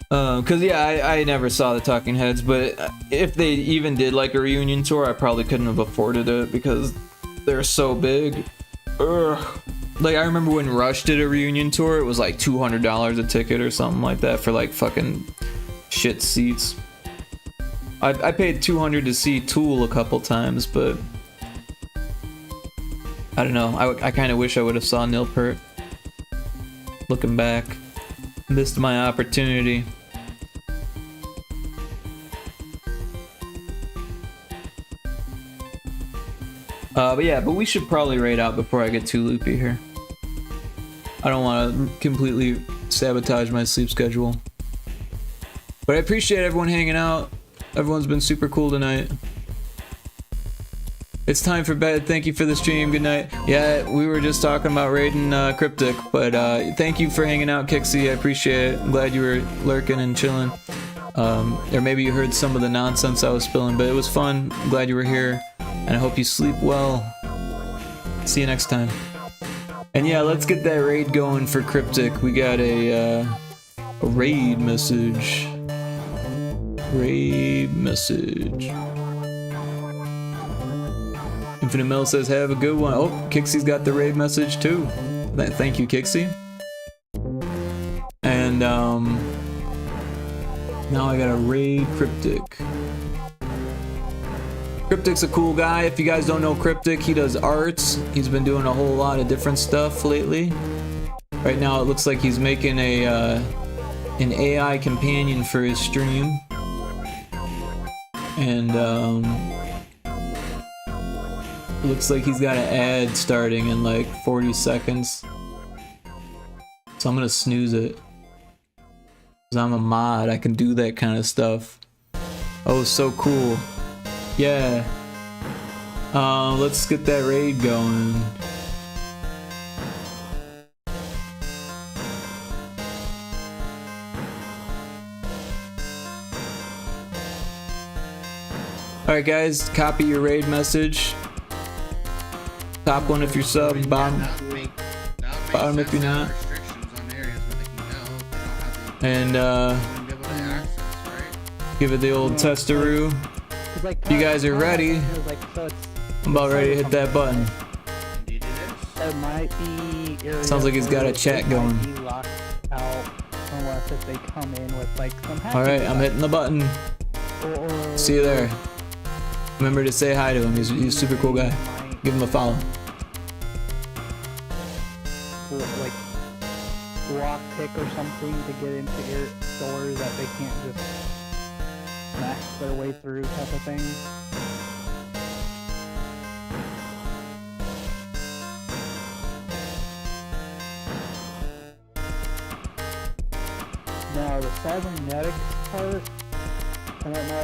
Cause yeah, I never saw the Talking Heads, but if they even did like a reunion tour, I probably couldn't have afforded it because they're so big. Ugh. Like I remember when Rush did a reunion tour, it was like $200 a ticket or something like that for like fucking shit seats. I paid $200 to see Tool a couple times, but I don't know. I kind of wish I would have saw Neil Peart. Looking back, missed my opportunity. But yeah, but we should probably raid out before I get too loopy here. I don't want to completely sabotage my sleep schedule. But I appreciate everyone hanging out. Everyone's been super cool tonight. It's time for bed. Thank you for the stream. Good night. Yeah, we were just talking about raiding Cryptic, but thank you for hanging out, Kixie. I appreciate it. I'm glad you were lurking and chilling. Or maybe you heard some of the nonsense I was spilling, but it was fun. I'm glad you were here, and I hope you sleep well. See you next time. And yeah, let's get that raid going for Cryptic. We got a raid message. Raid message. Infinite Mill says, have a good one. Oh, Kixie's got the raid message too. Thank you, Kixie. And now I got a raid Cryptic. Cryptic's a cool guy. If you guys don't know Cryptic, he does arts. He's been doing a whole lot of different stuff lately. Right now it looks like he's making an AI companion for his stream. And looks like he's got an ad starting in like 40 seconds. So I'm gonna snooze it. Cause I'm a mod, I can do that kind of stuff. Oh, so cool. Yeah. Let's get that raid going. Alright guys, copy your raid message. Top one if you're sub, bottom if you're not. And give it the old testaroo. You guys are ready. I'm about ready to hit that button. Sounds like he's got a chat going. Alright, I'm hitting the button. See you there. Remember to say hi to him, he's a super cool guy. Give him a follow. Like lock pick or something to get into your doors that they can't just smash their way through type of thing. Now the cybernetics part, I don't know.